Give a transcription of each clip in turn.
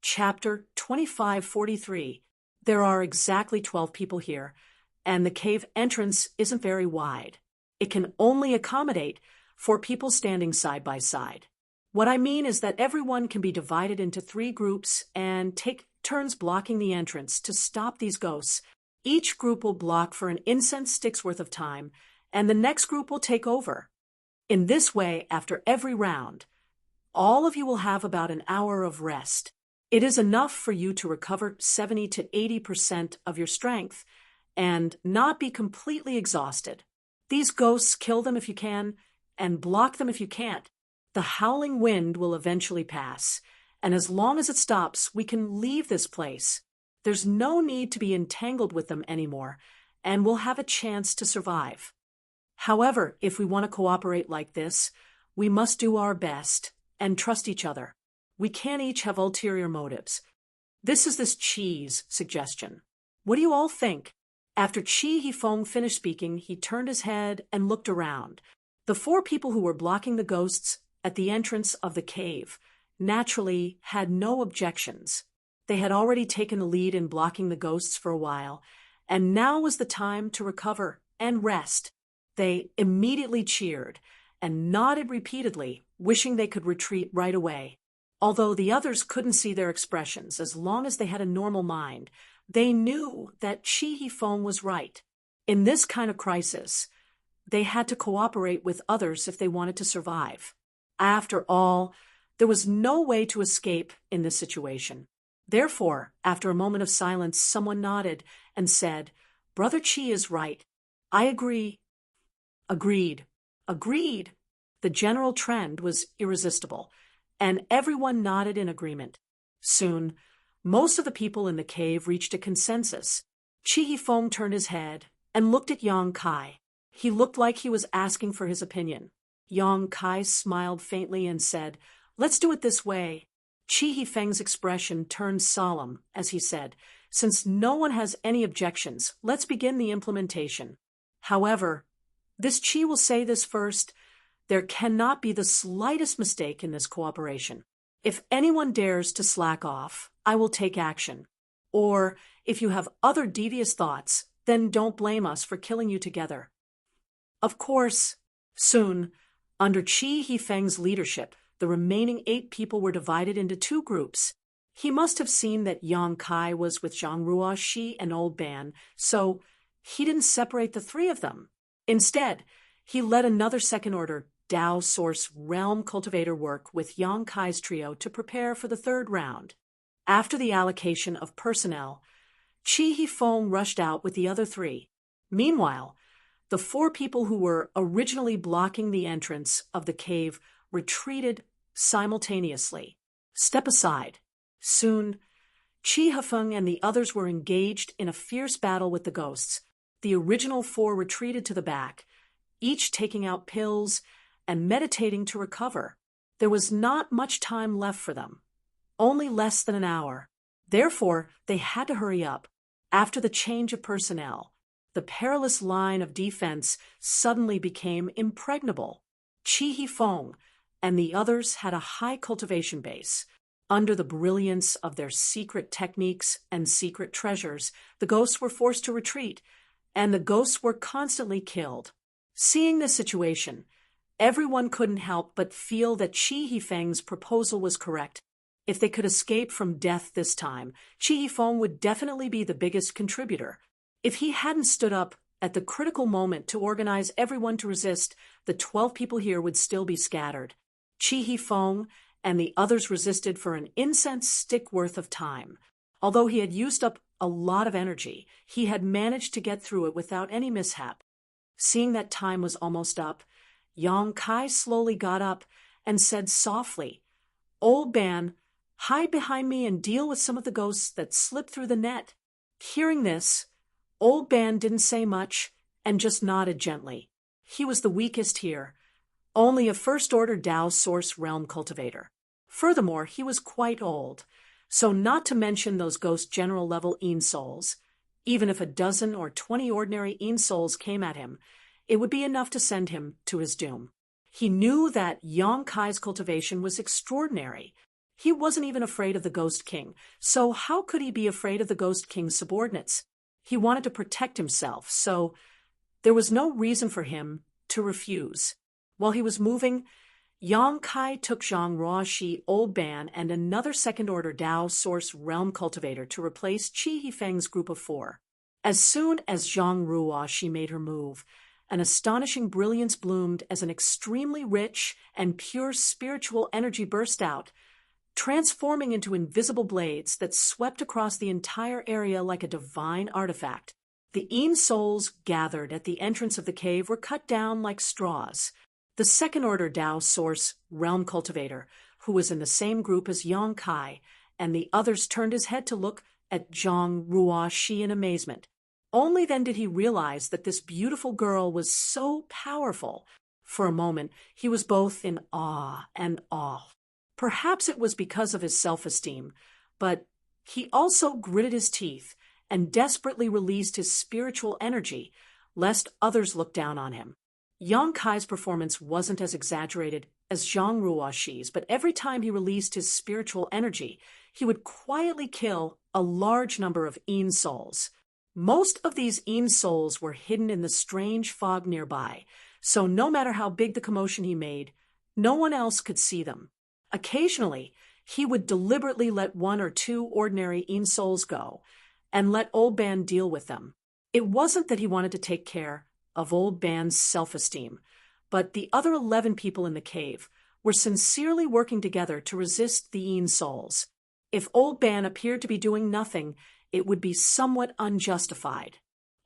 Chapter 2543. There are exactly 12 people here, and the cave entrance isn't very wide. It can only accommodate 4 people standing side by side. What I mean is that everyone can be divided into 3 groups and take turns blocking the entrance to stop these ghosts. Each group will block for an incense stick's worth of time, and the next group will take over. In this way, after every round, all of you will have about an hour of rest. It is enough for you to recover 70 to 80% of your strength and not be completely exhausted. These ghosts, kill them if you can, and block them if you can't. The howling wind will eventually pass, and as long as it stops, we can leave this place. There's no need to be entangled with them anymore, and we'll have a chance to survive. However, if we want to cooperate like this, we must do our best and trust each other. We can't each have ulterior motives. This is this Chi's suggestion. What do you all think? After Chi Hifeng finished speaking, he turned his head and looked around. The 4 people who were blocking the ghosts at the entrance of the cave naturally had no objections. They had already taken the lead in blocking the ghosts for a while, and now was the time to recover and rest. They immediately cheered and nodded repeatedly, wishing they could retreat right away. Although the others couldn't see their expressions, as long as they had a normal mind, they knew that Chi Hifeng was right. In this kind of crisis, they had to cooperate with others if they wanted to survive. After all, there was no way to escape in this situation. Therefore, after a moment of silence, someone nodded and said, "Brother Chi is right. I agree." Agreed. Agreed. The general trend was irresistible, and everyone nodded in agreement. Soon, most of the people in the cave reached a consensus. Chi Hifeng turned his head and looked at Yang Kai. He looked like he was asking for his opinion. Yang Kai smiled faintly and said, "Let's do it this way." Chi Hifeng's expression turned solemn as he said, "Since no one has any objections, let's begin the implementation." However, this Chi will say this first: there cannot be the slightest mistake in this cooperation. If anyone dares to slack off, I will take action. Or, if you have other devious thoughts, then don't blame us for killing you together. Of course, soon, under Chi Hifeng's leadership, the remaining 8 people were divided into 2 groups. He must have seen that Yang Kai was with Zhang Ruoxi and Old Ban, so he didn't separate the 3 of them. Instead, he led another second-order Dao Source Realm Cultivator work with Yang Kai's trio to prepare for the 3rd round. After the allocation of personnel, Chi Hifeng rushed out with the other 3. Meanwhile, the 4 people who were originally blocking the entrance of the cave retreated simultaneously. Step aside. Soon, Chi Hifeng and the others were engaged in a fierce battle with the ghosts. The original 4 retreated to the back, each taking out pills and meditating to recover. There was not much time left for them, only less than an hour. Therefore, they had to hurry up. After the change of personnel, the perilous line of defense suddenly became impregnable. Chi Hifeng and the others had a high cultivation base. Under the brilliance of their secret techniques and secret treasures, the ghosts were forced to retreat, and the ghosts were constantly killed. Seeing this situation, everyone couldn't help but feel that Chi Hifeng's proposal was correct. If they could escape from death this time, Chi Hifeng would definitely be the biggest contributor. If he hadn't stood up at the critical moment to organize everyone to resist, the 12 people here would still be scattered. Chi Hifeng and the others resisted for an incense stick worth of time. Although he had used up a lot of energy, he had managed to get through it without any mishap. Seeing that time was almost up, Yang Kai slowly got up and said softly, "Old Ban, hide behind me and deal with some of the ghosts that slipped through the net." Hearing this, Old Ban didn't say much and just nodded gently. He was the weakest here, only a first-order Dao Source Realm Cultivator. Furthermore, he was quite old, so not to mention those ghost general-level Een souls. Even if a dozen or 20 ordinary Een souls came at him, it would be enough to send him to his doom. He knew that Yang Kai's cultivation was extraordinary. He wasn't even afraid of the Ghost King, so how could he be afraid of the Ghost King's subordinates? He wanted to protect himself, so there was no reason for him to refuse. While he was moving, Yang Kai took Zhang Ruoxi, Old Ban, and another second-order Dao Source Realm Cultivator to replace Qi Hifeng's group of 4. As soon as Zhang Ruoxi made her move, an astonishing brilliance bloomed as an extremely rich and pure spiritual energy burst out, transforming into invisible blades that swept across the entire area like a divine artifact. The Yin souls gathered at the entrance of the cave were cut down like straws. The second-order Dao Source Realm Cultivator, who was in the same group as Yang Kai, and the others turned his head to look at Zhang Ruoxi in amazement. Only then did he realize that this beautiful girl was so powerful. For a moment, he was both in awe and awe. Perhaps it was because of his self-esteem, but he also gritted his teeth and desperately released his spiritual energy, lest others look down on him. Yang Kai's performance wasn't as exaggerated as Zhang Ruoxi's, but every time he released his spiritual energy, he would quietly kill a large number of Yin souls. Most of these Yin souls were hidden in the strange fog nearby, so no matter how big the commotion he made, no one else could see them. Occasionally, he would deliberately let 1 or 2 ordinary Yin souls go, and let Old Ban deal with them. It wasn't that he wanted to take care of Old Ban's self-esteem, but the other 11 people in the cave were sincerely working together to resist the Yin souls. If Old Ban appeared to be doing nothing, it would be somewhat unjustified.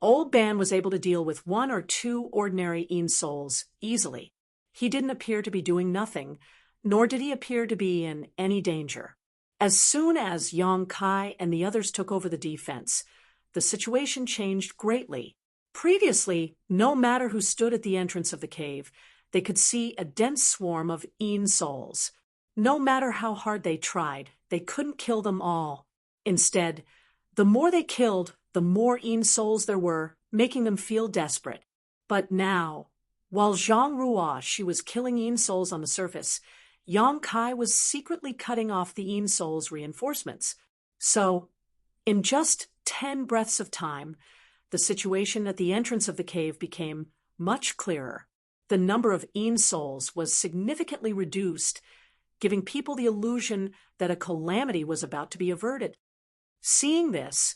Old Ban was able to deal with 1 or 2 ordinary Yin souls easily. He didn't appear to be doing nothing, nor did he appear to be in any danger. As soon as Yang Kai and the others took over the defense, the situation changed greatly. Previously, no matter who stood at the entrance of the cave, they could see a dense swarm of Yin souls. No matter how hard they tried, they couldn't kill them all. Instead, the more they killed, the more Yin souls there were, making them feel desperate. But now, while Zhang Ruoxi was killing Yin souls on the surface, Yang Kai was secretly cutting off the Yin souls' reinforcements. So, in just 10 breaths of time, the situation at the entrance of the cave became much clearer. The number of Yin souls was significantly reduced, giving people the illusion that a calamity was about to be averted. Seeing this,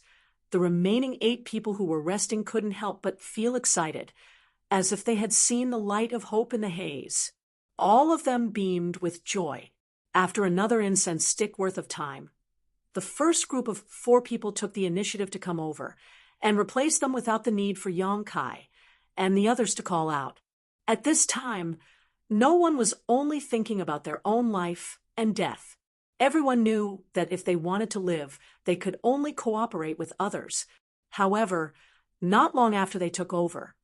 the remaining 8 people who were resting couldn't help but feel excited, as if they had seen the light of hope in the haze. All of them beamed with joy. After another incense stick worth of time, the first group of 4 people took the initiative to come over and replace them without the need for Yang Kai and the others to call out. At this time, no one was only thinking about their own life and death. Everyone knew that if they wanted to live, they could only cooperate with others. However, not long after they took over,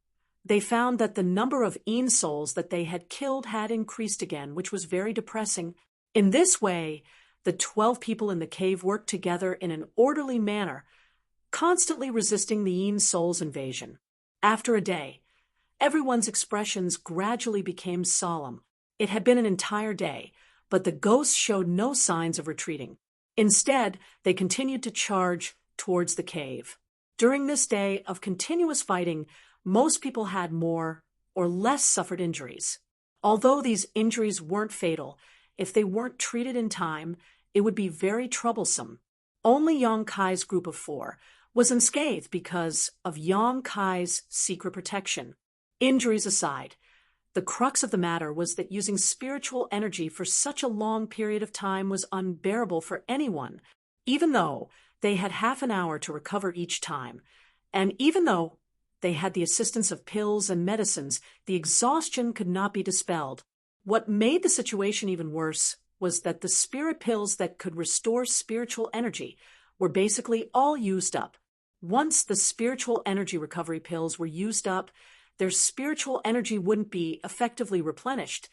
they found that the number of Yin souls that they had killed had increased again, which was very depressing. In this way, the 12 people in the cave worked together in an orderly manner, constantly resisting the Yin souls' invasion. After a day, everyone's expressions gradually became solemn. It had been an entire day, but the ghosts showed no signs of retreating. Instead, they continued to charge towards the cave. During this day of continuous fighting, most people had more or less suffered injuries. Although these injuries weren't fatal, if they weren't treated in time, it would be very troublesome. Only Yang Kai's group of 4 was unscathed because of Yang Kai's secret protection. Injuries aside, the crux of the matter was that using spiritual energy for such a long period of time was unbearable for anyone, even though they had half an hour to recover each time, and even though they had the assistance of pills and medicines, the exhaustion could not be dispelled. What made the situation even worse was that the spirit pills that could restore spiritual energy were basically all used up. Once the spiritual energy recovery pills were used up, their spiritual energy wouldn't be effectively replenished,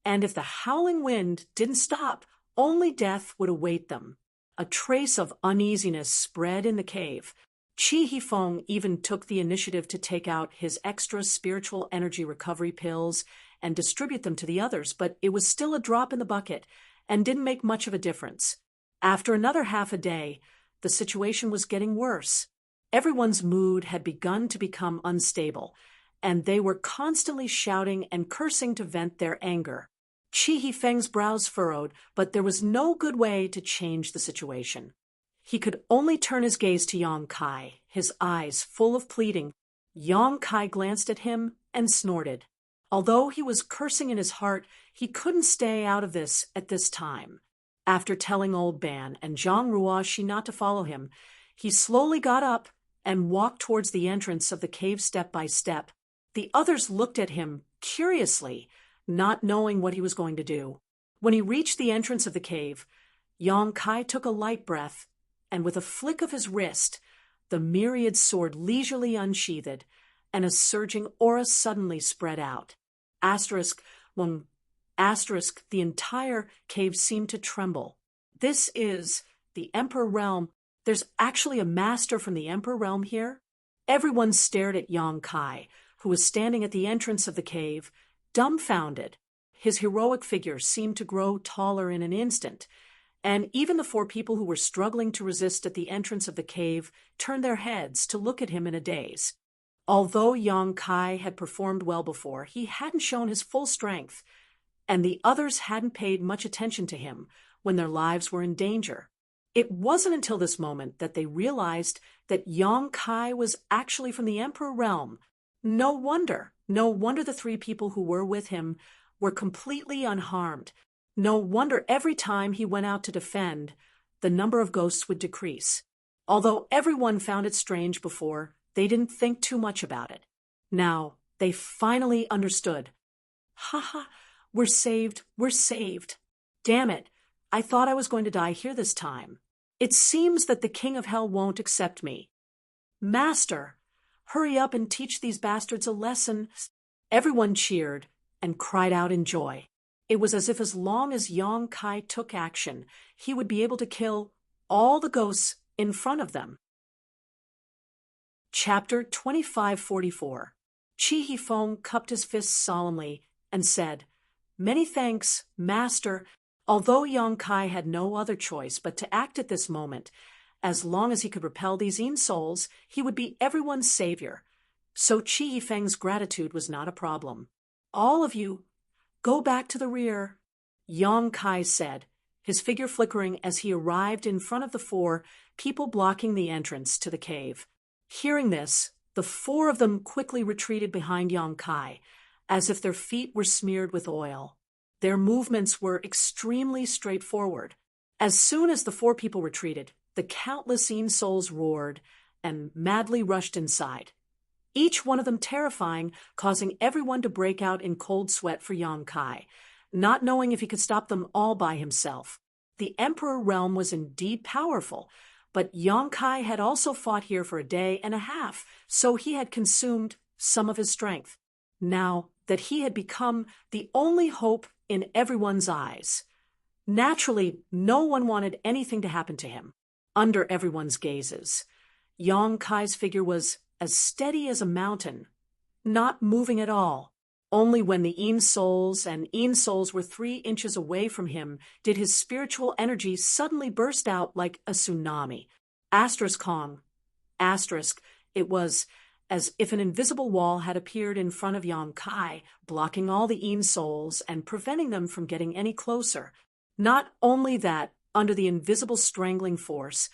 and if the howling wind didn't stop, only death would await them. A trace of uneasiness spread in the cave. Qi Hifeng even took the initiative to take out his extra spiritual energy recovery pills and distribute them to the others, but it was still a drop in the bucket, and didn't make much of a difference. After another half a day, the situation was getting worse. Everyone's mood had begun to become unstable, and they were constantly shouting and cursing to vent their anger. Chi Feng's brows furrowed, but there was no good way to change the situation. He could only turn his gaze to Yang Kai, his eyes full of pleading. Yang Kai glanced at him and snorted. Although he was cursing in his heart, he couldn't stay out of this at this time. After telling Old Ban and Zhang Ruoshi not to follow him, he slowly got up and walked towards the entrance of the cave step by step. The others looked at him curiously, not knowing what he was going to do. When he reached the entrance of the cave, Yang Kai took a light breath, and with a flick of his wrist, the myriad sword leisurely unsheathed, and a surging aura suddenly spread out. The entire cave seemed to tremble. This is the Emperor Realm. There's actually a master from the Emperor Realm here? Everyone stared at Yang Kai, who was standing at the entrance of the cave, dumbfounded. His heroic figure seemed to grow taller in an instant, and even the 4 people who were struggling to resist at the entrance of the cave turned their heads to look at him in a daze. Although Yang Kai had performed well before, he hadn't shown his full strength, and the others hadn't paid much attention to him when their lives were in danger. It wasn't until this moment that they realized that Yang Kai was actually from the Emperor Realm. No wonder the 3 people who were with him were completely unharmed. No wonder every time he went out to defend, the number of ghosts would decrease. Although everyone found it strange before, they didn't think too much about it. Now, they finally understood. Haha, we're saved. Damn it, I thought I was going to die here this time. It seems that the King of Hell won't accept me. Master, hurry up and teach these bastards a lesson. Everyone cheered and cried out in joy. It was as if as long as Yang Kai took action, he would be able to kill all the ghosts in front of them. Chapter 2544. Chi Feng cupped his fists solemnly and said, "Many thanks, Master." Although Yang Kai had no other choice but to act at this moment, as long as he could repel these Yin souls, he would be everyone's savior. So Chi Feng's gratitude was not a problem. "All of you, go back to the rear," Yang Kai said, his figure flickering as he arrived in front of the 4 people blocking the entrance to the cave. Hearing this, the 4 of them quickly retreated behind Yang Kai, as if their feet were smeared with oil. Their movements were extremely straightforward. As soon as the 4 people retreated, the countless Yin souls roared and madly rushed inside, each one of them terrifying, causing everyone to break out in cold sweat for Yang Kai, not knowing if he could stop them all by himself. The Emperor Realm was indeed powerful, but Yang Kai had also fought here for a day and a half, so he had consumed some of his strength. Now that he had become the only hope in everyone's eyes, naturally, no one wanted anything to happen to him. Under everyone's gazes, Yang Kai's figure was as steady as a mountain, not moving at all. Only when the Yin souls were 3 inches away from him did his spiritual energy suddenly burst out like a tsunami. It was as if an invisible wall had appeared in front of Yang Kai, blocking all the Yin souls and preventing them from getting any closer. Not only that, under the invisible strangling force,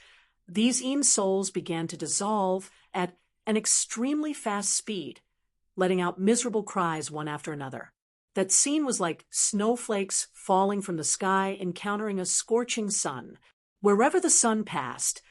these Yin souls began to dissolve at an extremely fast speed, letting out miserable cries one after another. That scene was like snowflakes falling from the sky encountering a scorching sun. Wherever the sun passed,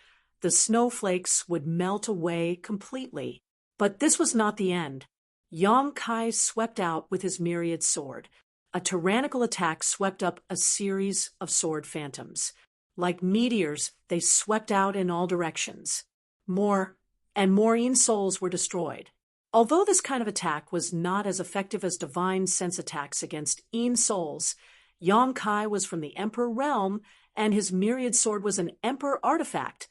the snowflakes would melt away completely. But this was not the end. Yang Kai swept out with his myriad sword. A tyrannical attack swept up a series of sword phantoms. Like meteors, they swept out in all directions. More and more Yin souls were destroyed. Although this kind of attack was not as effective as divine sense attacks against Yin souls, Yang Kai was from the Emperor Realm, and his myriad sword was an Emperor artifact.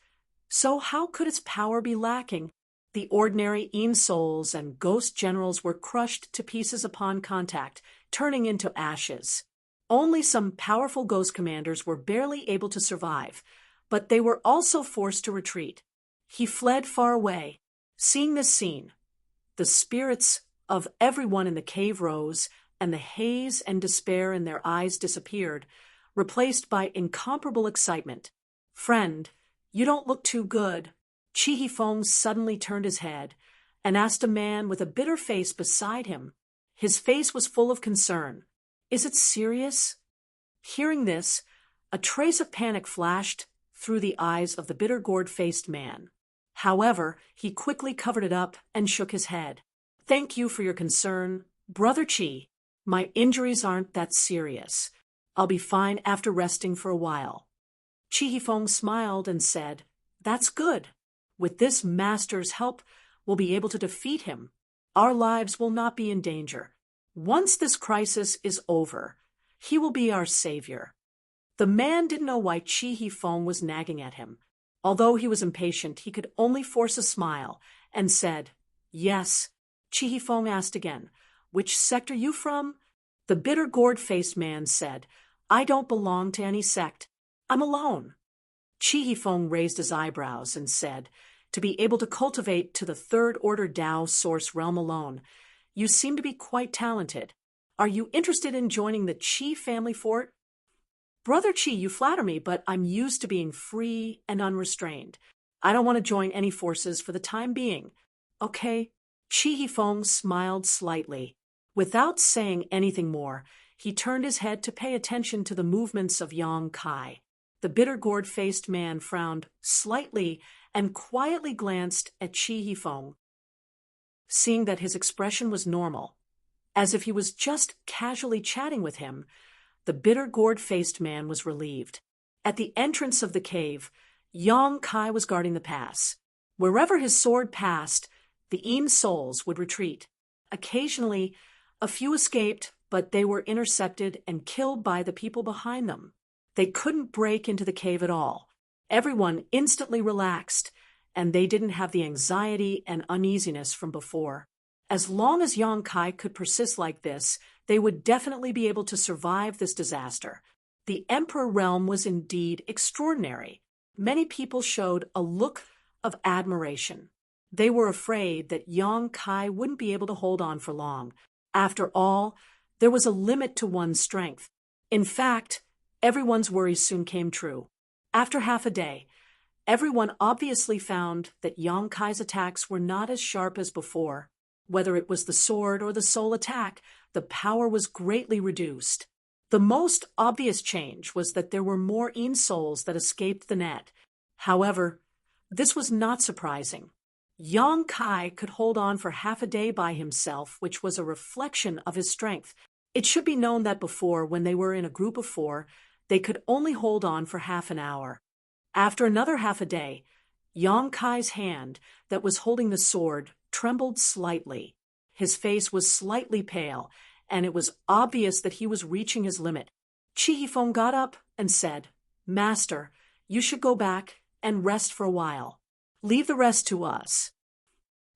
So how could its power be lacking? The ordinary Yin souls and ghost generals were crushed to pieces upon contact, turning into ashes. Only some powerful ghost commanders were barely able to survive, but they were also forced to retreat. He fled far away. Seeing this scene, the spirits of everyone in the cave rose, and the haze and despair in their eyes disappeared, replaced by incomparable excitement. "Friend, you don't look too good." Chi Fong suddenly turned his head and asked a man with a bitter face beside him. His face was full of concern. "Is it serious?" Hearing this, a trace of panic flashed through the eyes of the bitter gourd-faced man. However, he quickly covered it up and shook his head. "Thank you for your concern, Brother Chi. My injuries aren't that serious. I'll be fine after resting for a while." Chi Fong smiled and said, "That's good. With this master's help, we'll be able to defeat him. Our lives will not be in danger. Once this crisis is over, he will be our savior." The man didn't know why Chi Fong was nagging at him. Although he was impatient, he could only force a smile and said, "Yes." Chi Fong asked again, "Which sect are you from?" The bitter gourd-faced man said, "I don't belong to any sect. I'm alone." Chi Fong raised his eyebrows and said, "To be able to cultivate to the third-order Tao source realm alone, you seem to be quite talented. Are you interested in joining the Chi family fort?" "Brother Chi, you flatter me, but I'm used to being free and unrestrained. I don't want to join any forces for the time being." "Okay." Chi Fong smiled slightly. Without saying anything more, he turned his head to pay attention to the movements of Yang Kai. The bitter gourd-faced man frowned slightly and quietly glanced at Chi Fong. Seeing that his expression was normal, as if he was just casually chatting with him, the bitter gourd-faced man was relieved. At the entrance of the cave, Yang Kai was guarding the pass. Wherever his sword passed, the Yin souls would retreat. Occasionally, a few escaped, but they were intercepted and killed by the people behind them. They couldn't break into the cave at all. Everyone instantly relaxed, and they didn't have the anxiety and uneasiness from before. As long as Yang Kai could persist like this, they would definitely be able to survive this disaster. The Emperor realm was indeed extraordinary. Many people showed a look of admiration. They were afraid that Yang Kai wouldn't be able to hold on for long. After all, there was a limit to one's strength. In fact, everyone's worries soon came true. After half a day, everyone obviously found that Yang Kai's attacks were not as sharp as before. Whether it was the sword or the soul attack, the power was greatly reduced. The most obvious change was that there were more Yin souls that escaped the net. However, this was not surprising. Yang Kai could hold on for half a day by himself, which was a reflection of his strength. It should be known that before, when they were in a group of 4, they could only hold on for half an hour. After another half a day, Yang Kai's hand that was holding the sword trembled slightly. His face was slightly pale, and it was obvious that he was reaching his limit. Chi Fong got up and said, "Master, you should go back and rest for a while. Leave the rest to us."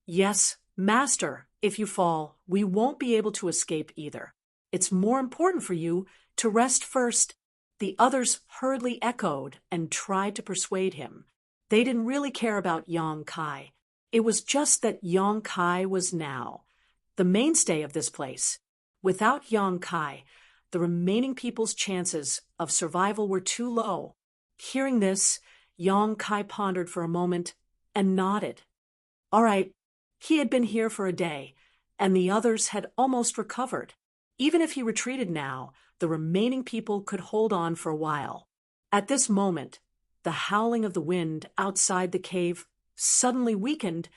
"Yes, Master, if you fall, we won't be able to escape either. It's more important for you to rest first." The others hurriedly echoed and tried to persuade him. They didn't really care about Yang Kai. It was just that Yang Kai was now the mainstay of this place. Without Yang Kai, the remaining people's chances of survival were too low. Hearing this, Yang Kai pondered for a moment and nodded. All right, he had been here for a day, and the others had almost recovered. Even if he retreated now, the remaining people could hold on for a while. At this moment, the howling of the wind outside the cave suddenly weakened,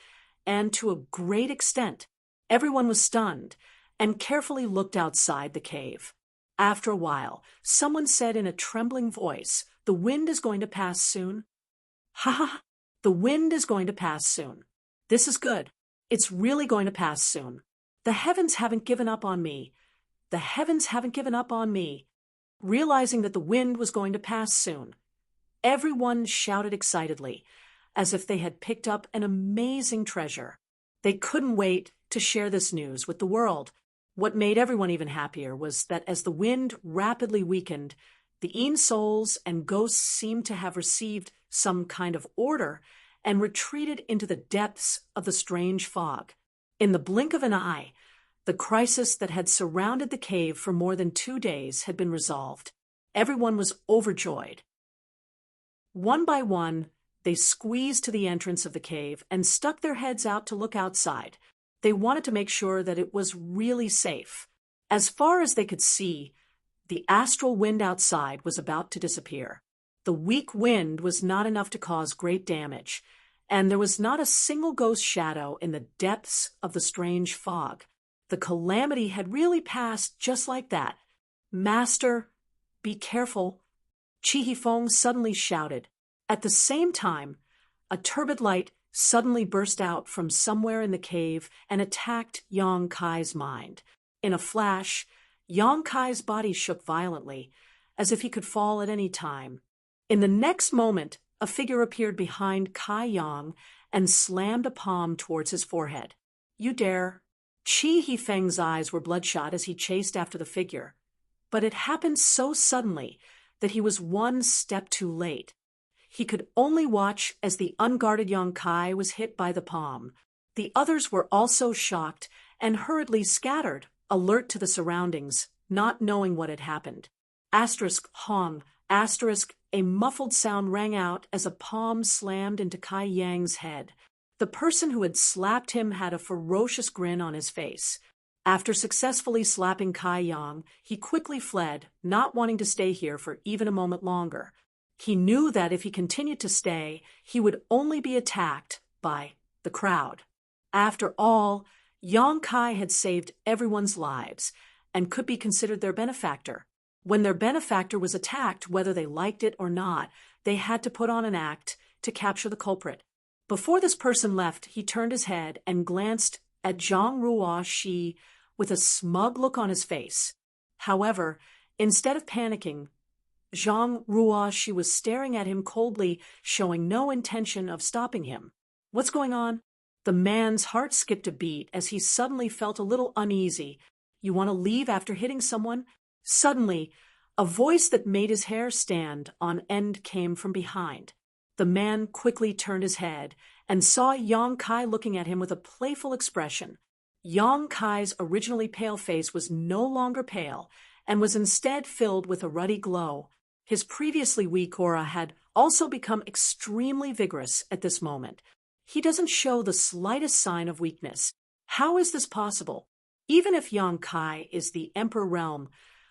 and to a great extent, everyone was stunned and carefully looked outside the cave. After a while, someone said in a trembling voice, "The wind is going to pass soon." "Ha ha, the wind is going to pass soon. This is good. It's really going to pass soon. The heavens haven't given up on me. The heavens haven't given up on me." Realizing that the wind was going to pass soon, everyone shouted excitedly, as if they had picked up an amazing treasure. They couldn't wait to share this news with the world. What made everyone even happier was that as the wind rapidly weakened, the Een souls and ghosts seemed to have received some kind of order and retreated into the depths of the strange fog. In the blink of an eye, the crisis that had surrounded the cave for more than 2 days had been resolved. Everyone was overjoyed. One by one, they squeezed to the entrance of the cave and stuck their heads out to look outside. They wanted to make sure that it was really safe. As far as they could see, the astral wind outside was about to disappear. The weak wind was not enough to cause great damage, and there was not a single ghost shadow in the depths of the strange fog. The calamity had really passed just like that. "Master, be careful," Chi Fong suddenly shouted. At the same time, a turbid light suddenly burst out from somewhere in the cave and attacked Yang Kai's mind. In a flash, Yang Kai's body shook violently, as if he could fall at any time. In the next moment, a figure appeared behind Kai Yang and slammed a palm towards his forehead. "You dare!" Chi Feng's eyes were bloodshot as he chased after the figure, but it happened so suddenly that he was one step too late. He could only watch as the unguarded Yang Kai was hit by the palm. The others were also shocked and hurriedly scattered, alert to the surroundings, not knowing what had happened. Hong, a muffled sound rang out as a palm slammed into Kai Yang's head. The person who had slapped him had a ferocious grin on his face. After successfully slapping Kai Yang, he quickly fled, not wanting to stay here for even a moment longer. He knew that if he continued to stay, he would only be attacked by the crowd. After all, Yang Kai had saved everyone's lives and could be considered their benefactor. When their benefactor was attacked, whether they liked it or not, they had to put on an act to capture the culprit. Before this person left, he turned his head and glanced at Zhang Ruoxi with a smug look on his face. However, instead of panicking, Zhang Ruoxi was staring at him coldly, showing no intention of stopping him. "What's going on?" The man's heart skipped a beat as he suddenly felt a little uneasy. "You want to leave after hitting someone?" Suddenly, a voice that made his hair stand on end came from behind. The man quickly turned his head and saw Yang Kai looking at him with a playful expression. Yang Kai's originally pale face was no longer pale and was instead filled with a ruddy glow. His previously weak aura had also become extremely vigorous at this moment. He doesn't show the slightest sign of weakness. How is this possible? Even if Yang Kai is the Emperor Realm,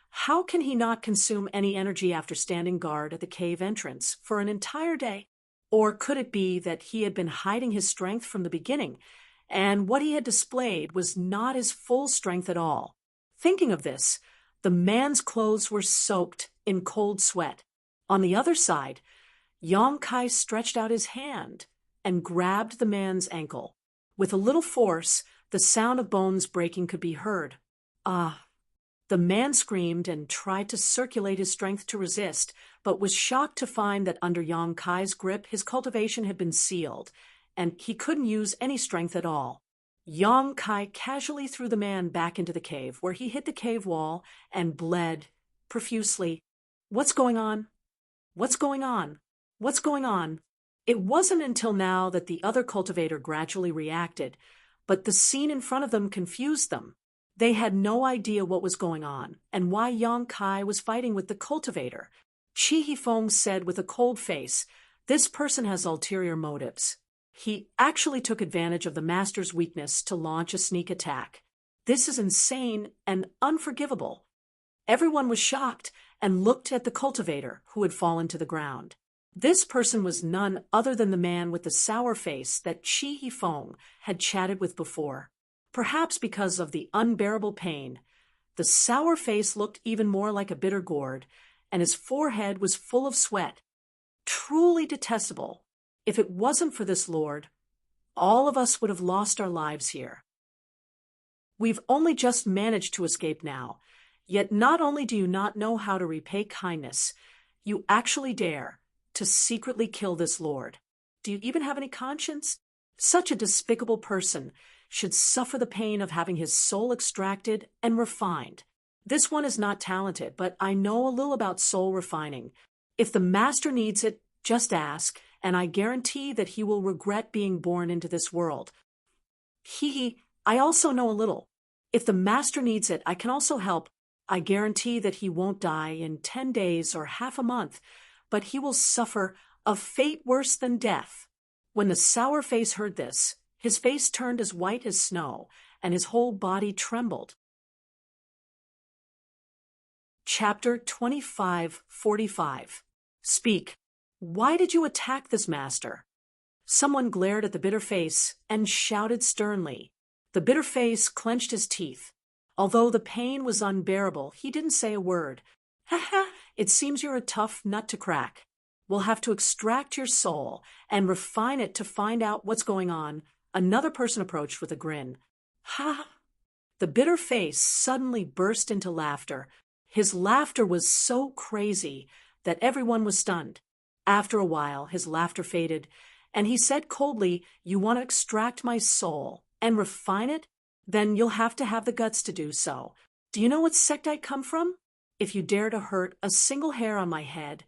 how can he not consume any energy after standing guard at the cave entrance for an entire day? Or could it be that he had been hiding his strength from the beginning, and what he had displayed was not his full strength at all? Thinking of this, the man's clothes were soaked in cold sweat. On the other side, Yang Kai stretched out his hand and grabbed the man's ankle. With a little force, the sound of bones breaking could be heard. "Ah!" The man screamed and tried to circulate his strength to resist, but was shocked to find that under Yang Kai's grip his cultivation had been sealed, and he couldn't use any strength at all. Yang Kai casually threw the man back into the cave, where he hit the cave wall and bled profusely. "What's going on? What's going on? What's going on?" It wasn't until now that the other cultivator gradually reacted, but the scene in front of them confused them. They had no idea what was going on and why Yang Kai was fighting with the cultivator. Chi Fong said with a cold face, "This person has ulterior motives. He actually took advantage of the master's weakness to launch a sneak attack. This is insane and unforgivable." Everyone was shocked and looked at the cultivator, who had fallen to the ground. This person was none other than the man with the sour face that Chi Fong had chatted with before. Perhaps because of the unbearable pain, the sour face looked even more like a bitter gourd, and his forehead was full of sweat. Truly detestable. If it wasn't for this lord, all of us would have lost our lives here. We've only just managed to escape now, yet not only do you not know how to repay kindness, you actually dare to secretly kill this lord. Do you even have any conscience? Such a despicable person should suffer the pain of having his soul extracted and refined. This one is not talented, but I know a little about soul refining. If the master needs it, just ask, and I guarantee that he will regret being born into this world. I also know a little. If the master needs it, I can also help. I guarantee that he won't die in 10 days or half a month, but he will suffer a fate worse than death. When the sour face heard this, his face turned as white as snow, and his whole body trembled. Chapter 25:45. Speak. Why did you attack this master? Someone glared at the bitter face and shouted sternly. The bitter face clenched his teeth. Although the pain was unbearable, he didn't say a word. Ha ha, it seems you're a tough nut to crack. We'll have to extract your soul and refine it to find out what's going on. Another person approached with a grin. Ha! The bitter face suddenly burst into laughter. His laughter was so crazy that everyone was stunned. After a while, his laughter faded, and he said coldly, "You want to extract my soul and refine it? Then you'll have to have the guts to do so. Do you know what sect I come from? If you dare to hurt a single hair on my head,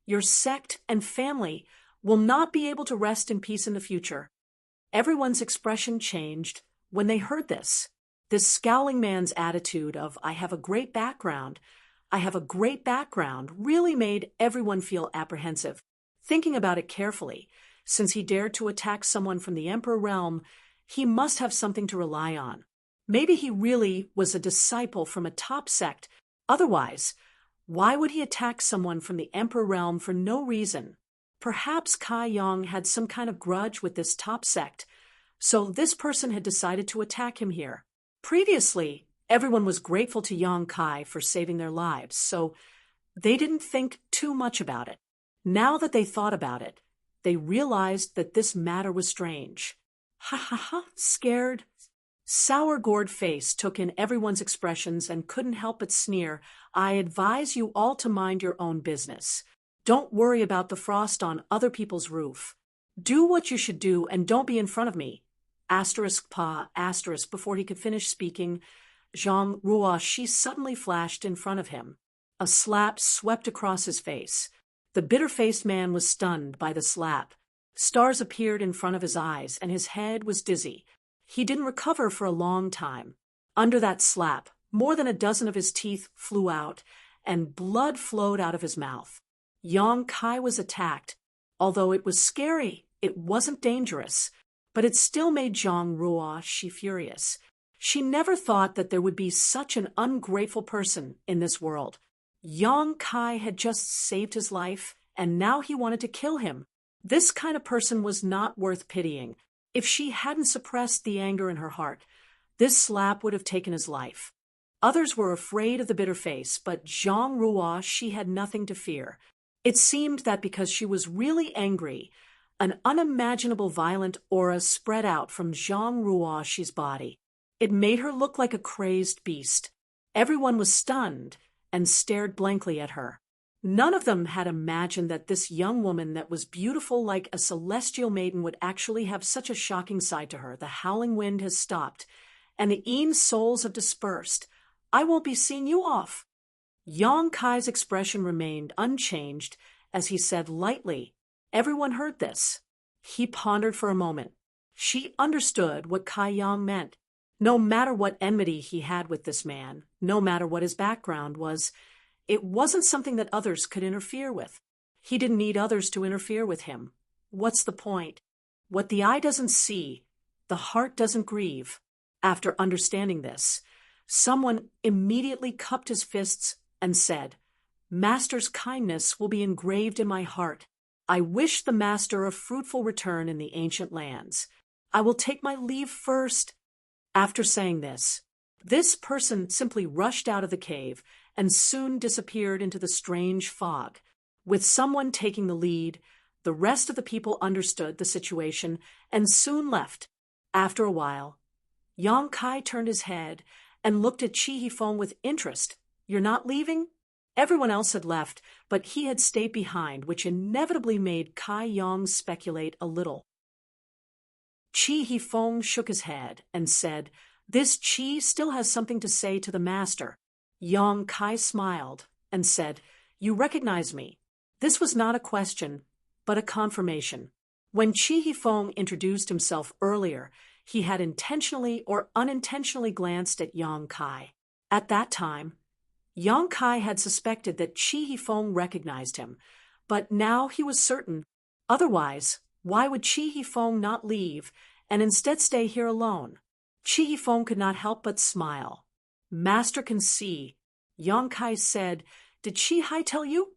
your sect and family will not be able to rest in peace in the future." Everyone's expression changed when they heard this. This scowling man's attitude of, I have a great background, really made everyone feel apprehensive. Thinking about it carefully, since he dared to attack someone from the Emperor realm, he must have something to rely on. Maybe he really was a disciple from a top sect. Otherwise, why would he attack someone from the Emperor realm for no reason? Perhaps Kai Yong had some kind of grudge with this top sect, so this person had decided to attack him here. Previously, everyone was grateful to Yang Kai for saving their lives, so they didn't think too much about it. Now that they thought about it, they realized that this matter was strange. Ha ha ha, scared. Sour-gourd face took in everyone's expressions and couldn't help but sneer. I advise you all to mind your own business. Don't worry about the frost on other people's roof. Do what you should do and don't be in front of me. Before he could finish speaking, Zhang Ruoshi suddenly flashed in front of him. A slap swept across his face. The bitter-faced man was stunned by the slap. Stars appeared in front of his eyes, and his head was dizzy. He didn't recover for a long time. Under that slap, more than a dozen of his teeth flew out, and blood flowed out of his mouth. Yang Kai was attacked. Although it was scary, it wasn't dangerous, but it still made Zhang Ruoshi furious. She never thought that there would be such an ungrateful person in this world. Yang Kai had just saved his life, and now he wanted to kill him. This kind of person was not worth pitying. If she hadn't suppressed the anger in her heart, this slap would have taken his life. Others were afraid of the bitter face, but Zhang Ruoshi had nothing to fear. It seemed that because she was really angry, an unimaginable violent aura spread out from Zhang Ruoshi's body. It made her look like a crazed beast. Everyone was stunned and stared blankly at her. None of them had imagined that this young woman that was beautiful like a celestial maiden would actually have such a shocking side to her. The howling wind has stopped, and the Een souls have dispersed. I won't be seeing you off. Yang Kai's expression remained unchanged as he said lightly. Everyone heard this. He pondered for a moment. She understood what Kai Yang meant. No matter what enmity he had with this man, no matter what his background was, it wasn't something that others could interfere with. He didn't need others to interfere with him. What's the point? What the eye doesn't see, the heart doesn't grieve. After understanding this, someone immediately cupped his fists and said, Master's kindness will be engraved in my heart. I wish the master a fruitful return in the ancient lands. I will take my leave first. After saying this person simply rushed out of the cave and soon disappeared into the strange fog. With someone taking the lead, the rest of the people understood the situation and soon left. After a while, Yang Kai turned his head and looked at Chi Hifeng with interest. You're not leaving? Everyone else had left, but he had stayed behind, which inevitably made Kai Yang speculate a little. Chi Hifeng shook his head and said, "This Chi still has something to say to the master." Yang Kai smiled and said, "You recognize me." This was not a question, but a confirmation. When Chi Hifeng introduced himself earlier, he had intentionally or unintentionally glanced at Yang Kai. At that time, Yang Kai had suspected that Chi Hifeng recognized him, but now he was certain. Otherwise, why would Chi Hifeng not leave and instead stay here alone? Chi Hifeng could not help but smile. "Master can see," Yang Kai said. "Did Chi Hai tell you?"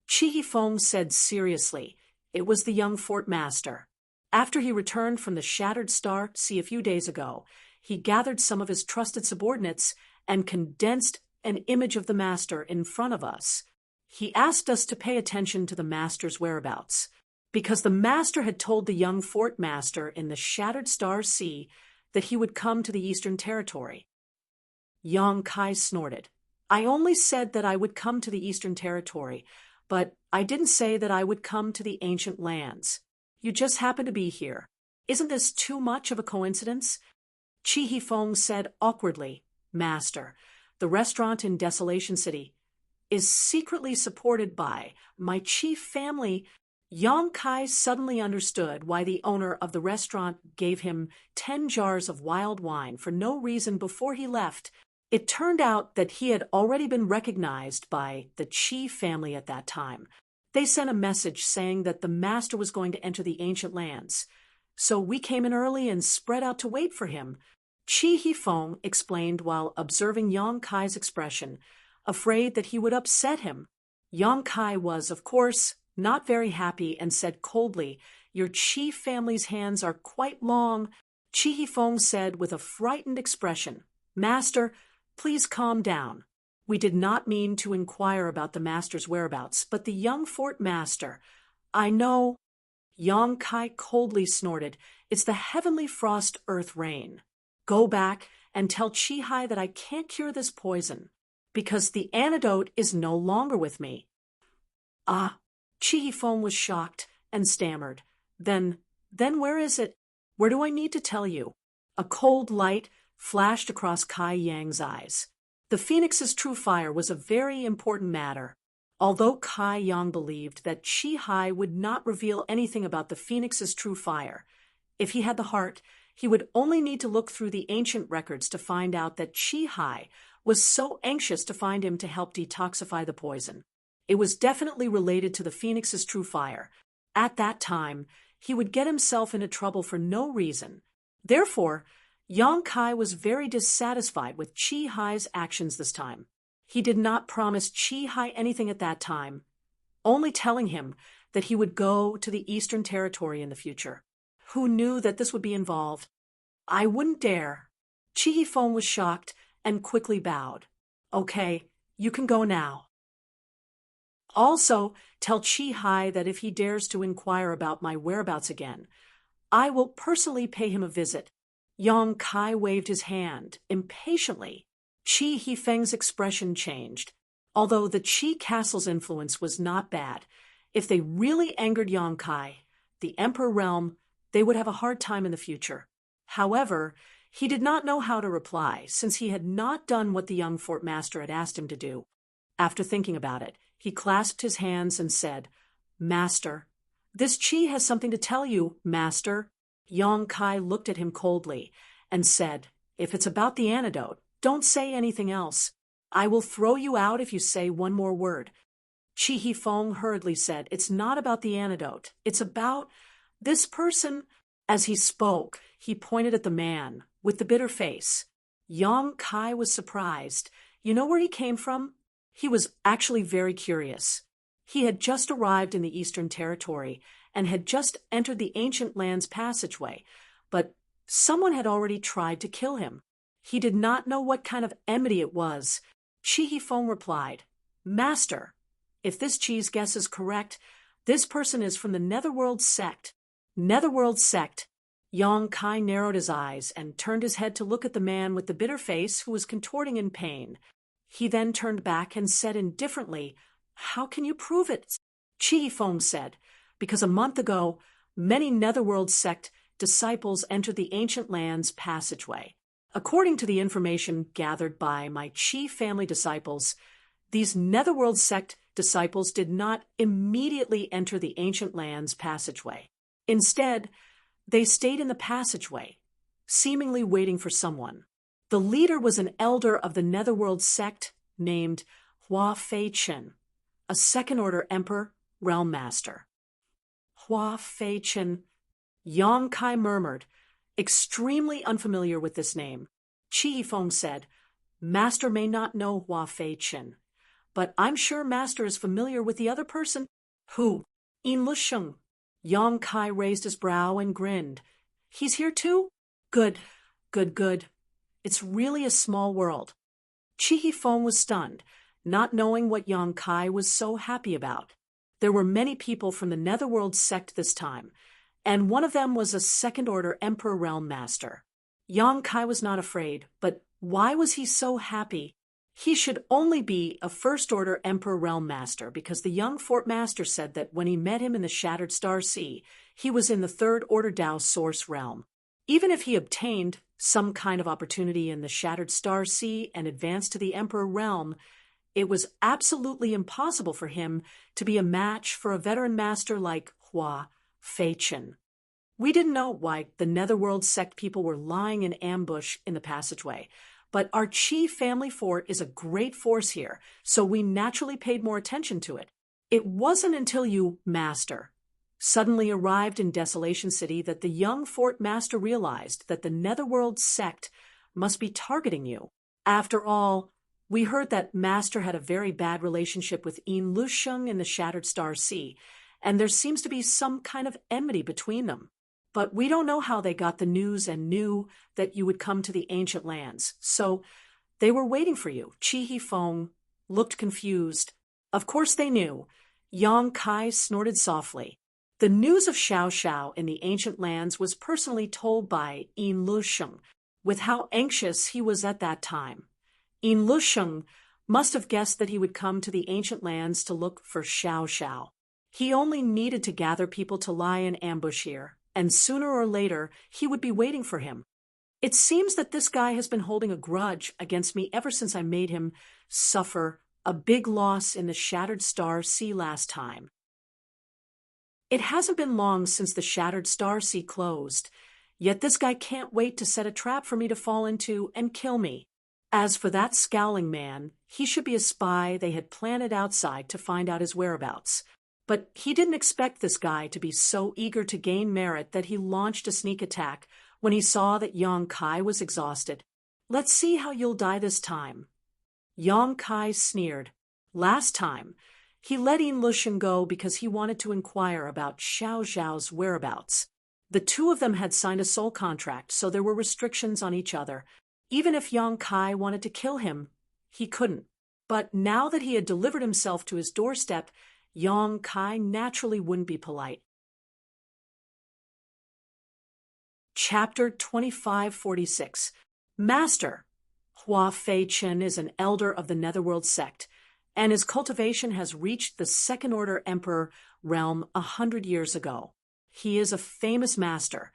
Chi Hifeng said seriously, "It was the young fort master. After he returned from the Shattered Star Sea a few days ago, he gathered some of his trusted subordinates and condensed an image of the master in front of us. He asked us to pay attention to the master's whereabouts, because the master had told the young fort master in the Shattered Star Sea that he would come to the Eastern Territory." Yang Kai snorted. "I only said that I would come to the Eastern Territory, but I didn't say that I would come to the ancient lands. You just happen to be here. Isn't this too much of a coincidence?" Chi Hifeng said awkwardly, "Master, the restaurant in Desolation City is secretly supported by my chief family." Yang Kai suddenly understood why the owner of the restaurant gave him 10 jars of wild wine for no reason before he left. It turned out that he had already been recognized by the Chi family at that time. They sent a message saying that the master was going to enter the ancient lands. So we came in early and spread out to wait for him. Chi Hifeng explained while observing Yang Kai's expression, afraid that he would upset him. Yang Kai was, of course, not very happy and said coldly, "Your Chi family's hands are quite long." Chi Hifeng said with a frightened expression, "Master, please calm down. We did not mean to inquire about the master's whereabouts, but the young fort master. I know." Yang Kai coldly snorted, "It's the heavenly frost earth rain. Go back and tell Chi Hai that I can't cure this poison, because the antidote is no longer with me." "Ah." Chi Hifeng was shocked and stammered. Then where is it? Where do I need to tell you?" A cold light flashed across Kai Yang's eyes. The Phoenix's true fire was a very important matter. Although Kai Yang believed that Chi Hai would not reveal anything about the Phoenix's true fire, if he had the heart, he would only need to look through the ancient records to find out that Chi Hai was so anxious to find him to help detoxify the poison. It was definitely related to the Phoenix's true fire. At that time, he would get himself into trouble for no reason. Therefore, Yang Kai was very dissatisfied with Chi Hai's actions this time. He did not promise Chi Hai anything at that time, only telling him that he would go to the Eastern Territory in the future. Who knew that this would be involved? "I wouldn't dare." Chi Hifeng was shocked and quickly bowed. "Okay, you can go now. Also, tell Chi Hai that if he dares to inquire about my whereabouts again, I will personally pay him a visit." Yang Kai waved his hand impatiently. Chi Hifeng's expression changed. Although the Chi castle's influence was not bad, if they really angered Yang Kai, the Emperor realm, they would have a hard time in the future. However, he did not know how to reply, since he had not done what the young fort master had asked him to do. After thinking about it, he clasped his hands and said, "Master, this Chi has something to tell you, Master." Yang Kai looked at him coldly and said, "If it's about the antidote, don't say anything else. I will throw you out if you say one more word." Chi Hifeng hurriedly said, "It's not about the antidote. It's about this person." As he spoke, he pointed at the man with the bitter face. Yang Kai was surprised. You know where he came from? He was actually very curious. He had just arrived in the Eastern Territory and had just entered the ancient land's passageway, but someone had already tried to kill him. He did not know what kind of enmity it was. Chi Hifeng replied, "Master, if this Chi's guess is correct, this person is from the Netherworld sect." Netherworld sect. Yang Kai narrowed his eyes and turned his head to look at the man with the bitter face who was contorting in pain. He then turned back and said indifferently, "How can you prove it?" Chi Hifeng said, "Because a month ago, many Netherworld sect disciples entered the ancient land's passageway. According to the information gathered by my Chi family disciples, these Netherworld sect disciples did not immediately enter the ancient land's passageway. Instead, they stayed in the passageway, seemingly waiting for someone. The leader was an elder of the Netherworld sect named Hua Fei Chen, a second-order emperor, realm master. Hua Fei Chen, Yang Kai murmured, extremely unfamiliar with this name. Qi Yifeng said, Master may not know Hua Fei Chen, but I'm sure Master is familiar with the other person. Who? Yin Lusheng. Yang Kai raised his brow and grinned. He's here too? Good, good, good. It's really a small world. Qi Yifeng was stunned, not knowing what Yang Kai was so happy about. There were many people from the Netherworld sect this time, and one of them was a second-order Emperor Realm Master. Yang Kai was not afraid, but why was he so happy? He should only be a first-order Emperor Realm Master because the young Fort Master said that when he met him in the Shattered Star Sea, he was in the third-order Dao Source Realm. Even if he obtained some kind of opportunity in the Shattered Star Sea and advanced to the Emperor Realm, it was absolutely impossible for him to be a match for a veteran master like Hua Fei Chen. We didn't know why the Netherworld sect people were lying in ambush in the passageway, but our Qi family fort is a great force here, so we naturally paid more attention to it. It wasn't until you, Master, suddenly arrived in Desolation City that the young Fort Master realized that the Netherworld sect must be targeting you. After all, we heard that Master had a very bad relationship with Yin Lusheng in the Shattered Star Sea, and there seems to be some kind of enmity between them. But we don't know how they got the news and knew that you would come to the ancient lands. So they were waiting for you. Qi Yifeng looked confused. Of course they knew. Yang Kai snorted softly. The news of Xiao Xiao in the ancient lands was personally told by Yin Lusheng, with how anxious he was at that time. Yin Lusheng must have guessed that he would come to the ancient lands to look for Xiao Xiao. He only needed to gather people to lie in ambush here, and sooner or later he would be waiting for him. It seems that this guy has been holding a grudge against me ever since I made him suffer a big loss in the Shattered Star Sea last time. It hasn't been long since the Shattered Star Sea closed, yet this guy can't wait to set a trap for me to fall into and kill me. As for that scowling man, he should be a spy they had planted outside to find out his whereabouts. But he didn't expect this guy to be so eager to gain merit that he launched a sneak attack when he saw that Yang Kai was exhausted. Let's see how you'll die this time. Yang Kai sneered. Last time, he let Yin Lusheng go because he wanted to inquire about Xiao Xiao's whereabouts. The two of them had signed a soul contract, so there were restrictions on each other. Even if Yang Kai wanted to kill him, he couldn't. But now that he had delivered himself to his doorstep, Yang Kai naturally wouldn't be polite. Chapter 2546. Master. Hua Fei Chen is an elder of the Netherworld sect, and his cultivation has reached the second-order emperor realm 100 years ago. He is a famous master,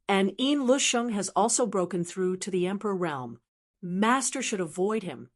and Yin Lusheng has also broken through to the emperor realm. Master should avoid him.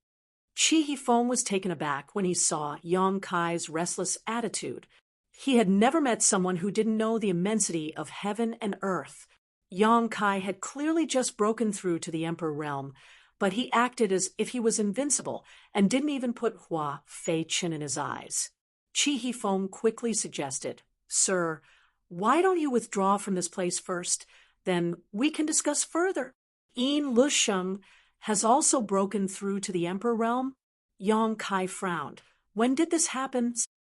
Qi Yifeng was taken aback when he saw Yang Kai's restless attitude. He had never met someone who didn't know the immensity of heaven and earth. Yang Kai had clearly just broken through to the Emperor realm, but he acted as if he was invincible and didn't even put Hua Fei Chen in his eyes. Qi Yifeng quickly suggested, Sir, why don't you withdraw from this place first? Then we can discuss further. Yin Lusheng has also broken through to the Emperor realm? Yang Kai frowned. When did this happen?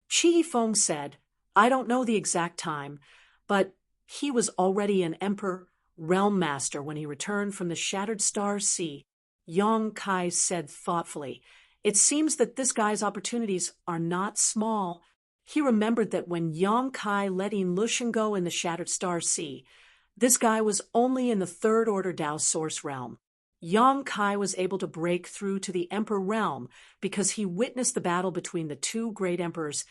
Qi Yifeng said, I don't know the exact time, but he was already an Emperor realm master when he returned from the Shattered Star Sea. Yang Kai said thoughtfully, It seems that this guy's opportunities are not small. He remembered that when Yang Kai let Yin Lusheng go in the Shattered Star Sea, this guy was only in the third-order Dao Source realm. Yang Kai was able to break through to the Emperor realm because he witnessed the battle between the two great emperors,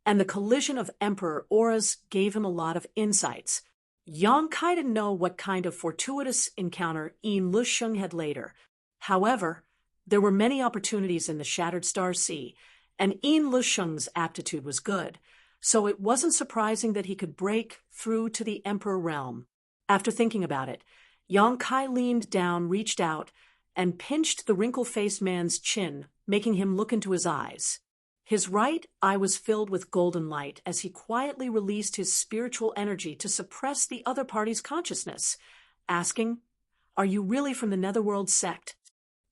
and the collision of emperor auras gave him a lot of insights. Yang Kai didn't know what kind of fortuitous encounter Yin Lusheng had later. However, there were many opportunities in the Shattered Star Sea, and Yin Lusheng's aptitude was good, so it wasn't surprising that he could break through to the Emperor realm. After thinking about it, Yang Kai leaned down, reached out, and pinched the wrinkle-faced man's chin, making him look into his eyes. His right eye was filled with golden light as he quietly released his spiritual energy to suppress the other party's consciousness, asking, "Are you really from the Netherworld sect?"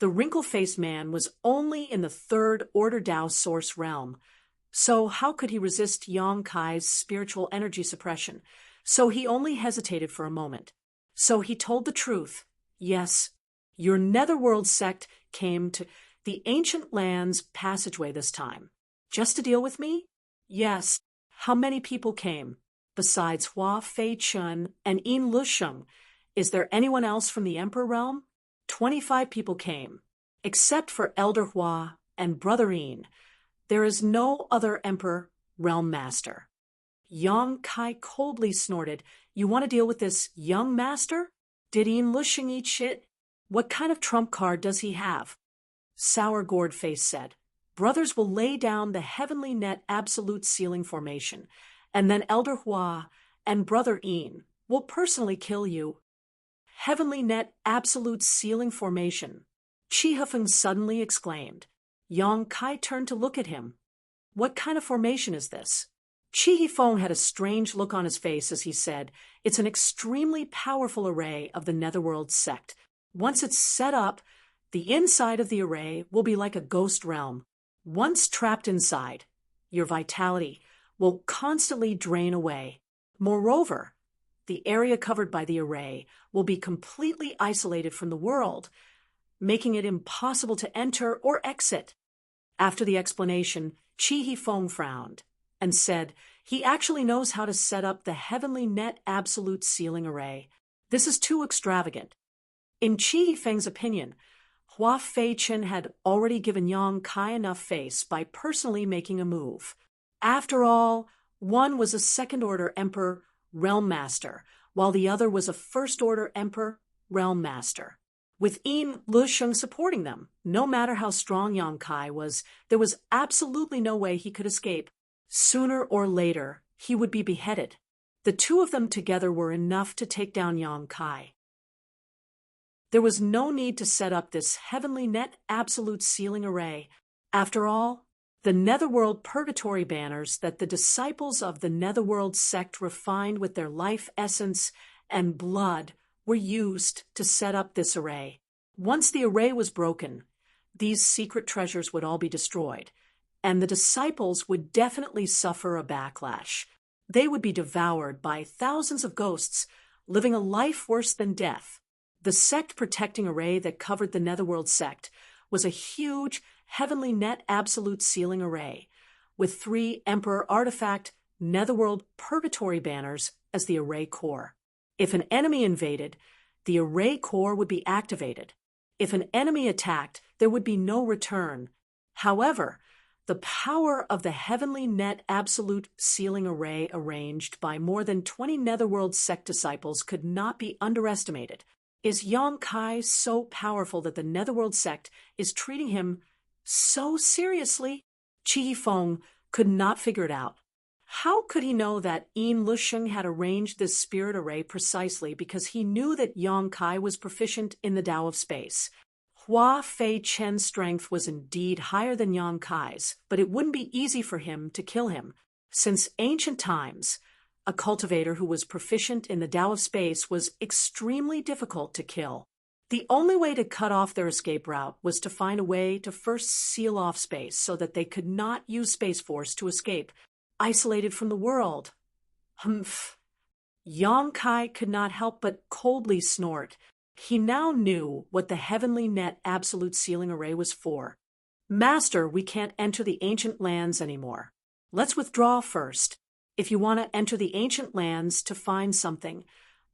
The wrinkle-faced man was only in the third order Tao source realm, so how could he resist Yang Kai's spiritual energy suppression? So he only hesitated for a moment. So he told the truth. "Yes, your Netherworld sect came to the Ancient Lands passageway this time. Just to deal with me?" "Yes." "How many people came? Besides Hua Fei Chun and Yin Lusheng, is there anyone else from the Emperor realm?" 25 people came, except for Elder Hua and Brother Yin. There is no other Emperor realm master. Yang Kai coldly snorted, "You want to deal with this young master? Did Yin Lusheng eat shit? What kind of trump card does he have?" Sour Gourd Face said, "Brothers will lay down the heavenly net absolute ceiling formation, and then Elder Hua and Brother Yin will personally kill you." "Heavenly net absolute ceiling formation," Chi Hufeng suddenly exclaimed. Yang Kai turned to look at him. "What kind of formation is this?" Chi Hifeng had a strange look on his face as he said, "It's an extremely powerful array of the Netherworld sect. Once it's set up, the inside of the array will be like a ghost realm. Once trapped inside, your vitality will constantly drain away. Moreover, the area covered by the array will be completely isolated from the world, making it impossible to enter or exit." After the explanation, Chi Hifeng frowned and said he actually knows how to set up the heavenly net absolute ceiling array. This is too extravagant. In Chi Hifeng's opinion, Hua Fei Chen had already given Yang Kai enough face by personally making a move. After all, one was a second-order Emperor Realm Master, while the other was a first-order Emperor Realm Master. With Yin Lusheng supporting them, no matter how strong Yang Kai was, there was absolutely no way he could escape. Sooner or later, he would be beheaded. The two of them together were enough to take down Yang Kai. There was no need to set up this heavenly net absolute ceiling array. After all, the Netherworld purgatory banners that the disciples of the Netherworld sect refined with their life essence and blood were used to set up this array. Once the array was broken, these secret treasures would all be destroyed, and the disciples would definitely suffer a backlash. They would be devoured by thousands of ghosts, living a life worse than death. The sect protecting array that covered the Netherworld sect was a huge heavenly net absolute ceiling array, with 3 Emperor artifact Netherworld purgatory banners as the array core. If an enemy invaded, the array core would be activated. If an enemy attacked, there would be no return. However, the power of the heavenly net absolute ceiling array arranged by more than 20 Netherworld sect disciples could not be underestimated. Is Yang Kai so powerful that the Netherworld sect is treating him so seriously? Chi Hifeng could not figure it out. How could he know that Yin Lusheng had arranged this spirit array precisely because he knew that Yang Kai was proficient in the Tao of space? Hua Fei Chen's strength was indeed higher than Yang Kai's, but it wouldn't be easy for him to kill him. Since ancient times, a cultivator who was proficient in the Tao of space was extremely difficult to kill. The only way to cut off their escape route was to find a way to first seal off space so that they could not use Space Force to escape, isolated from the world. Humph. Yang Kai could not help but coldly snort. He now knew what the heavenly net absolute ceiling array was for. "Master, we can't enter the ancient lands anymore. Let's withdraw first. If you want to enter the ancient lands to find something,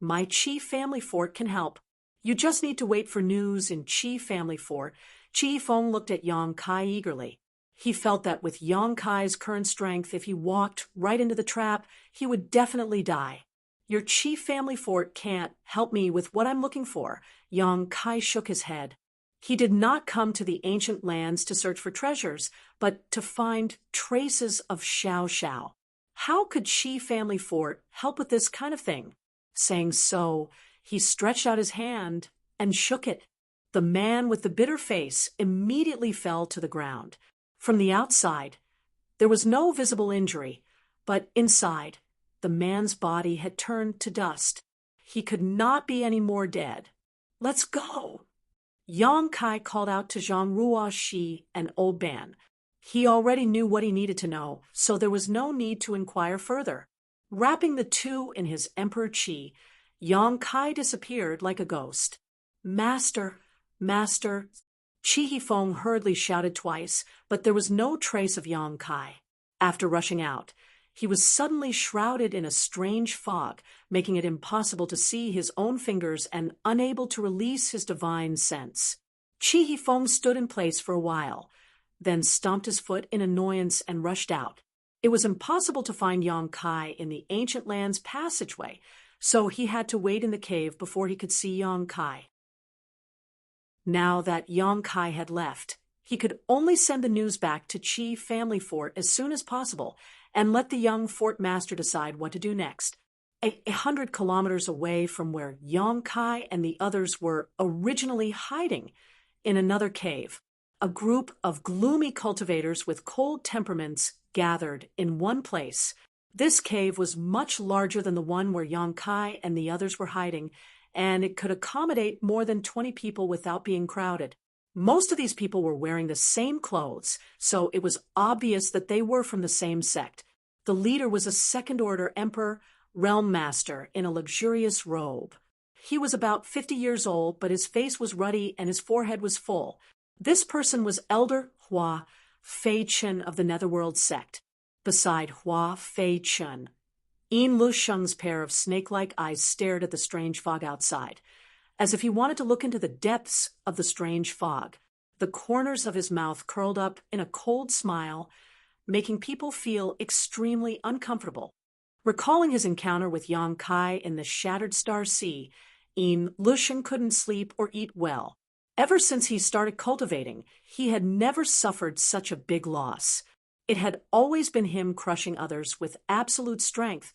my Chi family fort can help. You just need to wait for news in Chi family fort." Chi Feng looked at Yang Kai eagerly. He felt that with Yang Kai's current strength, if he walked right into the trap, he would definitely die. Your chief family fort can't help me with what I'm looking for. Yang Kai shook his head. He did not come to the ancient lands to search for treasures, but to find traces of Xiao Xiao. How could Qi family fort help with this kind of thing? Saying so, he stretched out his hand and shook it. The man with the bitter face immediately fell to the ground. From the outside, there was no visible injury, but inside, the man's body had turned to dust. He could not be any more dead. Let's go! Yang Kai called out to Zhang Ruo Shi and Old Ban. He already knew what he needed to know, so there was no need to inquire further. Wrapping the two in his Emperor Qi, Yang Kai disappeared like a ghost. Master, Master, Qi Hifeng hurriedly shouted twice, but there was no trace of Yang Kai. After rushing out, he was suddenly shrouded in a strange fog, making it impossible to see his own fingers and unable to release his divine sense. Qi Hifeng stood in place for a while, then stomped his foot in annoyance and rushed out. It was impossible to find Yang Kai in the ancient land's passageway, so he had to wait in the cave before he could see Yang Kai. Now that Yang Kai had left, he could only send the news back to Qi family fort as soon as possible and let the young fort master decide what to do next. 100 kilometers away from where Yang Kai and the others were originally hiding, in another cave, a group of gloomy cultivators with cold temperaments gathered in one place. This cave was much larger than the one where Yang Kai and the others were hiding, and it could accommodate more than 20 people without being crowded. Most of these people were wearing the same clothes, so it was obvious that they were from the same sect. The leader was a second-order emperor, realm master, in a luxurious robe. He was about 50 years old, but his face was ruddy and his forehead was full. This person was Elder Hua Fei Chen of the Netherworld sect. Beside Hua Fei Chen, Yin Lusheng's pair of snake-like eyes stared at the strange fog outside, as if he wanted to look into the depths of the strange fog. The corners of his mouth curled up in a cold smile, making people feel extremely uncomfortable. Recalling his encounter with Yang Kai in the Shattered Star Sea, Yin Lusheng couldn't sleep or eat well. Ever since he started cultivating, he had never suffered such a big loss. It had always been him crushing others with absolute strength,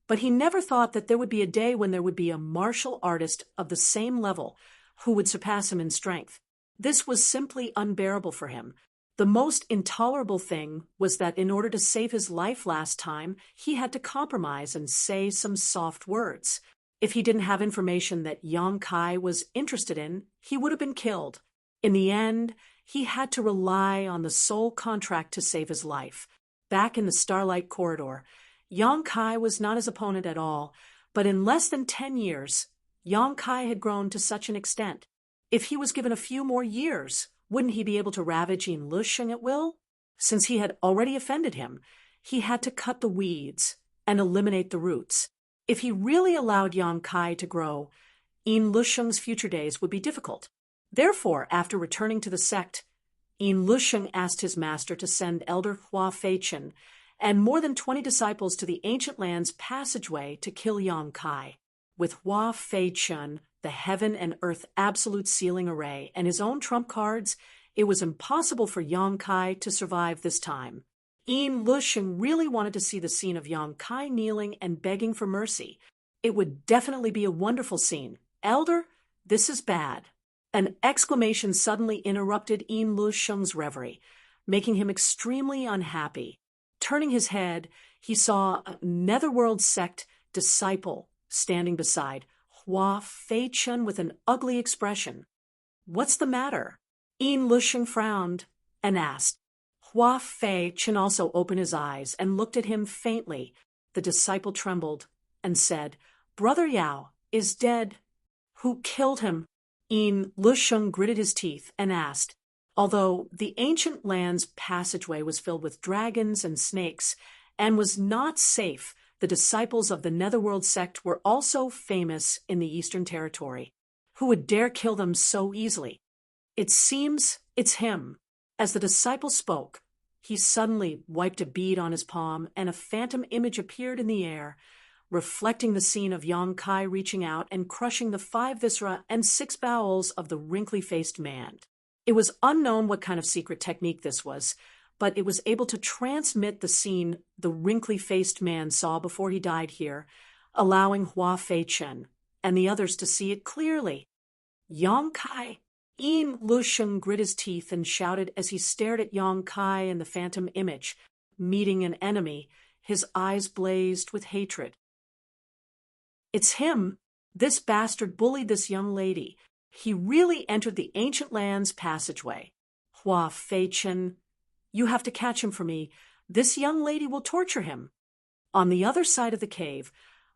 but he never thought that there would be a day when there would be a martial artist of the same level who would surpass him in strength. This was simply unbearable for him. The most intolerable thing was that in order to save his life last time, he had to compromise and say some soft words. If he didn't have information that Yang Kai was interested in, he would have been killed. In the end, he had to rely on the soul contract to save his life. Back in the Starlight Corridor, Yang Kai was not his opponent at all, but in less than 10 years, Yang Kai had grown to such an extent. If he was given a few more years, wouldn't he be able to ravage Yin Lusheng at will? Since he had already offended him, he had to cut the weeds and eliminate the roots. If he really allowed Yang Kai to grow, Yin Lusheng's future days would be difficult. Therefore, after returning to the sect, Yin Lusheng asked his master to send Elder Hua Feichen and more than 20 disciples to the ancient land's passageway to kill Yang Kai. With Hua Feichen, the heaven and earth absolute sealing array, and his own trump cards, it was impossible for Yang Kai to survive this time. Yin Lusheng really wanted to see the scene of Yang Kai kneeling and begging for mercy. It would definitely be a wonderful scene. Elder, this is bad. An exclamation suddenly interrupted Yin Lusheng's reverie, making him extremely unhappy. Turning his head, he saw a Netherworld sect disciple standing beside Hua Feichen with an ugly expression. What's the matter? Yin Lusheng frowned and asked. Hua Feichen also opened his eyes and looked at him faintly. The disciple trembled and said, Brother Yao is dead. Who killed him? Yin Lusheng gritted his teeth and asked. Although the ancient land's passageway was filled with dragons and snakes and was not safe, the disciples of the Netherworld sect were also famous in the Eastern Territory. Who would dare kill them so easily? It seems it's him. As the disciple spoke, he suddenly wiped a bead on his palm and a phantom image appeared in the air. reflecting the scene of Yang Kai reaching out and crushing the 5 viscera and 6 bowels of the wrinkly-faced man. It was unknown what kind of secret technique this was, but it was able to transmit the scene the wrinkly-faced man saw before he died here, allowing Hua Fei-chen and the others to see it clearly. Yang Kai! Yin Lusheng grit his teeth and shouted as he stared at Yang Kai and the phantom image, meeting an enemy, his eyes blazed with hatred. It's him! This bastard bullied this young lady. He really entered the ancient land's passageway. Hua Fei-chen, you have to catch him for me. This young lady will torture him. On the other side of the cave,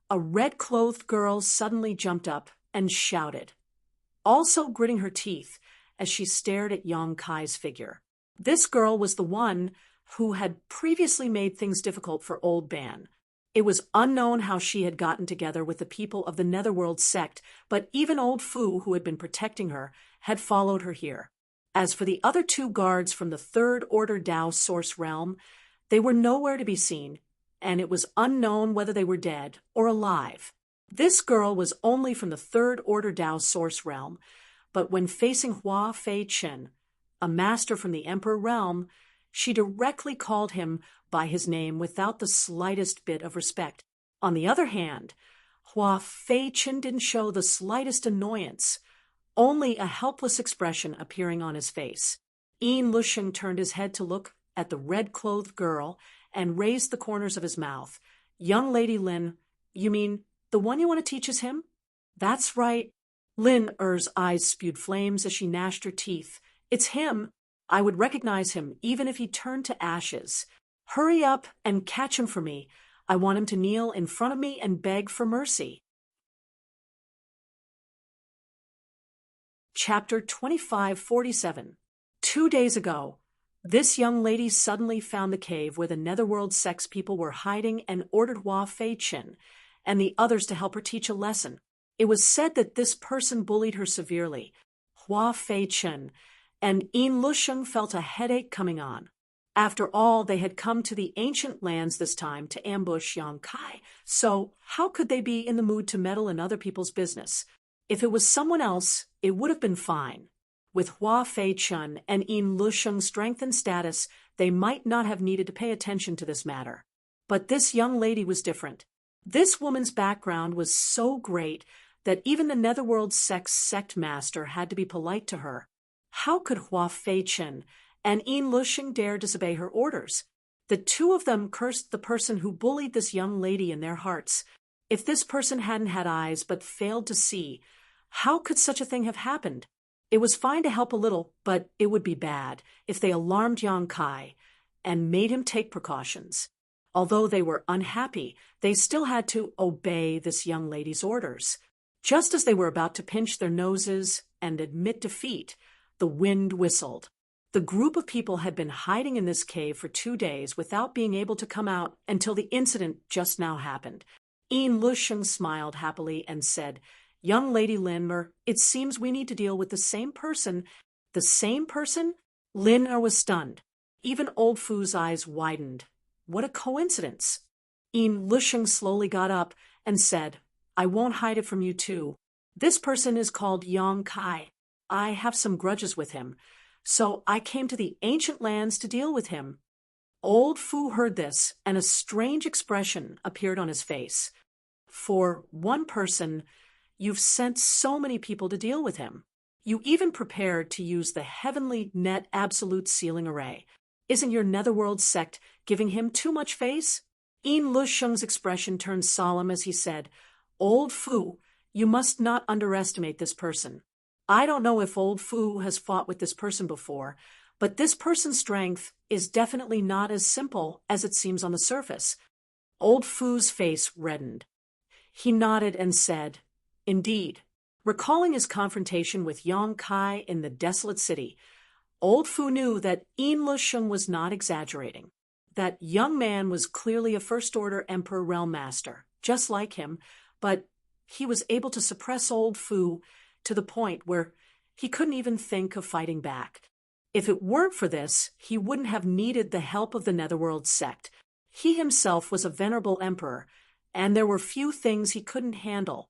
a red-clothed girl suddenly jumped up and shouted, also gritting her teeth as she stared at Yang Kai's figure. This girl was the one who had previously made things difficult for Old Ban. It was unknown how she had gotten together with the people of the Netherworld sect, but even Old Fu, who had been protecting her, had followed her here. As for the other 2 guards from the Third Order Dao Source Realm, they were nowhere to be seen, and it was unknown whether they were dead or alive. This girl was only from the Third Order Dao Source Realm, but when facing Hua Fei-chen, a master from the Emperor Realm, she directly called him by his name without the slightest bit of respect. On the other hand, Hua Fei-chen didn't show the slightest annoyance, only a helpless expression appearing on his face. Yin Lusheng turned his head to look at the red-clothed girl and raised the corners of his mouth. Young Lady Lin, you mean the one you want to teach is him? That's right. Lin Er's eyes spewed flames as she gnashed her teeth. It's him. I would recognize him even if he turned to ashes. Hurry up and catch him for me. I want him to kneel in front of me and beg for mercy. Chapter 2547. 2 days ago, this young lady suddenly found the cave where the Netherworld sex people were hiding and ordered Hua Fei-chen and the others to help her teach a lesson. It was said that this person bullied her severely, Hua Fei-chen, and Yin Lusheng felt a headache coming on. After all, they had come to the ancient lands this time to ambush Yang Kai, so how could they be in the mood to meddle in other people's business? If it was someone else, it would have been fine. With Hua Fei-chen and Yin Lusheng's strength and status, they might not have needed to pay attention to this matter. But this young lady was different. This woman's background was so great that even the Netherworld sect master had to be polite to her. How could Hua Fei-chen and Yin Lusheng dare disobey her orders? The 2 of them cursed the person who bullied this young lady in their hearts. If this person hadn't had eyes but failed to see, how could such a thing have happened? It was fine to help a little, but it would be bad if they alarmed Yang Kai and made him take precautions. Although they were unhappy, they still had to obey this young lady's orders. Just as they were about to pinch their noses and admit defeat, the wind whistled. The group of people had been hiding in this cave for 2 days without being able to come out until the incident just now happened. Yin Lusheng smiled happily and said, Young Lady Lin, it seems we need to deal with the same person. The same person? Lin was stunned. Even Old Fu's eyes widened. What a coincidence. Yin Lusheng slowly got up and said, I won't hide it from you too. This person is called Yang Kai. I have some grudges with him, so I came to the ancient lands to deal with him. Old Fu heard this, and a strange expression appeared on his face. For one person, you've sent so many people to deal with him. You even prepared to use the heavenly net absolute sealing array. Isn't your Netherworld sect giving him too much face? Yin Lusheng's expression turned solemn as he said, Old Fu, you must not underestimate this person. I don't know if Old Fu has fought with this person before, but this person's strength is definitely not as simple as it seems on the surface. Old Fu's face reddened. He nodded and said, Indeed. Recalling his confrontation with Yang Kai in the desolate city, Old Fu knew that Yin Lusheng was not exaggerating. That young man was clearly a First-Order Emperor Realm Master, just like him, but he was able to suppress Old Fu to the point where he couldn't even think of fighting back. If it weren't for this, he wouldn't have needed the help of the Netherworld sect. He himself was a venerable emperor, and there were few things he couldn't handle.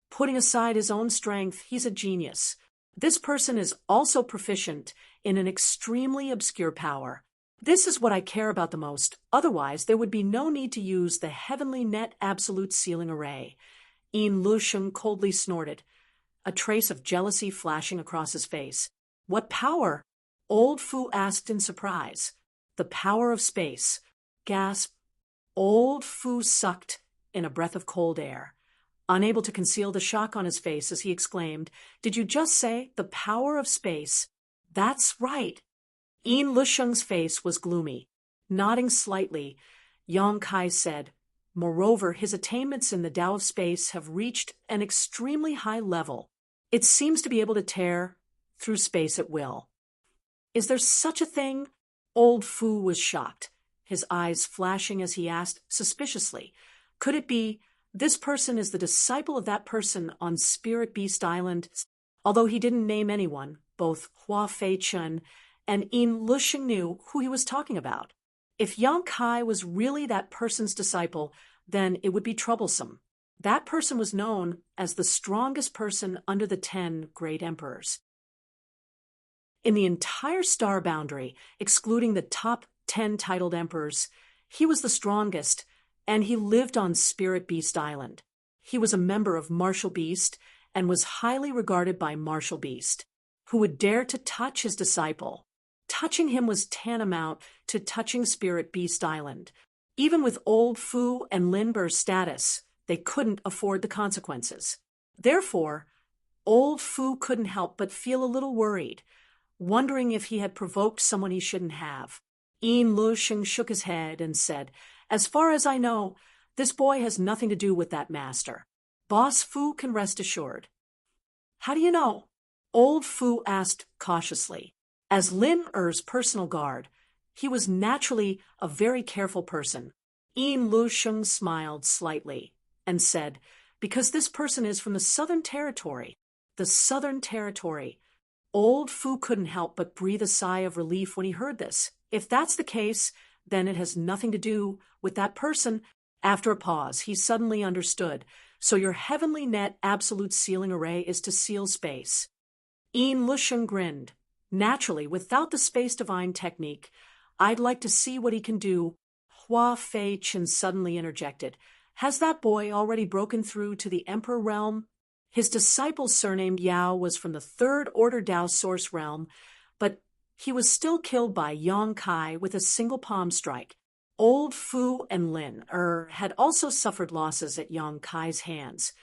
Putting aside his own strength, he's a genius. This person is also proficient in an extremely obscure power. This is what I care about the most. Otherwise, there would be no need to use the heavenly net absolute sealing array. Yin Lusheng coldly snorted, a trace of jealousy flashing across his face. What power? Old Fu asked in surprise. The power of space. Gasp. Old Fu sucked in a breath of cold air, unable to conceal the shock on his face as he exclaimed, "Did you just say the power of space?" "That's right." Yin Lusheng's face was gloomy. Nodding slightly, Yang Kai said, "Moreover, his attainments in the Tao of space have reached an extremely high level. It seems to be able to tear through space at will." "Is there such a thing?" Old Fu was shocked, his eyes flashing as he asked suspiciously, "Could it be this person is the disciple of that person on Spirit Beast Island?" Although he didn't name anyone, both Hua Fei Chen and Yin Lusheng knew who he was talking about. If Yang Kai was really that person's disciple, then it would be troublesome. That person was known as the strongest person under the 10 great emperors. In the entire star boundary, excluding the top 10 titled emperors, he was the strongest, and he lived on Spirit Beast Island. He was a member of Martial Beast and was highly regarded by Martial Beast, who would dare to touch his disciple. Touching him was tantamount to touching Spirit Beast Island. Even with Old Fu and Lin Ber's status, they couldn't afford the consequences. Therefore, Old Fu couldn't help but feel a little worried, wondering if he had provoked someone he shouldn't have. Yin Lusheng shook his head and said, "As far as I know, this boy has nothing to do with that master. Boss Fu can rest assured." "How do you know?" Old Fu asked cautiously. As Lin Er's personal guard, he was naturally a very careful person. Yin Lusheng smiled slightly and said, "Because this person is from the Southern Territory." The Southern Territory. Old Fu couldn't help but breathe a sigh of relief when he heard this. If that's the case, then it has nothing to do with that person. After a pause, he suddenly understood. "So your heavenly net absolute sealing array is to seal space." Yin Lusheng grinned. "Naturally, without the space divine technique, I'd like to see what he can do." Hua Fei Chen suddenly interjected. "Has that boy already broken through to the Emperor realm?" His disciple surnamed Yao was from the Third Order Tao Source realm, but he was still killed by Yang Kai with a single palm strike. Old Fu and Lin had also suffered losses at Yang Kai's hands,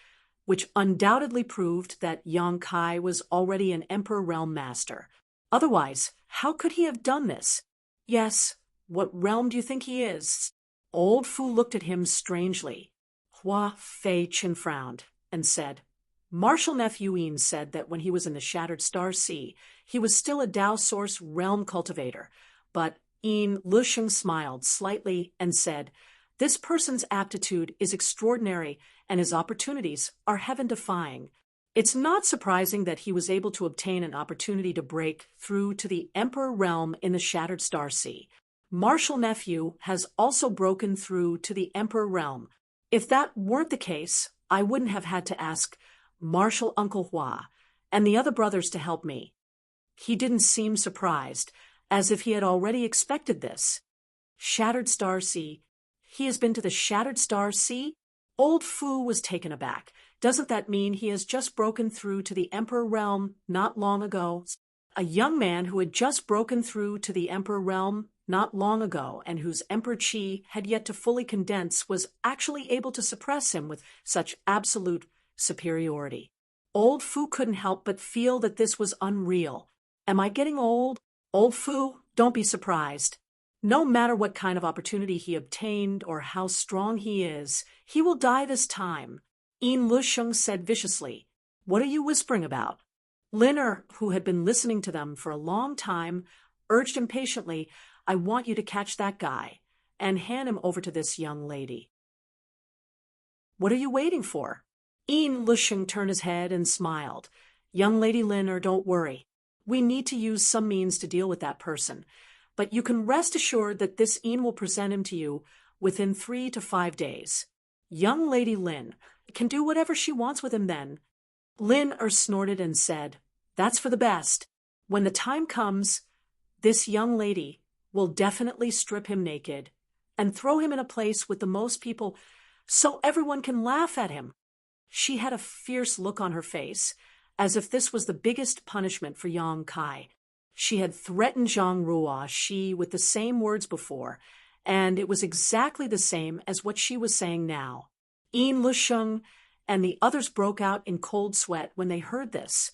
which undoubtedly proved that Yang Kai was already an Emperor realm master. Otherwise, how could he have done this? "Yes, what realm do you think he is?" Old Fu looked at him strangely. Hua Fei Chen frowned and said, "Martial Nephew Yin said that when he was in the Shattered Star Sea, he was still a Tao Source realm cultivator." But Yin Lusheng smiled slightly and said, "This person's aptitude is extraordinary and his opportunities are heaven-defying. It's not surprising that he was able to obtain an opportunity to break through to the Emperor realm in the Shattered Star Sea. Martial Nephew has also broken through to the Emperor realm. If that weren't the case, I wouldn't have had to ask Martial Uncle Hua and the other brothers to help me." He didn't seem surprised, as if he had already expected this. "Shattered Star Sea. He has been to the Shattered Star Sea?" Old Fu was taken aback. "Doesn't that mean he has just broken through to the Emperor realm not long ago?" A young man who had just broken through to the Emperor realm not long ago and whose Emperor Qi had yet to fully condense was actually able to suppress him with such absolute superiority. Old Fu couldn't help but feel that this was unreal. Am I getting old? Old Fu, don't be surprised. No matter what kind of opportunity he obtained or how strong he is, he will die this time. Yin Lusheng said viciously, "What are you whispering about?" Lin, who had been listening to them for a long time, urged impatiently, "I want you to catch that guy and hand him over to this young lady." "What are you waiting for?" Yin Lusheng turned his head and smiled. "Young Lady Lin, don't worry. We need to use some means to deal with that person, but you can rest assured that this Yin will present him to you within 3 to 5 days. Young Lady Lin can do whatever she wants with him then. Lin snorted and said, "That's for the best. When the time comes, this young lady will definitely strip him naked and throw him in a place with the most people so everyone can laugh at him." She had a fierce look on her face, as if this was the biggest punishment for Yang Kai. She had threatened Zhang Ruoxi with the same words before, and it was exactly the same as what she was saying now. Yin Lusheng and the others broke out in cold sweat when they heard this.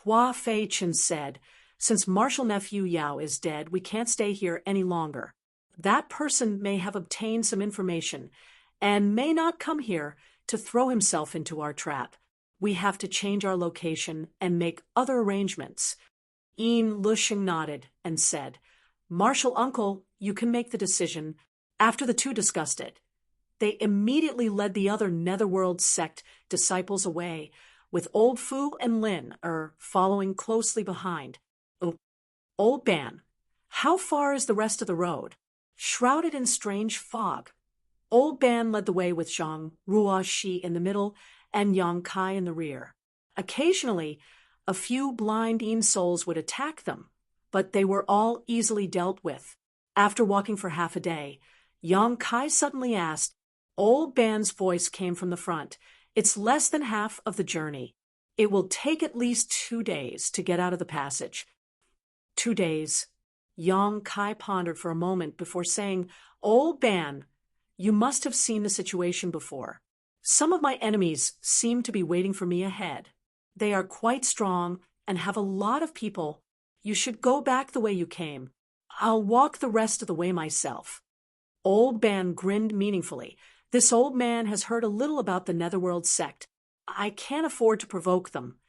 Hua Feichen said, "Since Marshal Nephew Yao is dead, we can't stay here any longer. That person may have obtained some information and may not come here to throw himself into our trap. We have to change our location and make other arrangements." Yin Lusheng nodded and said, "Marshal Uncle, you can make the decision." After the two discussed it, they immediately led the other Netherworld sect disciples away, with Old Fu and Lin following closely behind. Old Ban, how far is the rest of the road? Shrouded in strange fog, Old Ban led the way with Zhang Ruoxi in the middle and Yang Kai in the rear. Occasionally, a few blind Yin souls would attack them, but they were all easily dealt with. After walking for half a day, Yang Kai suddenly asked. Old Ban's voice came from the front. "It's less than half of the journey. It will take at least 2 days to get out of the passage." 2 days. Yang Kai pondered for a moment before saying, "Old Ban, you must have seen the situation before. Some of my enemies seem to be waiting for me ahead. They are quite strong and have a lot of people. You should go back the way you came. I'll walk the rest of the way myself." Old Ban grinned meaningfully. This old man has heard a little about the Netherworld sect. I can't afford to provoke them,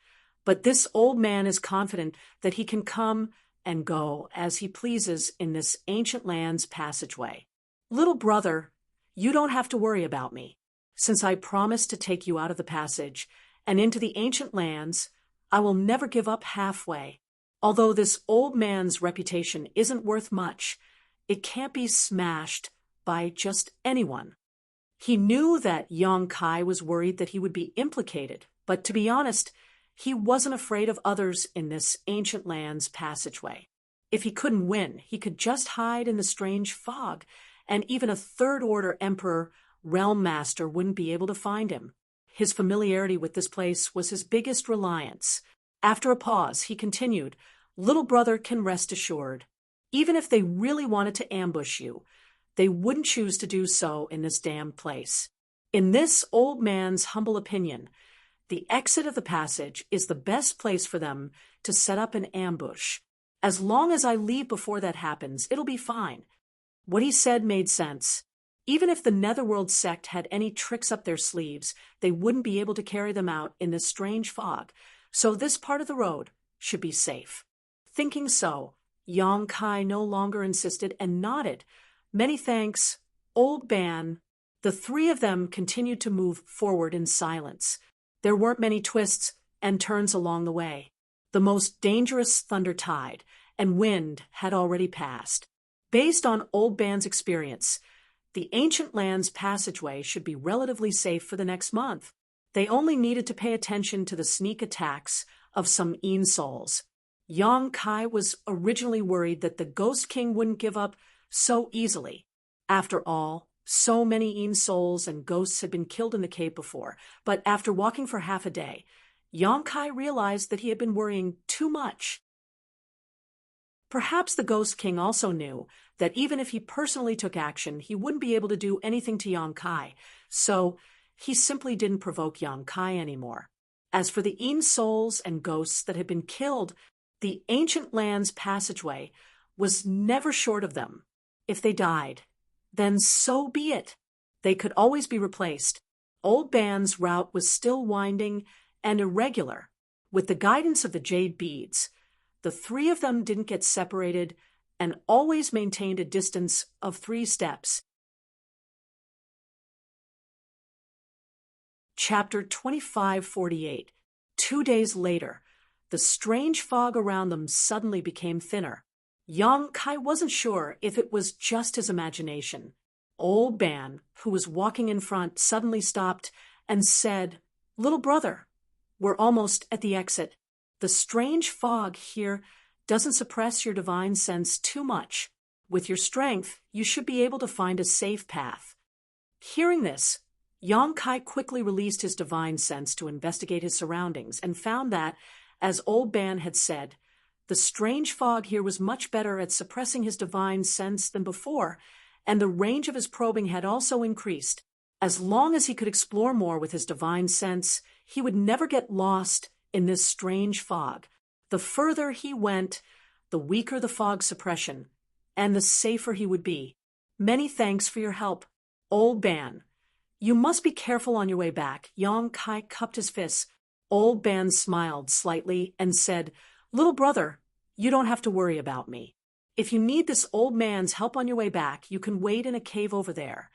but this old man is confident that he can come and go as he pleases in this ancient land's passageway. "Little brother, you don't have to worry about me. Since I promised to take you out of the passage and into the ancient lands, I will never give up halfway. Although this old man's reputation isn't worth much, it can't be smashed by just anyone." He knew that Yang Kai was worried that he would be implicated, but to be honest, he wasn't afraid of others in this ancient land's passageway. If he couldn't win, he could just hide in the strange fog, and even a third-order emperor, realm master, wouldn't be able to find him. His familiarity with this place was his biggest reliance. After a pause, he continued, "Little brother can rest assured. Even if they really wanted to ambush you, they wouldn't choose to do so in this damned place. In this old man's humble opinion, the exit of the passage is the best place for them to set up an ambush. As long as I leave before that happens, it'll be fine." What he said made sense. Even if the Netherworld sect had any tricks up their sleeves, they wouldn't be able to carry them out in this strange fog, so this part of the road should be safe. Thinking so, Yang Kai no longer insisted and nodded. "Many thanks, Old Ban." The three of them continued to move forward in silence. There weren't many twists and turns along the way. The most dangerous thunder tide and wind had already passed. Based on Old Ban's experience, the ancient land's passageway should be relatively safe for the next month. They only needed to pay attention to the sneak attacks of some Yin souls. Yang Kai was originally worried that the Ghost King wouldn't give up so easily. After all, so many Yin souls and ghosts had been killed in the cave before, but after walking for half a day, Yang Kai realized that he had been worrying too much. Perhaps the Ghost King also knew that even if he personally took action, he wouldn't be able to do anything to Yang Kai, so he simply didn't provoke Yang Kai anymore. As for the Yin souls and ghosts that had been killed, the ancient land's passageway was never short of them. If they died, then so be it. They could always be replaced. Old Ban's route was still winding and irregular. With the guidance of the jade beads, the three of them didn't get separated and always maintained a distance of 3 steps. Chapter 2548. 2 days later, the strange fog around them suddenly became thinner. Yang Kai wasn't sure if it was just his imagination. Old man, who was walking in front, suddenly stopped and said, "Little brother, we're almost at the exit. The strange fog here doesn't suppress your divine sense too much. With your strength, you should be able to find a safe path." Hearing this, Yang Kai quickly released his divine sense to investigate his surroundings and found that, as Old Ban had said, the strange fog here was much better at suppressing his divine sense than before, and the range of his probing had also increased. As long as he could explore more with his divine sense, he would never get lost in this strange fog. The further he went, the weaker the fog suppression, and the safer he would be. Many thanks for your help, Old Ban. You must be careful on your way back. Yang Kai cupped his fists. Old Ban smiled slightly and said, "Little brother, you don't have to worry about me. If you need this old man's help on your way back, you can wait in a cave over there."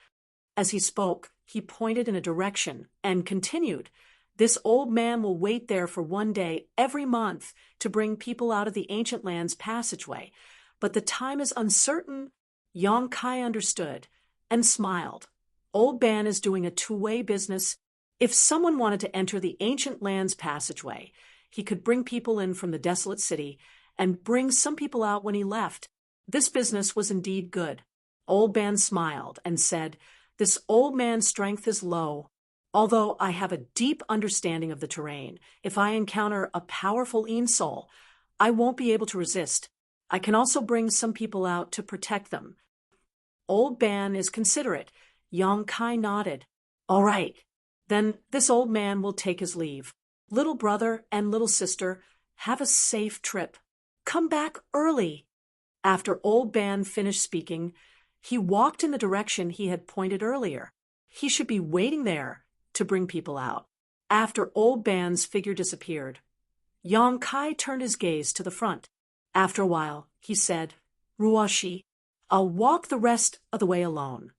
As he spoke, he pointed in a direction and continued, "This old man will wait there for one day every month to bring people out of the ancient land's passageway. But the time is uncertain." Yang Kai understood and smiled. Old Ban is doing a two-way business. If someone wanted to enter the ancient land's passageway, he could bring people in from the desolate city and bring some people out when he left. This business was indeed good. Old Ban smiled and said, "This old man's strength is low. Although I have a deep understanding of the terrain, if I encounter a powerful Een soul, I won't be able to resist. I can also bring some people out to protect them." Old Ban is considerate. Yang Kai nodded. "All right. Then this old man will take his leave. Little brother and little sister, have a safe trip. Come back early." After Old Ban finished speaking, he walked in the direction he had pointed earlier. He should be waiting there to bring people out. After Old Ban's figure disappeared, Yang Kai turned his gaze to the front. After a while, he said, "Ruoshi, I'll walk the rest of the way alone."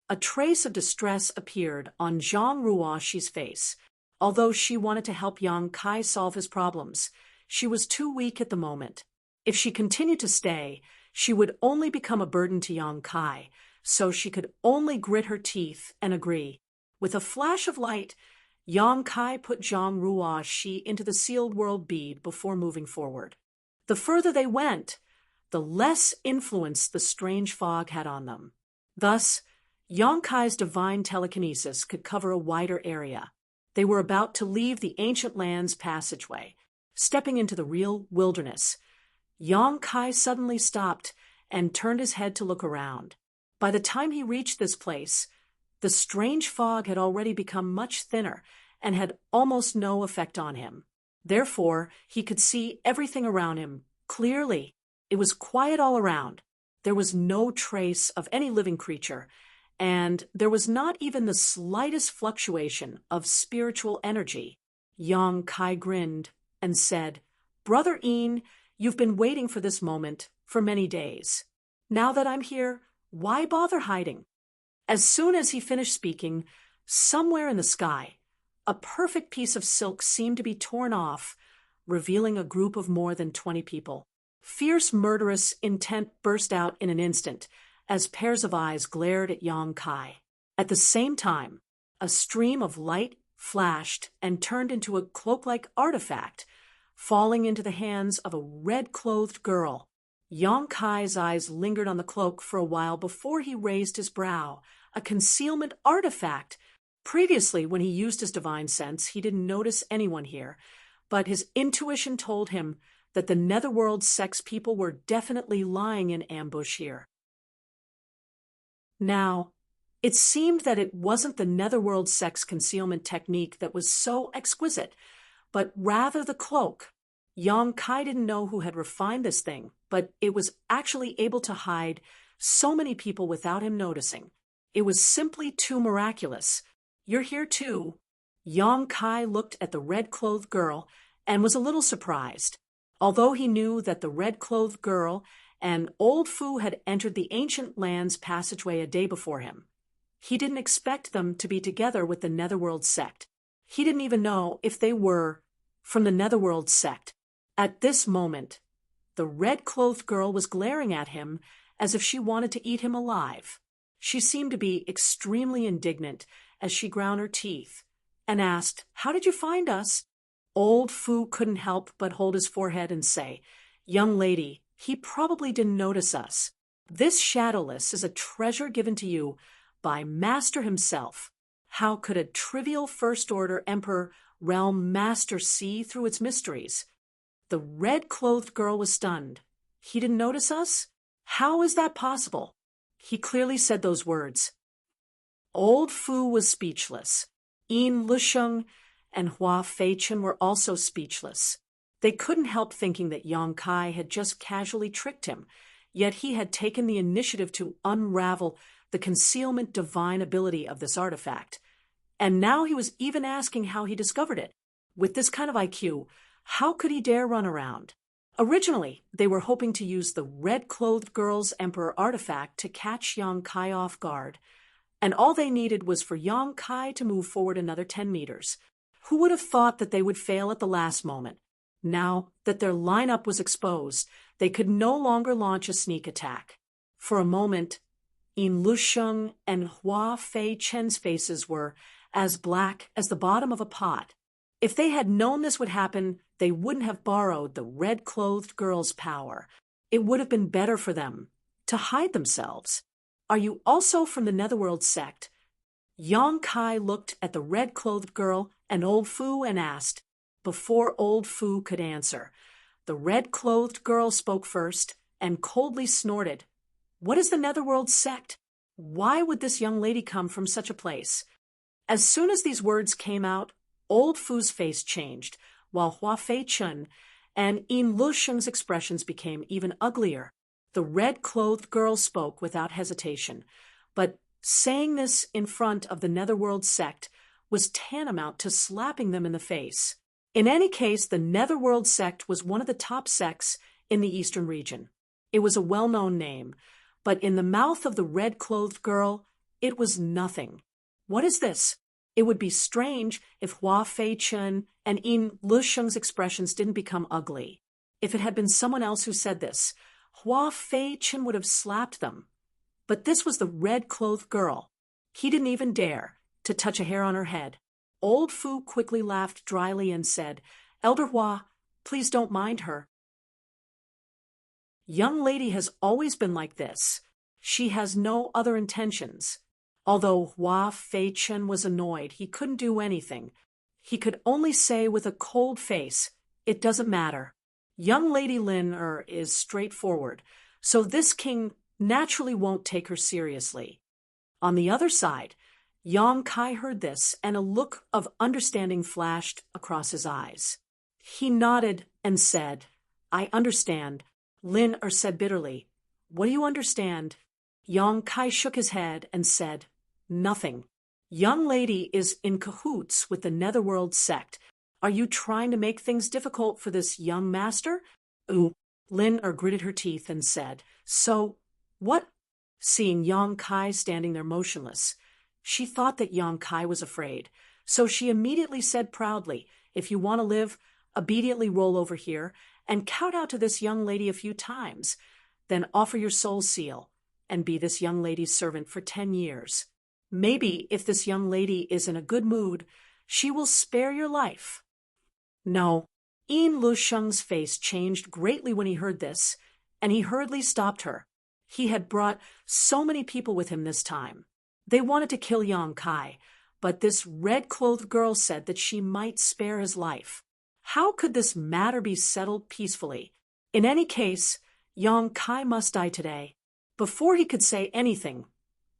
A trace of distress appeared on Zhang Ruoshi's face. Although she wanted to help Yang Kai solve his problems, she was too weak at the moment. If she continued to stay, she would only become a burden to Yang Kai, so she could only grit her teeth and agree. With a flash of light, Yang Kai put Zhang Ruoshi into the sealed world bead before moving forward. The further they went, the less influence the strange fog had on them. Thus, Yang Kai's divine telekinesis could cover a wider area. They were about to leave the ancient land's passageway, stepping into the real wilderness. Yang Kai suddenly stopped and turned his head to look around. By the time he reached this place, the strange fog had already become much thinner and had almost no effect on him. Therefore, he could see everything around him clearly. It was quiet all around. There was no trace of any living creature, and there was not even the slightest fluctuation of spiritual energy. Yang Kai grinned and said, "Brother Een, you've been waiting for this moment for many days. Now that I'm here, why bother hiding?" As soon as he finished speaking, somewhere in the sky, a perfect piece of silk seemed to be torn off, revealing a group of more than 20 people. Fierce murderous intent burst out in an instant, as pairs of eyes glared at Yang Kai. At the same time, a stream of light flashed and turned into a cloak-like artifact, falling into the hands of a red-clothed girl. Yang Kai's eyes lingered on the cloak for a while before he raised his brow. A concealment artifact! Previously, when he used his divine sense, he didn't notice anyone here, but his intuition told him that the netherworld sex people were definitely lying in ambush here. Now, it seemed that it wasn't the netherworld sex concealment technique that was so exquisite, but rather the cloak. Yang Kai didn't know who had refined this thing, but it was actually able to hide so many people without him noticing. It was simply too miraculous. "You're here too." Yang Kai looked at the red-clothed girl and was a little surprised. Although he knew that the red-clothed girl and old Fu had entered the ancient land's passageway a day before him, he didn't expect them to be together with the netherworld sect. He didn't even know if they were from the netherworld sect. At this moment, the red-clothed girl was glaring at him as if she wanted to eat him alive. She seemed to be extremely indignant as she ground her teeth and asked, "How did you find us?" Old Fu couldn't help but hold his forehead and say, "Young lady, he probably didn't notice us. This shadowless is a treasure given to you by Master himself. How could a trivial first-order emperor realm master see through its mysteries?" The red-clothed girl was stunned. "He didn't notice us? How is that possible? He clearly said those words." Old Fu was speechless. Yin Lusheng and Hua Feichen were also speechless. They couldn't help thinking that Yang Kai had just casually tricked him, yet he had taken the initiative to unravel the concealment divine ability of this artifact. And now he was even asking how he discovered it. With this kind of IQ, how could he dare run around? Originally, they were hoping to use the red-clothed girl's emperor artifact to catch Yang Kai off guard, and all they needed was for Yang Kai to move forward another 10 meters. Who would have thought that they would fail at the last moment? Now that their lineup was exposed, they could no longer launch a sneak attack. For a moment, Yin Lusheng and Hua Fei Chen's faces were as black as the bottom of a pot. If they had known this would happen, they wouldn't have borrowed the red-clothed girl's power. It would have been better for them to hide themselves. "Are you also from the Netherworld sect?" Yang Kai looked at the red-clothed girl and Old Fu and asked. Before Old Fu could answer, the red-clothed girl spoke first and coldly snorted. "What is the Netherworld sect? Why would this young lady come from such a place?" As soon as these words came out, Old Fu's face changed, while Hua Fei Chun and Yin Lusheng's expressions became even uglier. The red-clothed girl spoke without hesitation, but saying this in front of the Netherworld sect was tantamount to slapping them in the face. In any case, the Netherworld sect was one of the top sects in the eastern region. It was a well-known name, but in the mouth of the red-clothed girl, it was nothing. What is this? It would be strange if Hua Fei Chun and Yin Lusheng's expressions didn't become ugly. If it had been someone else who said this, Hua Fei Chun would have slapped them. But this was the red-clothed girl. He didn't even dare to touch a hair on her head. Old Fu quickly laughed dryly and said, "Elder Hua, please don't mind her. Young lady has always been like this. She has no other intentions." Although Hua Fei Chen was annoyed, he couldn't do anything. He could only say with a cold face, "It doesn't matter. Young Lady Lin is straightforward, so this king naturally won't take her seriously." On the other side, Yang Kai heard this, and a look of understanding flashed across his eyes. He nodded and said, "I understand." Lin said bitterly, "What do you understand?" Yang Kai shook his head and said, "Nothing. Young lady is in cahoots with the Netherworld sect. Are you trying to make things difficult for this young master?" "Ooh." Lin gritted her teeth and said, "So, what?" Seeing Yang Kai standing there motionless, she thought that Yang Kai was afraid, so she immediately said proudly, "If you want to live, obediently roll over here and kowtow to this young lady a few times, then offer your soul seal and be this young lady's servant for 10 years. Maybe if this young lady is in a good mood, she will spare your life." No. Yin Lusheng's face changed greatly when he heard this, and he hurriedly stopped her. He had brought so many people with him this time. They wanted to kill Yang Kai, but this red-clothed girl said that she might spare his life. How could this matter be settled peacefully? In any case, Yang Kai must die today. Before he could say anything,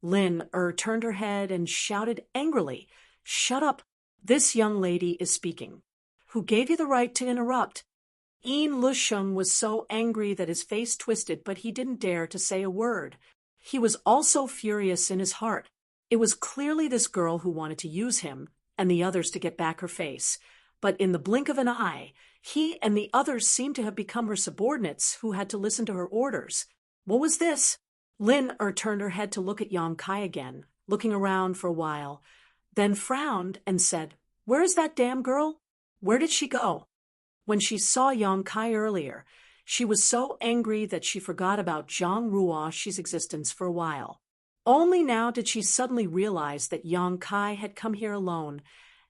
Lin turned her head and shouted angrily, "Shut up! This young lady is speaking. Who gave you the right to interrupt?" Yin Lusheng was so angry that his face twisted, but he didn't dare to say a word. He was also furious in his heart. It was clearly this girl who wanted to use him and the others to get back her face. But in the blink of an eye, he and the others seemed to have become her subordinates who had to listen to her orders. What was this? Lin turned her head to look at Yang Kai again, looking around for a while, then frowned and said, "Where is that damn girl? Where did she go?" When she saw Yang Kai earlier, she was so angry that she forgot about Zhang Ruoxi's existence for a while. Only now did she suddenly realize that Yang Kai had come here alone,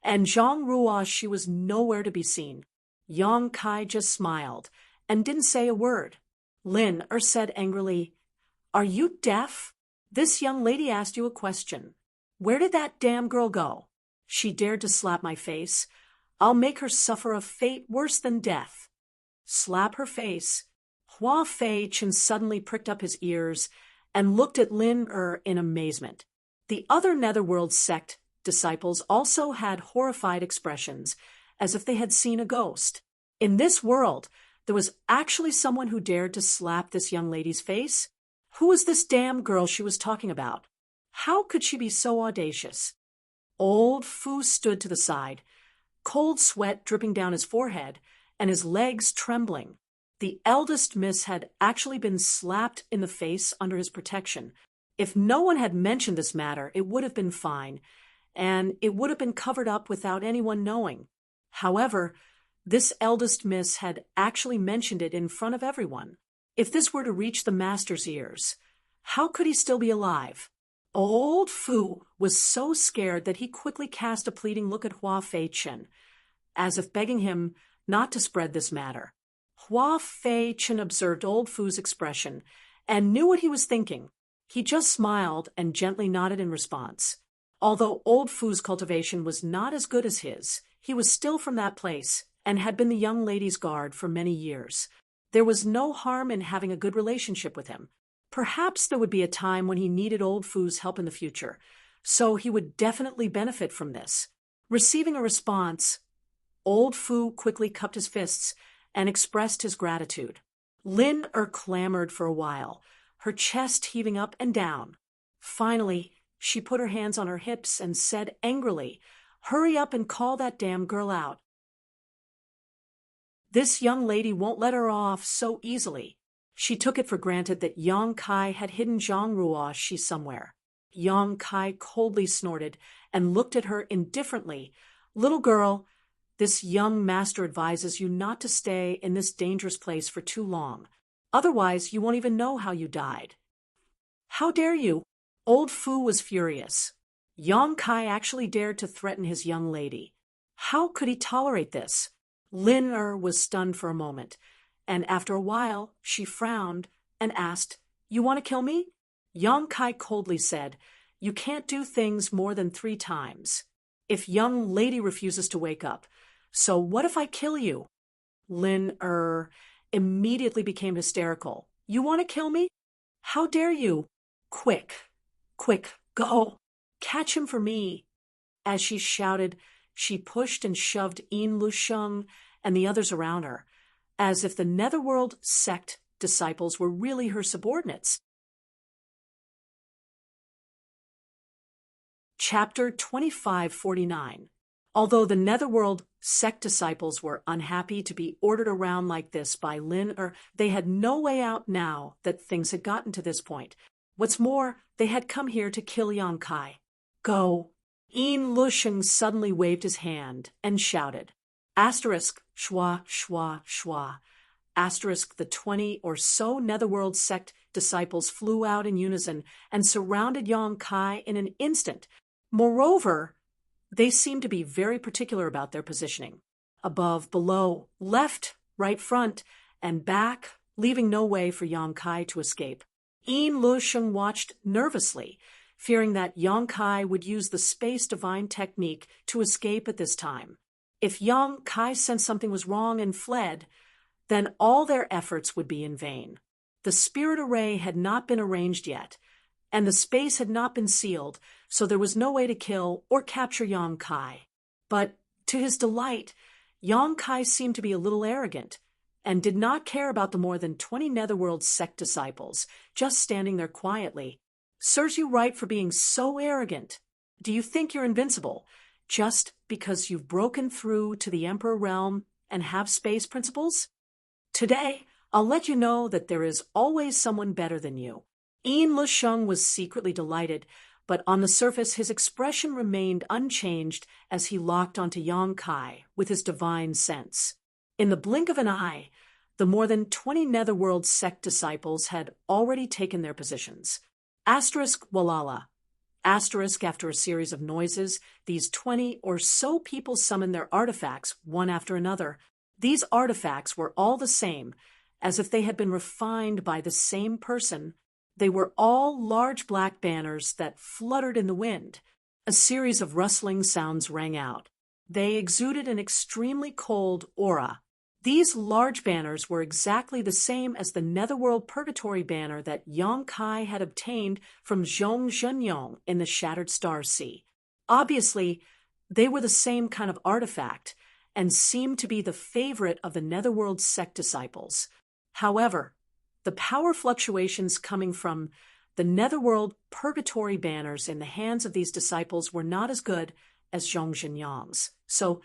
and Zhang Ruo she was nowhere to be seen. Yang Kai just smiled and didn't say a word. Lin said angrily, "Are you deaf? This young lady asked you a question. Where did that damn girl go? She dared to slap my face. I'll make her suffer a fate worse than death." Slap her face? Hua Fei Chen suddenly pricked up his ears and looked at Lin in amazement. The other Netherworld sect disciples also had horrified expressions, as if they had seen a ghost. In this world, there was actually someone who dared to slap this young lady's face? Who was this damn girl she was talking about? How could she be so audacious? Old Fu stood to the side, cold sweat dripping down his forehead and his legs trembling. The eldest miss had actually been slapped in the face under his protection. If no one had mentioned this matter, it would have been fine, and it would have been covered up without anyone knowing. However, this eldest miss had actually mentioned it in front of everyone. If this were to reach the master's ears, how could he still be alive? Old Fu was so scared that he quickly cast a pleading look at Hua Fei Chen, as if begging him not to spread this matter. Hua Fei Chen observed Old Fu's expression and knew what he was thinking. He just smiled and gently nodded in response. Although Old Fu's cultivation was not as good as his, he was still from that place and had been the young lady's guard for many years. There was no harm in having a good relationship with him. Perhaps there would be a time when he needed Old Fu's help in the future, so he would definitely benefit from this. Receiving a response, Old Fu quickly cupped his fists and expressed his gratitude. Lin clamored for a while, her chest heaving up and down. Finally, she put her hands on her hips and said angrily, "Hurry up and call that damn girl out. This young lady won't let her off so easily." She took it for granted that Yang Kai had hidden Zhang Ruo somewhere. Yang Kai coldly snorted and looked at her indifferently. "Little girl, this young master advises you not to stay in this dangerous place for too long. Otherwise, you won't even know how you died." "How dare you?" Old Fu was furious. Yang Kai actually dared to threaten his young lady. How could he tolerate this? Lin was stunned for a moment, and after a while, she frowned and asked, "You want to kill me?" Yang Kai coldly said, "You can't do things more than 3 times. If young lady refuses to wake up, so what if I kill you?" Lin immediately became hysterical. "You want to kill me? How dare you? Quick, go. Catch him for me." As she shouted, she pushed and shoved Yin Lusheng and the others around her, as if the Netherworld sect disciples were really her subordinates. Chapter 2549. Although the Netherworld sect disciples were unhappy to be ordered around like this by Lin they had no way out now that things had gotten to this point. What's more, they had come here to kill Yang Kai. "Go." Yin Lusheng suddenly waved his hand and shouted, Asterisk, shwa, shwa, shwa. Asterisk, the 20 or so Netherworld sect disciples flew out in unison and surrounded Yang Kai in an instant. Moreover, they seemed to be very particular about their positioning. Above, below, left, right front, and back, leaving no way for Yang Kai to escape. Yin Lusheng watched nervously, fearing that Yang Kai would use the space divine technique to escape at this time. If Yang Kai sensed something was wrong and fled, then all their efforts would be in vain. The spirit array had not been arranged yet, and the space had not been sealed, so there was no way to kill or capture Yang Kai. But, to his delight, Yang Kai seemed to be a little arrogant, and did not care about the more than 20 Netherworld sect disciples, just standing there quietly. "Serves you right for being so arrogant. Do you think you're invincible, just because you've broken through to the Emperor realm and have space principles? Today, I'll let you know that there is always someone better than you." Yin Lusheng was secretly delighted, but on the surface his expression remained unchanged as he locked onto Yang Kai with his divine sense. In the blink of an eye, the more than 20 Netherworld sect disciples had already taken their positions. Asterisk Walala. Asterisk after a series of noises, these 20 or so people summoned their artifacts one after another. These artifacts were all the same, as if they had been refined by the same person. They were all large black banners that fluttered in the wind. A series of rustling sounds rang out. They exuded an extremely cold aura. These large banners were exactly the same as the Netherworld Purgatory banner that Yang Kai had obtained from Zhong Zhenyong in the Shattered Star Sea. Obviously, they were the same kind of artifact and seemed to be the favorite of the Netherworld sect disciples. However, the power fluctuations coming from the Netherworld Purgatory banners in the hands of these disciples were not as good as Zhong Zhenyong's, so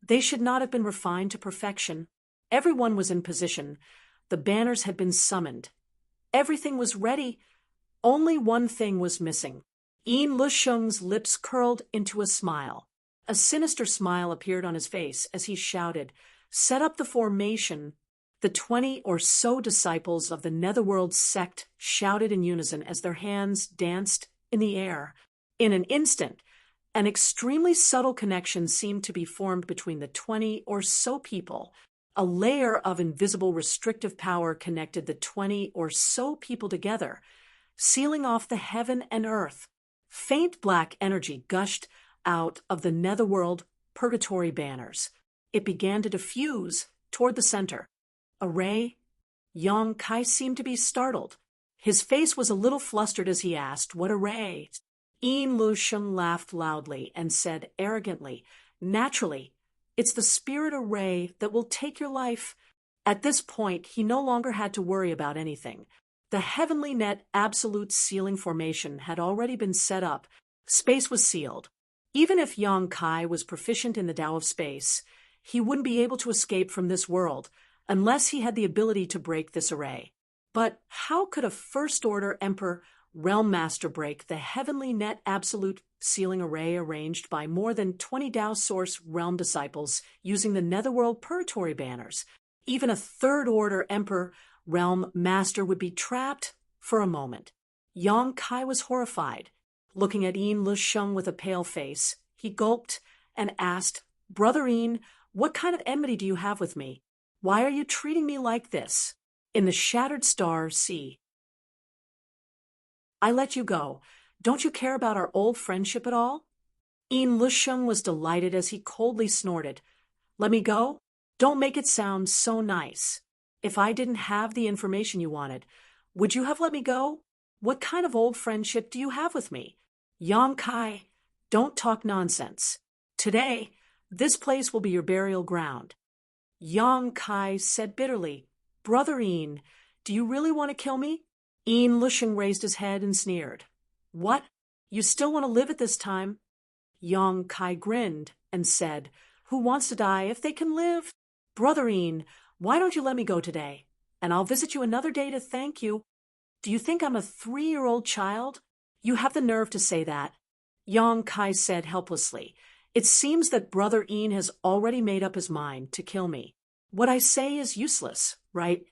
they should not have been refined to perfection. Everyone was in position. The banners had been summoned. Everything was ready. Only one thing was missing. Yin Lusheng's lips curled into a smile. A sinister smile appeared on his face as he shouted, "Set up the formation." The 20 or so disciples of the Netherworld sect shouted in unison as their hands danced in the air. In an instant, an extremely subtle connection seemed to be formed between the 20 or so people. A layer of invisible restrictive power connected the 20 or so people together, sealing off the heaven and earth. Faint black energy gushed out of the Netherworld Purgatory banners. It began to diffuse toward the center. A ray? Yang Kai seemed to be startled. His face was a little flustered as he asked, "What a ray?" Yin Lusheng laughed loudly and said arrogantly, "Naturally, it's the spirit array that will take your life." At this point, he no longer had to worry about anything. The heavenly net absolute sealing formation had already been set up. Space was sealed. Even if Yang Kai was proficient in the Tao of space, he wouldn't be able to escape from this world unless he had the ability to break this array. But how could a First-Order Emperor Realm Master break the heavenly net absolute sealing array arranged by more than 20 Tao Source Realm disciples using the Netherworld Purgatory banners? Even a Third-Order Emperor Realm Master would be trapped for a moment. Yang Kai was horrified. Looking at Yin Lusheng with a pale face, he gulped and asked, "Brother Yin, what kind of enmity do you have with me? Why are you treating me like this?" In the Shattered Star Sea. "I let you go. Don't you care about our old friendship at all?" Yin Lusheng was delighted as he coldly snorted, "Let me go? Don't make it sound so nice. If I didn't have the information you wanted, would you have let me go? What kind of old friendship do you have with me? Yang Kai, don't talk nonsense. Today, this place will be your burial ground." Yang Kai said bitterly, "Brother Yin, do you really want to kill me?" Yin Lusheng raised his head and sneered. "What? You still want to live at this time?" Yang Kai grinned and said, "Who wants to die if they can live? Brother Yin, why don't you let me go today? And I'll visit you another day to thank you." "Do you think I'm a 3-year-old child? You have the nerve to say that." Yang Kai said helplessly, "It seems that Brother Yin has already made up his mind to kill me. What I say is useless, right?"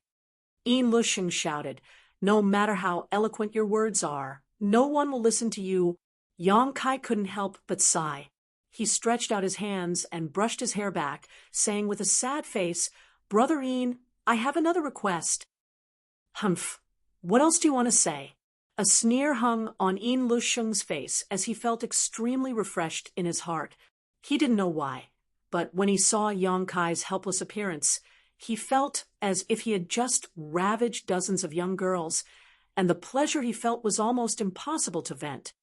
Yin Lusheng shouted, "No matter how eloquent your words are, no one will listen to you." Yang Kai couldn't help but sigh. He stretched out his hands and brushed his hair back, saying with a sad face, "Brother Yin, I have another request." "Humph. What else do you want to say?" A sneer hung on Yin Lusheng's face as he felt extremely refreshed in his heart. He didn't know why, but when he saw Yang Kai's helpless appearance, he felt as if he had just ravaged dozens of young girls, and the pleasure he felt was almost impossible to vent.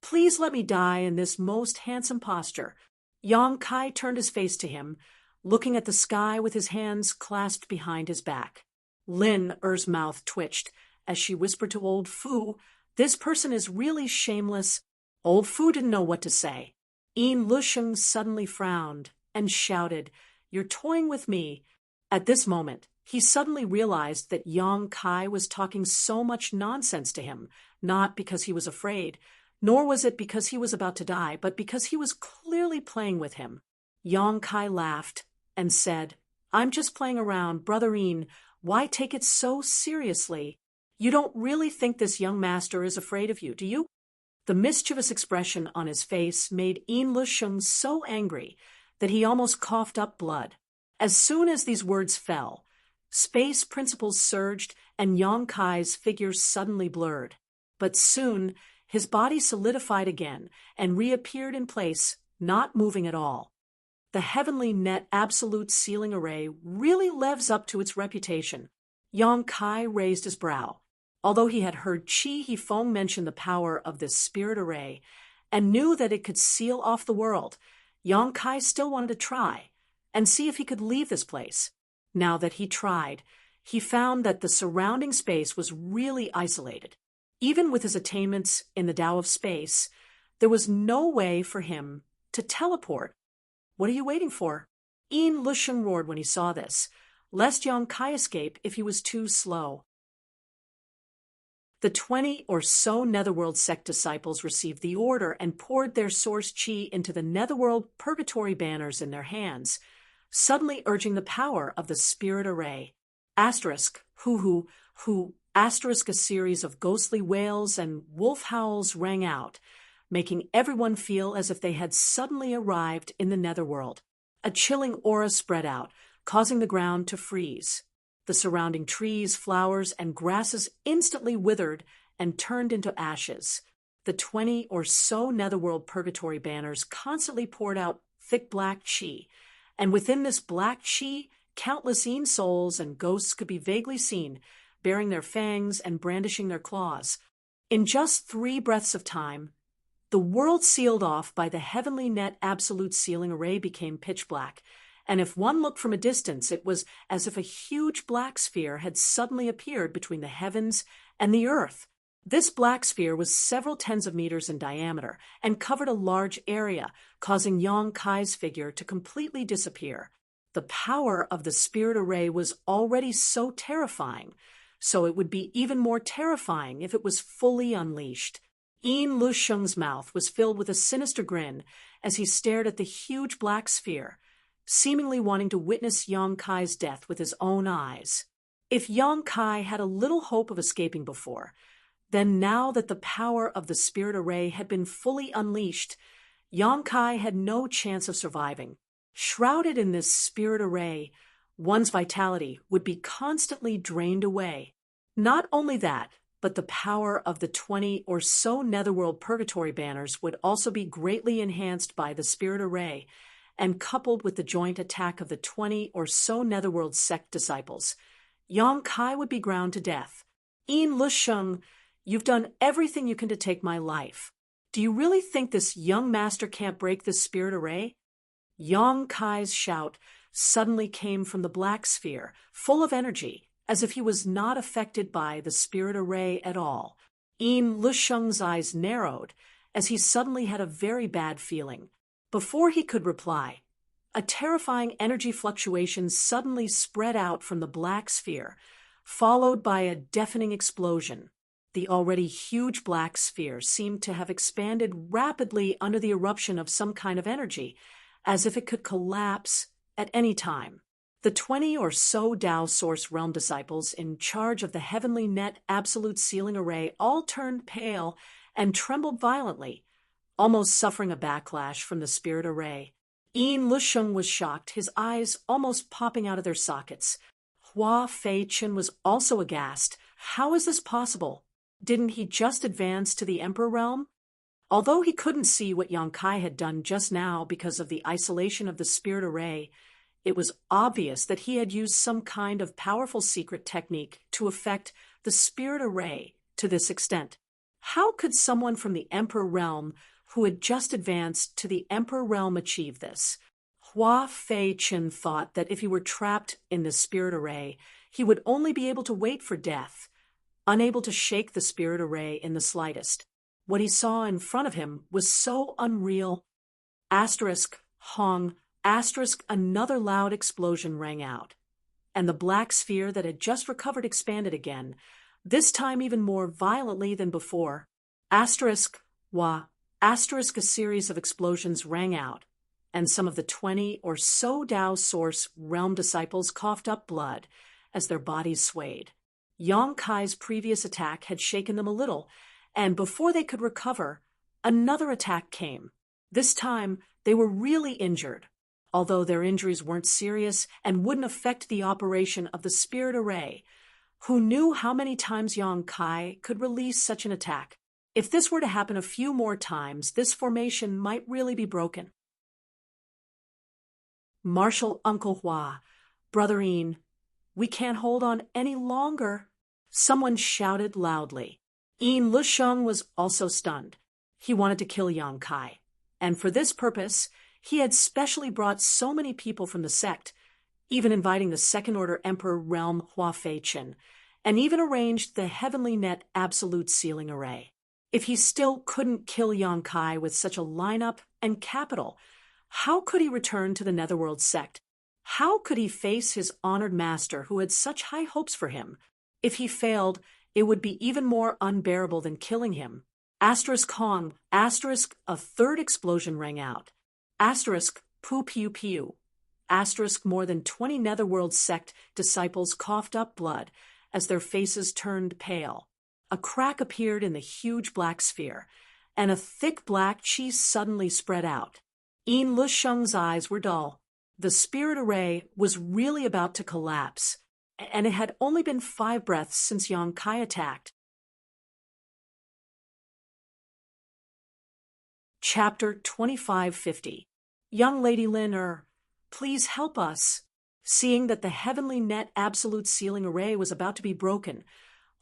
"Please let me die in this most handsome posture." Yang Kai turned his face to him, looking at the sky with his hands clasped behind his back. Lin Er's mouth twitched as she whispered to old Fu, "This person is really shameless." Old Fu didn't know what to say. Yin Lusheng suddenly frowned and shouted, "You're toying with me." At this moment, he suddenly realized that Yang Kai was talking so much nonsense to him, not because he was afraid, nor was it because he was about to die, but because he was clearly playing with him. Yang Kai laughed and said, "I'm just playing around, Brother Yin. Why take it so seriously?" You don't really think this young master is afraid of you, do you? The mischievous expression on his face made Yin Lusheng so angry that he almost coughed up blood. As soon as these words fell, space principles surged and Yang Kai's figure suddenly blurred. But soon, his body solidified again and reappeared in place, not moving at all. The heavenly net absolute sealing array really lives up to its reputation. Yang Kai raised his brow. Although he had heard Qi Hifeng mention the power of this spirit array and knew that it could seal off the world, Yang Kai still wanted to try and see if he could leave this place. Now that he tried, he found that the surrounding space was really isolated. Even with his attainments in the Tao of space, there was no way for him to teleport. What are you waiting for? Yin Lusheng roared when he saw this, lest Yang Kai escape if he was too slow. The 20 or so Netherworld sect disciples received the order and poured their source chi into the Netherworld purgatory banners in their hands, suddenly urging the power of the spirit array. Asterisk, hoo, asterisk, a series of ghostly wails and wolf howls rang out, making everyone feel as if they had suddenly arrived in the Netherworld. A chilling aura spread out, causing the ground to freeze. The surrounding trees, flowers, and grasses instantly withered and turned into ashes. The 20 or so Netherworld purgatory banners constantly poured out thick black chi, and within this black chi, countless Yin souls and ghosts could be vaguely seen, baring their fangs and brandishing their claws. In just 3 breaths of time, the world sealed off by the heavenly net absolute sealing array became pitch black, and if one looked from a distance, it was as if a huge black sphere had suddenly appeared between the heavens and the earth. This black sphere was several tens of meters in diameter and covered a large area, causing Yang Kai's figure to completely disappear. The power of the spirit array was already so terrifying, so it would be even more terrifying if it was fully unleashed. Yin Lusheng's mouth was filled with a sinister grin as he stared at the huge black sphere, seemingly wanting to witness Yang Kai's death with his own eyes. If Yang Kai had a little hope of escaping before, then now that the power of the spirit array had been fully unleashed, Yang Kai had no chance of surviving. Shrouded in this spirit array, one's vitality would be constantly drained away. Not only that, but the power of the 20 or so Netherworld purgatory banners would also be greatly enhanced by the spirit array, and coupled with the joint attack of the 20 or so Netherworld sect disciples, Yang Kai would be ground to death. Yin Lusheng, you've done everything you can to take my life. Do you really think this young master can't break this spirit array? Yang Kai's shout suddenly came from the black sphere, full of energy, as if he was not affected by the spirit array at all. Yin Lusheng's eyes narrowed as he suddenly had a very bad feeling. Before he could reply, a terrifying energy fluctuation suddenly spread out from the black sphere, followed by a deafening explosion. The already huge black sphere seemed to have expanded rapidly under the eruption of some kind of energy, as if it could collapse at any time. The 20 or so Tao Source Realm disciples in charge of the heavenly net absolute sealing array all turned pale and trembled violently, almost suffering a backlash from the spirit array. Yin Lusheng was shocked, his eyes almost popping out of their sockets. Hua Fei-Chen was also aghast. How is this possible? Didn't he just advance to the Emperor realm? Although he couldn't see what Yang Kai had done just now because of the isolation of the spirit array, it was obvious that he had used some kind of powerful secret technique to affect the spirit array to this extent. How could someone from the Emperor realm who had just advanced to the Emperor realm achieve this? Hua Fei-Chen thought that if he were trapped in the spirit array, he would only be able to wait for death, unable to shake the spirit array in the slightest. What he saw in front of him was so unreal. Asterisk, Hong, asterisk, another loud explosion rang out, and the black sphere that had just recovered expanded again, this time even more violently than before. Asterisk, Hua, asterisk, a series of explosions rang out, and some of the 20 or so Tao Source Realm disciples coughed up blood as their bodies swayed. Yang Kai's previous attack had shaken them a little, and before they could recover, another attack came. This time, they were really injured, although their injuries weren't serious and wouldn't affect the operation of the spirit array. Who knew how many times Yang Kai could release such an attack? If this were to happen a few more times, this formation might really be broken. Marshal Uncle Hua, Brother Een, we can't hold on any longer, someone shouted loudly. Een Lusheng was also stunned. He wanted to kill Yang Kai, and for this purpose, he had specially brought so many people from the sect, even inviting the Second-Order Emperor Realm Hua Fei-Chin, and even arranged the Heavenly Net Absolute Sealing Array. If he still couldn't kill Yang Kai with such a lineup and capital, how could he return to the Netherworld sect? How could he face his honored master who had such high hopes for him? If he failed, it would be even more unbearable than killing him. Asterisk Kong, asterisk, a third explosion rang out. Asterisk, pew pew pew. Asterisk, more than 20 Netherworld sect disciples coughed up blood as their faces turned pale. A crack appeared in the huge black sphere, and a thick black cheese suddenly spread out. Een Lusheng's eyes were dull. The spirit array was really about to collapse, and it had only been 5 breaths since Yang Kai attacked. Chapter 2550. Young Lady Lin, please help us. Seeing that the Heavenly Net Absolute Sealing Array was about to be broken,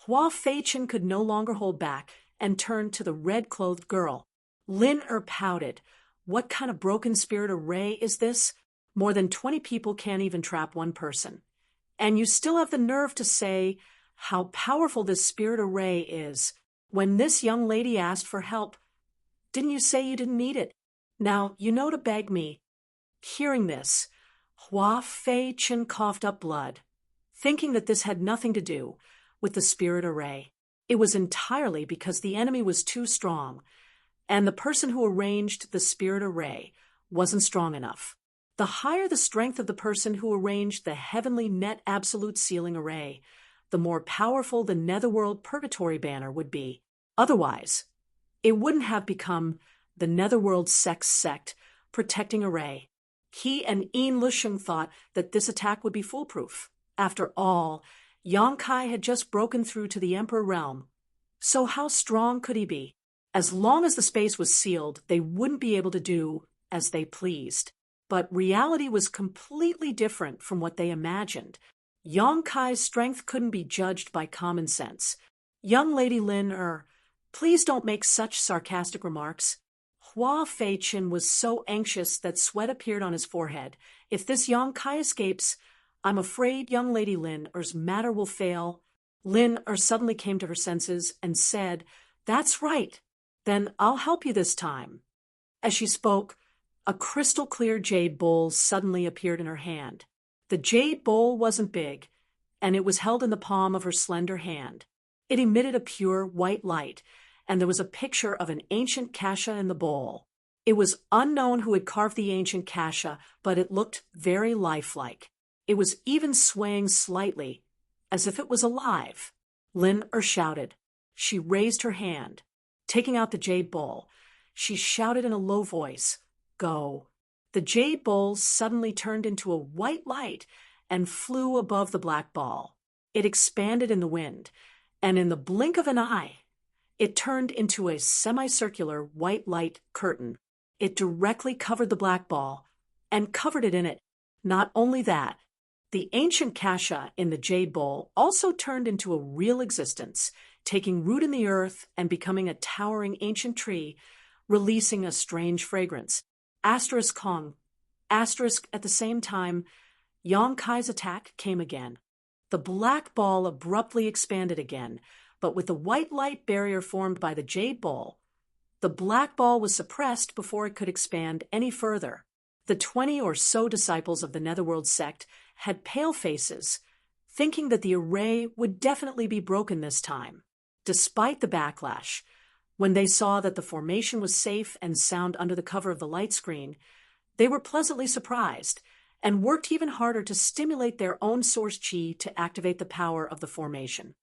Hua Fei-Chin could no longer hold back and turned to the red-clothed girl. Lin pouted. What kind of broken spirit array is this? More than 20 people can't even trap one person. And you still have the nerve to say how powerful this spirit array is. When this young lady asked for help, didn't you say you didn't need it? Now you know to beg me. Hearing this, Hua Fei-Chin coughed up blood, thinking that this had nothing to do with the spirit array. It was entirely because the enemy was too strong, and the person who arranged the spirit array wasn't strong enough. The higher the strength of the person who arranged the Heavenly Net Absolute Sealing Array, the more powerful the Netherworld Purgatory banner would be. Otherwise, it wouldn't have become the Netherworld Sect Protecting Array. He and Een Lusheng thought that this attack would be foolproof. After all, Yang Kai had just broken through to the Emperor Realm. So how strong could he be? As long as the space was sealed, they wouldn't be able to do as they pleased. But reality was completely different from what they imagined. Yang Kai's strength couldn't be judged by common sense. Young Lady Lin, please don't make such sarcastic remarks. Hua Fei-Chin was so anxious that sweat appeared on his forehead. If this Yang Kai escapes, I'm afraid young Lady Lin's matter will fail. Lin suddenly came to her senses and said, That's right. Then I'll help you this time. As she spoke, a crystal-clear jade bowl suddenly appeared in her hand. The jade bowl wasn't big, and it was held in the palm of her slender hand. It emitted a pure white light, and there was a picture of an ancient kasha in the bowl. It was unknown who had carved the ancient kasha, but it looked very lifelike. It was even swaying slightly, as if it was alive. Lin shouted. She raised her hand. Taking out the jade bowl, she shouted in a low voice, Go. The jade bowl suddenly turned into a white light and flew above the black ball. It expanded in the wind, and in the blink of an eye, it turned into a semicircular white light curtain. It directly covered the black ball and covered it in it. Not only that, the ancient kasha in the jade bowl also turned into a real existence, taking root in the earth and becoming a towering ancient tree, releasing a strange fragrance. Asterisk Kong. Asterisk at the same time, Yang Kai's attack came again. The black ball abruptly expanded again, but with the white light barrier formed by the jade bowl, the black ball was suppressed before it could expand any further. The 20 or so disciples of the Netherworld sect had pale faces, thinking that the array would definitely be broken this time. Despite the backlash, when they saw that the formation was safe and sound under the cover of the light screen, they were pleasantly surprised, and worked even harder to stimulate their own source chi to activate the power of the formation.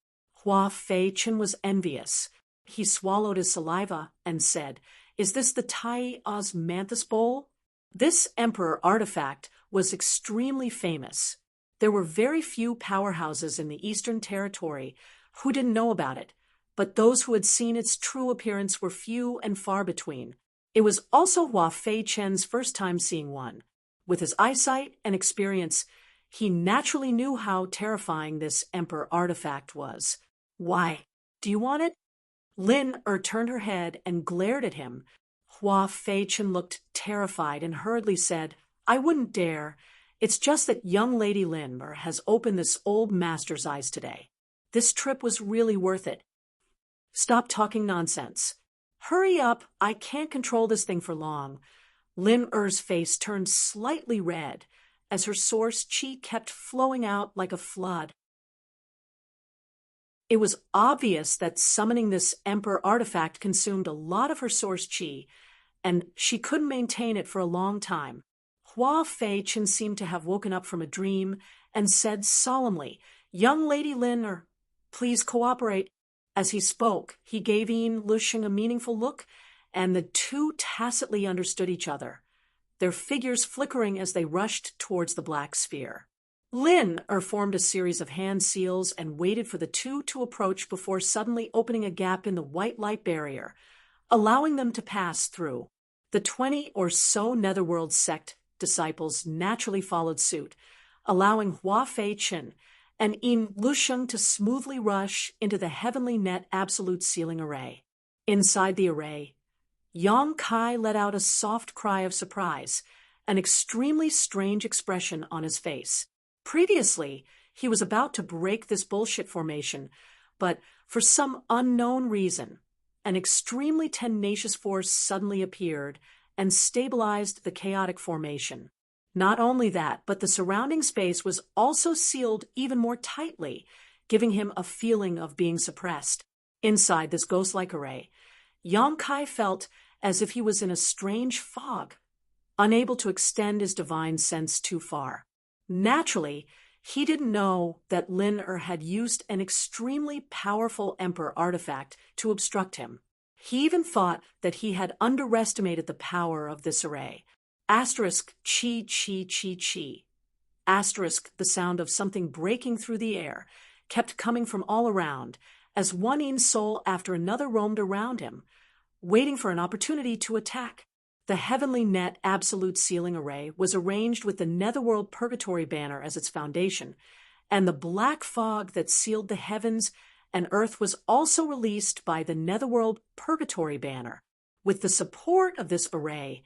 Hua Fei-chen was envious. He swallowed his saliva and said, "Is this the Tai Osmanthus bowl?" This emperor artifact was extremely famous. There were very few powerhouses in the Eastern Territory who didn't know about it, but those who had seen its true appearance were few and far between. It was also Hua Fei-chen's first time seeing one. With his eyesight and experience, he naturally knew how terrifying this emperor artifact was. "Why, do you want it?" Lin turned her head and glared at him. Hua Fei-chen looked terrified and hurriedly said, "I wouldn't dare. It's just that young Lady Lin has opened this old master's eyes today. This trip was really worth it." "Stop talking nonsense. Hurry up, I can't control this thing for long." Lin Er's face turned slightly red as her source chi kept flowing out like a flood. It was obvious that summoning this emperor artifact consumed a lot of her source chi, and she couldn't maintain it for a long time. Hua Fei-chen seemed to have woken up from a dream and said solemnly, "Young Lady Lin, please cooperate." As he spoke, he gave Yin Lusheng a meaningful look, and the two tacitly understood each other, their figures flickering as they rushed towards the black sphere. Lin formed a series of hand seals and waited for the two to approach before suddenly opening a gap in the white light barrier, allowing them to pass through. The 20 or so Netherworld sect disciples naturally followed suit, allowing Hua Fei-chen and Yin Lusheng to smoothly rush into the heavenly net absolute sealing array. Inside the array, Yang Kai let out a soft cry of surprise, an extremely strange expression on his face. Previously, he was about to break this bullshit formation, but for some unknown reason, an extremely tenacious force suddenly appeared and stabilized the chaotic formation. Not only that, but the surrounding space was also sealed even more tightly, giving him a feeling of being suppressed. Inside this ghost-like array, Yang Kai felt as if he was in a strange fog, unable to extend his divine sense too far. Naturally, he didn't know that Lin had used an extremely powerful emperor artifact to obstruct him. He even thought that he had underestimated the power of this array. Asterisk chi chi chi chi. Asterisk the sound of something breaking through the air kept coming from all around as one Yin soul after another roamed around him, waiting for an opportunity to attack. The heavenly net absolute sealing array was arranged with the Netherworld Purgatory banner as its foundation, and the black fog that sealed the heavens and earth was also released by the Netherworld Purgatory banner. With the support of this array,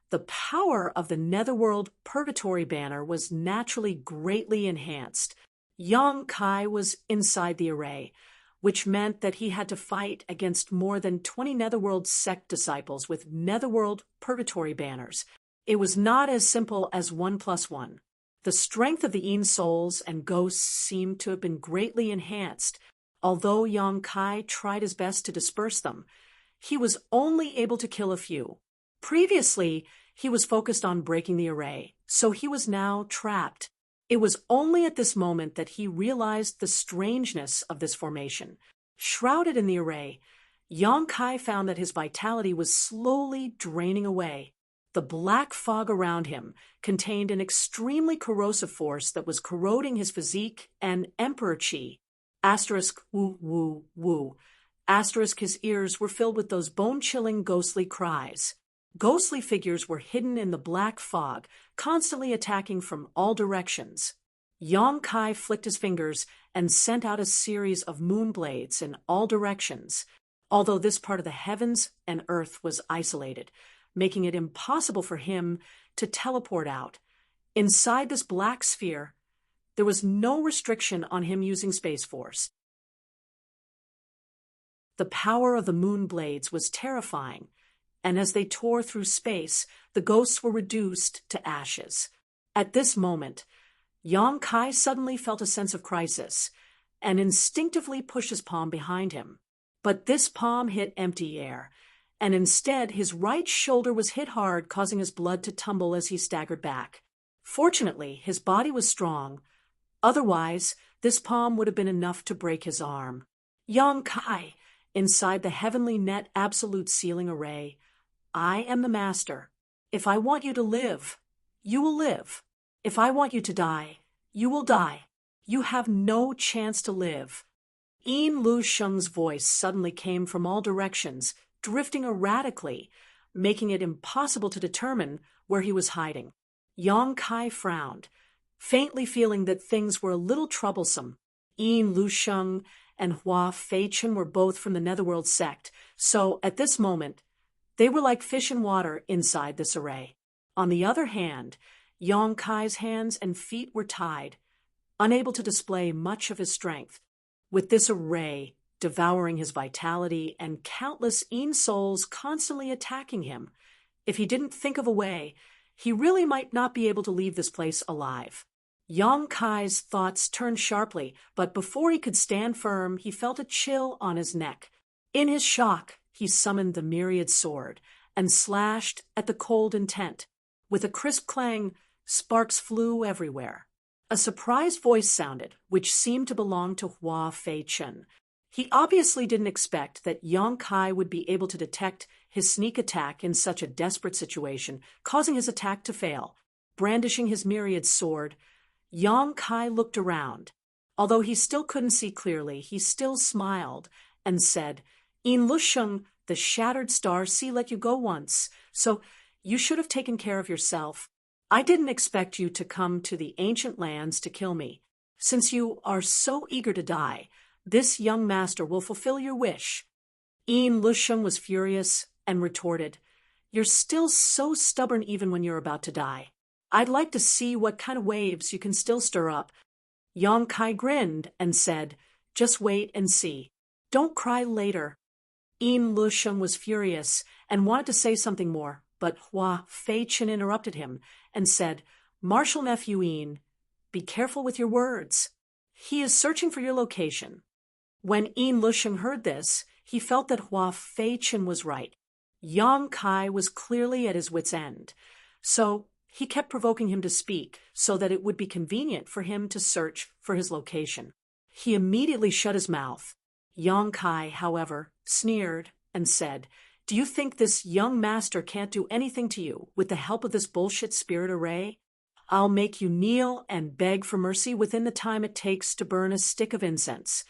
the power of the Netherworld Purgatory banner was naturally greatly enhanced. Yang Kai was inside the array, which meant that he had to fight against more than 20 Netherworld sect disciples with Netherworld Purgatory banners. It was not as simple as 1+1. The strength of the Yin souls and ghosts seemed to have been greatly enhanced. Although Yang Kai tried his best to disperse them, he was only able to kill a few. Previously, he was focused on breaking the array, so he was now trapped. It was only at this moment that he realized the strangeness of this formation. Shrouded in the array, Yang Kai found that his vitality was slowly draining away. The black fog around him contained an extremely corrosive force that was corroding his physique and emperor chi. Asterisk woo woo woo. Asterisk his ears were filled with those bone-chilling ghostly cries. Ghostly figures were hidden in the black fog, constantly attacking from all directions. Yang Kai flicked his fingers and sent out a series of moon blades in all directions, although this part of the heavens and earth was isolated, making it impossible for him to teleport out. Inside this black sphere, there was no restriction on him using Space Force. The power of the moon blades was terrifying, and as they tore through space, the ghosts were reduced to ashes. At this moment, Yang Kai suddenly felt a sense of crisis and instinctively pushed his palm behind him. But this palm hit empty air, and instead his right shoulder was hit hard, causing his blood to tumble as he staggered back. Fortunately, his body was strong. Otherwise, this palm would have been enough to break his arm. Yang Kai, inside the heavenly net absolute sealing array, I am the master. If I want you to live, you will live. If I want you to die, you will die. You have no chance to live. Yin Lu Sheng's voice suddenly came from all directions, drifting erratically, making it impossible to determine where he was hiding. Yang Kai frowned, faintly feeling that things were a little troublesome. Yin Lu Sheng and Hua Feichen were both from the Netherworld sect, so at this moment, they were like fish in water inside this array. On the other hand, Yang Kai's hands and feet were tied, unable to display much of his strength. With this array devouring his vitality and countless Yin souls constantly attacking him, if he didn't think of a way, he really might not be able to leave this place alive. Yang Kai's thoughts turned sharply, but before he could stand firm, he felt a chill on his neck. In his shock, he summoned the myriad sword and slashed at the cold intent. With a crisp clang, sparks flew everywhere. A surprised voice sounded, which seemed to belong to Hua Feichen. He obviously didn't expect that Yang Kai would be able to detect his sneak attack in such a desperate situation, causing his attack to fail. Brandishing his myriad sword, Yang Kai looked around. Although he still couldn't see clearly, he still smiled and said, "In Lusheng, the shattered star sea let you go once, so you should have taken care of yourself. I didn't expect you to come to the ancient lands to kill me. Since you are so eager to die, this young master will fulfill your wish." Yin Lusheng was furious and retorted, "You're still so stubborn even when you're about to die. I'd like to see what kind of waves you can still stir up." Yang Kai grinned and said, "Just wait and see. Don't cry later." Yin Lusheng was furious and wanted to say something more, but Hua Feichen interrupted him and said, "Marshal Nephew Yin, be careful with your words. He is searching for your location." When Yin Lusheng heard this, he felt that Hua Feichen was right. Yang Kai was clearly at his wit's end, so he kept provoking him to speak so that it would be convenient for him to search for his location. He immediately shut his mouth. Yang Kai, however, sneered and said, "Do you think this young master can't do anything to you with the help of this bullshit spirit array? I'll make you kneel and beg for mercy within the time it takes to burn a stick of incense."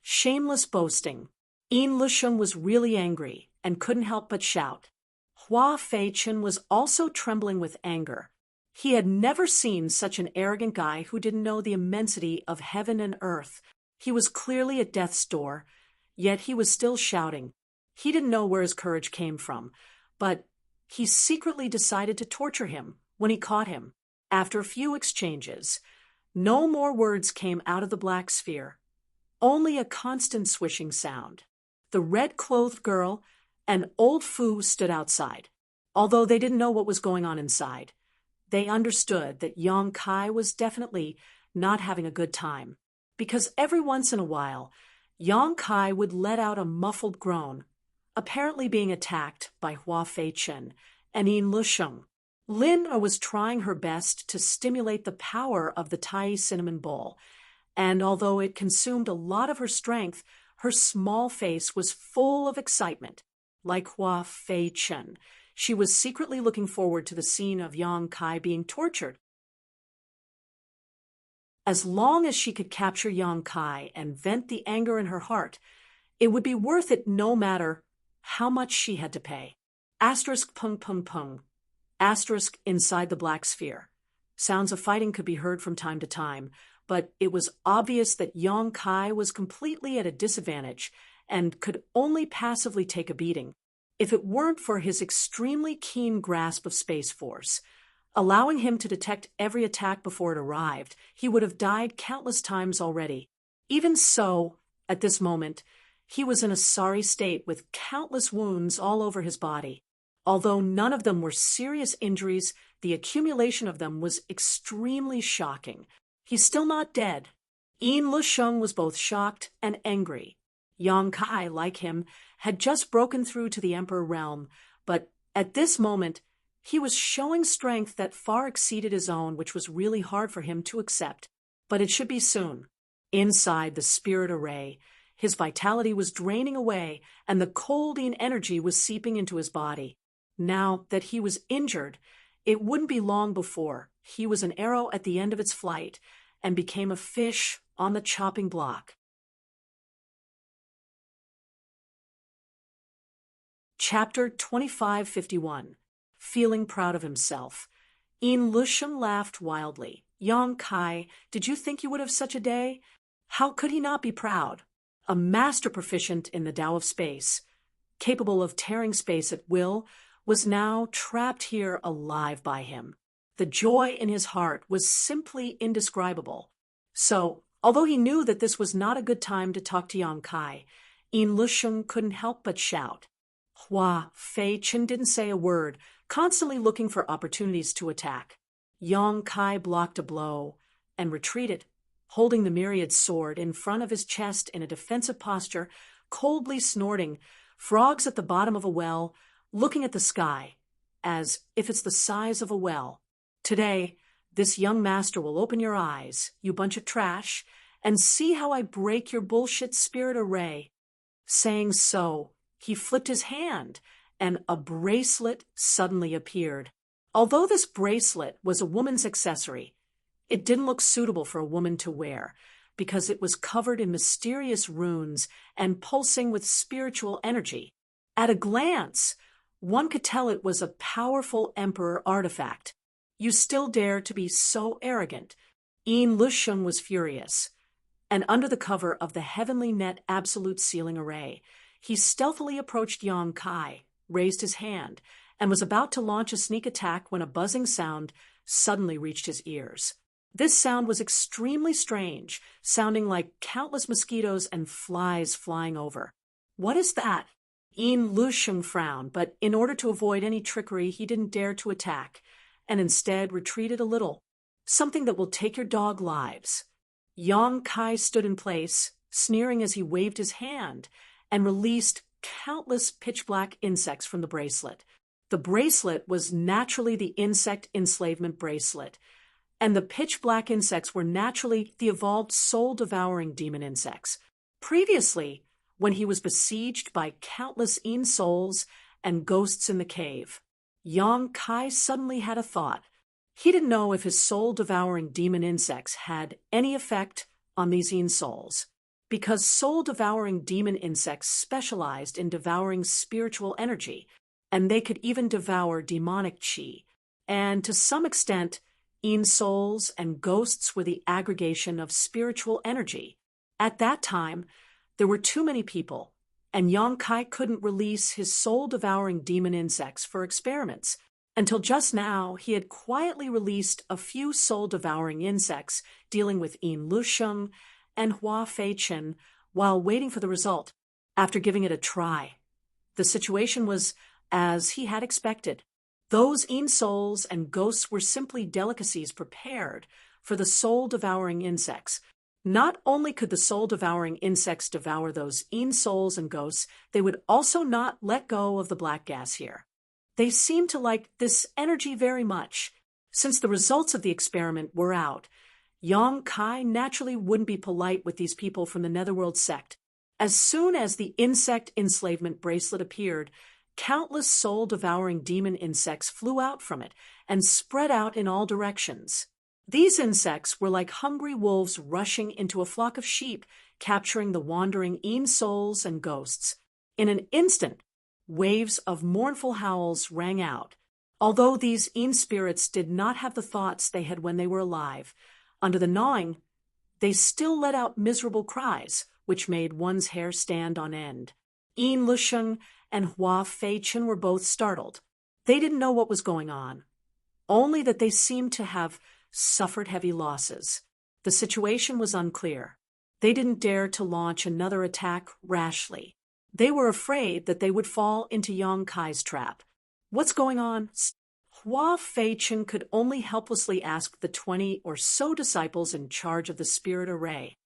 Shameless boasting. Yin Lusheng was really angry and couldn't help but shout. Hua Feichen was also trembling with anger. He had never seen such an arrogant guy who didn't know the immensity of heaven and earth. He was clearly at death's door, yet he was still shouting. He didn't know where his courage came from, but he secretly decided to torture him when he caught him. After a few exchanges, no more words came out of the black sphere, only a constant swishing sound. The red-clothed girl and old Fu stood outside. Although they didn't know what was going on inside, they understood that Yang Kai was definitely not having a good time, because every once in a while, Yang Kai would let out a muffled groan, apparently being attacked by Hua Feichen and Yin Lusheng. Lin was trying her best to stimulate the power of the Tai cinnamon bowl, and although it consumed a lot of her strength, her small face was full of excitement. Like Hua Feichen, she was secretly looking forward to the scene of Yang Kai being tortured. As long as she could capture Yang Kai and vent the anger in her heart, it would be worth it no matter how much she had to pay. Asterisk pung pung pung. Asterisk inside the black sphere. Sounds of fighting could be heard from time to time, but it was obvious that Yang Kai was completely at a disadvantage and could only passively take a beating. If it weren't for his extremely keen grasp of Space Force, allowing him to detect every attack before it arrived, he would have died countless times already. Even so, at this moment, he was in a sorry state with countless wounds all over his body. Although none of them were serious injuries, the accumulation of them was extremely shocking. He's still not dead. Yin Lusheng was both shocked and angry. Yang Kai, like him, had just broken through to the Emperor realm, but at this moment, He was showing strength that far exceeded his own, which was really hard for him to accept. But it should be soon. Inside the spirit array, his vitality was draining away, and the colding energy was seeping into his body. Now that he was injured, it wouldn't be long before he was an arrow at the end of its flight and became a fish on the chopping block. Chapter 2551. Feeling proud of himself. Yin Lusheng laughed wildly. Yang Kai, did you think you would have such a day? How could he not be proud? A master proficient in the Tao of space, capable of tearing space at will, was now trapped here alive by him. The joy in his heart was simply indescribable. So, although he knew that this was not a good time to talk to Yang Kai, Yin Lusheng couldn't help but shout. Hua Fei Chen didn't say a word, constantly looking for opportunities to attack. Yang Kai blocked a blow and retreated, holding the myriad sword in front of his chest in a defensive posture, coldly snorting, frogs at the bottom of a well, looking at the sky, as if it's the size of a well. Today, this young master will open your eyes, you bunch of trash, and see how I break your bullshit spirit array. Saying so, he flipped his hand, and a bracelet suddenly appeared. Although this bracelet was a woman's accessory, it didn't look suitable for a woman to wear, because it was covered in mysterious runes and pulsing with spiritual energy. At a glance, one could tell it was a powerful emperor artifact. You still dare to be so arrogant? Yin Lusheng was furious, and under the cover of the heavenly net absolute sealing array, he stealthily approached Yang Kai, raised his hand, and was about to launch a sneak attack when a buzzing sound suddenly reached his ears. This sound was extremely strange, sounding like countless mosquitoes and flies flying over. What is that? Yin Lusheng frowned, but in order to avoid any trickery, he didn't dare to attack, and instead retreated a little. Something that will take your dog lives. Yang Kai stood in place, sneering as he waved his hand, and released countless pitch-black insects from the bracelet. The bracelet was naturally the insect enslavement bracelet, and the pitch-black insects were naturally the evolved soul-devouring demon insects. Previously, when he was besieged by countless Yin souls and ghosts in the cave, Yang Kai suddenly had a thought. He didn't know if his soul-devouring demon insects had any effect on these Yin souls, because soul-devouring demon insects specialized in devouring spiritual energy, and they could even devour demonic chi. And to some extent, Yin souls and ghosts were the aggregation of spiritual energy. At that time, there were too many people, and Yang Kai couldn't release his soul-devouring demon insects for experiments. Until just now, he had quietly released a few soul-devouring insects dealing with Yin Lusheng and Hua Fei Chen while waiting for the result. After giving it a try, the situation was as he had expected. Those Yin souls and ghosts were simply delicacies prepared for the soul-devouring insects. Not only could the soul-devouring insects devour those Yin souls and ghosts, they would also not let go of the black gas here. They seemed to like this energy very much. Since the results of the experiment were out, Yang Kai naturally wouldn't be polite with these people from the Netherworld sect. As soon as the insect enslavement bracelet appeared, countless soul-devouring demon insects flew out from it and spread out in all directions. These insects were like hungry wolves rushing into a flock of sheep, capturing the wandering Yin souls and ghosts. In an instant, waves of mournful howls rang out. Although these Yin spirits did not have the thoughts they had when they were alive, under the gnawing, they still let out miserable cries, which made one's hair stand on end. Yin Lusheng and Hua Fei Chen were both startled. They didn't know what was going on, only that they seemed to have suffered heavy losses. The situation was unclear. They didn't dare to launch another attack rashly. They were afraid that they would fall into Yang Kai's trap. What's going on? Hua Fei Chen could only helplessly ask the 20 or so disciples in charge of the spirit array.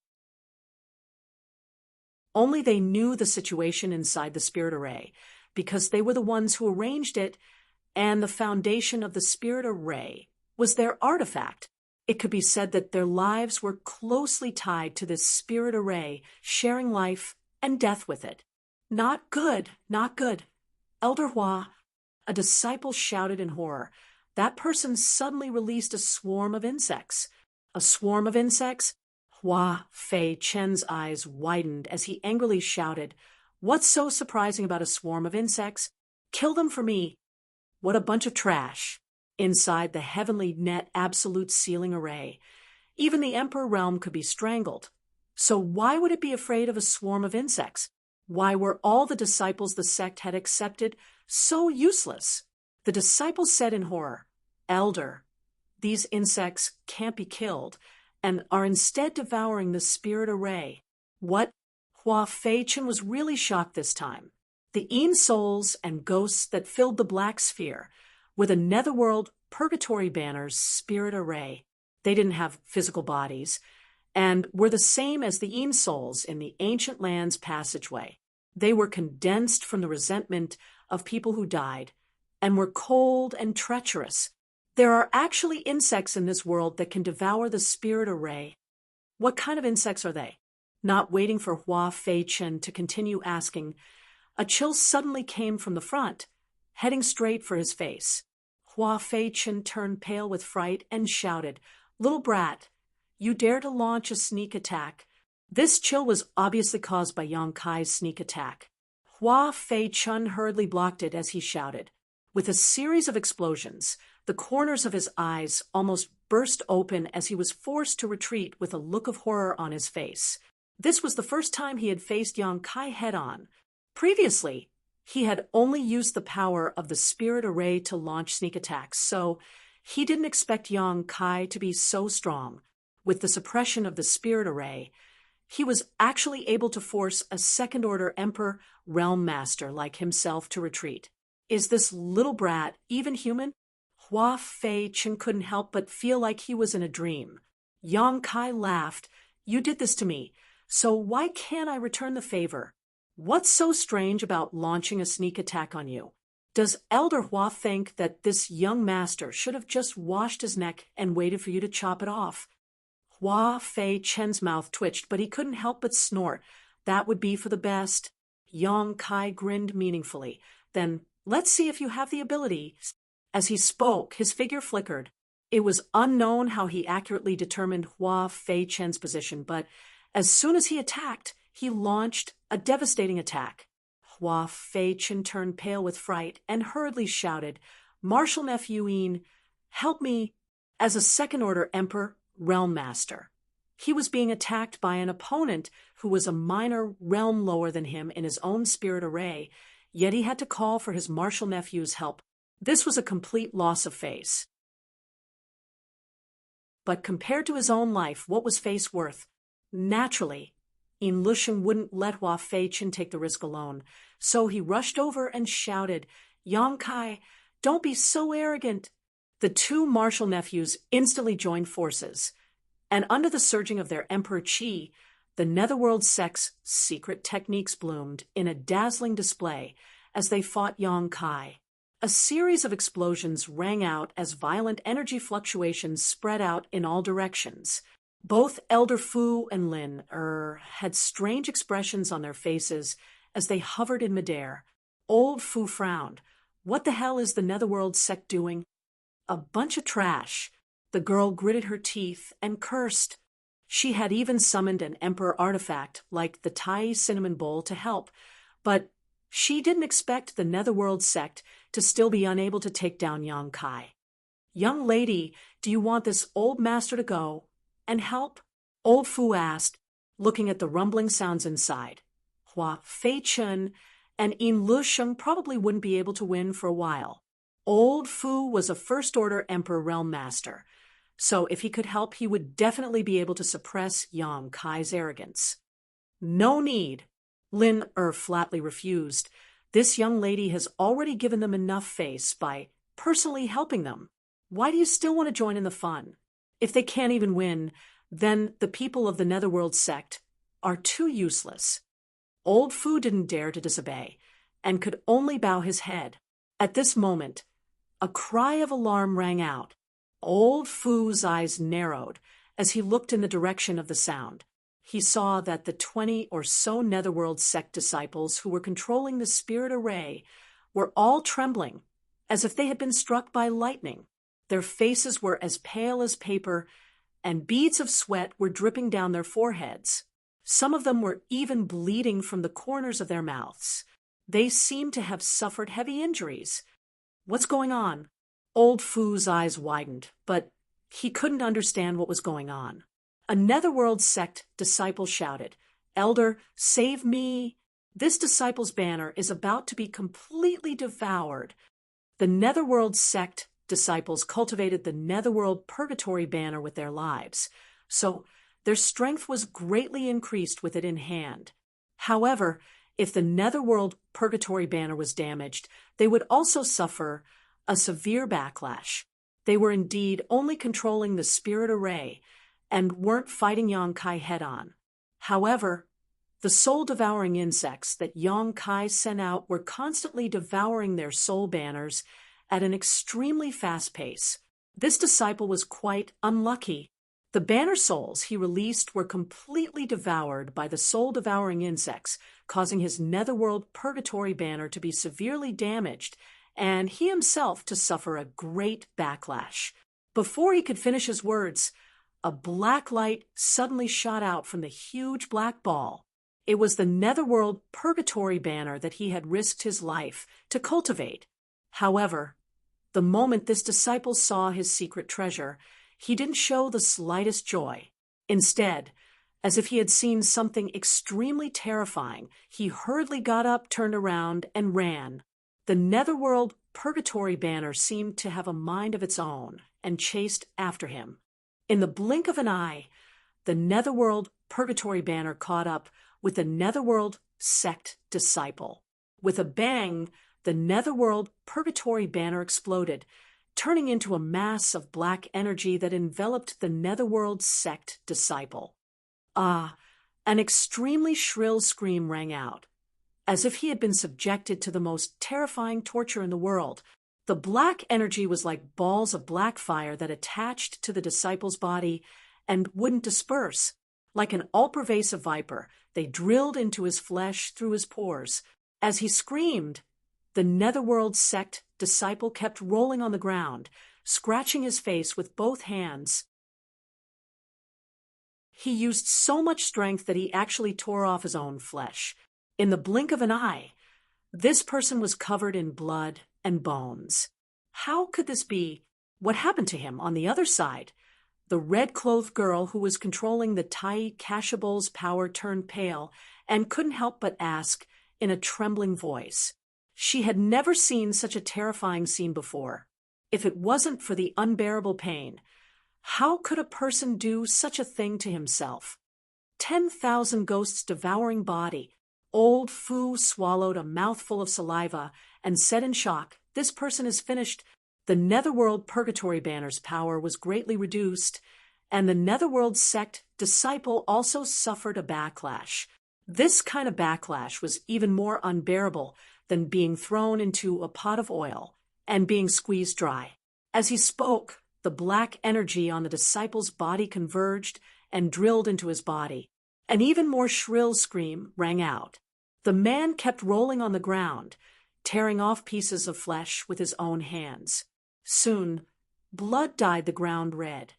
Only they knew the situation inside the spirit array, because they were the ones who arranged it and the foundation of the spirit array was their artifact. It could be said that their lives were closely tied to this spirit array, sharing life and death with it. Not good, not good. Elder Hua, a disciple shouted in horror. That person suddenly released a swarm of insects. A swarm of insects? Hua Fei Chen's eyes widened as he angrily shouted, "What's so surprising about a swarm of insects? Kill them for me." What a bunch of trash. Inside the heavenly net absolute sealing array, even the Emperor realm could be strangled. So why would it be afraid of a swarm of insects? Why were all the disciples the sect had accepted so useless? The disciples said in horror, "Elder, these insects can't be killed and are instead devouring the spirit array." What? Hua Feichen was really shocked this time. The Yin souls and ghosts that filled the black sphere were the netherworld purgatory banner's spirit array. They didn't have physical bodies and were the same as the Yin souls in the ancient land's passageway. They were condensed from the resentment of people who died and were cold and treacherous. There are actually insects in this world that can devour the spirit array. What kind of insects are they? Not waiting for Hua Feichen to continue asking, a chill suddenly came from the front, heading straight for his face. Hua Feichen turned pale with fright and shouted, "Little brat, you dare to launch a sneak attack." This chill was obviously caused by Yang Kai's sneak attack. Hua Feichen hurriedly blocked it as he shouted. With a series of explosions, the corners of his eyes almost burst open as he was forced to retreat with a look of horror on his face. This was the first time he had faced Yang Kai head-on. Previously, he had only used the power of the spirit array to launch sneak attacks, so he didn't expect Yang Kai to be so strong. With the suppression of the spirit array, he was actually able to force a second-order Emperor Realm Master like himself to retreat. Is this little brat even human? Hua Feichen couldn't help but feel like he was in a dream. Yang Kai laughed. "You did this to me, so why can't I return the favor? What's so strange about launching a sneak attack on you? Does Elder Hua think that this young master should have just washed his neck and waited for you to chop it off?" Hua Feichen's mouth twitched, but he couldn't help but snort. "That would be for the best." Yang Kai grinned meaningfully. "Then let's see if you have the ability." As he spoke, his figure flickered. It was unknown how he accurately determined Hua Feichen's position, but as soon as he attacked, he launched a devastating attack. Hua Feichen turned pale with fright and hurriedly shouted, "Martial Nephew Yin, help me!" As a second-order Emperor Realm Master, he was being attacked by an opponent who was a minor realm lower than him in his own spirit array, yet he had to call for his martial nephew's help. This was a complete loss of face. But compared to his own life, what was face worth? Naturally, Yin Lusheng wouldn't let Hua Feichen take the risk alone, so he rushed over and shouted, "Yang Kai, don't be so arrogant." The two martial nephews instantly joined forces, and under the surging of their Emperor Qi, the Netherworld sect's secret techniques bloomed in a dazzling display as they fought Yang Kai. A series of explosions rang out as violent energy fluctuations spread out in all directions. Both Elder Fu and Lin had strange expressions on their faces as they hovered in midair. Old Fu frowned. "What the hell is the Netherworld sect doing?" "A bunch of trash." The girl gritted her teeth and cursed. She had even summoned an Emperor artifact like the Tai Cinnamon Bowl to help, but she didn't expect the Netherworld sect to still be unable to take down Yang Kai. "Young lady, do you want this old master to go and help?" Old Fu asked, looking at the rumbling sounds inside. Hua Feichen and Yin Lusheng probably wouldn't be able to win for a while. Old Fu was a first-order Emperor Realm Master, so if he could help, he would definitely be able to suppress Yang Kai's arrogance. "No need." Lin flatly refused. "This young lady has already given them enough face by personally helping them. Why do you still want to join in the fun? If they can't even win, then the people of the Netherworld sect are too useless." Old Fu didn't dare to disobey, and could only bow his head. At this moment, A cry of alarm rang out. Old Fu's eyes narrowed as he looked in the direction of the sound. He saw that the 20 or so Netherworld sect disciples who were controlling the spirit array were all trembling, as if they had been struck by lightning. Their faces were as pale as paper, and beads of sweat were dripping down their foreheads. Some of them were even bleeding from the corners of their mouths. They seemed to have suffered heavy injuries. What's going on? Old Fu's eyes widened, but he couldn't understand what was going on. A Netherworld sect disciple shouted, "Elder, save me! This disciple's banner is about to be completely devoured." The Netherworld sect disciples cultivated the Netherworld Purgatory banner with their lives, so their strength was greatly increased with it in hand. However, if the Netherworld Purgatory banner was damaged, they would also suffer a severe backlash. They were indeed only controlling the spirit array and weren't fighting Yong-kai head-on. However, the soul-devouring insects that Yong-kai sent out were constantly devouring their soul banners at an extremely fast pace. This disciple was quite unlucky. The banner souls he released were completely devoured by the soul-devouring insects, causing his Netherworld Purgatory banner to be severely damaged and he himself to suffer a great backlash. Before he could finish his words, a black light suddenly shot out from the huge black ball. It was the Netherworld Purgatory banner that he had risked his life to cultivate. However, the moment this disciple saw his secret treasure, he didn't show the slightest joy. Instead, as if he had seen something extremely terrifying, he hurriedly got up, turned around, and ran. The Netherworld Purgatory banner seemed to have a mind of its own and chased after him. In the blink of an eye, the Netherworld Purgatory banner caught up with the Netherworld sect disciple. With a bang, the Netherworld Purgatory banner exploded, turning into a mass of black energy that enveloped the Netherworld sect disciple. Ah, an extremely shrill scream rang out. As if he had been subjected to the most terrifying torture in the world, the black energy was like balls of black fire that attached to the disciple's body and wouldn't disperse. Like an all-pervasive viper, they drilled into his flesh through his pores. As he screamed, the Netherworld sect disciple kept rolling on the ground, scratching his face with both hands. He used so much strength that he actually tore off his own flesh. In the blink of an eye, this person was covered in blood and bones. How could this be? What happened to him on the other side? The red-clothed girl who was controlling the Tai Kashabul's power turned pale and couldn't help but ask in a trembling voice. She had never seen such a terrifying scene before. If it wasn't for the unbearable pain, how could a person do such a thing to himself? 10,000 ghosts devouring body. Old Fu swallowed a mouthful of saliva and said in shock, "This person is finished." The Netherworld Purgatory banner's power was greatly reduced, and the Netherworld sect disciple also suffered a backlash. This kind of backlash was even more unbearable than being thrown into a pot of oil and being squeezed dry. As he spoke, the black energy on the disciple's body converged and drilled into his body. An even more shrill scream rang out. The man kept rolling on the ground, tearing off pieces of flesh with his own hands. Soon, blood dyed the ground red.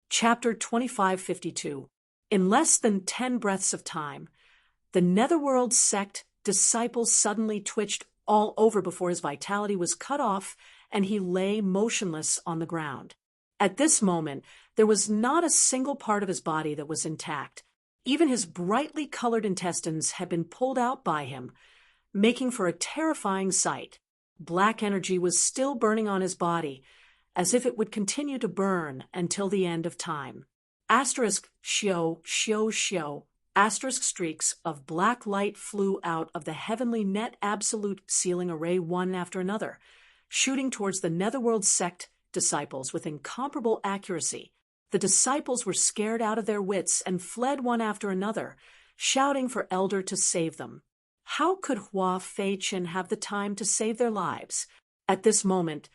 Chapter 2552. In less than 10 breaths of time, the Netherworld sect disciple suddenly twitched all over before his vitality was cut off and he lay motionless on the ground. At this moment, there was not a single part of his body that was intact. Even his brightly colored intestines had been pulled out by him, making for a terrifying sight. Black energy was still burning on his body, as if it would continue to burn until the end of time. Asterisk shio, shio, shio. Asterisk streaks of black light flew out of the heavenly net absolute ceiling array one after another, shooting towards the Netherworld sect disciples with incomparable accuracy. The disciples were scared out of their wits and fled one after another, shouting for Elder to save them. How could Hua Fei-chen have the time to save their lives? At this moment,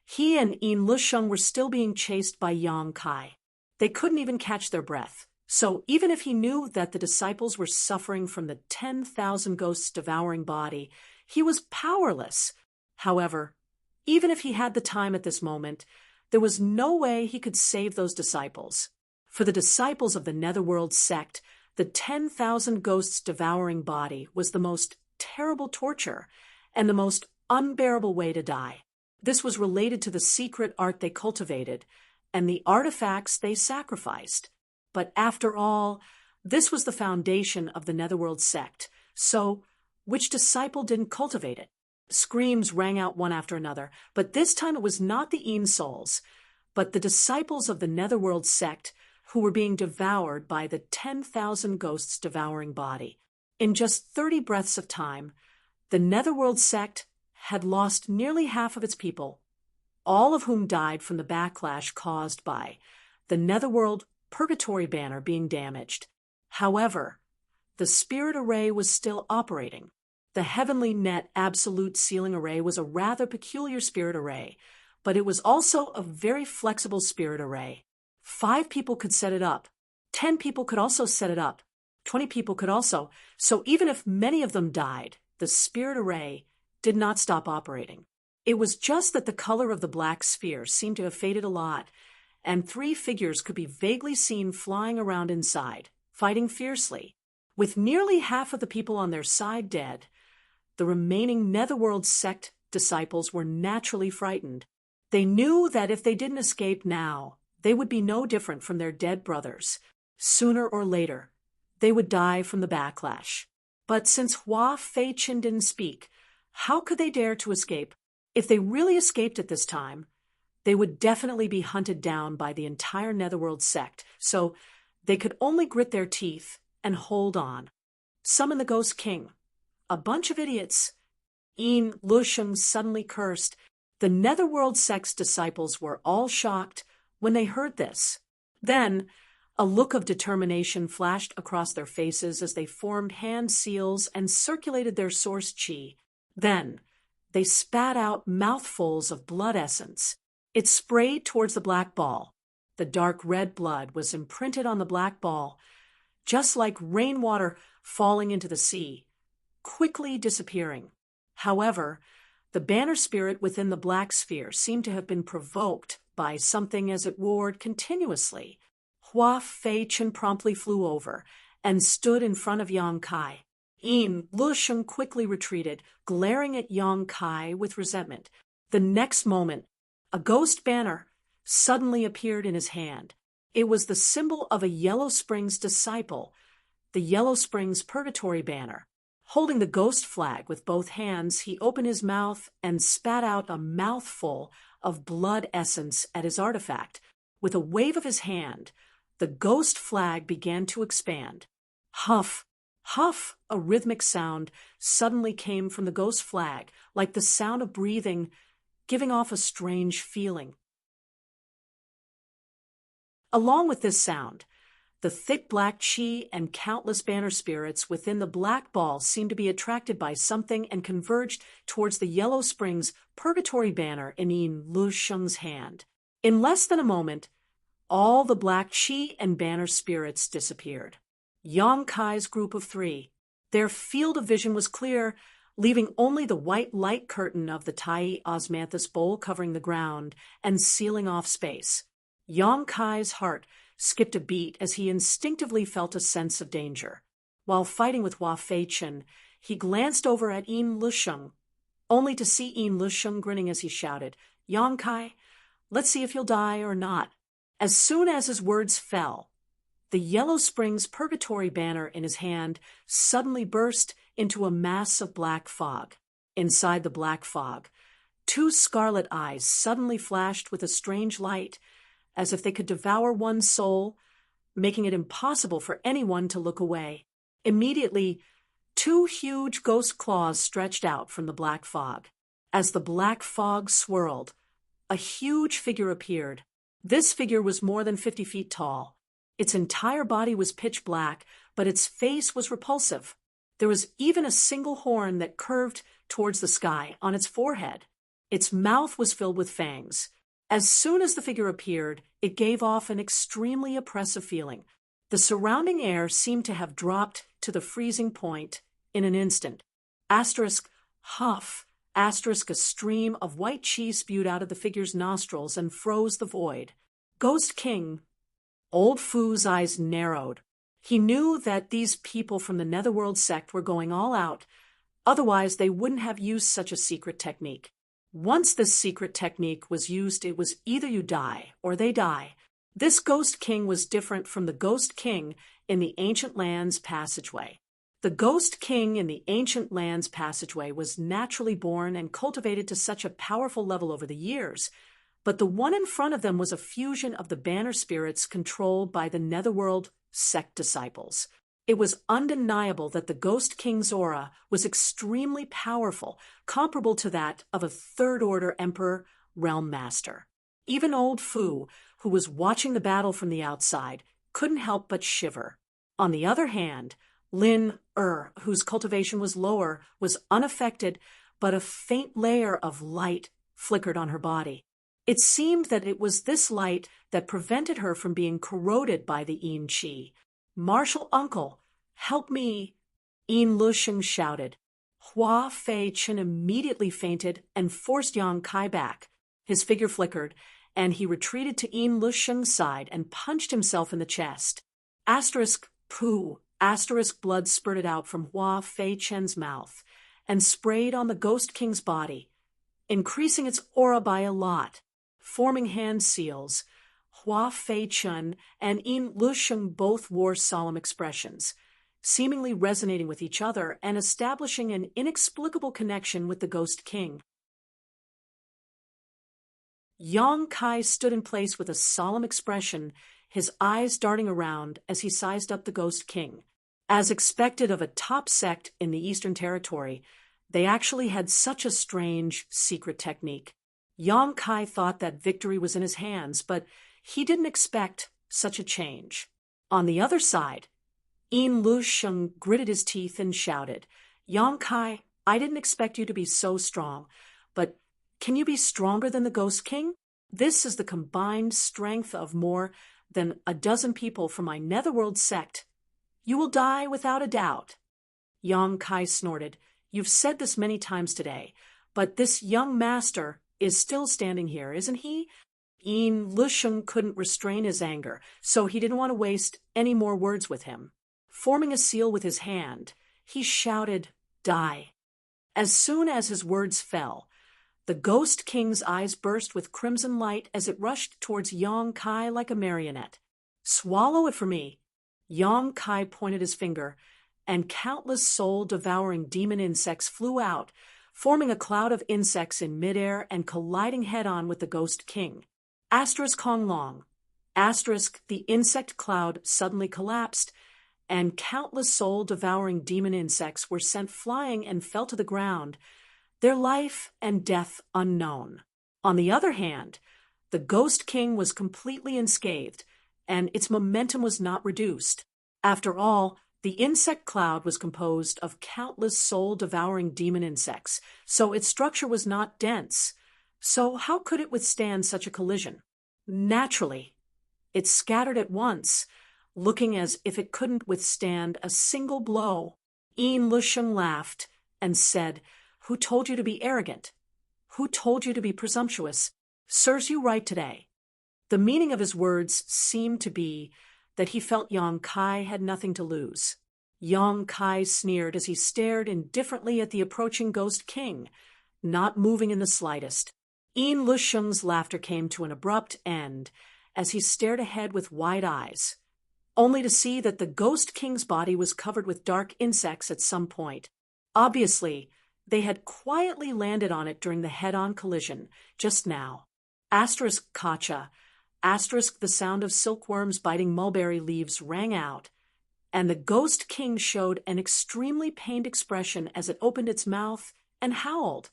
he and Yin Lusheng were still being chased by Yang Kai. They couldn't even catch their breath. So even if he knew that the disciples were suffering from the 10,000 ghosts devouring body, he was powerless. However, even if he had the time at this moment, there was no way he could save those disciples. For the disciples of the Netherworld sect, the 10,000 ghosts devouring body was the most terrible torture and the most unbearable way to die. This was related to the secret art they cultivated and the artifacts they sacrificed. But after all, this was the foundation of the Netherworld sect, so which disciple didn't cultivate it? Screams rang out one after another, but this time it was not the Yin souls, but the disciples of the Netherworld sect who were being devoured by the 10,000 ghosts devouring body. In just 30 breaths of time, the Netherworld sect had lost nearly half of its people, all of whom died from the backlash caused by the Netherworld Purgatory banner being damaged. However, the spirit array was still operating. The Heavenly Net Absolute Sealing Array was a rather peculiar spirit array, but it was also a very flexible spirit array. 5 people could set it up. 10 people could also set it up. 20 people could also. So even if many of them died, the spirit array did not stop operating. It was just that the color of the black sphere seemed to have faded a lot, and 3 figures could be vaguely seen flying around inside, fighting fiercely. With nearly half of the people on their side dead, the remaining Netherworld sect disciples were naturally frightened. They knew that if they didn't escape now, they would be no different from their dead brothers. Sooner or later, they would die from the backlash. But since Hua Fei-chen didn't speak, how could they dare to escape? If they really escaped at this time, they would definitely be hunted down by the entire Netherworld sect, so they could only grit their teeth and hold on. Summon the Ghost King. A bunch of idiots. Yin Lusheng suddenly cursed. The Netherworld sect's disciples were all shocked when they heard this. Then, a look of determination flashed across their faces as they formed hand seals and circulated their source chi. Then, they spat out mouthfuls of blood essence. It sprayed towards the black ball. The dark red blood was imprinted on the black ball, just like rainwater falling into the sea, quickly disappearing. However, the banner spirit within the black sphere seemed to have been provoked by something as it roared continuously. Hua Fei-chen promptly flew over and stood in front of Yang Kai. Yin Lusheng quickly retreated, glaring at Yang Kai with resentment. The next moment, a ghost banner suddenly appeared in his hand. It was the symbol of a Yellow Springs disciple, the Yellow Springs Purgatory banner. Holding the ghost flag with both hands, he opened his mouth and spat out a mouthful of blood essence at his artifact. With a wave of his hand, the ghost flag began to expand. Huff, huff, a rhythmic sound suddenly came from the ghost flag, like the sound of breathing, giving off a strange feeling. Along with this sound, the thick black chi and countless banner spirits within the black ball seemed to be attracted by something and converged towards the Yellow Springs Purgatory banner in Yin Lusheng's hand. In less than a moment, all the black chi and banner spirits disappeared. Yang Kai's group of 3. Their field of vision was clear, leaving only the white light curtain of the Tai Osmanthus bowl covering the ground and sealing off space. Yang Kai's heart skipped a beat as he instinctively felt a sense of danger. While fighting with Hua Fei-chen, he glanced over at Yin Lusheng, only to see Yin Lusheng grinning as he shouted, "Yang Kai, let's see if you'll die or not." As soon as his words fell, the Yellow Springs Purgatory banner in his hand suddenly burst into a mass of black fog. Inside the black fog, 2 scarlet eyes suddenly flashed with a strange light, as if they could devour one's soul, making it impossible for anyone to look away. Immediately, 2 huge ghost claws stretched out from the black fog. As the black fog swirled, a huge figure appeared. This figure was more than 50 feet tall. Its entire body was pitch black, but its face was repulsive. There was even a single horn that curved towards the sky on its forehead. Its mouth was filled with fangs. As soon as the figure appeared, it gave off an extremely oppressive feeling. The surrounding air seemed to have dropped to the freezing point in an instant. Asterisk, huff, asterisk, a stream of white cheese spewed out of the figure's nostrils and froze the void. Ghost King. Old Foo's eyes narrowed. He knew that these people from the Netherworld sect were going all out, otherwise they wouldn't have used such a secret technique. Once this secret technique was used, it was either you die or they die. This Ghost King was different from the Ghost King in the Ancient Lands passageway. The Ghost King in the Ancient Lands passageway was naturally born and cultivated to such a powerful level over the years, but the one in front of them was a fusion of the banner spirits controlled by the Netherworld sect disciples. It was undeniable that the Ghost King's aura was extremely powerful, comparable to that of a third-order Emperor Realm Master. Even old Fu, who was watching the battle from the outside, couldn't help but shiver. On the other hand, Lin whose cultivation was lower, was unaffected, but a faint layer of light flickered on her body. It seemed that it was this light that prevented her from being corroded by the Yin Qi. "Martial uncle, help me!" Yin Lusheng shouted. Hua Fei Chen immediately fainted and forced Yang Kai back. His figure flickered, and he retreated to Yin Lusheng's side and punched himself in the chest. Asterisk, poo, asterisk, blood spurted out from Hua Fei Chen's mouth and sprayed on the Ghost King's body, increasing its aura by a lot. Forming hand seals, Hua Fei Chen and Yin Lusheng both wore solemn expressions, seemingly resonating with each other and establishing an inexplicable connection with the Ghost King. Yang Kai stood in place with a solemn expression, his eyes darting around as he sized up the Ghost King. As expected of a top sect in the Eastern Territory, they actually had such a strange secret technique. Yang Kai thought that victory was in his hands, but he didn't expect such a change. On the other side, Yin Lusheng gritted his teeth and shouted, "Yang Kai, I didn't expect you to be so strong, but can you be stronger than the Ghost King? This is the combined strength of more than a dozen people from my Netherworld sect. You will die without a doubt." Yang Kai snorted, "You've said this many times today, but this young master is still standing here, isn't he?" Yin Lusheng couldn't restrain his anger, so he didn't want to waste any more words with him. Forming a seal with his hand, he shouted, "Die." As soon as his words fell, the Ghost King's eyes burst with crimson light as it rushed towards Yang Kai like a marionette. "Swallow it for me." Yang Kai pointed his finger, and countless soul-devouring demon insects flew out, forming a cloud of insects in midair and colliding head-on with the Ghost King. Asterisk Hong Long. Asterisk, the insect cloud suddenly collapsed, and countless soul-devouring demon insects were sent flying and fell to the ground, their life and death unknown. On the other hand, the Ghost King was completely unscathed, and its momentum was not reduced. After all, the insect cloud was composed of countless soul-devouring demon insects, so its structure was not dense. So how could it withstand such a collision? Naturally, it scattered at once, looking as if it couldn't withstand a single blow. Yin Lusheng laughed and said, "Who told you to be arrogant? Who told you to be presumptuous? Serves you right today." The meaning of his words seemed to be that he felt Yang Kai had nothing to lose. Yang Kai sneered as he stared indifferently at the approaching Ghost King, not moving in the slightest. Yin Lusheng's laughter came to an abrupt end as he stared ahead with wide eyes, only to see that the Ghost King's body was covered with dark insects at some point. Obviously, they had quietly landed on it during the head-on collision just now. Asterisk Kacha. Asterisk, the sound of silkworms biting mulberry leaves rang out, and the Ghost King showed an extremely pained expression as it opened its mouth and howled,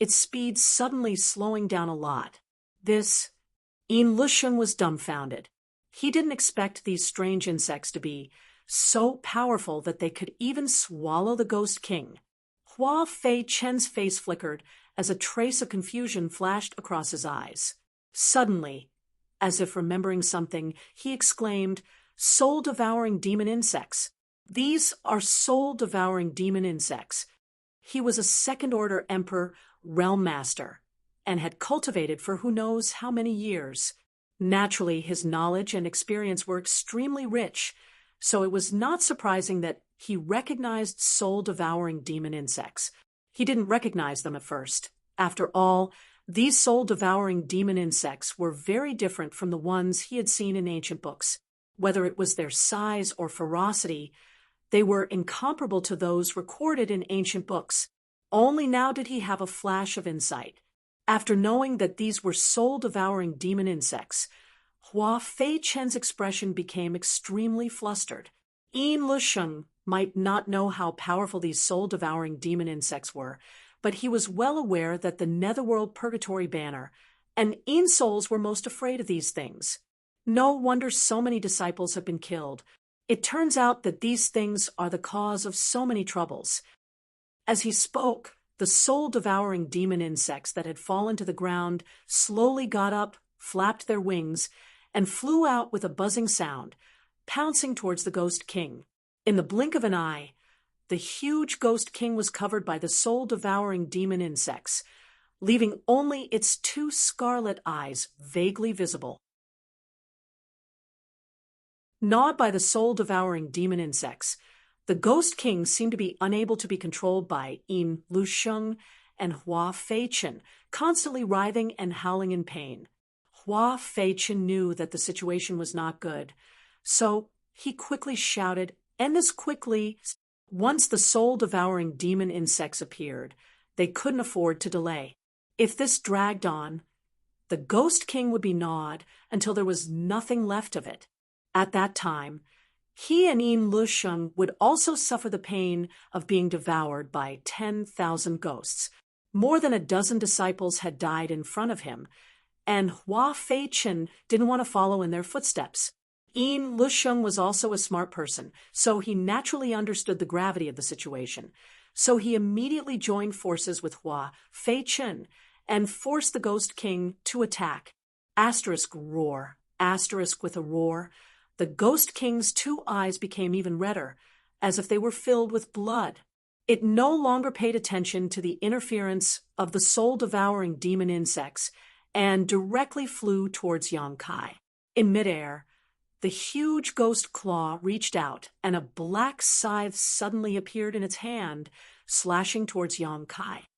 its speed suddenly slowing down a lot. Yin Lusheng was dumbfounded. He didn't expect these strange insects to be so powerful that they could even swallow the Ghost King. Hua Fei Chen's face flickered as a trace of confusion flashed across his eyes. Suddenly, as if remembering something, he exclaimed, "Soul-devouring demon insects! These are soul-devouring demon insects." He was a second-order emperor realm master, and had cultivated for who knows how many years. Naturally, his knowledge and experience were extremely rich, so it was not surprising that he recognized soul-devouring demon insects. He didn't recognize them at first. After all, these soul-devouring demon insects were very different from the ones he had seen in ancient books. Whether it was their size or ferocity, they were incomparable to those recorded in ancient books. Only now did he have a flash of insight. After knowing that these were soul-devouring demon insects, Hua Fei Chen's expression became extremely flustered. Yin Lusheng might not know how powerful these soul-devouring demon insects were, but he was well aware that the Netherworld Purgatory banner and Yin souls were most afraid of these things. No wonder so many disciples have been killed. It turns out that these things are the cause of so many troubles. As he spoke, the soul-devouring demon insects that had fallen to the ground slowly got up, flapped their wings, and flew out with a buzzing sound, pouncing towards the Ghost King. In the blink of an eye, the huge Ghost King was covered by the soul-devouring demon insects, leaving only its two scarlet eyes vaguely visible. Gnawed by the soul-devouring demon insects, the Ghost King seemed to be unable to be controlled by Yin Lusheng and Hua Fei Chen, constantly writhing and howling in pain. Hua Fei Chen knew that the situation was not good, so he quickly shouted, "End this quickly!" Once the soul-devouring demon insects appeared, they couldn't afford to delay. If this dragged on, the Ghost King would be gnawed until there was nothing left of it. At that time, he and Yin Lusheng would also suffer the pain of being devoured by 10,000 ghosts. More than a dozen disciples had died in front of him, and Hua Fei Chen didn't want to follow in their footsteps. Yin Lusheng was also a smart person, so he naturally understood the gravity of the situation. So he immediately joined forces with Hua Fei Chen and forced the Ghost King to attack. Roar. With a roar. The Ghost King's two eyes became even redder, as if they were filled with blood. It no longer paid attention to the interference of the soul-devouring demon insects and directly flew towards Yang Kai. In midair, the huge ghost claw reached out, and a black scythe suddenly appeared in its hand, slashing towards Yang Kai.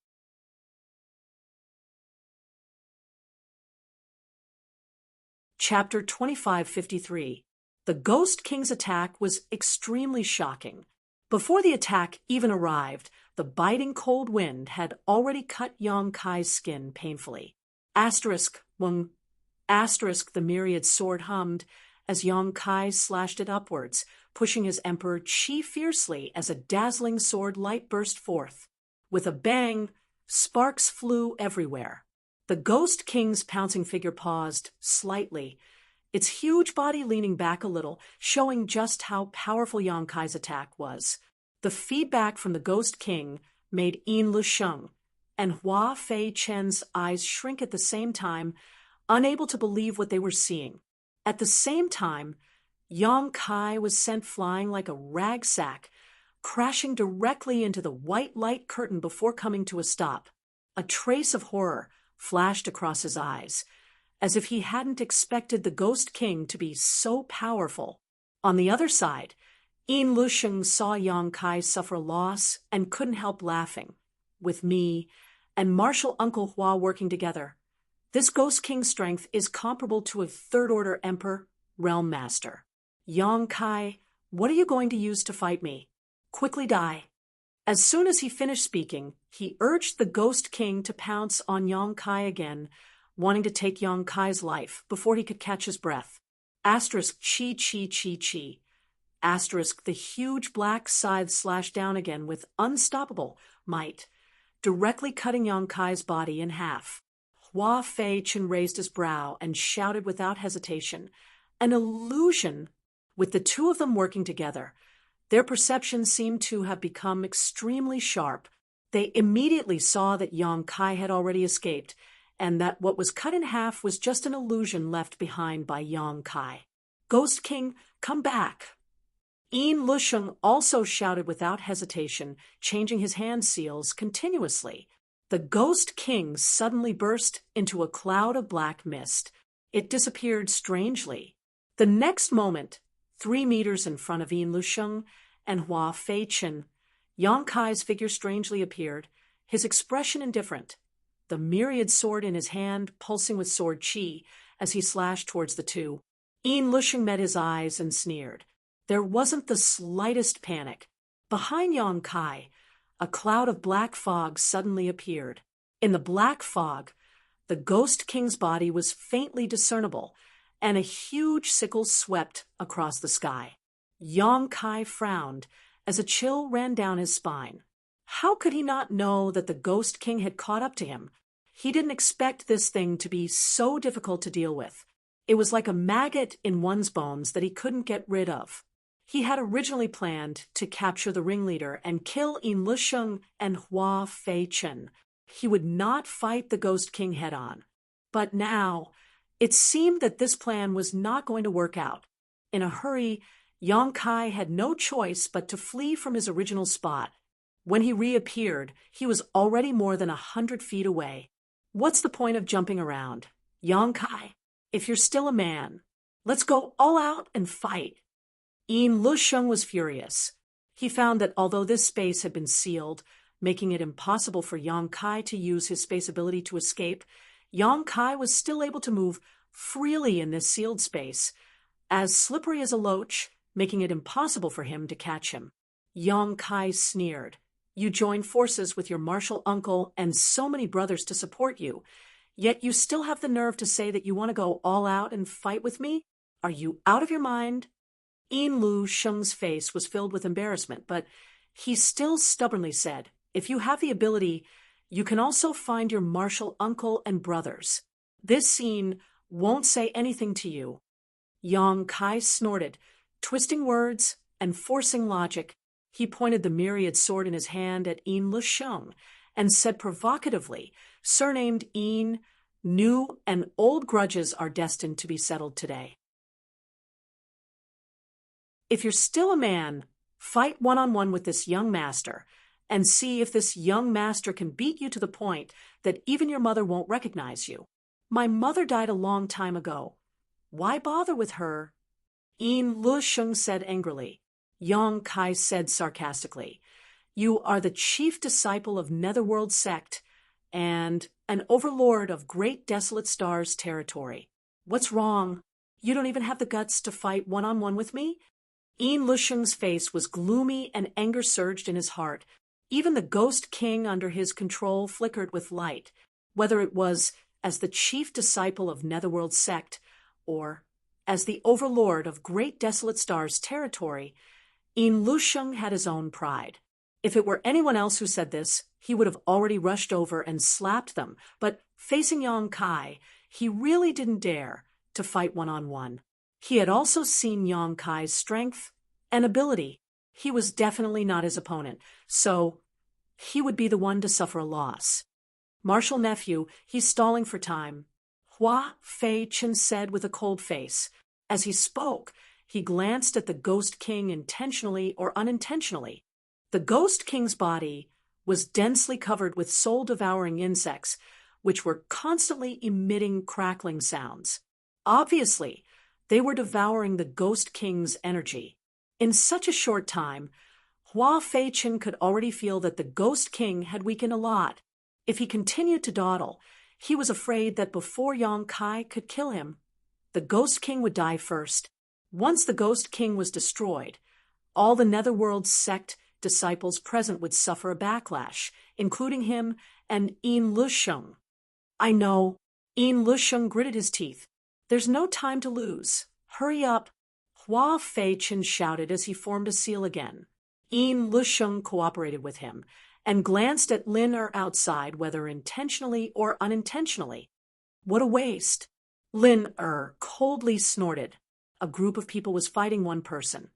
Chapter 2553. The Ghost King's attack was extremely shocking. Before the attack even arrived, the biting cold wind had already cut Yang Kai's skin painfully. The myriad sword hummed as Yang Kai slashed it upwards, pushing his Emperor Qi fiercely as a dazzling sword light burst forth. With a bang, sparks flew everywhere. The Ghost King's pouncing figure paused slightly, its huge body leaning back a little, showing just how powerful Yang Kai's attack was. The feedback from the Ghost King made Yin Lusheng and Hua Fei Chen's eyes shrink at the same time, unable to believe what they were seeing. At the same time, Yang Kai was sent flying like a rag sack, crashing directly into the white light curtain before coming to a stop. A trace of horror flashed across his eyes, as if he hadn't expected the Ghost King to be so powerful. On the other side, Yin Lusheng saw Yang Kai suffer loss and couldn't help laughing. With me and martial Uncle Hua working together, this Ghost King's strength is comparable to a third-order Emperor, Realm Master. Yang Kai, what are you going to use to fight me? Quickly die. As soon as he finished speaking, he urged the Ghost King to pounce on Yang Kai again, wanting to take Yang Kai's life before he could catch his breath. Chi. The huge black scythe slashed down again with unstoppable might, directly cutting Yang Kai's body in half. Hua Fei Chen raised his brow and shouted without hesitation, "An illusion! With the two of them working together, their perception seemed to have become extremely sharp. They immediately saw that Yang Kai had already escaped, and that what was cut in half was just an illusion left behind by Yang Kai. "Ghost King, come back!" Yin Lusheng also shouted without hesitation, changing his hand seals continuously. The Ghost King suddenly burst into a cloud of black mist. It disappeared strangely. The next moment, 3 meters in front of Yin Lusheng and Hua Feichen, Yang Kai's figure strangely appeared, his expression indifferent, the myriad sword in his hand pulsing with sword chi as he slashed towards the two. Yin Lusheng met his eyes and sneered. There wasn't the slightest panic. Behind Yang Kai, a cloud of black fog suddenly appeared. In the black fog, the Ghost King's body was faintly discernible, and a huge sickle swept across the sky. Yang Kai frowned as a chill ran down his spine. How could he not know that the Ghost King had caught up to him? He didn't expect this thing to be so difficult to deal with. It was like a maggot in one's bones that he couldn't get rid of. He had originally planned to capture the ringleader and kill Yin Lusheng and Hua Feichen. He would not fight the Ghost King head-on. But now, it seemed that this plan was not going to work out. In a hurry, Yang Kai had no choice but to flee from his original spot. When he reappeared, he was already more than 100 feet away. What's the point of jumping around? Yang Kai, if you're still a man, let's go all out and fight. Yin Lusheng was furious. He found that although this space had been sealed, making it impossible for Yang Kai to use his space ability to escape, Yang Kai was still able to move freely in this sealed space, as slippery as a loach, making it impossible for him to catch him. Yang Kai sneered. "You joined forces with your martial uncle and so many brothers to support you, yet you still have the nerve to say that you want to go all out and fight with me? Are you out of your mind?" Yin Lusheng's face was filled with embarrassment, but he still stubbornly said, "If you have the ability, you can also find your martial uncle and brothers. This scene won't say anything to you." Yang Kai snorted, twisting words and forcing logic. He pointed the myriad sword in his hand at Yin Lusheng and said provocatively, "Surnamed Yin, new and old grudges are destined to be settled today. If you're still a man, fight one-on-one with this young master and see if this young master can beat you to the point that even your mother won't recognize you. My mother died a long time ago. Why bother with her?" Yin Lusheng said angrily. Yang Kai said sarcastically, "You are the chief disciple of Netherworld sect and an overlord of Great Desolate Stars territory. What's wrong? You don't even have the guts to fight one-on-one with me?" Yin Lusheng's face was gloomy and anger surged in his heart. Even the Ghost King under his control flickered with light. Whether it was as the chief disciple of Netherworld sect or as the overlord of Great Desolate Stars territory, Yin Lusheng had his own pride. If it were anyone else who said this, he would have already rushed over and slapped them, but facing Yang Kai, he really didn't dare to fight one-on-one. He had also seen Yang Kai's strength and ability. He was definitely not his opponent, so he would be the one to suffer a loss. "Martial nephew, he's stalling for time," Hua Feichen said with a cold face. As he spoke, he glanced at the Ghost King intentionally or unintentionally. The Ghost King's body was densely covered with soul-devouring insects, which were constantly emitting crackling sounds. Obviously, they were devouring the Ghost King's energy. In such a short time, Hua Feichen could already feel that the Ghost King had weakened a lot. If he continued to dawdle, he was afraid that before Yang Kai could kill him, the Ghost King would die first. Once the Ghost King was destroyed, all the Netherworld sect disciples present would suffer a backlash, including him and Yin Lusheng. "I know." Yin Lusheng gritted his teeth. "There's no time to lose. Hurry up." Hua Feichen shouted as he formed a seal again. Yin Lusheng cooperated with him and glanced at Lin outside, whether intentionally or unintentionally. "What a waste." Lin coldly snorted. a group of people was fighting one person.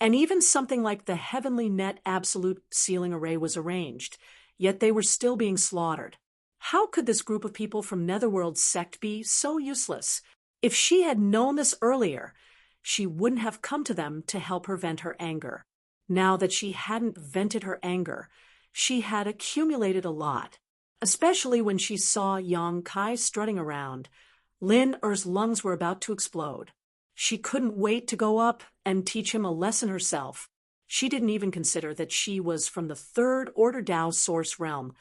And even something like the heavenly net absolute sealing array was arranged, yet they were still being slaughtered. How could this group of people from Netherworld's sect be so useless? If she had known this earlier, she wouldn't have come to them to help her vent her anger. Now that she hadn't vented her anger, she had accumulated a lot, especially when she saw Yang Kai strutting around. Lin Er's lungs were about to explode. She couldn't wait to go up and teach him a lesson herself. She didn't even consider that she was from the Third Order Dao Source realm.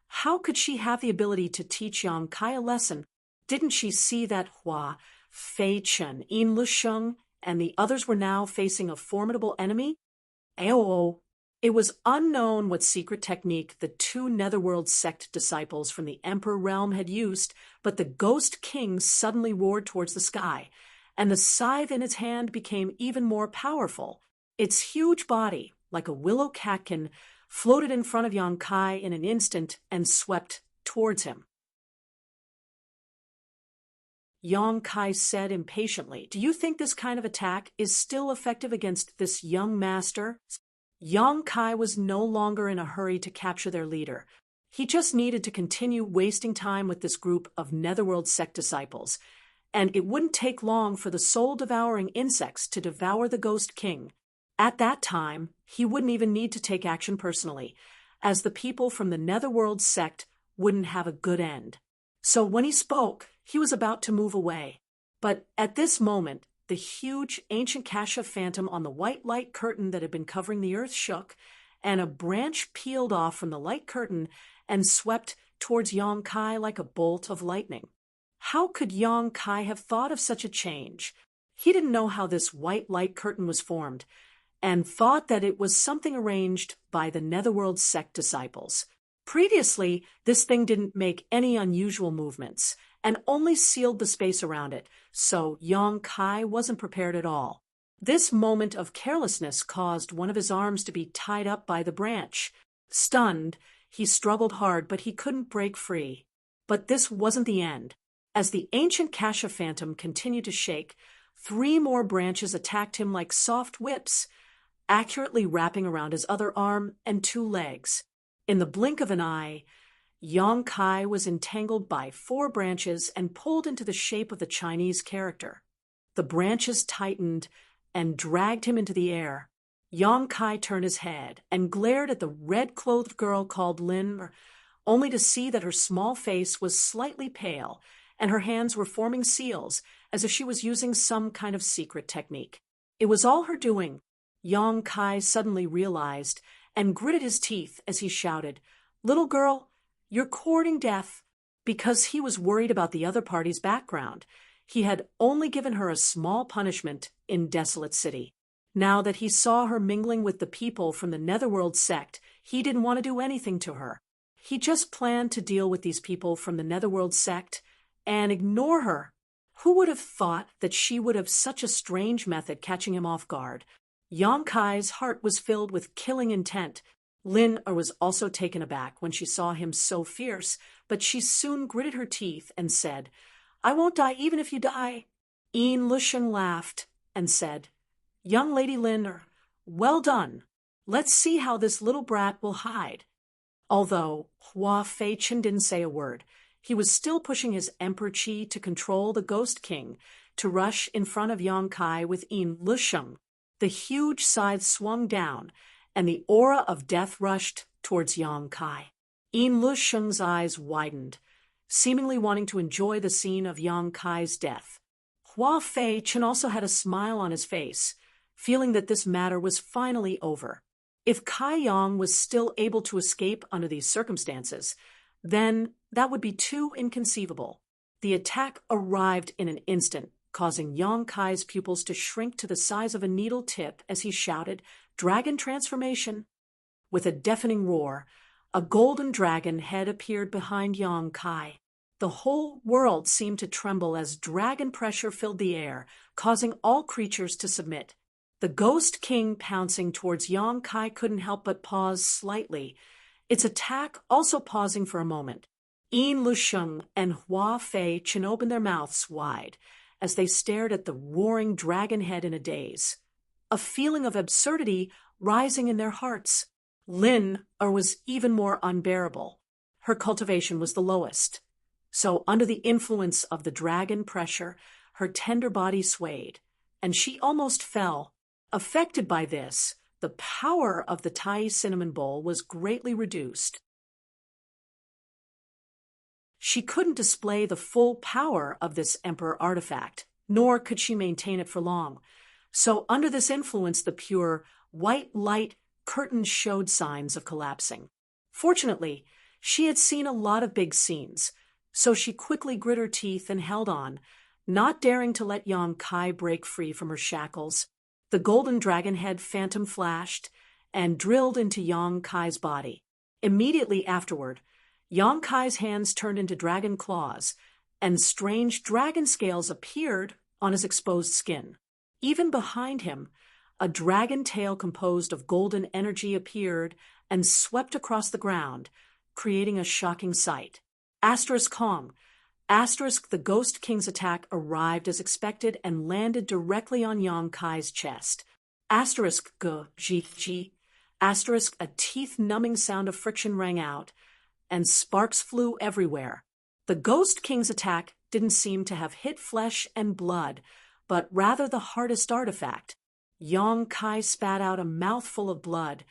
How could she have the ability to teach Yang Kai a lesson? Didn't she see that Hua, Fei Chen, Yin Lusheng, and the others were now facing a formidable enemy? Oh, it was unknown what secret technique the two Netherworld sect disciples from the Emperor realm had used, but the Ghost King suddenly roared towards the sky, and the scythe in its hand became even more powerful. Its huge body, like a willow catkin, floated in front of Yang Kai in an instant and swept towards him. Yang Kai said impatiently, "Do you think this kind of attack is still effective against this young master?" Yang Kai was no longer in a hurry to capture their leader. He just needed to continue wasting time with this group of Netherworld sect disciples, and it wouldn't take long for the soul-devouring insects to devour the Ghost King. At that time, he wouldn't even need to take action personally, as the people from the Netherworld sect wouldn't have a good end. So when he spoke, he was about to move away. But at this moment, the huge ancient Kasha phantom on the white light curtain that had been covering the earth shook, and a branch peeled off from the light curtain and swept towards Yang Kai like a bolt of lightning. How could Yang Kai have thought of such a change? He didn't know how this white light curtain was formed, and thought that it was something arranged by the Netherworld sect disciples. Previously, this thing didn't make any unusual movements, and only sealed the space around it, so Yang Kai wasn't prepared at all. This moment of carelessness caused one of his arms to be tied up by the branch. Stunned, he struggled hard, but he couldn't break free. But this wasn't the end. As the ancient Kasha phantom continued to shake, 3 more branches attacked him like soft whips, accurately wrapping around his other arm and 2 legs. In the blink of an eye, Yang Kai was entangled by 4 branches and pulled into the shape of the Chinese character. The branches tightened and dragged him into the air. Yang Kai turned his head and glared at the red-clothed girl called Lin, only to see that her small face was slightly pale and her hands were forming seals as if she was using some kind of secret technique. It was all her doing. Yang Kai suddenly realized and gritted his teeth as he shouted, "Little girl, you're courting death." Because he was worried about the other party's background, he had only given her a small punishment in Desolate City. Now that he saw her mingling with the people from the Netherworld sect, he didn't want to do anything to her. He just planned to deal with these people from the Netherworld sect and ignore her. Who would have thought that she would have such a strange method catching him off guard? Yang Kai's heart was filled with killing intent. Lin was also taken aback when she saw him so fierce, but she soon gritted her teeth and said, "I won't die even if you die." Yin Lusheng laughed and said, "Young Lady Lin, well done. Let's see how this little brat will hide." Although Hua Fei Chen didn't say a word, he was still pushing his Emperor Qi to control the Ghost King, to rush in front of Yang Kai with Yin Lusheng. The huge scythe swung down, and the aura of death rushed towards Yang Kai. Yin Lusheng's eyes widened, seemingly wanting to enjoy the scene of Yang Kai's death. Hua Fei Chen also had a smile on his face, feeling that this matter was finally over. If Kai Yang was still able to escape under these circumstances, then that would be too inconceivable. The attack arrived in an instant, causing Yang Kai's pupils to shrink to the size of a needle tip as he shouted, "Dragon transformation!" With a deafening roar, a golden dragon head appeared behind Yang Kai. The whole world seemed to tremble as dragon pressure filled the air, causing all creatures to submit. The Ghost King pouncing towards Yang Kai couldn't help but pause slightly, its attack also pausing for a moment. Yin Lusheng and Hua Fei Chen opened their mouths wide, as they stared at the roaring dragon head in a daze, a feeling of absurdity rising in their hearts. Lin was even more unbearable. Her cultivation was the lowest. So under the influence of the dragon pressure, her tender body swayed, and she almost fell. Affected by this, the power of the Tai cinnamon bowl was greatly reduced. She couldn't display the full power of this emperor artifact, nor could she maintain it for long. So under this influence, the pure, white light curtain showed signs of collapsing. Fortunately, she had seen a lot of big scenes, so she quickly grit her teeth and held on, not daring to let Yang Kai break free from her shackles. The golden dragon head phantom flashed and drilled into Yang Kai's body. Immediately afterward, Yang Kai's hands turned into dragon claws, and strange dragon scales appeared on his exposed skin. Even behind him, a dragon tail composed of golden energy appeared and swept across the ground, creating a shocking sight. Kong. The Ghost King's attack arrived as expected and landed directly on Yang Kai's chest. A teeth-numbing sound of friction rang out, and sparks flew everywhere. The Ghost King's attack didn't seem to have hit flesh and blood, but rather the hardest artifact. Yang Kai spat out a mouthful of blood,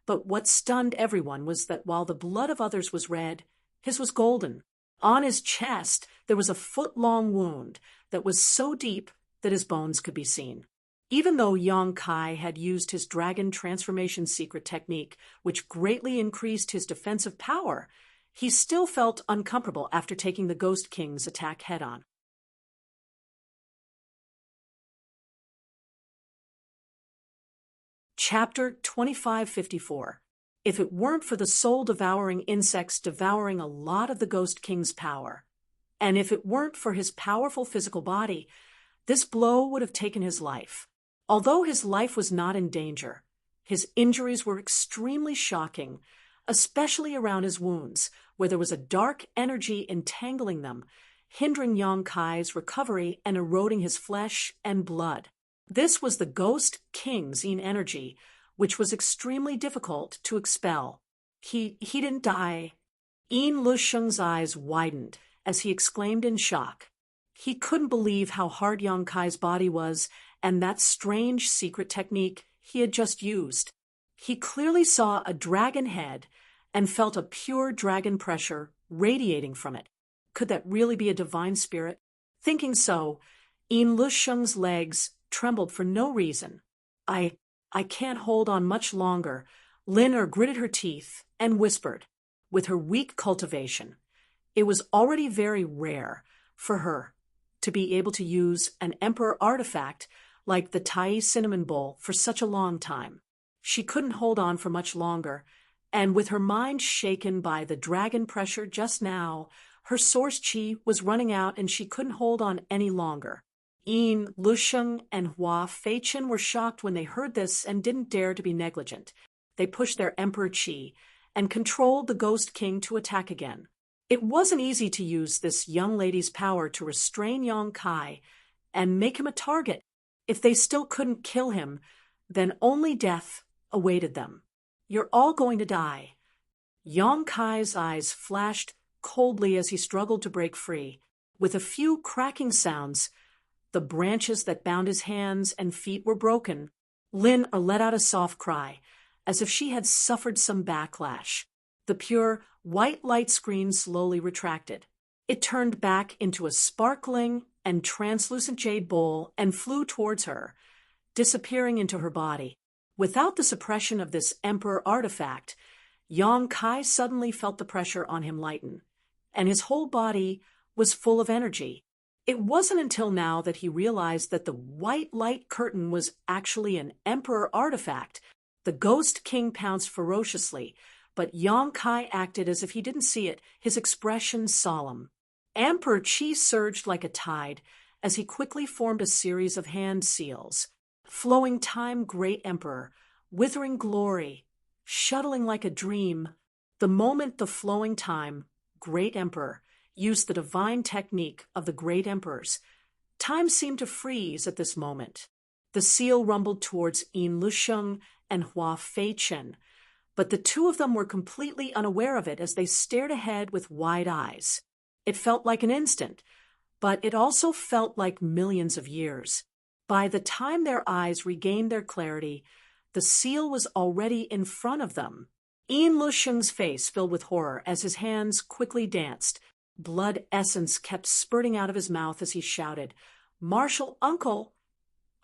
but what stunned everyone was that while the blood of others was red, his was golden. On his chest, there was a foot-long wound that was so deep that his bones could be seen. Even though Yang Kai had used his dragon transformation secret technique, which greatly increased his defensive power, he still felt uncomfortable after taking the Ghost King's attack head-on. Chapter 2554. If it weren't for the soul-devouring insects devouring a lot of the Ghost King's power, and if it weren't for his powerful physical body, this blow would have taken his life. Although his life was not in danger, his injuries were extremely shocking, especially around his wounds, where there was a dark energy entangling them, hindering Yang Kai's recovery and eroding his flesh and blood. This was the Ghost King's energy, which was extremely difficult to expel. He didn't die. Yin Lusheng's eyes widened as he exclaimed in shock. He couldn't believe how hard Yang Kai's body was and that strange secret technique he had just used. He clearly saw a dragon head and felt a pure dragon pressure radiating from it. Could that really be a divine spirit? Thinking so, Yin Lusheng's legs trembled for no reason. I can't hold on much longer. Lin gritted her teeth and whispered. With her weak cultivation, it was already very rare for her to be able to use an emperor artifact like the Tai cinnamon bowl for such a long time. She couldn't hold on for much longer, and with her mind shaken by the dragon pressure just now, her source chi was running out and she couldn't hold on any longer. Yin Lusheng and Hua Feichen were shocked when they heard this and didn't dare to be negligent. They pushed their emperor chi and controlled the Ghost King to attack again. It wasn't easy to use this young lady's power to restrain Yang Kai and make him a target. If they still couldn't kill him, then only death awaited them. You're all going to die. Yang Kai's eyes flashed coldly as he struggled to break free. With a few cracking sounds, the branches that bound his hands and feet were broken. Lin let out a soft cry, as if she had suffered some backlash. The pure, white light screen slowly retracted. It turned back into a sparkling and translucent jade bowl and flew towards her, disappearing into her body. Without the suppression of this emperor artifact, Yang Kai suddenly felt the pressure on him lighten, and his whole body was full of energy. It wasn't until now that he realized that the white light curtain was actually an emperor artifact. The Ghost King pounced ferociously, but Yang Kai acted as if he didn't see it, his expression solemn. Emperor Qi surged like a tide as he quickly formed a series of hand seals. Flowing time, great emperor, withering glory, shuttling like a dream. The moment the flowing time, great emperor, used the divine technique of the great emperors, Time seemed to freeze at this moment. The seal rumbled towards Yin Lusheng and Hua Feichen, but the two of them were completely unaware of it as they stared ahead with wide eyes. It felt like an instant, but it also felt like millions of years. By the time their eyes regained their clarity, the seal was already in front of them. Yin Lusheng's face filled with horror as his hands quickly danced. Blood essence kept spurting out of his mouth as he shouted, "Martial uncle!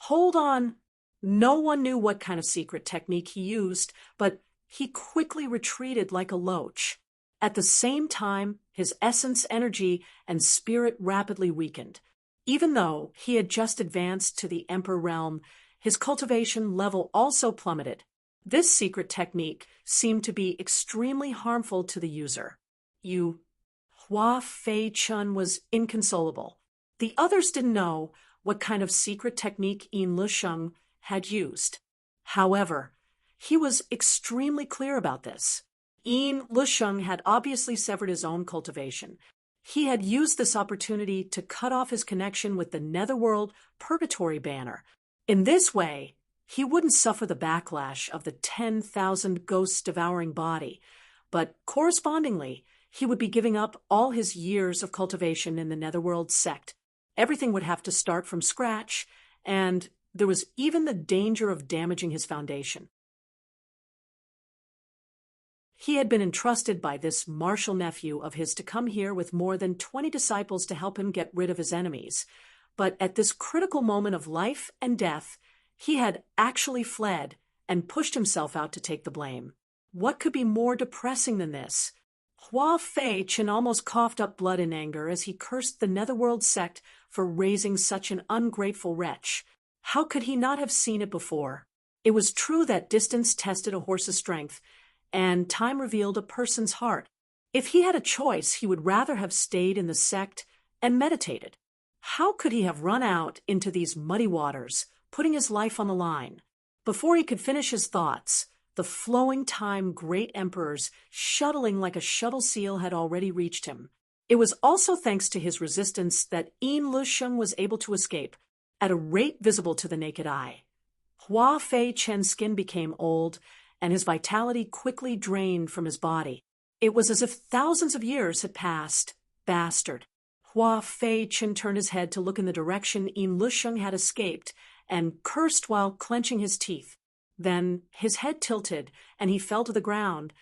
Hold on!" No one knew what kind of secret technique he used, but he quickly retreated like a loach. At the same time, his essence, energy, and spirit rapidly weakened. Even though he had just advanced to the Emperor realm, his cultivation level also plummeted. This secret technique seemed to be extremely harmful to the user. Hua Fei-chun was inconsolable. The others didn't know what kind of secret technique Yin Lusheng had used. However, he was extremely clear about this. Yin Lusheng had obviously severed his own cultivation. He had used this opportunity to cut off his connection with the Netherworld Purgatory banner. In this way, he wouldn't suffer the backlash of the 10,000 ghosts devouring body, but correspondingly, he would be giving up all his years of cultivation in the Netherworld sect. Everything would have to start from scratch, and there was even the danger of damaging his foundation. He had been entrusted by this martial nephew of his to come here with more than 20 disciples to help him get rid of his enemies. But at this critical moment of life and death, he had actually fled and pushed himself out to take the blame. What could be more depressing than this? Hua Fei-chen almost coughed up blood in anger as he cursed the Netherworld sect for raising such an ungrateful wretch. How could he not have seen it before? It was true that distance tested a horse's strength, and time revealed a person's heart. If he had a choice, he would rather have stayed in the sect and meditated. How could he have run out into these muddy waters, putting his life on the line? Before he could finish his thoughts, the flowing time great emperors, shuttling like a shuttle seal, had already reached him. It was also thanks to his resistance that Yin Lusheng was able to escape, at a rate visible to the naked eye. Hua Fei-chen's skin became old, and his vitality quickly drained from his body. It was as if thousands of years had passed. Bastard. Hua Fei-chen turned his head to look in the direction Yin Lusheng had escaped, and cursed while clenching his teeth. Then his head tilted, and he fell to the ground,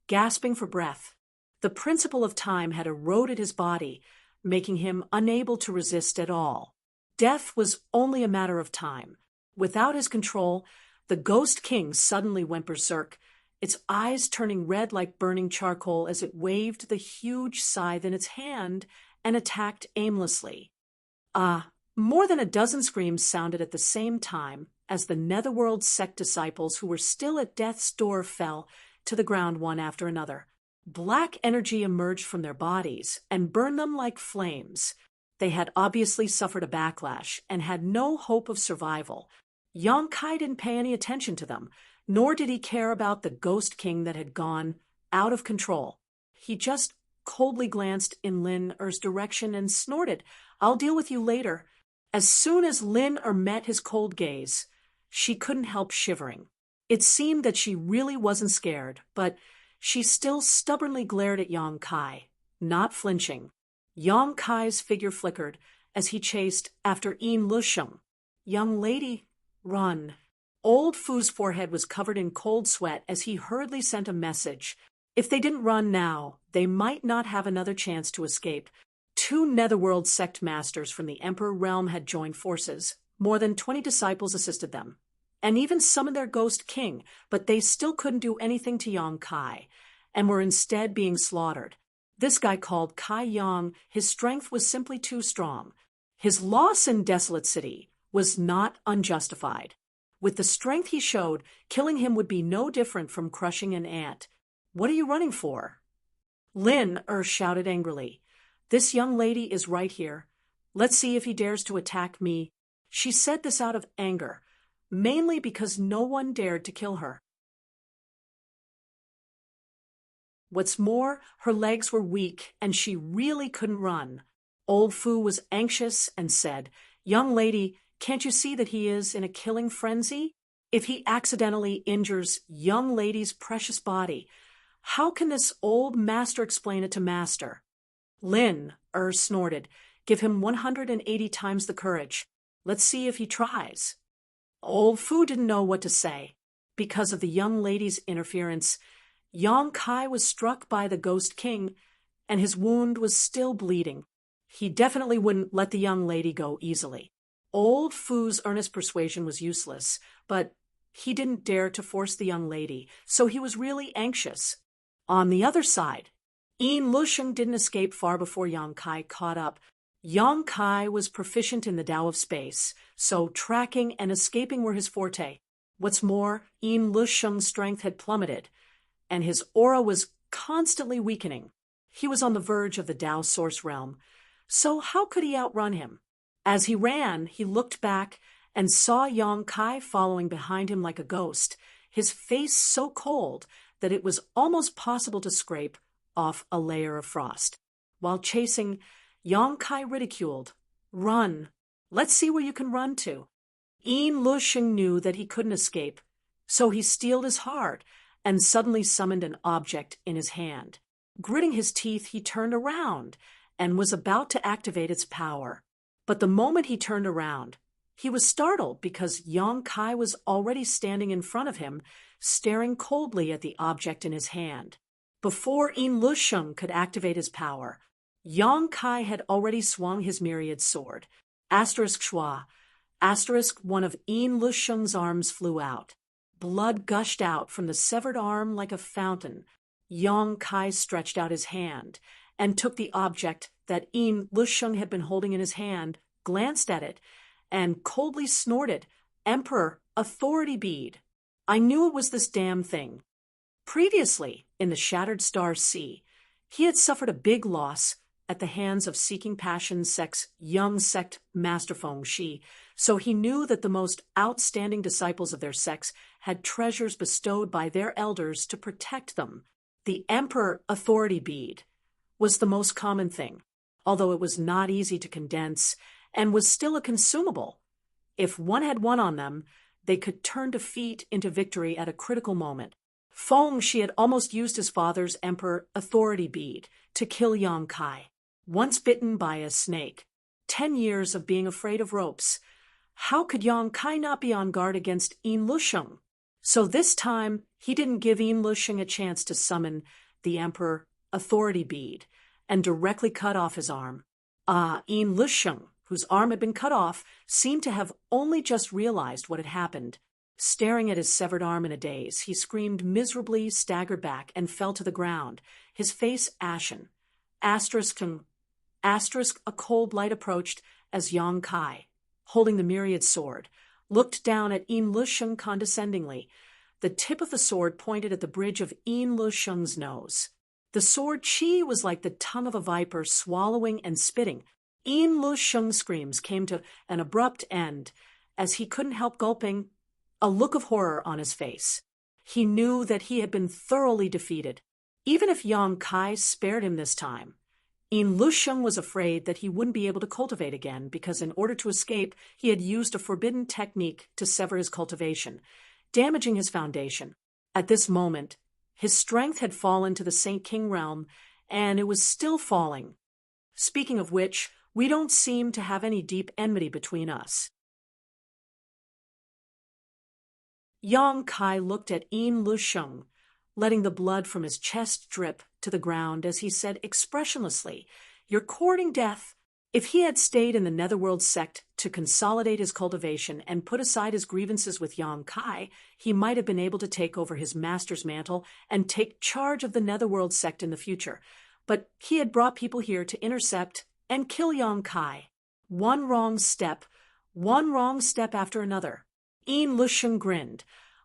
gasping for breath. The principle of time had eroded his body, making him unable to resist at all. Death was only a matter of time. Without his control, the Ghost King suddenly went berserk, its eyes turning red like burning charcoal as it waved the huge scythe in its hand and attacked aimlessly. More than a dozen screams sounded at the same time as the Netherworld sect disciples who were still at death's door fell to the ground one after another. Black energy emerged from their bodies and burned them like flames. They had obviously suffered a backlash and had no hope of survival. Yang Kai didn't pay any attention to them, nor did he care about the Ghost King that had gone out of control. He just coldly glanced in Lin Er's direction and snorted, "I'll deal with you later." As soon as Lin Er met his cold gaze, she couldn't help shivering. It seemed that she really wasn't scared, but she still stubbornly glared at Yang Kai, not flinching. Yang Kai's figure flickered as he chased after Yin Lusheng. "Young lady, run." Old Fu's forehead was covered in cold sweat as he hurriedly sent a message. If they didn't run now, they might not have another chance to escape. 2 Netherworld sect masters from the Emperor realm had joined forces. More than 20 disciples assisted them, and even summoned their Ghost King, but they still couldn't do anything to Yang Kai, and were instead being slaughtered. This guy called Kai Yang, his strength was simply too strong. His loss in Desolate City was not unjustified. With the strength he showed, killing him would be no different from crushing an ant. "What are you running for?" Lin Er shouted angrily. "This young lady is right here. Let's see if he dares to attack me." She said this out of anger, mainly because no one dared to kill her. What's more, her legs were weak and she really couldn't run. Old Fu was anxious and said, Young lady, can't you see that he is in a killing frenzy? If he accidentally injures young lady's precious body, how can this old master explain it to master? Lin, snorted. Give him 180 times the courage. Let's see if he tries. Old Fu didn't know what to say. Because of the young lady's interference, Yang Kai was struck by the Ghost King, and his wound was still bleeding. He definitely wouldn't let the young lady go easily. Old Fu's earnest persuasion was useless, but he didn't dare to force the young lady, so he was really anxious. On the other side, Yin Lusheng didn't escape far before Yang Kai caught up. Yang Kai was proficient in the Tao of space, so tracking and escaping were his forte. What's more, Yin Lusheng's strength had plummeted, and his aura was constantly weakening. He was on the verge of the Tao source realm, so how could he outrun him? As he ran, he looked back and saw Yang Kai following behind him like a ghost, his face so cold that it was almost possible to scrape off a layer of frost. While chasing, Yang Kai ridiculed, "Run. Let's see where you can run to." Yin Lusheng knew that he couldn't escape, so he steeled his heart and suddenly summoned an object in his hand. Gritting his teeth, he turned around and was about to activate its power. But the moment he turned around, he was startled because Yang Kai was already standing in front of him, staring coldly at the object in his hand. Before Yin Lusheng could activate his power, Yang Kai had already swung his myriad sword. Shua. One of Yin Lusheng's arms flew out. Blood gushed out from the severed arm like a fountain. Yang Kai stretched out his hand and took the object that Yin Lusheng had been holding in his hand, glanced at it, and coldly snorted, "Emperor, authority bead. I knew it was this damn thing." Previously, in the Shattered Star Sea, he had suffered a big loss at the hands of Seeking Passion Sect's young sect Master Feng Shi, so he knew that the most outstanding disciples of their sects had treasures bestowed by their elders to protect them. The Emperor Authority Bead was the most common thing, although it was not easy to condense and was still a consumable. If one had one on them, they could turn defeat into victory at a critical moment. Feng Shi had almost used his father's Emperor Authority Bead to kill Yang Kai. Once bitten by a snake, 10 years of being afraid of ropes, how could Yang Kai not be on guard against Yin Lusheng? So this time, he didn't give Yin Lusheng a chance to summon the Emperor Authority Bead and directly cut off his arm. Yin Lusheng, whose arm had been cut off, seemed to have only just realized what had happened. Staring at his severed arm in a daze, he screamed miserably, staggered back, and fell to the ground, his face ashen. A cold light approached as Yang Kai, holding the myriad sword, looked down at Yin Lusheng condescendingly. The tip of the sword pointed at the bridge of Yin Lusheng's nose. The sword chi was like the tongue of a viper swallowing and spitting. Yin Lusheng's screams came to an abrupt end as he couldn't help gulping, a look of horror on his face. He knew that he had been thoroughly defeated. Even if Yang Kai spared him this time, Yin Lusheng was afraid that he wouldn't be able to cultivate again because in order to escape, he had used a forbidden technique to sever his cultivation, damaging his foundation. At this moment, his strength had fallen to the Saint King realm, and it was still falling. Speaking of which, we don't seem to have any deep enmity between us. Yang Kai looked at Yin Lusheng, letting the blood from his chest drip to the ground as he said expressionlessly, "You're courting death." If he had stayed in the Netherworld sect to consolidate his cultivation and put aside his grievances with Yang Kai, he might have been able to take over his master's mantle and take charge of the Netherworld sect in the future. But he had brought people here to intercept and kill Yang Kai. One wrong step after another. Yin Lusheng grinned.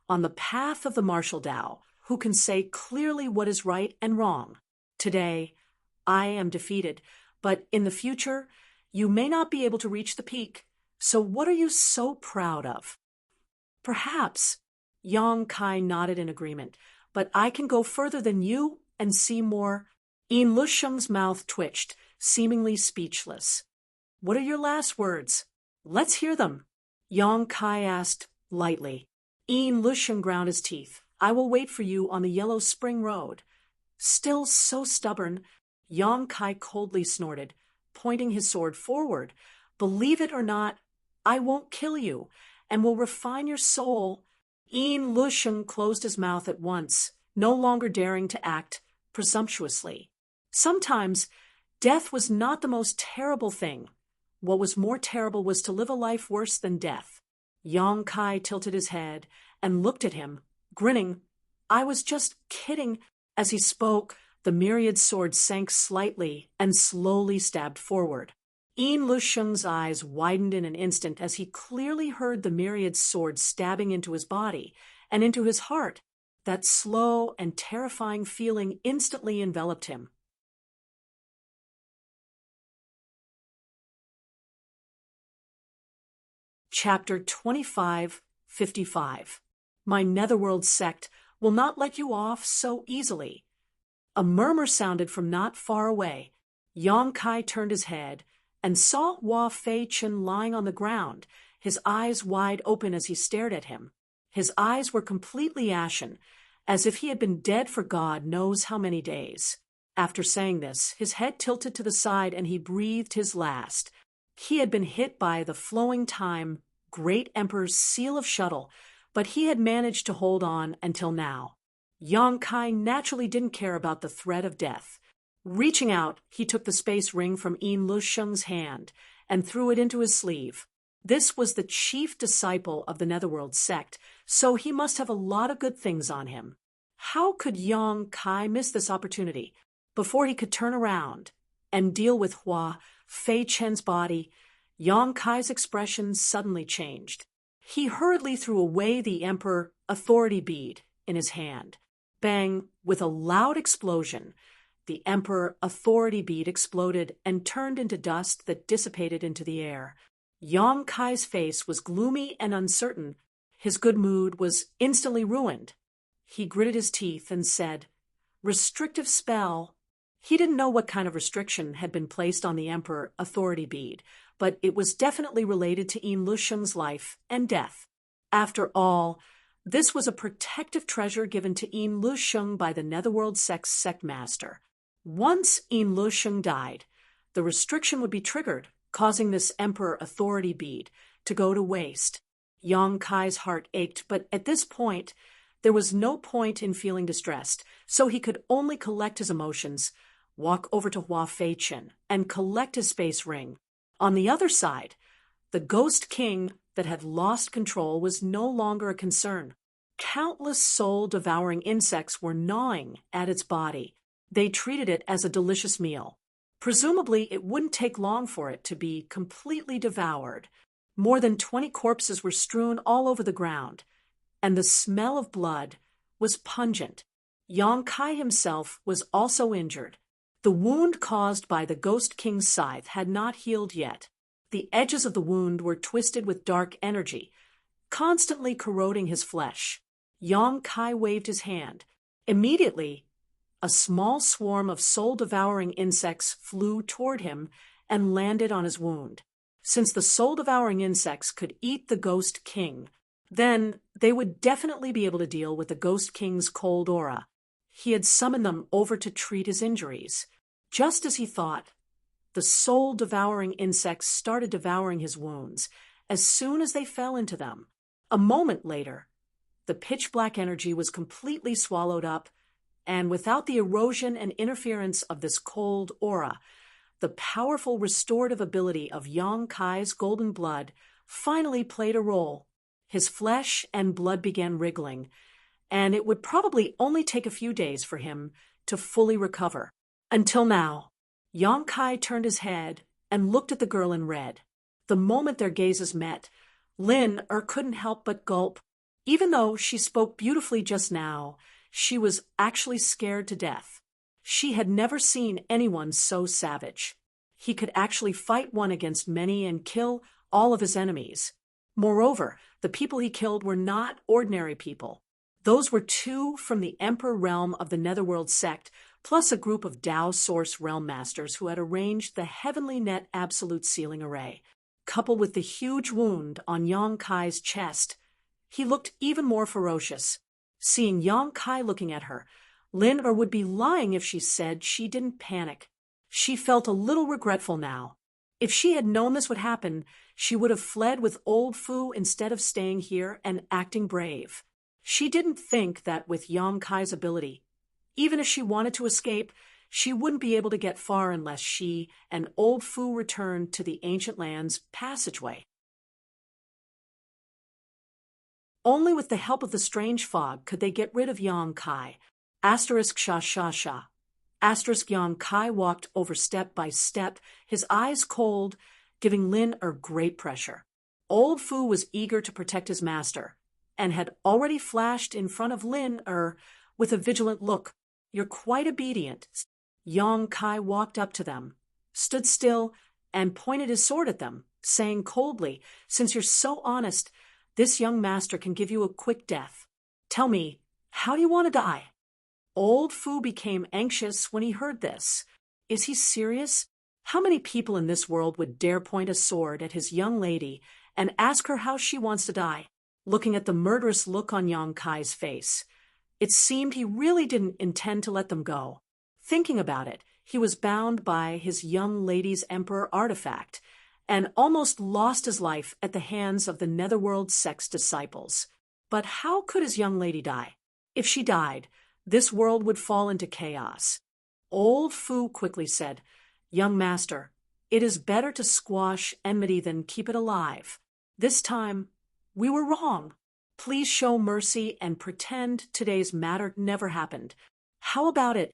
On the path of the martial Tao, who can say clearly what is right and wrong? Today, I am defeated, but in the future, you may not be able to reach the peak. So what are you so proud of? Perhaps, Yang Kai nodded in agreement, but I can go further than you and see more. Yin Lusheng's mouth twitched, seemingly speechless. What are your last words? Let's hear them. Yang Kai asked lightly. Ian Lusheng ground his teeth. I will wait for you on the yellow spring road. Still so stubborn, Yang Kai coldly snorted, pointing his sword forward. Believe it or not, I won't kill you, and will refine your soul. Ian Lusheng closed his mouth at once, no longer daring to act presumptuously. Sometimes, death was not the most terrible thing. What was more terrible was to live a life worse than death. Yang Kai tilted his head and looked at him, grinning. I was just kidding. As he spoke, the myriad sword sank slightly and slowly stabbed forward. Ian Lusheng's eyes widened in an instant as he clearly heard the myriad sword stabbing into his body and into his heart. That slow and terrifying feeling instantly enveloped him. Chapter 2555. My Netherworld sect will not let you off so easily. A murmur sounded from not far away. Yang Kai turned his head and saw Hua Fei-chen lying on the ground, his eyes wide open as he stared at him. His eyes were completely ashen, as if he had been dead for God knows how many days. After saying this, his head tilted to the side and he breathed his last. He had been hit by the flowing time, Great Emperor's seal of shuttle, but he had managed to hold on until now. Yang Kai naturally didn't care about the threat of death. Reaching out, he took the space ring from Ian Lusheng's hand and threw it into his sleeve. This was the chief disciple of the Netherworld sect, so he must have a lot of good things on him. How could Yang Kai miss this opportunity? Before he could turn around and deal with Hua Fei-chen's body, Yang Kai's expression suddenly changed. He hurriedly threw away the Emperor authority bead in his hand. Bang! With a loud explosion, the Emperor authority bead exploded and turned into dust that dissipated into the air. Yang Kai's face was gloomy and uncertain. His good mood was instantly ruined. He gritted his teeth and said, "Restrictive spell." He didn't know what kind of restriction had been placed on the Emperor authority bead, but it was definitely related to Ian Lusheng's life and death. After all, this was a protective treasure given to Ian Lusheng by the Netherworld sect master. Once Ian Lusheng died, the restriction would be triggered, causing this Emperor authority bead to go to waste. Yang Kai's heart ached, but at this point, there was no point in feeling distressed, so he could only collect his emotions, walk over to Hua Fei-chen, and collect his space ring. On the other side, the Ghost King that had lost control was no longer a concern. Countless soul-devouring insects were gnawing at its body. They treated it as a delicious meal. Presumably, it wouldn't take long for it to be completely devoured. More than 20 corpses were strewn all over the ground, and the smell of blood was pungent. Yang Kai himself was also injured. The wound caused by the Ghost King's scythe had not healed yet. The edges of the wound were twisted with dark energy, constantly corroding his flesh. Yang Kai waved his hand. Immediately, a small swarm of soul-devouring insects flew toward him and landed on his wound. Since the soul-devouring insects could eat the Ghost King, then they would definitely be able to deal with the Ghost King's cold aura. He had summoned them over to treat his injuries. Just as he thought, the soul-devouring insects started devouring his wounds as soon as they fell into them. A moment later, the pitch-black energy was completely swallowed up, and without the erosion and interference of this cold aura, the powerful restorative ability of Yang Kai's golden blood finally played a role. His flesh and blood began wriggling, and it would probably only take a few days for him to fully recover. Until now, Yang Kai turned his head and looked at the girl in red. The moment their gazes met, Lin couldn't help but gulp. Even though she spoke beautifully just now, she was actually scared to death. She had never seen anyone so savage. He could actually fight one against many and kill all of his enemies. Moreover, the people he killed were not ordinary people. Those were 2 from the Emperor realm of the Netherworld sect, plus a group of Tao Source realm masters who had arranged the Heavenly Net Absolute Sealing Array. coupled with the huge wound on Yang Kai's chest, he looked even more ferocious. Seeing Yang Kai looking at her, Lin would be lying if she said she didn't panic. She felt a little regretful now. If she had known this would happen, she would have fled with old Fu instead of staying here and acting brave. She didn't think that with Yang Kai's ability, even if she wanted to escape, she wouldn't be able to get far unless she and old Fu returned to the ancient land's passageway. Only with the help of the strange fog could they get rid of Yang Kai. Asterisk sha sha sha. Asterisk Yang Kai walked over step by step, his eyes cold, giving Lin great pressure. Old Fu was eager to protect his master, and had already flashed in front of Lin with a vigilant look. You're quite obedient. Yang Kai walked up to them, stood still, and pointed his sword at them, saying coldly, since you're so honest, this young master can give you a quick death. Tell me, how do you want to die? Old Fu became anxious when he heard this. Is he serious? How many people in this world would dare point a sword at his young lady and ask her how she wants to die? Looking at the murderous look on Yang Kai's face, it seemed he really didn't intend to let them go. Thinking about it, he was bound by his young lady's emperor artifact, and almost lost his life at the hands of the Netherworld sect's disciples. But how could his young lady die? If she died, this world would fall into chaos. Old Fu quickly said, Young master, it is better to squash enmity than keep it alive. This time, we were wrong. Please show mercy and pretend today's matter never happened. How about it?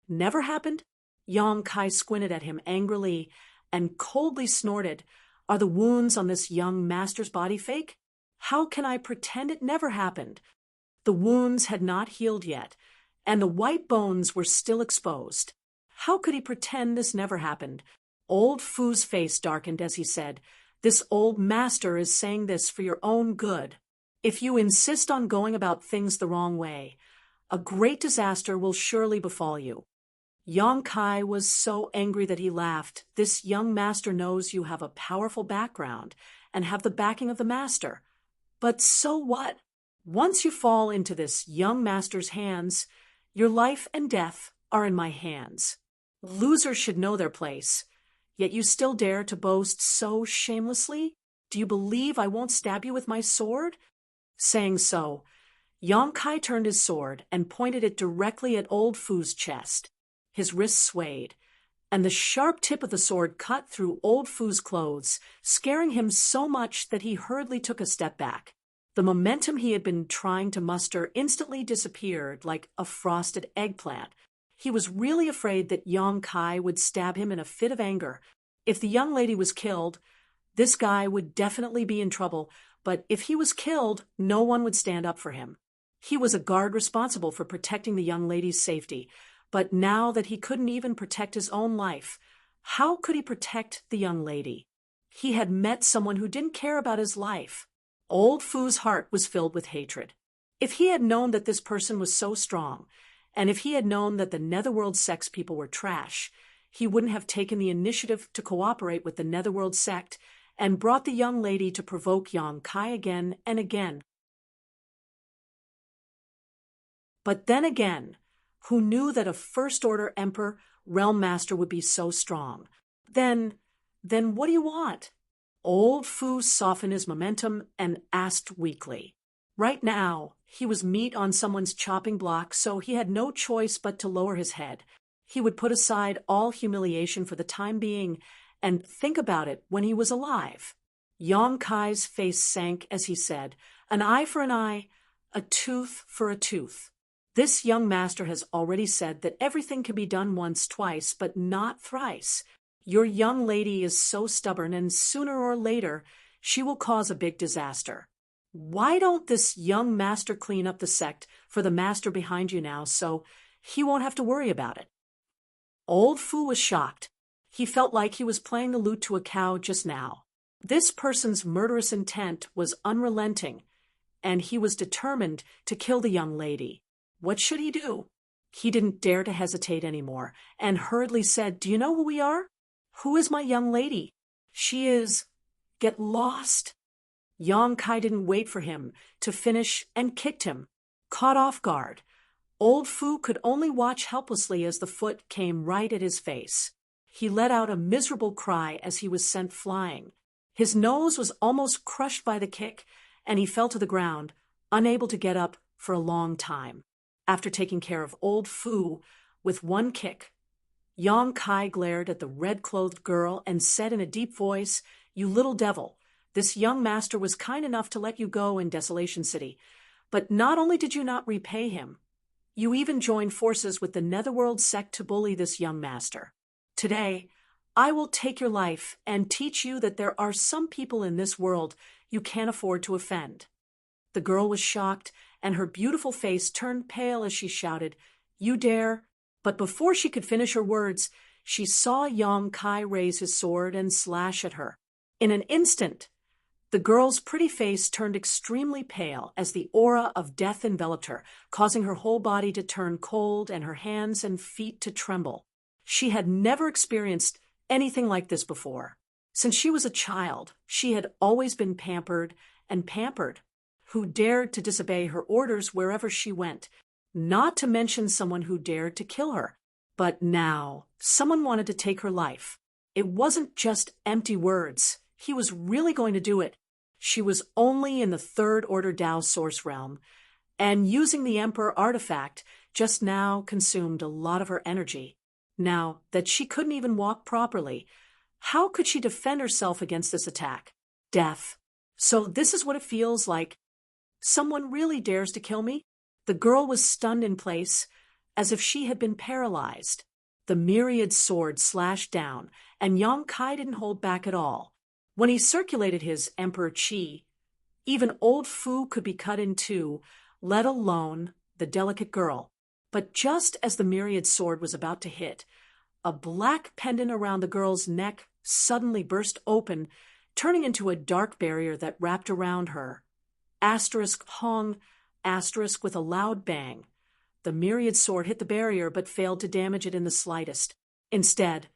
Never happened? Yang Kai squinted at him angrily and coldly snorted, Are the wounds on this young master's body fake? How can I pretend it never happened? The wounds had not healed yet, and the white bones were still exposed. How could he pretend this never happened? Old Fu's face darkened as he said, This old master is saying this for your own good. If you insist on going about things the wrong way, a great disaster will surely befall you. Yang Kai was so angry that he laughed. This young master knows you have a powerful background and have the backing of the master. But so what? Once you fall into this young master's hands, your life and death are in my hands. Losers should know their place. Yet you still dare to boast so shamelessly? Do you believe I won't stab you with my sword? Saying so, Yang Kai turned his sword and pointed it directly at old Fu's chest. His wrists swayed, and the sharp tip of the sword cut through old Fu's clothes, scaring him so much that he hurriedly took a step back. The momentum he had been trying to muster instantly disappeared like a frosted eggplant. He was really afraid that Yang Kai would stab him in a fit of anger. If the young lady was killed, this guy would definitely be in trouble, but if he was killed, no one would stand up for him. He was a guard responsible for protecting the young lady's safety, but now that he couldn't even protect his own life, how could he protect the young lady? He had met someone who didn't care about his life. Old Fu's heart was filled with hatred. If he had known that this person was so strong, and if he had known that the Netherworld sect's people were trash, he wouldn't have taken the initiative to cooperate with the Netherworld sect and brought the young lady to provoke Yang Kai again and again. But then again, who knew that a First-Order Emperor Realm Master would be so strong? Then what do you want? Old Fu softened his momentum and asked weakly. Right now, he was meat on someone's chopping block, so he had no choice but to lower his head. He would put aside all humiliation for the time being and think about it when he was alive. Yang Kai's face sank as he said, An eye for an eye, a tooth for a tooth. This young master has already said that everything can be done once, twice, but not thrice. Your young lady is so stubborn, and sooner or later, she will cause a big disaster. Why don't this young master clean up the sect for the master behind you now so he won't have to worry about it? Old Fu was shocked. He felt like he was playing the lute to a cow just now. This person's murderous intent was unrelenting, and he was determined to kill the young lady. What should he do? He didn't dare to hesitate anymore, and hurriedly said, Do you know who we are? Who is my young lady? She is Get lost. Yang Kai didn't wait for him to finish and kicked him. Caught off guard, old Fu could only watch helplessly as the foot came right at his face. He let out a miserable cry as he was sent flying. His nose was almost crushed by the kick, and he fell to the ground, unable to get up for a long time. After taking care of old Fu with one kick, Yang Kai glared at the red-clothed girl and said in a deep voice, "You little devil, this young master was kind enough to let you go in Desolation City. But not only did you not repay him, you even joined forces with the Netherworld sect to bully this young master. Today, I will take your life and teach you that there are some people in this world you can't afford to offend." The girl was shocked, and her beautiful face turned pale as she shouted, "You dare?" But before she could finish her words, she saw Yang Kai raise his sword and slash at her. In an instant, the girl's pretty face turned extremely pale as the aura of death enveloped her, causing her whole body to turn cold and her hands and feet to tremble. She had never experienced anything like this before. Since she was a child, she had always been pampered and pampered. Who dared to disobey her orders wherever she went? Not to mention someone who dared to kill her. But now, someone wanted to take her life. It wasn't just empty words. He was really going to do it. She was only in the Third Order Dao Source realm, and using the Emperor artifact just now consumed a lot of her energy. Now that she couldn't even walk properly, how could she defend herself against this attack? Death. So this is what it feels like. Someone really dares to kill me? The girl was stunned in place, as if she had been paralyzed. The myriad sword slashed down, and Yang Kai didn't hold back at all. When he circulated his Emperor Qi, even old Fu could be cut in two, let alone the delicate girl. But just as the myriad sword was about to hit, a black pendant around the girl's neck suddenly burst open, turning into a dark barrier that wrapped around her. Asterisk Hong, asterisk with a loud bang. The myriad sword hit the barrier but failed to damage it in the slightest. Instead,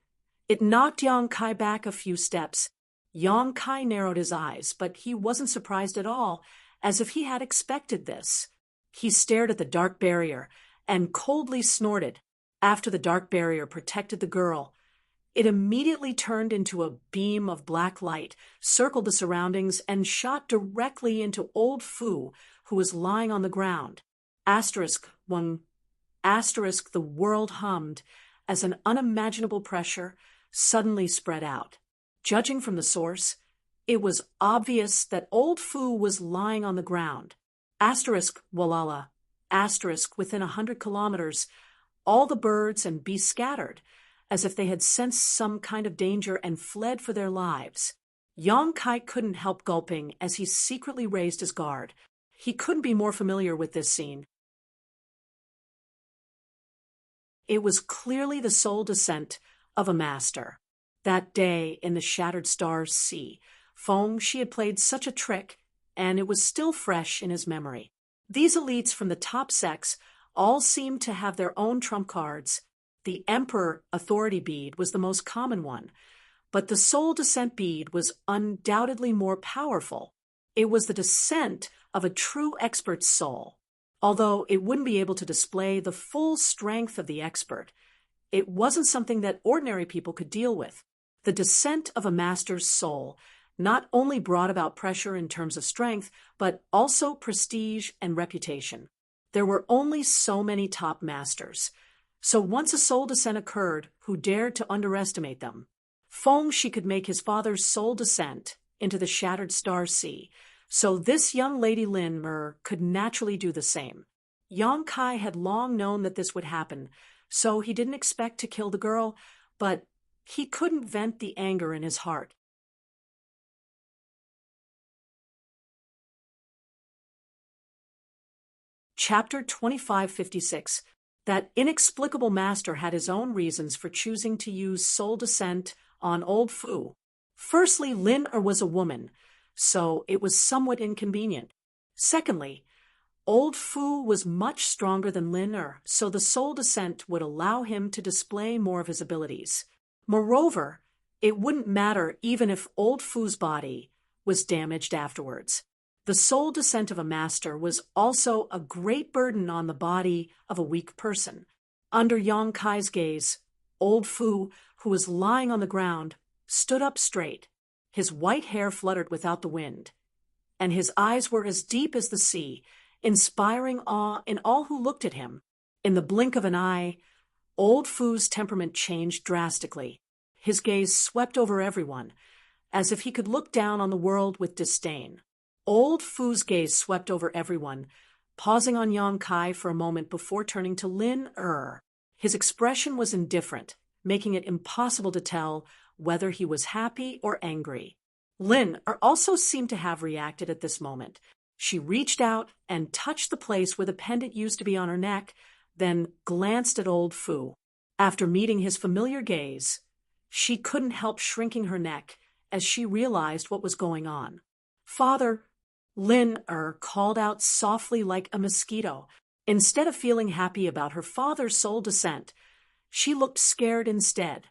it knocked Yang Kai back a few steps. Yang Kai narrowed his eyes, but he wasn't surprised at all, as if he had expected this. He stared at the dark barrier and coldly snorted. After the dark barrier protected the girl, it immediately turned into a beam of black light, circled the surroundings, and shot directly into old Fu, who was lying on the ground. Asterisk one. Asterisk the world hummed as an unimaginable pressure suddenly spread out. Judging from the source, it was obvious that old Fu was lying on the ground. Asterisk Walala. Asterisk within 100 kilometers, all the birds and beasts scattered, as if they had sensed some kind of danger and fled for their lives. Yang Kai couldn't help gulping as he secretly raised his guard. He couldn't be more familiar with this scene. It was clearly the soul descent of a master. That day in the Shattered Stars Sea, Feng, she had played such a trick, and it was still fresh in his memory. These elites from the top sects all seemed to have their own trump cards. The Emperor Authority bead was the most common one, but the Soul Descent bead was undoubtedly more powerful. It was the descent of a true expert's soul. Although it wouldn't be able to display the full strength of the expert, it wasn't something that ordinary people could deal with. The descent of a master's soul not only brought about pressure in terms of strength, but also prestige and reputation. There were only so many top masters. So once a soul descent occurred, who dared to underestimate them? Feng, she could make his father's soul descent into the Shattered Star Sea, so this young lady Lin Mer could naturally do the same. Yang Kai had long known that this would happen, so he didn't expect to kill the girl, but he couldn't vent the anger in his heart. Chapter 2556. That inexplicable master had his own reasons for choosing to use soul descent on old Fu. Firstly, Lin Er was a woman, so it was somewhat inconvenient. Secondly, old Fu was much stronger than Lin Er, so the soul descent would allow him to display more of his abilities. Moreover, It wouldn't matter even if old Fu's body was damaged afterwards. The sole descent of a master was also a great burden on the body of a weak person. Under Yang Kai's gaze, old Fu, who was lying on the ground, stood up straight. His white hair fluttered without the wind, and his eyes were as deep as the sea, inspiring awe in all who looked at him. In the blink of an eye, old Fu's temperament changed drastically. His gaze swept over everyone, as if he could look down on the world with disdain. Old Fu's gaze swept over everyone, pausing on Yang Kai for a moment before turning to Lin Er. His expression was indifferent, making it impossible to tell whether he was happy or angry. Lin Er also seemed to have reacted at this moment. She reached out and touched the place where the pendant used to be on her neck, then glanced at old Fu. After meeting his familiar gaze, she couldn't help shrinking her neck as she realized what was going on. "Father," Lin Er called out softly like a mosquito. Instead of feeling happy about her father's soul descent, she looked scared instead.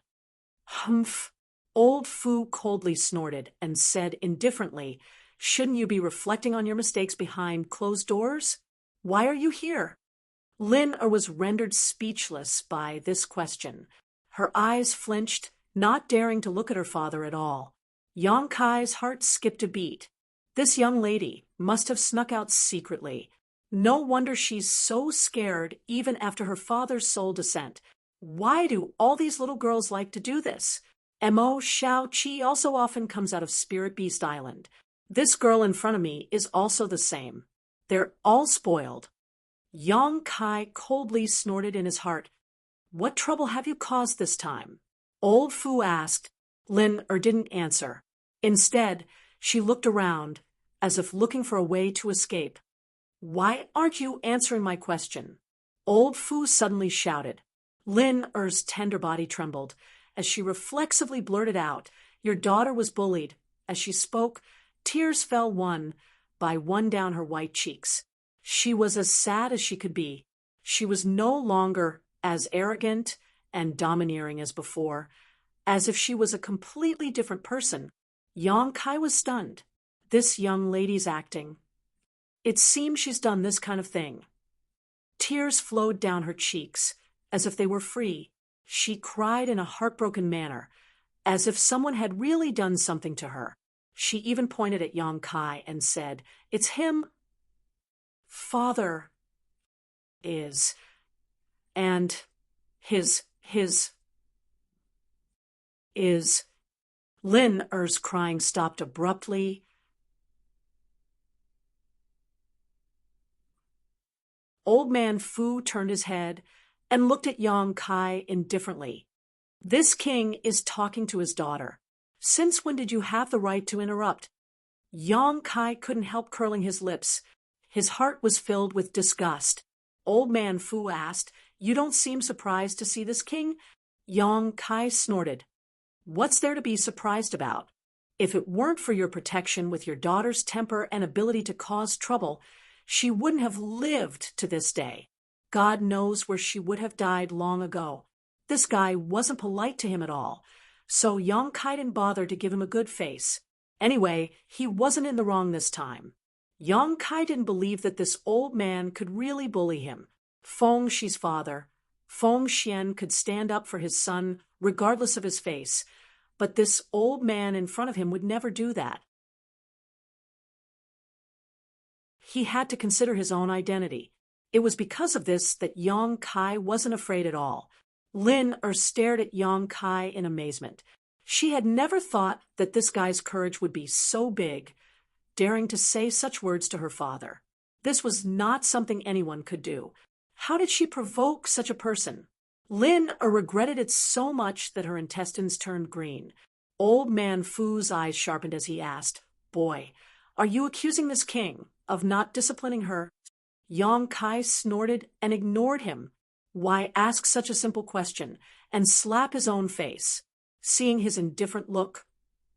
"Humph." Old Fu coldly snorted and said indifferently, "Shouldn't you be reflecting on your mistakes behind closed doors? Why are you here?" Lin Er was rendered speechless by this question. Her eyes flinched, not daring to look at her father at all. Yang Kai's heart skipped a beat. This young lady must have snuck out secretly. No wonder she's so scared even after her father's soul descent. Why do all these little girls like to do this? Mo Shao Chi also often comes out of Spirit Beast Island. This girl in front of me is also the same. They're all spoiled. Yang Kai coldly snorted in his heart. "What trouble have you caused this time?" Old Fu asked. Lin Er didn't answer. Instead, she looked around, as if looking for a way to escape. "Why aren't you answering my question?" Old Fu suddenly shouted. Lin Er's tender body trembled as she reflexively blurted out, "Your daughter was bullied." As she spoke, tears fell one by one down her white cheeks. She was as sad as she could be. She was no longer as arrogant and domineering as before, as if she was a completely different person. Yang Kai was stunned. This young lady's acting. It seems she's done this kind of thing. Tears flowed down her cheeks, as if they were free. She cried in a heartbroken manner, as if someone had really done something to her. She even pointed at Yang Kai and said, "It's him. Father is, and his is." Lin Er's crying stopped abruptly. Old man Fu turned his head and looked at Yang Kai indifferently. "This king is talking to his daughter. Since when did you have the right to interrupt?" Yang Kai couldn't help curling his lips. His heart was filled with disgust. Old man Fu asked, "You don't seem surprised to see this king?" Yang Kai snorted. "What's there to be surprised about? If it weren't for your protection with your daughter's temper and ability to cause trouble, she wouldn't have lived to this day. God knows where she would have died long ago. This guy wasn't polite to him at all, so Yang Kai didn't bother to give him a good face. Anyway, he wasn't in the wrong this time. Yang Kai didn't believe that this old man could really bully him. Feng Shi's father, Feng Xian, could stand up for his son regardless of his face, but this old man in front of him would never do that. He had to consider his own identity. It was because of this that Yang Kai wasn't afraid at all. Lin Er stared at Yang Kai in amazement. She had never thought that this guy's courage would be so big, daring to say such words to her father. This was not something anyone could do. How did she provoke such a person? Lin Er regretted it so much that her intestines turned green. Old man Fu's eyes sharpened as he asked, "Boy, are you accusing this king of not disciplining her?" Yang Kai snorted and ignored him. Why ask such a simple question and slap his own face? Seeing his indifferent look,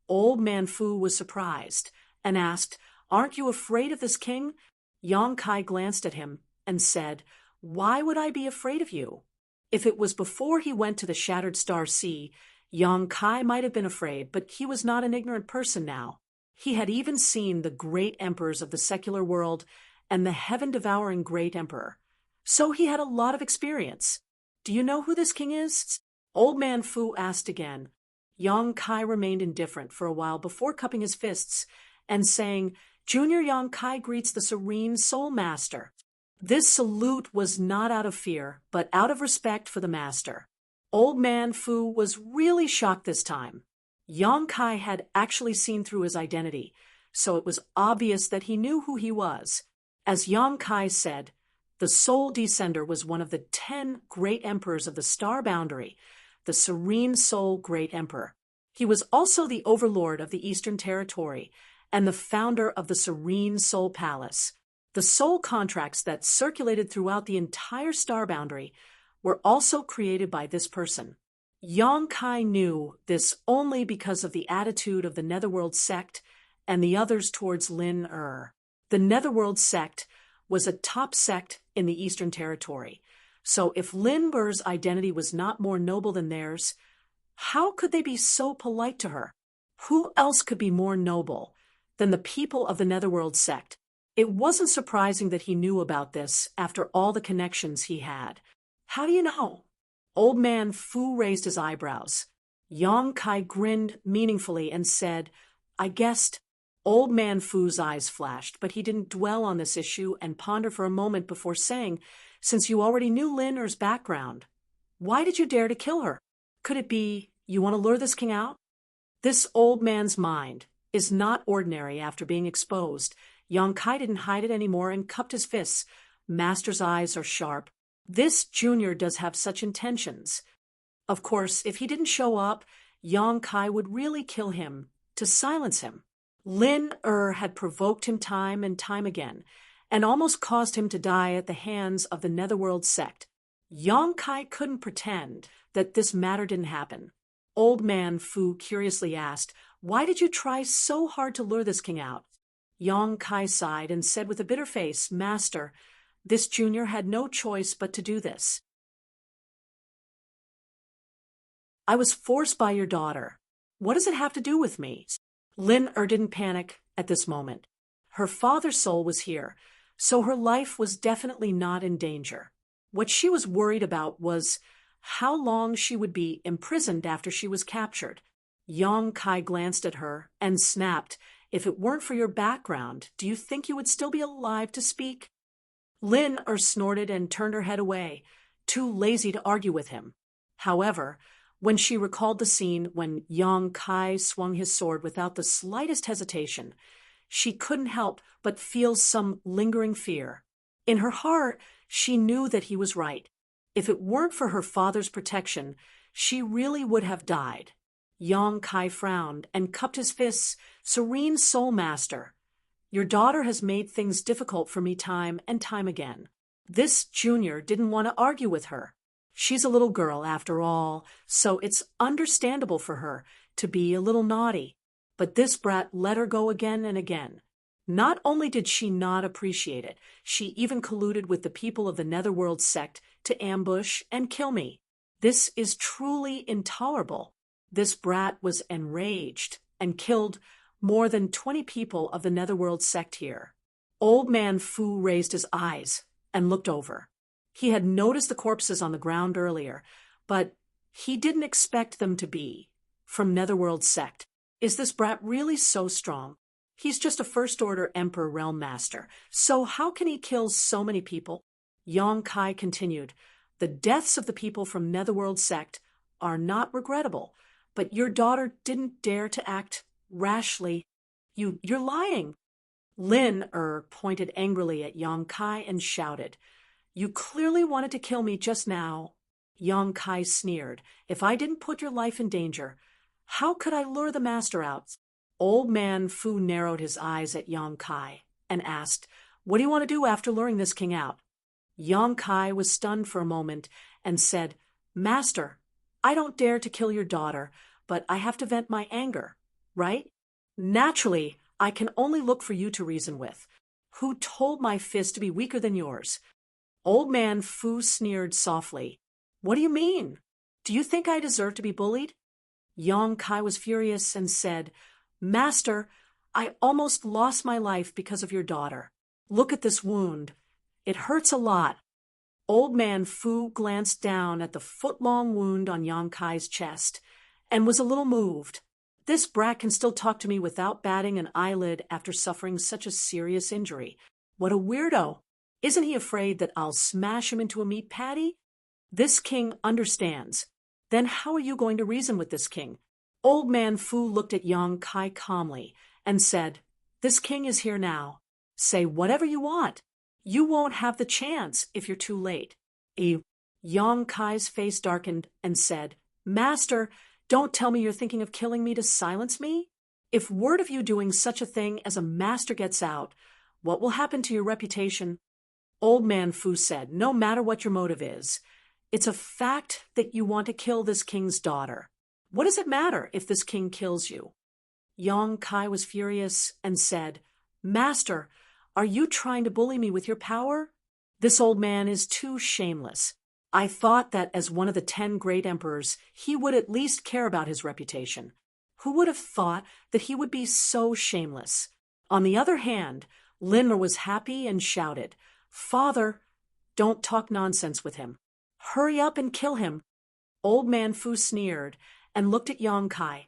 old man Fu was surprised and asked, "Aren't you afraid of this king?" Yang Kai glanced at him and said, "Why would I be afraid of you? If it was before he went to the Shattered Star Sea, Yang Kai might have been afraid, but he was not an ignorant person now. He had even seen the great emperors of the secular world and the heaven-devouring great emperor. So he had a lot of experience. Do you know who this king is? Old man Fu asked again. Yang Kai remained indifferent for a while before cupping his fists and saying, Junior Yang Kai greets the serene soul master. This salute was not out of fear, but out of respect for the master. Old man Fu was really shocked this time. Yang Kai had actually seen through his identity, so it was obvious that he knew who he was. As Yang Kai said, the Soul Descender was one of the 10 great emperors of the Star Boundary, the Serene Soul Great Emperor. He was also the overlord of the Eastern Territory and the founder of the Serene Soul Palace. The soul contracts that circulated throughout the entire Star Boundary were also created by this person. Yang Kai knew this only because of the attitude of the Netherworld sect and the others towards Lin Er. The Netherworld sect was a top sect in the Eastern Territory, so if Lin Er's identity was not more noble than theirs, how could they be so polite to her? Who else could be more noble than the people of the Netherworld sect? It wasn't surprising that he knew about this after all the connections he had. How do you know? Old man Fu raised his eyebrows. Yang Kai grinned meaningfully and said, I guessed. Old man Fu's eyes flashed, but he didn't dwell on this issue and ponder for a moment before saying, since you already knew Lin Er's background, why did you dare to kill her? Could it be you want to lure this king out? This old man's mind is not ordinary after being exposed. Yang Kai didn't hide it anymore and cupped his fists. Master's eyes are sharp. This junior does have such intentions. Of course, if he didn't show up, Yang Kai would really kill him to silence him. Lin Er had provoked him time and time again, and almost caused him to die at the hands of the Netherworld sect. Yang Kai couldn't pretend that this matter didn't happen. Old man Fu curiously asked, why did you try so hard to lure this king out? Yang Kai sighed and said with a bitter face, Master, this junior had no choice but to do this. I was forced by your daughter. What does it have to do with me? Lin Er didn't panic at this moment. Her father's soul was here, so her life was definitely not in danger. What she was worried about was how long she would be imprisoned after she was captured. Yang Kai glanced at her and snapped, if it weren't for your background, do you think you would still be alive to speak? Lin Er snorted and turned her head away, too lazy to argue with him. However, when she recalled the scene when Yang Kai swung his sword without the slightest hesitation, she couldn't help but feel some lingering fear. In her heart, she knew that he was right. If it weren't for her father's protection, she really would have died. Yang Kai frowned and cupped his fists. Serene Soul Master, your daughter has made things difficult for me time and time again. This junior didn't want to argue with her. She's a little girl after all, so it's understandable for her to be a little naughty. But this brat let her go again and again. Not only did she not appreciate it, she even colluded with the people of the Netherworld sect to ambush and kill me. This is truly intolerable. This brat was enraged and killed more than 20 people of the Netherworld sect here. Old man Fu raised his eyes and looked over. He had noticed the corpses on the ground earlier, but he didn't expect them to be from Netherworld sect. Is this brat really so strong? He's just a first-order Emperor Realm Master, so how can he kill so many people? Yang Kai continued, the deaths of the people from Netherworld sect are not regrettable, but your daughter didn't dare to act rashly. You're lying. Lin Er pointed angrily at Yang Kai and shouted, you clearly wanted to kill me just now. Yang Kai sneered, if I didn't put your life in danger, how could I lure the master out? Old man Fu narrowed his eyes at Yang Kai and asked, what do you want to do after luring this king out? Yang Kai was stunned for a moment and said, Master, I don't dare to kill your daughter, but I have to vent my anger, right? Naturally, I can only look for you to reason with. Who told my fist to be weaker than yours? Old man Fu sneered softly. What do you mean? Do you think I deserve to be bullied? Yong Kai was furious and said, "Master, I almost lost my life because of your daughter. Look at this wound. It hurts a lot." Old man Fu glanced down at the foot-long wound on Yong Kai's chest and was a little moved. This brat can still talk to me without batting an eyelid after suffering such a serious injury. What a weirdo. Isn't he afraid that I'll smash him into a meat patty? This king understands. Then how are you going to reason with this king? Old man Fu looked at Yong Kai calmly and said, "This king is here now. Say whatever you want. You won't have the chance if you're too late." Yong Kai's face darkened and said, "Master, don't tell me you're thinking of killing me to silence me? If word of you doing such a thing as a master gets out, what will happen to your reputation?" Old man Fu said, "No matter what your motive is, it's a fact that you want to kill this king's daughter. What does it matter if this king kills you?" Yong Kai was furious and said, "Master, are you trying to bully me with your power? This old man is too shameless. I thought that as one of the 10 great emperors, he would at least care about his reputation. Who would have thought that he would be so shameless?" On the other hand, Lin was happy and shouted, "Father, don't talk nonsense with him. Hurry up and kill him." Old man Fu sneered and looked at Yong Kai.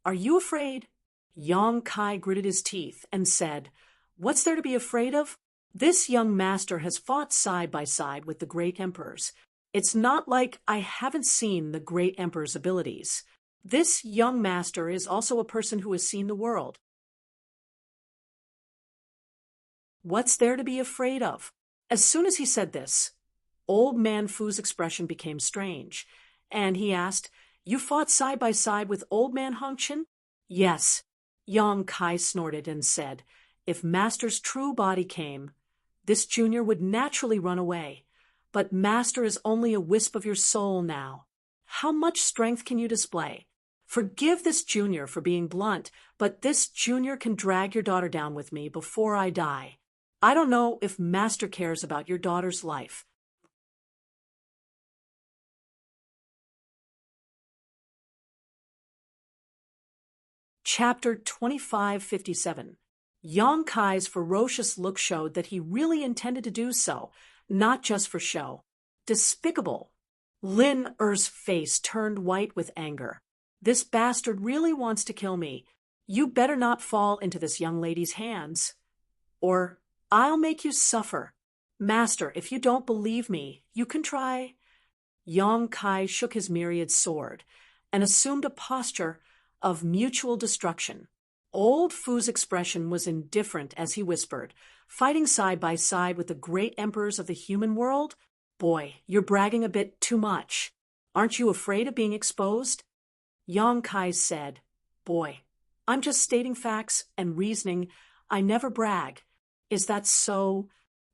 "Are you afraid?" Yong Kai gritted his teeth and said, "What's there to be afraid of? This young master has fought side by side with the great emperors. It's not like I haven't seen the great emperor's abilities. This young master is also a person who has seen the world. What's there to be afraid of?" As soon as he said this, old man Fu's expression became strange, and he asked, "You fought side by side with old man Hongqin?" "Yes." Yong Kai snorted and said, "If Master's true body came, this junior would naturally run away. But Master is only a wisp of your soul now. How much strength can you display? Forgive this junior for being blunt, but this junior can drag your daughter down with me before I die. I don't know if Master cares about your daughter's life." Chapter 2557. Yong Kai's ferocious look showed that he really intended to do so, not just for show. Despicable. Lin Er's face turned white with anger. "This bastard really wants to kill me. You better not fall into this young lady's hands, or I'll make you suffer. Master, if you don't believe me, you can try." Yong Kai shook his myriad sword and assumed a posture of mutual destruction. Old Fu's expression was indifferent as he whispered, "Fighting side by side with the great emperors of the human world? Boy, you're bragging a bit too much. Aren't you afraid of being exposed?" Yong Kai said, "Boy, I'm just stating facts and reasoning. I never brag. Is that so?"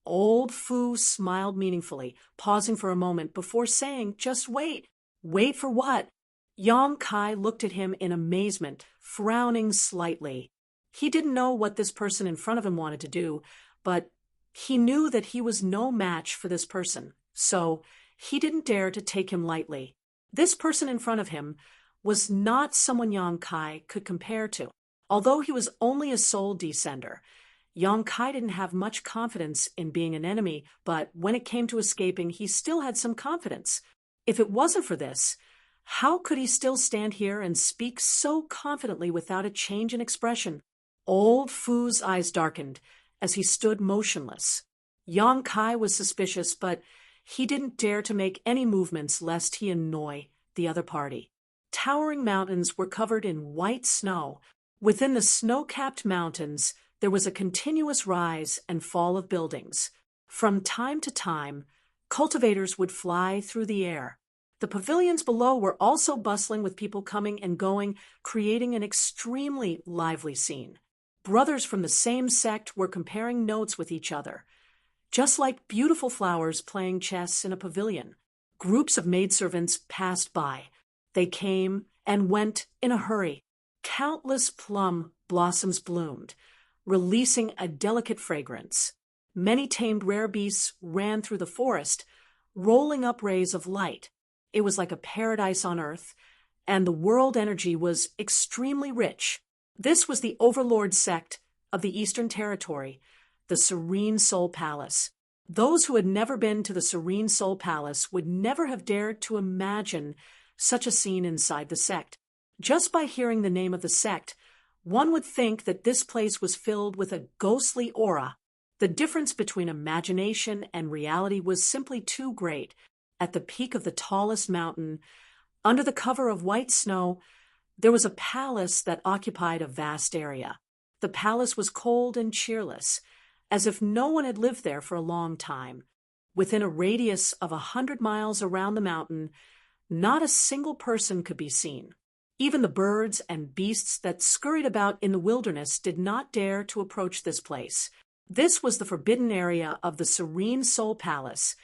Old Fu smiled meaningfully, pausing for a moment before saying, "Just wait." "Wait for what?" Yong Kai looked at him in amazement, frowning slightly. He didn't know what this person in front of him wanted to do, but he knew that he was no match for this person, so he didn't dare to take him lightly. This person in front of him was not someone Yong Kai could compare to. Although he was only a soul descender, Yong Kai didn't have much confidence in being an enemy, but when it came to escaping, he still had some confidence. If it wasn't for this, how could he still stand here and speak so confidently without a change in expression? Old Fu's eyes darkened as he stood motionless. Yong Kai was suspicious, but he didn't dare to make any movements lest he annoy the other party. Towering mountains were covered in white snow. Within the snow-capped mountains, there was a continuous rise and fall of buildings. From time to time, cultivators would fly through the air. The pavilions below were also bustling with people coming and going, creating an extremely lively scene. Brothers from the same sect were comparing notes with each other, just like beautiful flowers playing chess in a pavilion. Groups of maidservants passed by. They came and went in a hurry. Countless plum blossoms bloomed, releasing a delicate fragrance. Many tamed rare beasts ran through the forest, rolling up rays of light. It was like a paradise on earth, and the world energy was extremely rich. This was the overlord sect of the Eastern Territory, the Serene Soul Palace. Those who had never been to the Serene Soul Palace would never have dared to imagine such a scene inside the sect. Just by hearing the name of the sect, one would think that this place was filled with a ghostly aura. The difference between imagination and reality was simply too great. At the peak of the tallest mountain, under the cover of white snow, there was a palace that occupied a vast area. The palace was cold and cheerless, as if no one had lived there for a long time. Within a radius of 100 miles around the mountain, not a single person could be seen. Even the birds and beasts that scurried about in the wilderness did not dare to approach this place. This was the forbidden area of the Serene Soul Palace,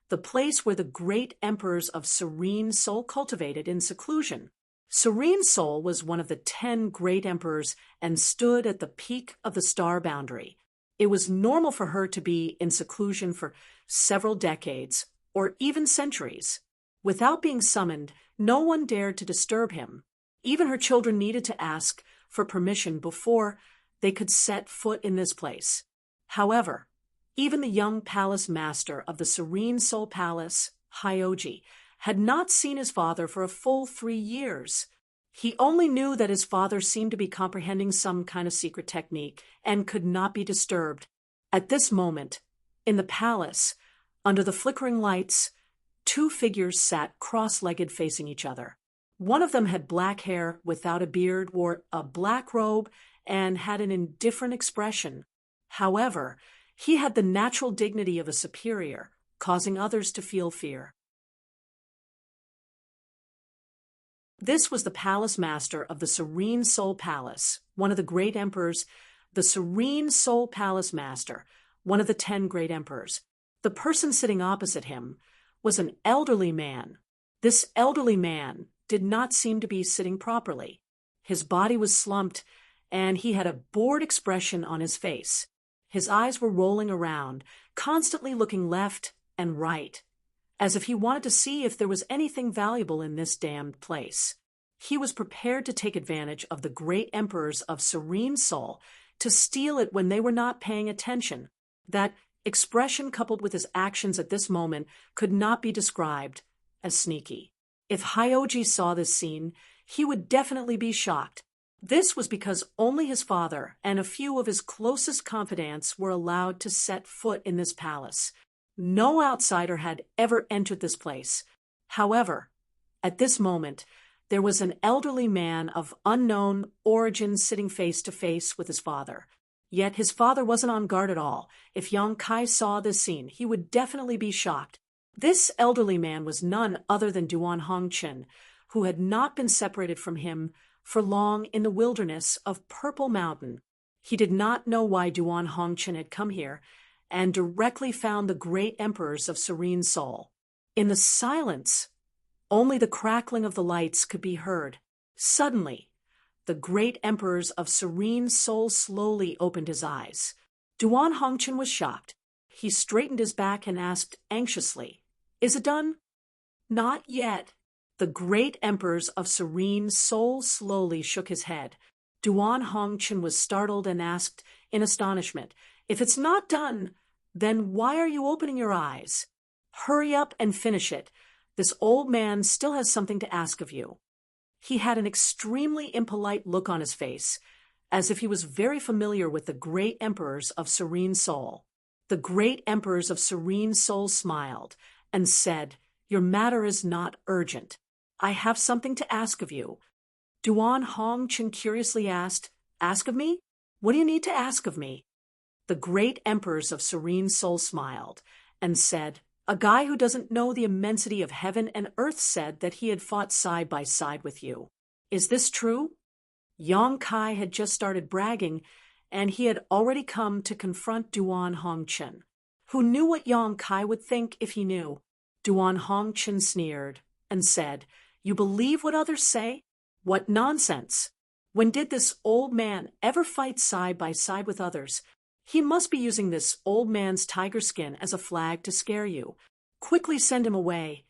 the place where the great emperors of Serene Soul cultivated in seclusion. Serene Soul was one of the 10 great emperors and stood at the peak of the star boundary. It was normal for her to be in seclusion for several decades, or even centuries. Without being summoned, no one dared to disturb him. Even her children needed to ask for permission before they could set foot in this place. However, even the young palace master of the Serene Soul Palace, Hyoji, had not seen his father for a full 3 years. He only knew that his father seemed to be comprehending some kind of secret technique and could not be disturbed. At this moment, in the palace, under the flickering lights, 2 figures sat cross-legged facing each other. One of them had black hair without a beard, wore a black robe, and had an indifferent expression. However, he had the natural dignity of a superior, causing others to feel fear. This was the palace master of the Serene Soul Palace, one of the great emperors, the Serene Soul Palace master, one of the 10 great emperors. The person sitting opposite him was an elderly man. This elderly man did not seem to be sitting properly. His body was slumped, and he had a bored expression on his face. His eyes were rolling around, constantly looking left and right, as if he wanted to see if there was anything valuable in this damned place. He was prepared to take advantage of the great emperors of Serene Soul to steal it when they were not paying attention. That expression, coupled with his actions at this moment, could not be described as sneaky. If Hyoji saw this scene, he would definitely be shocked. This was because only his father and a few of his closest confidants were allowed to set foot in this palace. No outsider had ever entered this place. However, at this moment, there was an elderly man of unknown origin sitting face to face with his father. Yet his father wasn't on guard at all. If Yang Kai saw this scene, he would definitely be shocked. This elderly man was none other than Duan Hongchen, who had not been separated from him for long in the wilderness of Purple Mountain. He did not know why Duan Hongchen had come here, and directly found the great emperors of Serene Soul. In the silence, only the crackling of the lights could be heard. Suddenly, the great emperors of Serene Soul slowly opened his eyes. Duan Hongchen was shocked. He straightened his back and asked anxiously, "Is it done?" "Not yet." The great emperors of Serene Soul slowly shook his head. Duan Hongchen was startled and asked in astonishment, "If it's not done, then why are you opening your eyes? Hurry up and finish it. This old man still has something to ask of you." He had an extremely impolite look on his face, as if he was very familiar with the great emperors of Serene Soul. The great emperors of Serene Soul smiled and said, "Your matter is not urgent. I have something to ask of you." Duan Hongchen curiously asked, "Ask of me? What do you need to ask of me?" The great emperors of Serene Soul smiled and said, "A guy who doesn't know the immensity of heaven and earth said that he had fought side by side with you. Is this true?" Yang Kai had just started bragging, and he had already come to confront Duan Hongchen. Who knew what Yang Kai would think if he knew? Duan Hongchen sneered and said, "You believe what others say? What nonsense! When did this old man ever fight side by side with others? He must be using this old man's tiger skin as a flag to scare you. Quickly send him away.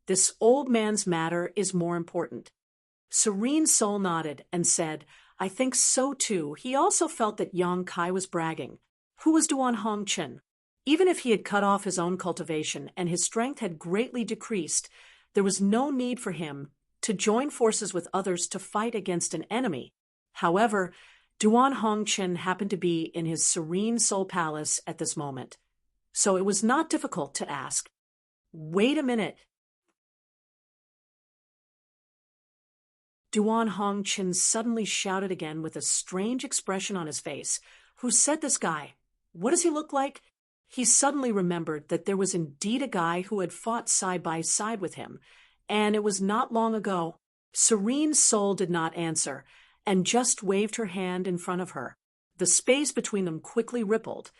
This old man's matter is more important." Serene Soul nodded and said, I think so too. He also felt that Yang Kai was bragging. Who was Duan Hongchen? Even if he had cut off his own cultivation and his strength had greatly decreased, there was no need for him to join forces with others to fight against an enemy. However, Duan Hongchen happened to be in his Serene Soul Palace at this moment, so it was not difficult to ask, wait a minute. Duan Hongchen suddenly shouted again with a strange expression on his face. Who said this guy? What does he look like? He suddenly remembered that there was indeed a guy who had fought side by side with him, and it was not long ago. Serene Soul did not answer, and just waved her hand in front of her. The space between them quickly rippled,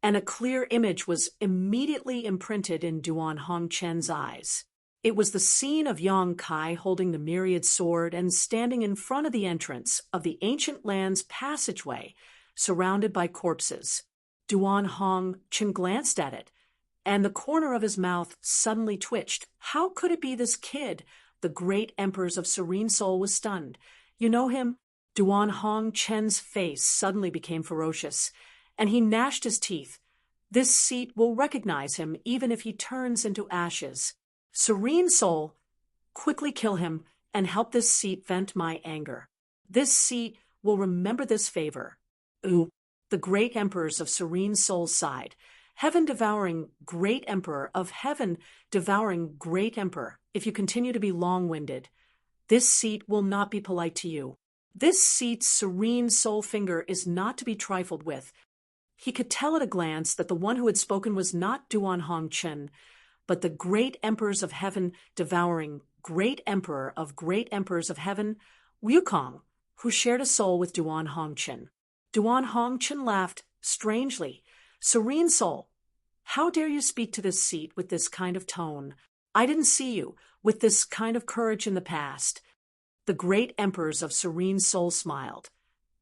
and a clear image was immediately imprinted in Duan Hongchen's eyes. It was the scene of Yang Kai holding the myriad sword and standing in front of the entrance of the ancient land's passageway, surrounded by corpses. Duan Hongchen glanced at it, and the corner of his mouth suddenly twitched. How could it be this kid? The great emperors of Serene Soul was stunned. You know him? Duan Hongchen's face suddenly became ferocious, and he gnashed his teeth. This seat will recognize him even if he turns into ashes. Serene Soul, quickly kill him and help this seat vent my anger. This seat will remember this favor. Ooh, the great emperors of Serene Soul sighed. Heaven-devouring great emperor of heaven-devouring great emperor, if you continue to be long-winded, this seat will not be polite to you. This seat's Serene Soul finger is not to be trifled with. He could tell at a glance that the one who had spoken was not Duan Hongchen, but the great emperors of heaven devouring great emperor of great emperors of heaven, Wukong, who shared a soul with Duan Hongchen. Duan Hongchen laughed strangely. Serene Soul, how dare you speak to this seat with this kind of tone? I didn't see you with this kind of courage in the past. The great emperors of Serene Soul smiled.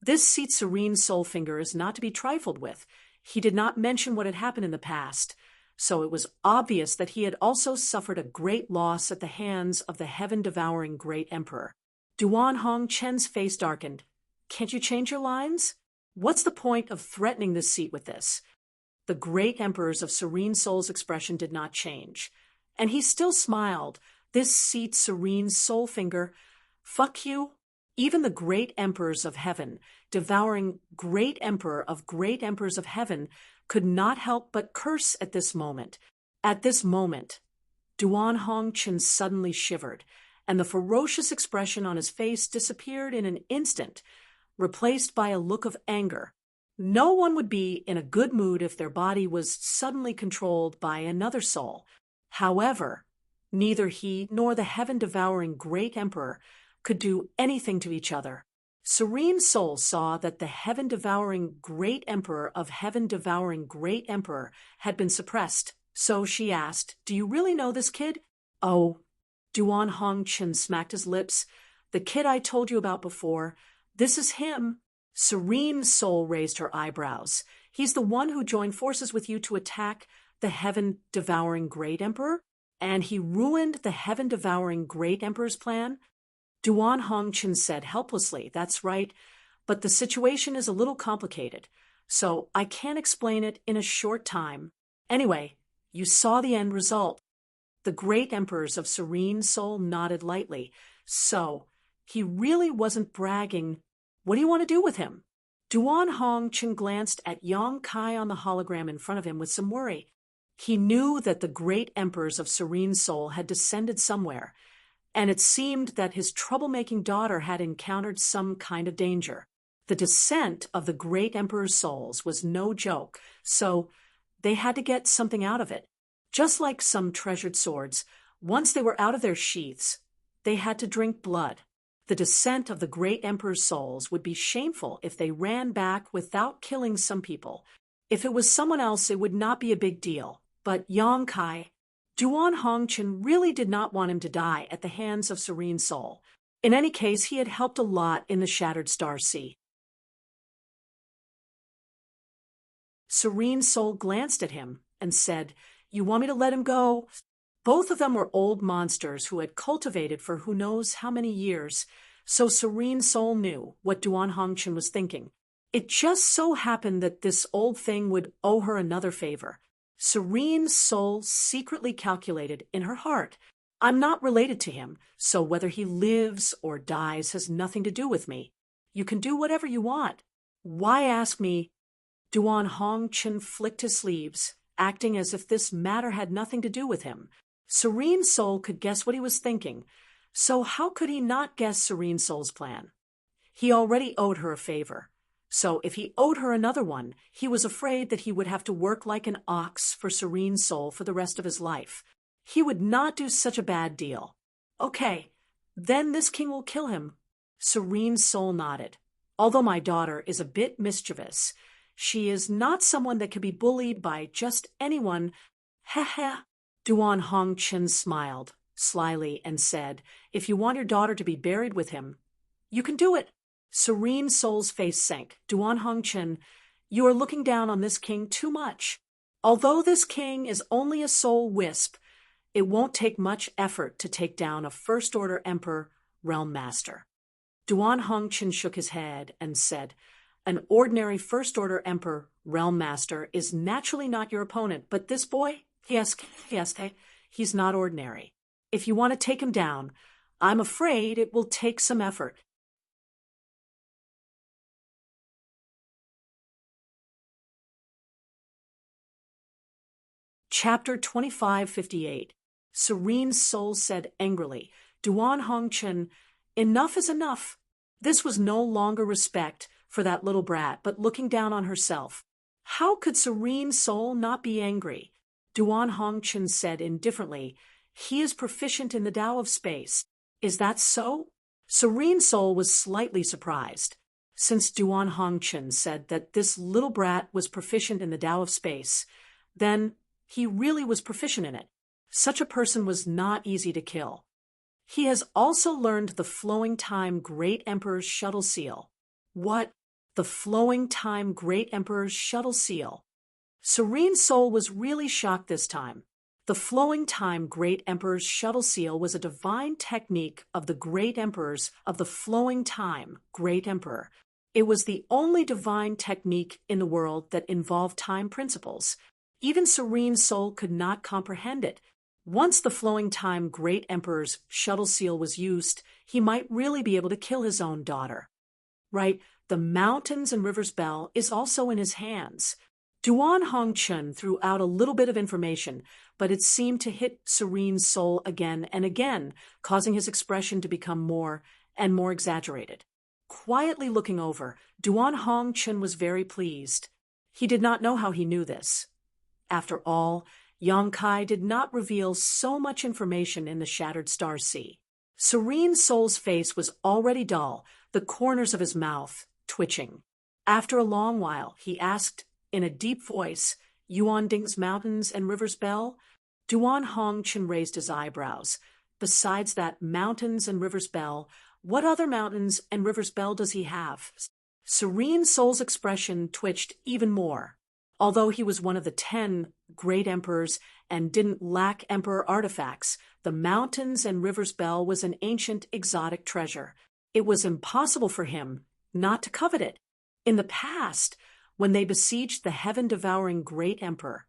This seat's Serene Soul finger is not to be trifled with. He did not mention what had happened in the past, so it was obvious that he had also suffered a great loss at the hands of the heaven-devouring great emperor. Duan Hongchen's face darkened. Can't you change your lines? What's the point of threatening this seat with this? The great emperors of Serene Soul's expression did not change, and he still smiled. This seat's Serene Soul finger, fuck you. Even the great emperors of heaven, devouring great emperor of great emperors of heaven, could not help but curse at this moment. At this moment, Duan Hongchen suddenly shivered, and the ferocious expression on his face disappeared in an instant, replaced by a look of anger. No one would be in a good mood if their body was suddenly controlled by another soul. However, neither he nor the heaven-devouring great emperor could do anything to each other. Serene Soul saw that the heaven-devouring great emperor of heaven-devouring great emperor had been suppressed, so she asked, Do you really know this kid? Oh, Duan Hongchen smacked his lips. The kid I told you about before. This is him. Serene Soul raised her eyebrows. He's the one who joined forces with you to attack the heaven-devouring great emperor? And he ruined the heaven-devouring great emperor's plan? Duan Hongchen said helplessly, That's right, but the situation is a little complicated, so I can't explain it in a short time. Anyway, you saw the end result. The great emperors of Serene Soul nodded lightly. So, he really wasn't bragging. What do you want to do with him? Duan Hongchen glanced at Yang Kai on the hologram in front of him with some worry. He knew that the great emperors of Serene Soul had descended somewhere, and it seemed that his troublemaking daughter had encountered some kind of danger. The descent of the great emperor's souls was no joke, so they had to get something out of it. Just like some treasured swords, once they were out of their sheaths, they had to drink blood. The descent of the great emperor's souls would be shameful if they ran back without killing some people. If it was someone else, it would not be a big deal. But Yang Kai, Duan Hongchen really did not want him to die at the hands of Serene Soul. In any case, he had helped a lot in the Shattered Star Sea. Serene Soul glanced at him and said, You want me to let him go? Both of them were old monsters who had cultivated for who knows how many years. So Serene Soul knew what Duan Hongchen was thinking. It just so happened that this old thing would owe her another favor. Serene Soul secretly calculated in her heart, I'm not related to him, so whether he lives or dies has nothing to do with me. You can do whatever you want. Why ask me? Duan Hongchen flicked his sleeves, acting as if this matter had nothing to do with him. Serene Soul could guess what he was thinking, so how could he not guess Serene Soul's plan? He already owed her a favor, so if he owed her another one, he was afraid that he would have to work like an ox for Serene Soul for the rest of his life. He would not do such a bad deal. Okay, then this king will kill him. Serene Soul nodded. Although my daughter is a bit mischievous, she is not someone that can be bullied by just anyone. Heh. Duan Hongchen smiled slyly and said, if you want your daughter to be buried with him, you can do it. Serene Soul's face sank. Duan Hongchen, you are looking down on this king too much. Although this king is only a soul wisp, it won't take much effort to take down a first-order emperor realm master. Duan Hongchen shook his head and said, an ordinary first-order emperor realm master is naturally not your opponent, but this boy, yes, he's not ordinary. If you want to take him down, I'm afraid it will take some effort. Chapter 2558. Serene Soul said angrily, Duan Hongchen, enough is enough. This was no longer respect for that little brat, but looking down on herself. How could Serene Soul not be angry? Duan Hongchen said indifferently, he is proficient in the Tao of space. Is that so? Serene Soul was slightly surprised. Since Duan Hongchen said that this little brat was proficient in the Tao of space, then he really was proficient in it. Such a person was not easy to kill. He has also learned the Flowing Time Great Emperor's Shuttle Seal. What? The Flowing Time Great Emperor's Shuttle Seal. Serene Soul was really shocked this time. The Flowing Time Great Emperor's Shuttle Seal was a divine technique of the Great Emperors of the Flowing Time Great Emperor. It was the only divine technique in the world that involved time principles. Even Serene Soul could not comprehend it. Once the Flowing Time Great Emperor's Shuttle Seal was used, he might really be able to kill his own daughter. Right, the mountains and rivers bell is also in his hands. Duan Hongchen threw out a little bit of information, but it seemed to hit Serene Soul again and again, causing his expression to become more and more exaggerated. Quietly looking over, Duan Hongchen was very pleased. He did not know how he knew this. After all, Yang Kai did not reveal so much information in the Shattered Star Sea. Serene Soul's face was already dull, the corners of his mouth twitching. After a long while, he asked in a deep voice, Yuan Ding's mountains and rivers bell? Duan Hongchen raised his eyebrows. Besides that mountains and rivers bell, what other mountains and rivers bell does he have? Serene Soul's expression twitched even more. Although he was one of the 10 great emperors and didn't lack emperor artifacts, the mountains and rivers bell was an ancient exotic treasure. It was impossible for him not to covet it. In the past, when they besieged the heaven-devouring great emperor,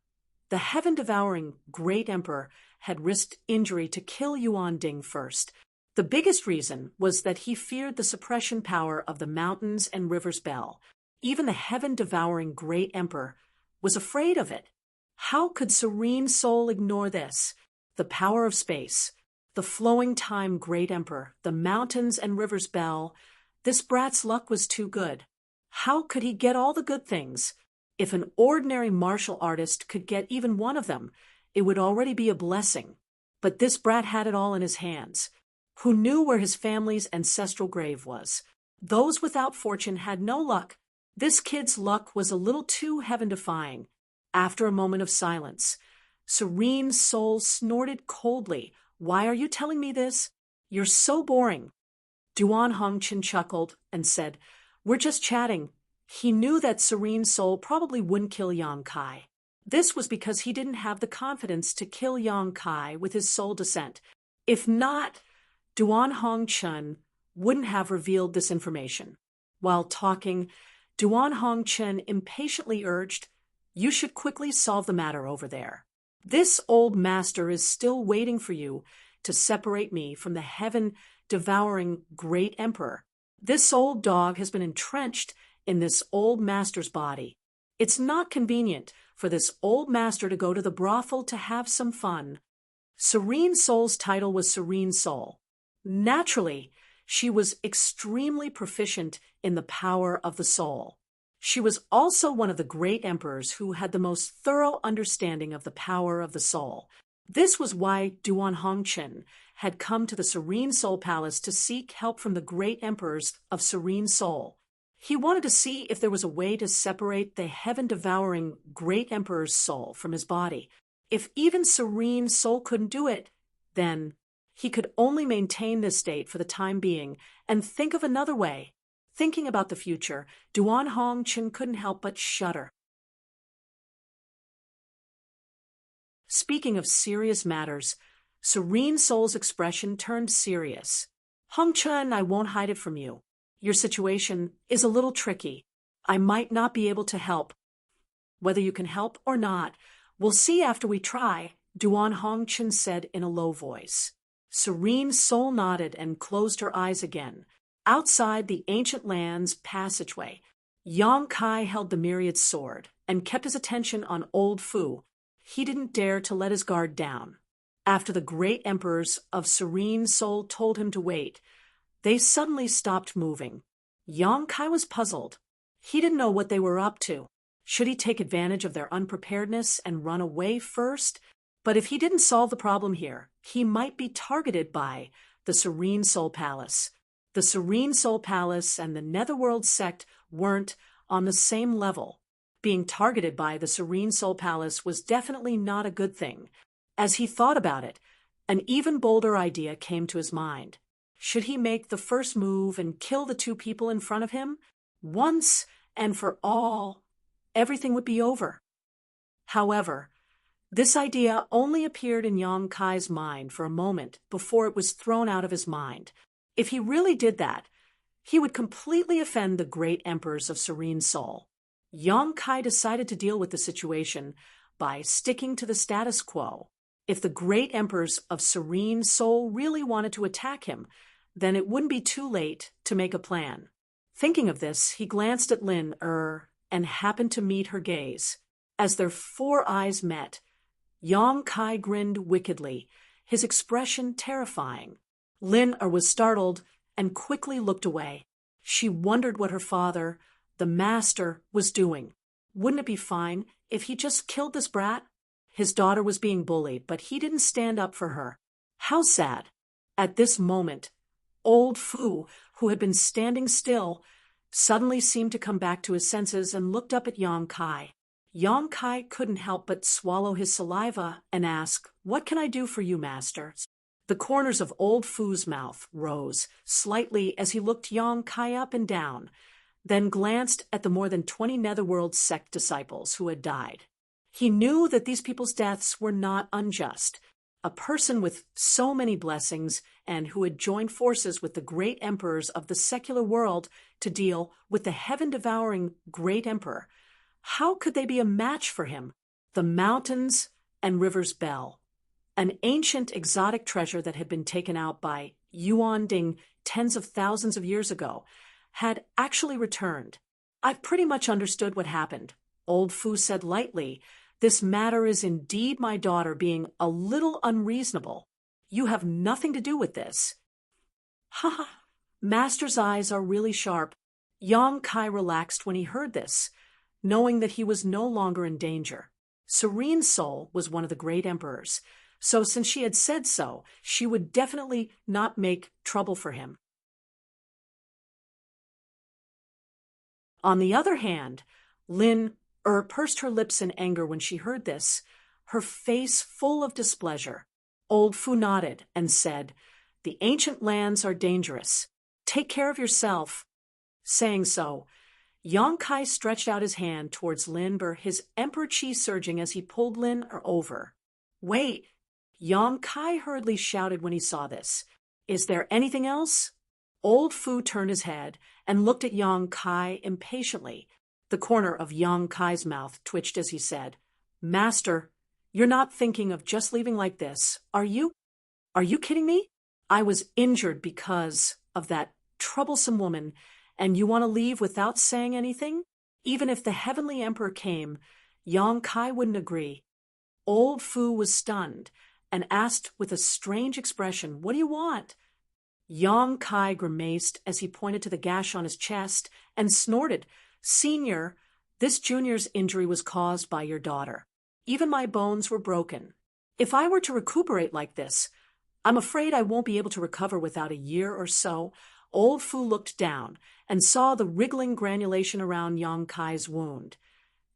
the heaven-devouring great emperor had risked injury to kill Yuan Ding first. The biggest reason was that he feared the suppression power of the mountains and rivers bell. Even the heaven-devouring great emperor was afraid of it. How could Serene Soul ignore this? The power of space, the Flowing Time Great Emperor, the mountains and rivers bell. This brat's luck was too good. How could he get all the good things? If an ordinary martial artist could get even one of them, it would already be a blessing. But this brat had it all in his hands. Who knew where his family's ancestral grave was? Those without fortune had no luck. This kid's luck was a little too heaven-defying. After a moment of silence, Serene Soul snorted coldly. Why are you telling me this? You're so boring. Duan Hongchen chuckled and said, we're just chatting. He knew that Serene Soul probably wouldn't kill Yang Kai. This was because he didn't have the confidence to kill Yang Kai with his soul descent. If not, Duan Hongchen wouldn't have revealed this information. While talking, Duan Hongchen impatiently urged, "You should quickly solve the matter over there. This old master is still waiting for you to separate me from the heaven-devouring great emperor. This old dog has been entrenched in this old master's body. It's not convenient for this old master to go to the brothel to have some fun." Serene Soul's title was Serene Soul. Naturally, she was extremely proficient in the power of the soul. She was also one of the great emperors who had the most thorough understanding of the power of the soul. This was why Duan Hongchen had come to the Serene Soul Palace to seek help from the great emperors of Serene Soul. He wanted to see if there was a way to separate the heaven-devouring great emperor's soul from his body. If even Serene Soul couldn't do it, then he could only maintain this state for the time being and think of another way. Thinking about the future, Duan Hongchen couldn't help but shudder. Speaking of serious matters, Serene Soul's expression turned serious. "Hongchen, I won't hide it from you. Your situation is a little tricky. I might not be able to help. Whether you can help or not, we'll see after we try," Duan Hongchen said in a low voice. Serene Soul nodded and closed her eyes again. Outside the ancient land's passageway, Yang Kai held the myriad sword and kept his attention on Old Fu. He didn't dare to let his guard down. After the great emperors of Serene Soul told him to wait, they suddenly stopped moving. Yang Kai was puzzled. He didn't know what they were up to. Should he take advantage of their unpreparedness and run away first? But if he didn't solve the problem here, he might be targeted by the Serene Soul Palace. The Serene Soul Palace and the Netherworld sect weren't on the same level. Being targeted by the Serene Soul Palace was definitely not a good thing. As he thought about it, an even bolder idea came to his mind. Should he make the first move and kill the two people in front of him? Once and for all, everything would be over. However, this idea only appeared in Yang Kai's mind for a moment before it was thrown out of his mind. If he really did that, he would completely offend the great emperors of Serene Soul. Yang Kai decided to deal with the situation by sticking to the status quo. If the great emperors of Serene Soul really wanted to attack him, then it wouldn't be too late to make a plan. Thinking of this, he glanced at Lin and happened to meet her gaze. As their four eyes met, Yang Kai grinned wickedly, his expression terrifying. Lin was startled and quickly looked away. She wondered what her father, the master, was doing. Wouldn't it be fine if he just killed this brat? His daughter was being bullied, but he didn't stand up for her. How sad. At this moment, Old Fu, who had been standing still, suddenly seemed to come back to his senses and looked up at Yang Kai. Yang Kai couldn't help but swallow his saliva and ask, "What can I do for you, master?" The corners of Old Fu's mouth rose slightly as he looked Yang Kai up and down, then glanced at the more than 20 Netherworld sect disciples who had died. He knew that these people's deaths were not unjust. A person with so many blessings and who had joined forces with the great emperors of the secular world to deal with the heaven-devouring great emperor, how could they be a match for him? The mountains and rivers bell, an ancient exotic treasure that had been taken out by Yuan Ding tens of thousands of years ago, had actually returned. "I've pretty much understood what happened," Old Fu said lightly. "This matter is indeed my daughter being a little unreasonable. You have nothing to do with this." "Ha ha." Master's eyes are really sharp. Yang Kai relaxed when he heard this, knowing that he was no longer in danger. Serene Soul was one of the great emperors, so since she had said so, she would definitely not make trouble for him. On the other hand, Lin pursed her lips in anger when she heard this, her face full of displeasure. Old Fu nodded and said, "The ancient lands are dangerous. Take care of yourself." Saying so, Yang Kai stretched out his hand towards Lin, his emperor chi surging as he pulled Lin over. "Wait!" Yang Kai hurriedly shouted when he saw this. "Is there anything else?" Old Fu turned his head and looked at Yang Kai impatiently. The corner of Yang Kai's mouth twitched as he said, "Master, you're not thinking of just leaving like this, are you? Are you kidding me? I was injured because of that troublesome woman, and you want to leave without saying anything? Even if the heavenly emperor came, Yang Kai wouldn't agree." Old Fu was stunned and asked with a strange expression, "What do you want?" Yang Kai grimaced as he pointed to the gash on his chest and snorted, "Senior, this junior's injury was caused by your daughter. Even my bones were broken. If I were to recuperate like this, I'm afraid I won't be able to recover without a year or so." Old Fu looked down and saw the wriggling granulation around Yang Kai's wound,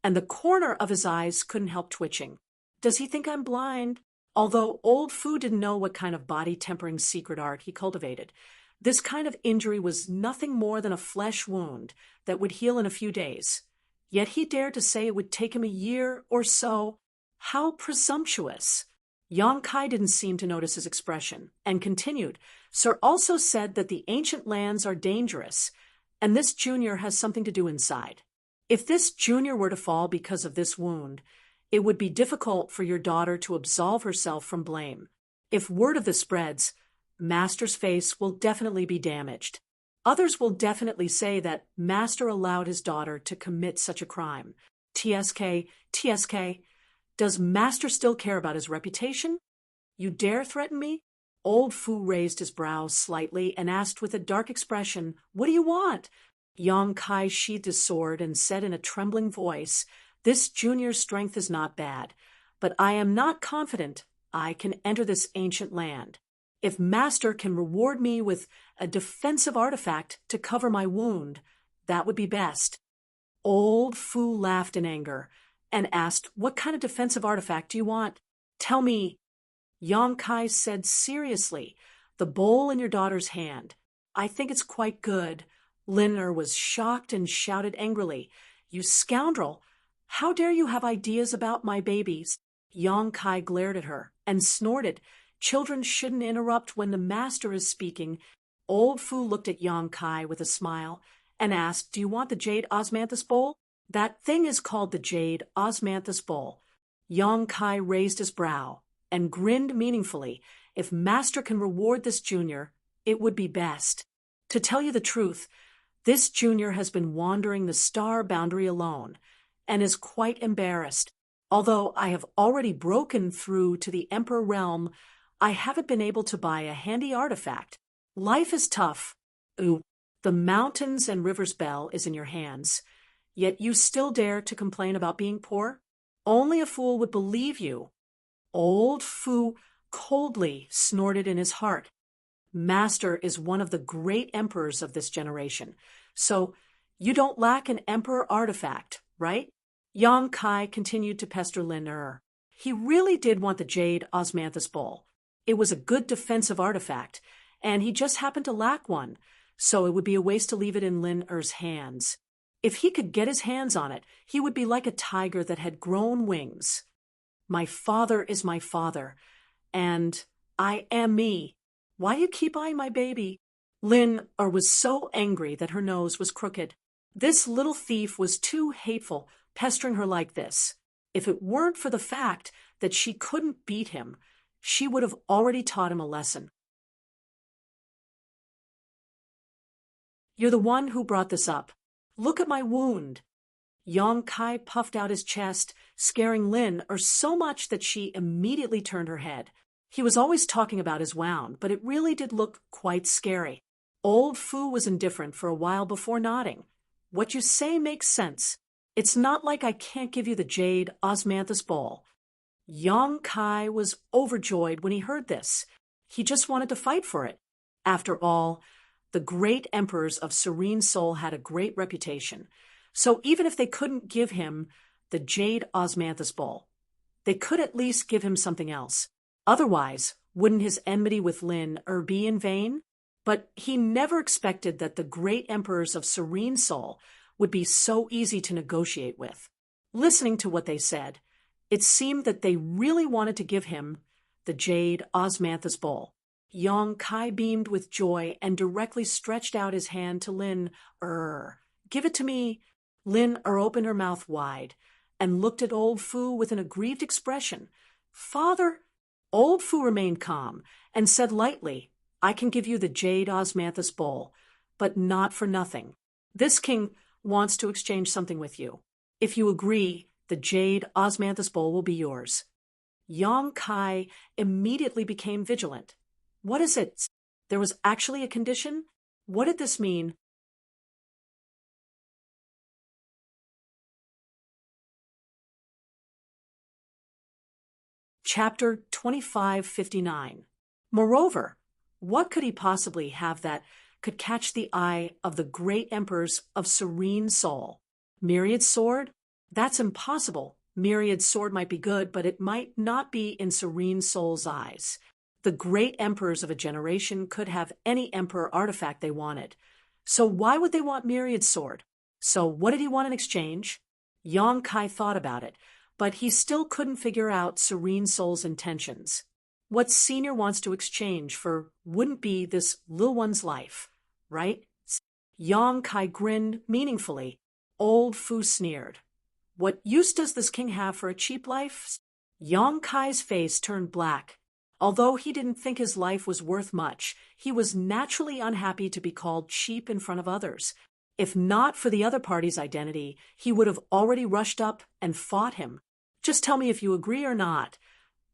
and the corner of his eyes couldn't help twitching. "Does he think I'm blind?" Although Old Fu didn't know what kind of body-tempering secret art he cultivated, this kind of injury was nothing more than a flesh wound that would heal in a few days. Yet he dared to say it would take him a year or so. How presumptuous! Yang Kai didn't seem to notice his expression, and continued, "Sir also said that the ancient lands are dangerous, and this junior has something to do inside. If this junior were to fall because of this wound, it would be difficult for your daughter to absolve herself from blame. If word of this spreads, Master's face will definitely be damaged. Others will definitely say that Master allowed his daughter to commit such a crime. TSK, does Master still care about his reputation? You dare threaten me?" Old Fu raised his brows slightly and asked with a dark expression, "What do you want?" Yang Kai sheathed his sword and said in a trembling voice, "This junior's strength is not bad, but I am not confident I can enter this ancient land. If Master can reward me with a defensive artifact to cover my wound, that would be best." Old Fu laughed in anger and asked, "What kind of defensive artifact do you want? Tell me." Yang Kai said seriously, "The bowl in your daughter's hand. I think it's quite good." Lin was shocked and shouted angrily, "You scoundrel! How dare you have ideas about my babies?" Yang Kai glared at her and snorted, "Children shouldn't interrupt when the master is speaking." Old Fu looked at Yang Kai with a smile and asked, "Do you want the jade osmanthus bowl?" "That thing is called the jade osmanthus bowl." Yang Kai raised his brow and grinned meaningfully. "If Master can reward this junior, it would be best. To tell you the truth, this junior has been wandering the star boundary alone and is quite embarrassed. Although I have already broken through to the Emperor realm, I haven't been able to buy a handy artifact. Life is tough. Ooh, the mountains and rivers bell is in your hands, yet you still dare to complain about being poor? Only a fool would believe you." Old Fu coldly snorted in his heart. "Master is one of the great emperors of this generation, so you don't lack an emperor artifact, right?" Yang Kai continued to pester Lin. He really did want the jade osmanthus bowl. It was a good defensive artifact, and he just happened to lack one, so it would be a waste to leave it in Lin-er's hands. If he could get his hands on it, he would be like a tiger that had grown wings. "My father is my father, and I am me. Why do you keep eyeing my baby?" Lin-er was so angry that her nose was crooked. This little thief was too hateful, pestering her like this. If it weren't for the fact that she couldn't beat him, she would have already taught him a lesson. "You're the one who brought this up. Look at my wound." Yang Kai puffed out his chest, scaring Lin-er so much that she immediately turned her head. He was always talking about his wound, but it really did look quite scary. Old Fu was indifferent for a while before nodding. "What you say makes sense. It's not like I can't give you the jade osmanthus bowl." Yang Kai was overjoyed when he heard this. He just wanted to fight for it. After all, the great emperors of Serene Soul had a great reputation. So even if they couldn't give him the jade osmanthus bowl, they could at least give him something else. Otherwise, wouldn't his enmity with Lin-er be in vain? But he never expected that the great emperors of Serene Soul would be so easy to negotiate with. Listening to what they said, it seemed that they really wanted to give him the jade osmanthus bowl. Yong Kai beamed with joy and directly stretched out his hand to Lin. Give it to me. Lin opened her mouth wide and looked at old Fu with an aggrieved expression. Father? Old Fu remained calm and said lightly, I can give you the jade osmanthus bowl, but not for nothing. This king wants to exchange something with you. If you agree, the jade osmanthus bowl will be yours. Yong Kai immediately became vigilant. What is it? There was actually a condition? What did this mean? Chapter 2559. Moreover, what could he possibly have that could catch the eye of the great emperors of serene soul? Myriad sword? That's impossible. Myriad sword might be good, but it might not be in serene soul's eyes. The great emperors of a generation could have any emperor artifact they wanted. So why would they want Myriad sword? So what did he want in exchange? Yong Kai thought about it, but he still couldn't figure out Serene Soul's intentions. What Senior wants to exchange for wouldn't be this little one's life, right? Yong Kai grinned meaningfully. Old Fu sneered. What use does this king have for a cheap life? Yong Kai's face turned black. Although he didn't think his life was worth much, he was naturally unhappy to be called cheap in front of others. If not for the other party's identity, he would have already rushed up and fought him. Just tell me if you agree or not.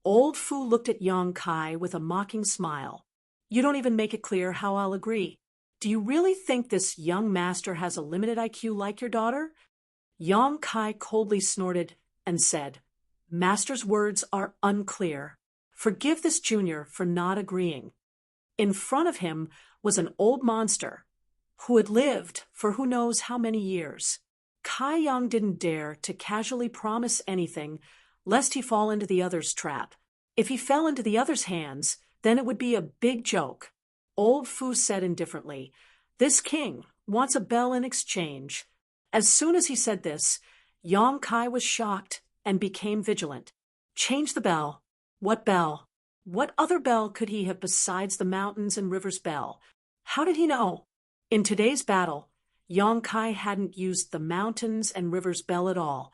Old Fu looked at Yong Kai with a mocking smile. You don't even make it clear how I'll agree. Do you really think this young master has a limited IQ like your daughter? Yong Kai coldly snorted and said, Master's words are unclear. Forgive this junior for not agreeing. In front of him was an old monster who had lived for who knows how many years. Kai Yang didn't dare to casually promise anything lest he fall into the other's trap. If he fell into the other's hands, then it would be a big joke. Old Fu said indifferently, This king wants a bell in exchange. As soon as he said this, Yong Kai was shocked and became vigilant. Change the bell. What bell? What other bell could he have besides the mountains and rivers bell? How did he know? In today's battle, Yong Kai hadn't used the mountains and rivers bell at all,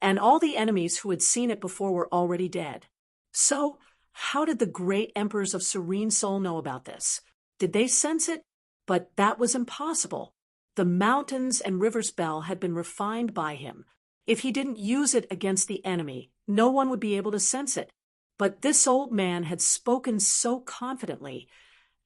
and all the enemies who had seen it before were already dead. So, how did the great emperors of Serene Soul know about this? Did they sense it? But that was impossible. The mountains and rivers bell had been refined by him. If he didn't use it against the enemy, no one would be able to sense it. But this old man had spoken so confidently,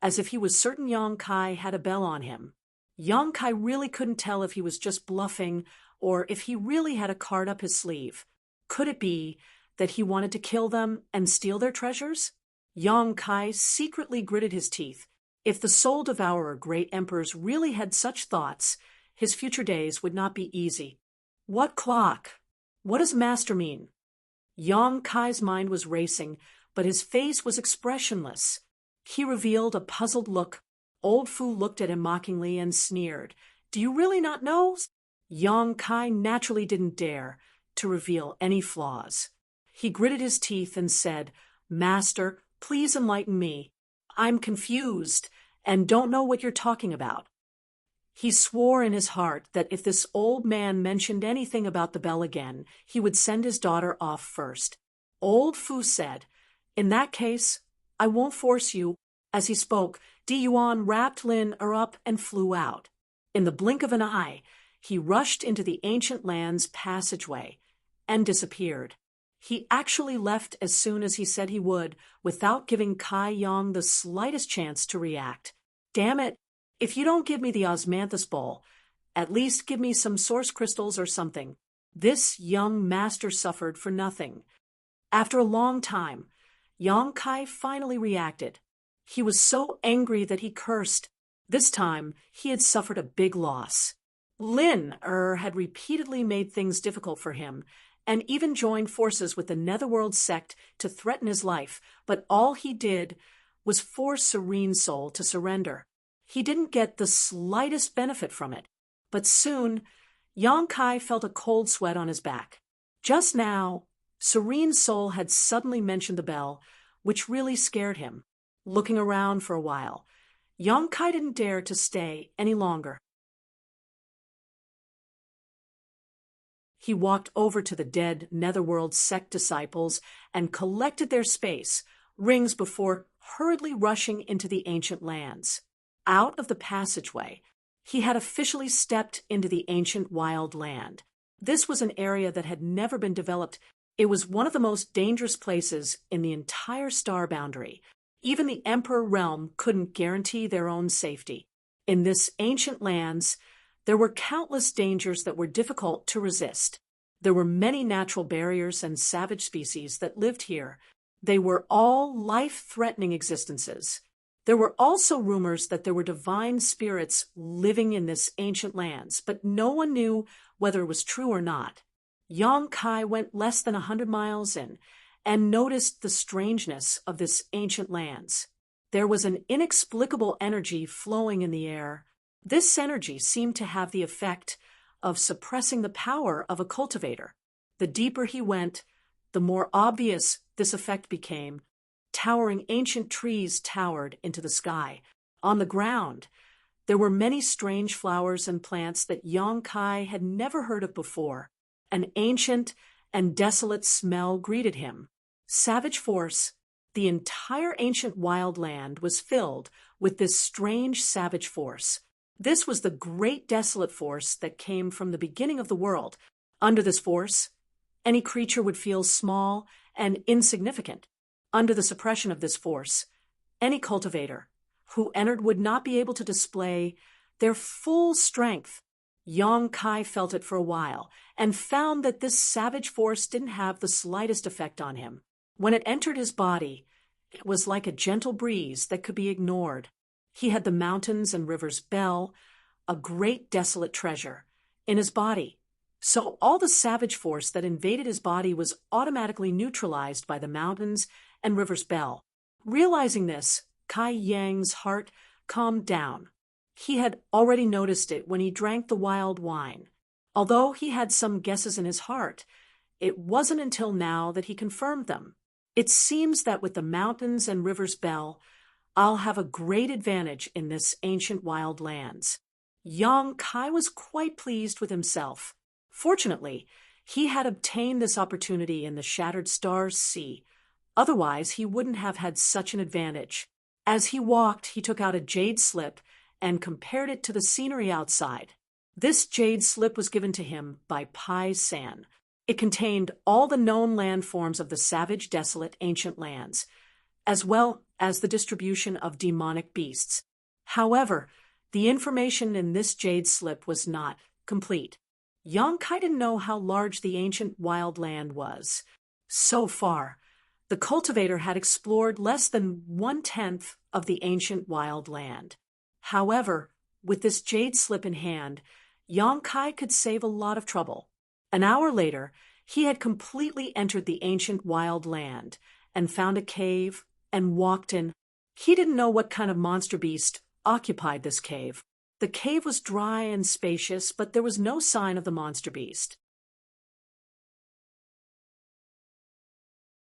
as if he was certain Yong Kai had a bell on him. Yong Kai really couldn't tell if he was just bluffing or if he really had a card up his sleeve. Could it be that he wanted to kill them and steal their treasures? Yong Kai secretly gritted his teeth. If the Soul Devourer great emperors really had such thoughts, his future days would not be easy. What clock? What does master mean? Yong Kai's mind was racing, but his face was expressionless. He revealed a puzzled look. Old Fu looked at him mockingly and sneered. Do you really not know? Yong Kai naturally didn't dare to reveal any flaws. He gritted his teeth and said, Master, please enlighten me. I'm confused and don't know what you're talking about. He swore in his heart that if this old man mentioned anything about the bell again, he would send his daughter off first. Old Fu said, In that case, I won't force you. As he spoke, Di Yuan wrapped Lin up and flew out. In the blink of an eye, he rushed into the ancient land's passageway and disappeared. He actually left as soon as he said he would, without giving Kai Yang the slightest chance to react. Damn it! If you don't give me the osmanthus bowl, at least give me some source crystals or something. This young master suffered for nothing. After a long time, Yong Kai finally reacted. He was so angry that he cursed. This time, he had suffered a big loss. Lin had repeatedly made things difficult for him, and even joined forces with the Netherworld sect to threaten his life, but all he did was force Serene Soul to surrender. He didn't get the slightest benefit from it, but soon, Yong Kai felt a cold sweat on his back. Just now, Serene Soul had suddenly mentioned the bell, which really scared him. looking around for a while. Young Kai didn't dare to stay any longer. He walked over to the dead Netherworld sect disciples and collected their space, rings before hurriedly rushing into the ancient lands. Out of the passageway, he had officially stepped into the ancient wild land. This was an area that had never been developed. It was one of the most dangerous places in the entire star boundary. Even the Emperor realm couldn't guarantee their own safety. In this ancient lands, there were countless dangers that were difficult to resist. There were many natural barriers and savage species that lived here. They were all life-threatening existences. There were also rumors that there were divine spirits living in this ancient lands, but no one knew whether it was true or not. Yang Kai went less than 100 miles in and noticed the strangeness of this ancient lands. There was an inexplicable energy flowing in the air. This energy seemed to have the effect of suppressing the power of a cultivator. The deeper he went, the more obvious this effect became. Towering ancient trees towered into the sky. On the ground, there were many strange flowers and plants that Yang Kai had never heard of before. An ancient and desolate smell greeted him. Savage force. The entire ancient wild land was filled with this strange savage force. This was the great desolate force that came from the beginning of the world. Under this force, any creature would feel small and insignificant. Under the suppression of this force, any cultivator who entered would not be able to display their full strength. Yang Kai felt it for a while and found that this savage force didn't have the slightest effect on him. When it entered his body, it was like a gentle breeze that could be ignored. He had the mountains and rivers Bell, a great desolate treasure, in his body. So all the savage force that invaded his body was automatically neutralized by the mountains and rivers Bell. Realizing this, Kai Yang's heart calmed down. He had already noticed it when he drank the wild wine. Although he had some guesses in his heart, it wasn't until now that he confirmed them. It seems that with the mountains and rivers Bell, I'll have a great advantage in this ancient wild lands. Yang Kai was quite pleased with himself. Fortunately, he had obtained this opportunity in the Shattered Stars Sea. Otherwise, he wouldn't have had such an advantage. As he walked, he took out a jade slip and compared it to the scenery outside. This jade slip was given to him by Pai San. It contained all the known landforms of the savage, desolate, ancient lands, as well as the distribution of demonic beasts. However, the information in this jade slip was not complete. Yang Kai didn't know how large the ancient wild land was. So far, the cultivator had explored less than 1/10 of the ancient wild land. However, with this jade slip in hand, Yang Kai could save a lot of trouble. An hour later, he had completely entered the ancient wild land and found a cave and walked in. He didn't know what kind of monster beast occupied this cave. The cave was dry and spacious, but there was no sign of the monster beast.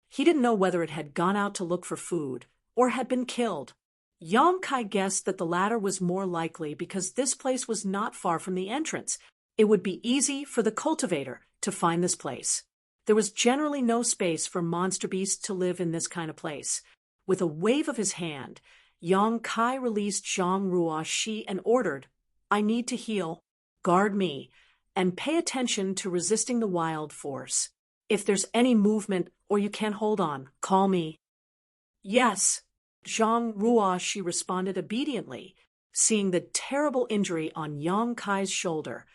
He didn't know whether it had gone out to look for food or had been killed. Yang Kai guessed that the latter was more likely because this place was not far from the entrance. It would be easy for the cultivator to find this place. There was generally no space for monster beasts to live in this kind of place. With a wave of his hand, Yang Kai released Zhang Ruo Shi and ordered, "I need to heal, guard me, and pay attention to resisting the wild force. If there's any movement or you can't hold on, call me." "Yes," Zhang Ruo Shi responded obediently. Seeing the terrible injury on Yang Kai's shoulder,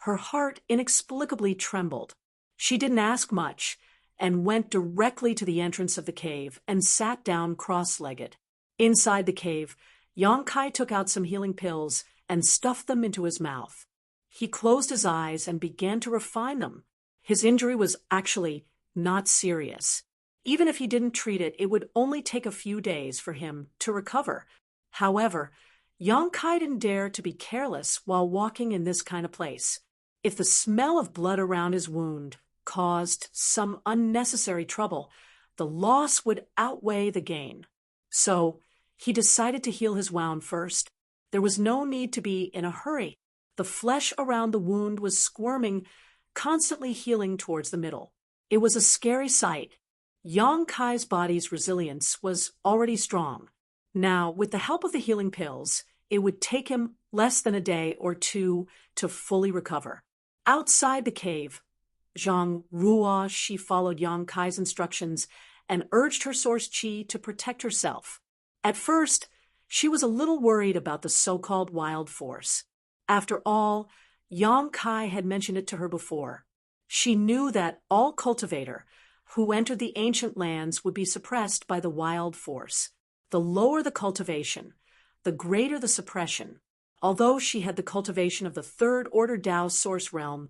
her heart inexplicably trembled. She didn't ask much and went directly to the entrance of the cave and sat down cross-legged. Inside the cave, Yang Kai took out some healing pills and stuffed them into his mouth. He closed his eyes and began to refine them. His injury was actually not serious. Even if he didn't treat it, it would only take a few days for him to recover. However, Yang Kai didn't dare to be careless while walking in this kind of place. If the smell of blood around his wound caused some unnecessary trouble, the loss would outweigh the gain. So He decided to heal his wound first. There was no need to be in a hurry. The flesh around the wound was squirming, constantly healing towards the middle. It was a scary sight. Yang Kai's body's resilience was already strong. Now, with the help of the healing pills, it would take him less than a day or two to fully recover. Outside the cave, Zhang Ruo, she followed Yang Kai's instructions and urged her source qi to protect herself. At first, she was a little worried about the so-called wild force. After all, Yang Kai had mentioned it to her before. She knew that all cultivator who entered the ancient lands would be suppressed by the wild force. The lower the cultivation, the greater the suppression. Although she had the cultivation of the third-order Dao source realm,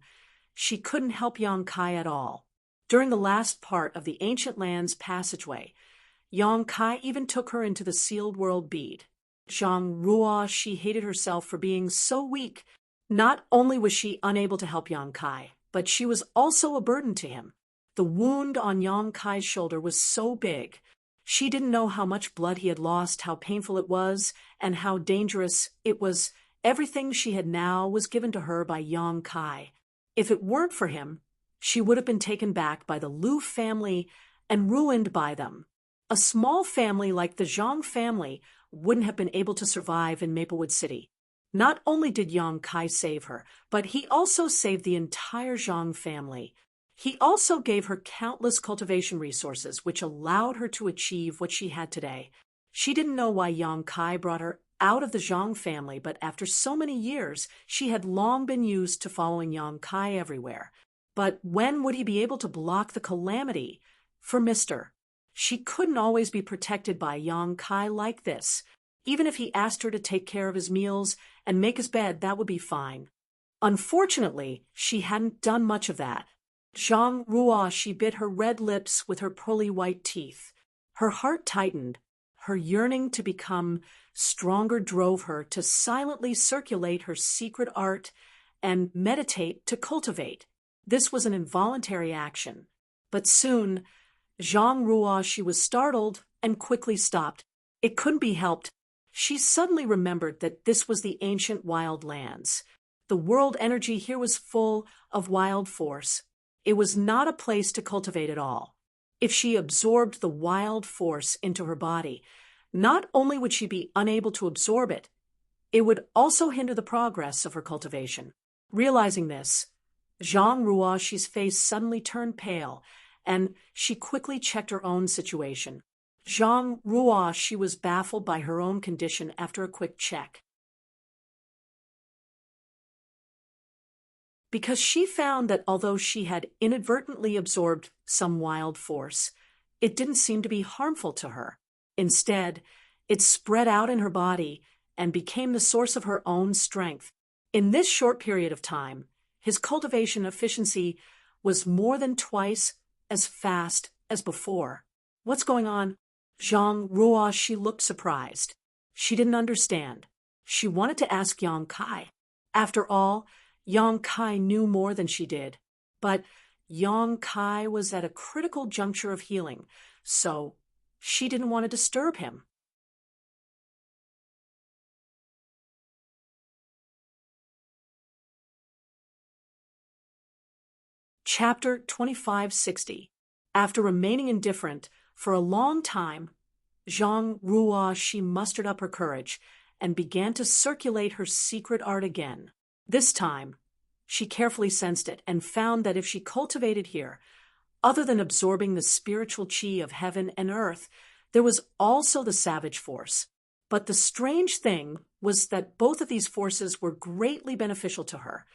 she couldn't help Yang Kai at all. During the last part of the ancient lands passageway, Yang Kai even took her into the sealed world bead. Zhang Ruo, she hated herself for being so weak. Not only was she unable to help Yang Kai, but she was also a burden to him. The wound on Yang Kai's shoulder was so big. She didn't know how much blood he had lost, how painful it was, and how dangerous it was. Everything she had now was given to her by Yang Kai. If it weren't for him, she would have been taken back by the Lu family and ruined by them. A small family like the Zhang family wouldn't have been able to survive in Maplewood City. Not only did Yang Kai save her, but he also saved the entire Zhang family. He also gave her countless cultivation resources, which allowed her to achieve what she had today. She didn't know why Yang Kai brought her out of the Zhang family, but after so many years, she had long been used to following Yang Kai everywhere. But when would he be able to block the calamity? For Mr. She couldn't always be protected by Yang Kai like this. Even if he asked her to take care of his meals and make his bed, that would be fine. Unfortunately, she hadn't done much of that. Zhang Ruo, she bit her red lips with her pearly white teeth. Her heart tightened. Her yearning to become stronger drove her to silently circulate her secret art and meditate to cultivate. This was an involuntary action. But soon, Zhang Ruo, she was startled and quickly stopped. It couldn't be helped. She suddenly remembered that this was the ancient wild lands. The world energy here was full of wild force. It was not a place to cultivate at all. If she absorbed the wild force into her body, not only would she be unable to absorb it, it would also hinder the progress of her cultivation. Realizing this, Zhang Ruo, she's face suddenly turned pale, and she quickly checked her own situation. Zhang Ruo, she was baffled by her own condition after a quick check. Because she found that although she had inadvertently absorbed some wild force, it didn't seem to be harmful to her. Instead, it spread out in her body and became the source of her own strength. In this short period of time, his cultivation efficiency was more than twice as fast as before. What's going on? Zhang Ruo, she looked surprised. She didn't understand. She wanted to ask Yang Kai. After all, Yang Kai knew more than she did. But Yang Kai was at a critical juncture of healing, so she didn't want to disturb him. Chapter 2560. After remaining indifferent for a long time, Zhang Ruo, she mustered up her courage and began to circulate her secret art again. This time, she carefully sensed it and found that if she cultivated here, other than absorbing the spiritual qi of heaven and earth, there was also the savage force. But the strange thing was that both of these forces were greatly beneficial to her,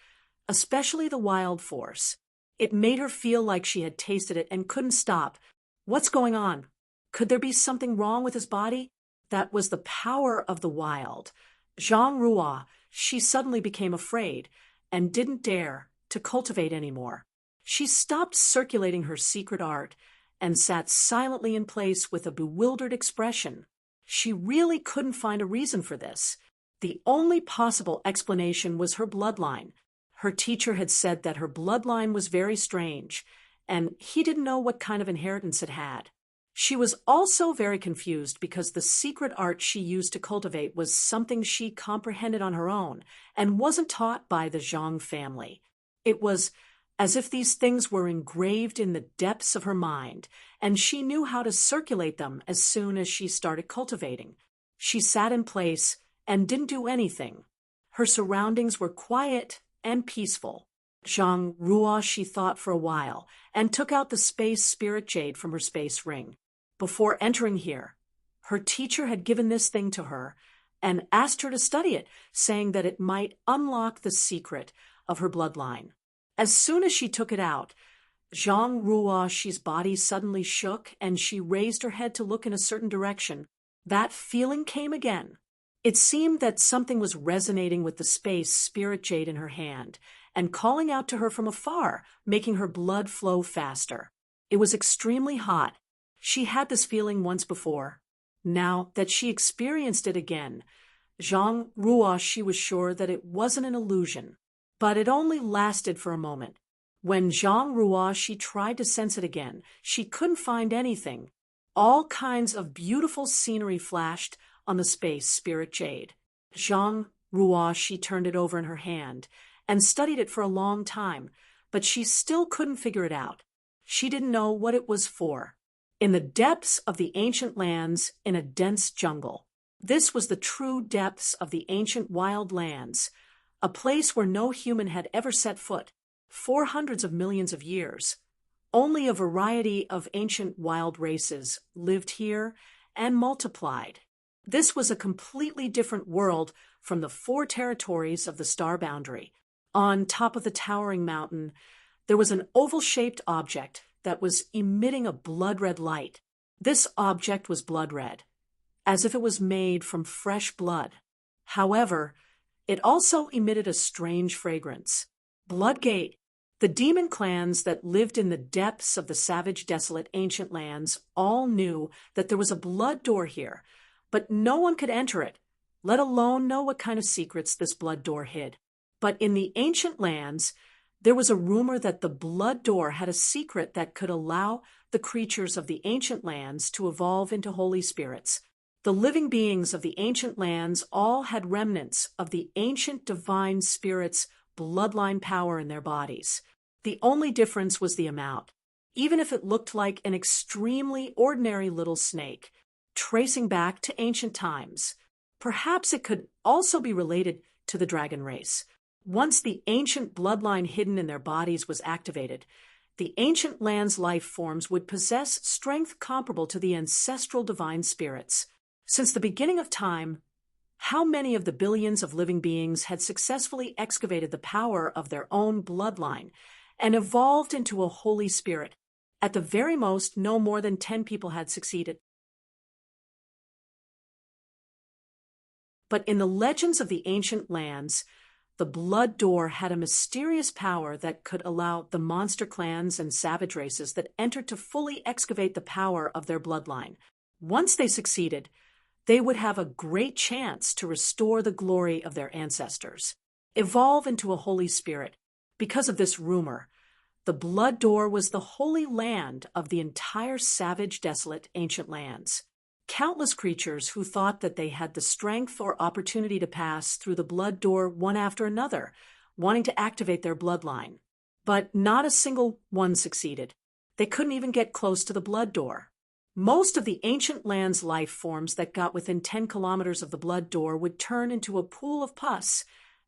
especially the wild force. It made her feel like she had tasted it and couldn't stop. What's going on? Could there be something wrong with his body? That was the power of the wild. Zhang Ruo, she suddenly became afraid and didn't dare to cultivate anymore. She stopped circulating her secret art and sat silently in place with a bewildered expression. She really couldn't find a reason for this. The only possible explanation was her bloodline. Her teacher had said that her bloodline was very strange, and he didn't know what kind of inheritance it had. She was also very confused because the secret art she used to cultivate was something she comprehended on her own and wasn't taught by the Zhang family. It was as if these things were engraved in the depths of her mind, and she knew how to circulate them as soon as she started cultivating. She sat in place and didn't do anything. Her surroundings were quiet and peaceful. Zhang Ruo, she thought for a while, and took out the space spirit jade from her space ring. Before entering here, her teacher had given this thing to her and asked her to study it, saying that it might unlock the secret of her bloodline. As soon as she took it out, Zhang Ruoxi's body suddenly shook and she raised her head to look in a certain direction. That feeling came again. It seemed that something was resonating with the space spirit jade in her hand and calling out to her from afar, making her blood flow faster. It was extremely hot. She had this feeling once before. Now that she experienced it again, Zhang Ruoxi was sure that it wasn't an illusion. But it only lasted for a moment. When Zhang Ruoxi tried to sense it again, she couldn't find anything. All kinds of beautiful scenery flashed on the space spirit jade. Zhang Ruoxi turned it over in her hand and studied it for a long time, but she still couldn't figure it out. She didn't know what it was for. In the depths of the ancient lands, in a dense jungle. This was the true depths of the ancient wild lands, a place where no human had ever set foot, for hundreds of millions of years. Only a variety of ancient wild races lived here and multiplied. This was a completely different world from the 4 territories of the star boundary. On top of the towering mountain, there was an oval-shaped object that was emitting a blood-red light. This object was blood-red, as if it was made from fresh blood. However, it also emitted a strange fragrance. Bloodgate. The demon clans that lived in the depths of the savage, desolate ancient lands all knew that there was a blood door here, but no one could enter it, let alone know what kind of secrets this blood door hid. But in the ancient lands, there was a rumor that the blood door had a secret that could allow the creatures of the ancient lands to evolve into holy spirits. The living beings of the ancient lands all had remnants of the ancient divine spirits' bloodline power in their bodies. The only difference was the amount. Even if it looked like an extremely ordinary little snake, tracing back to ancient times, perhaps it could also be related to the dragon race. Once the ancient bloodline hidden in their bodies was activated, the ancient land's life forms would possess strength comparable to the ancestral divine spirits. Since the beginning of time, how many of the billions of living beings had successfully excavated the power of their own bloodline and evolved into a holy spirit? At the very most, no more than 10 people had succeeded. But in the legends of the ancient lands, the blood door had a mysterious power that could allow the monster clans and savage races that entered to fully excavate the power of their bloodline. Once they succeeded, they would have a great chance to restore the glory of their ancestors, evolve into a holy spirit. Because of this rumor, the blood door was the holy land of the entire savage, desolate ancient lands. Countless creatures who thought that they had the strength or opportunity to pass through the blood door one after another, wanting to activate their bloodline. But not a single one succeeded. They couldn't even get close to the blood door. Most of the ancient land's life forms that got within 10 kilometers of the blood door would turn into a pool of pus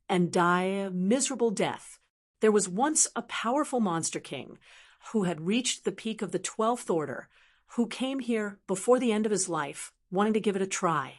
and die a miserable death. There was once a powerful monster king who had reached the peak of the 12th order, who came here before the end of his life, wanting to give it a try.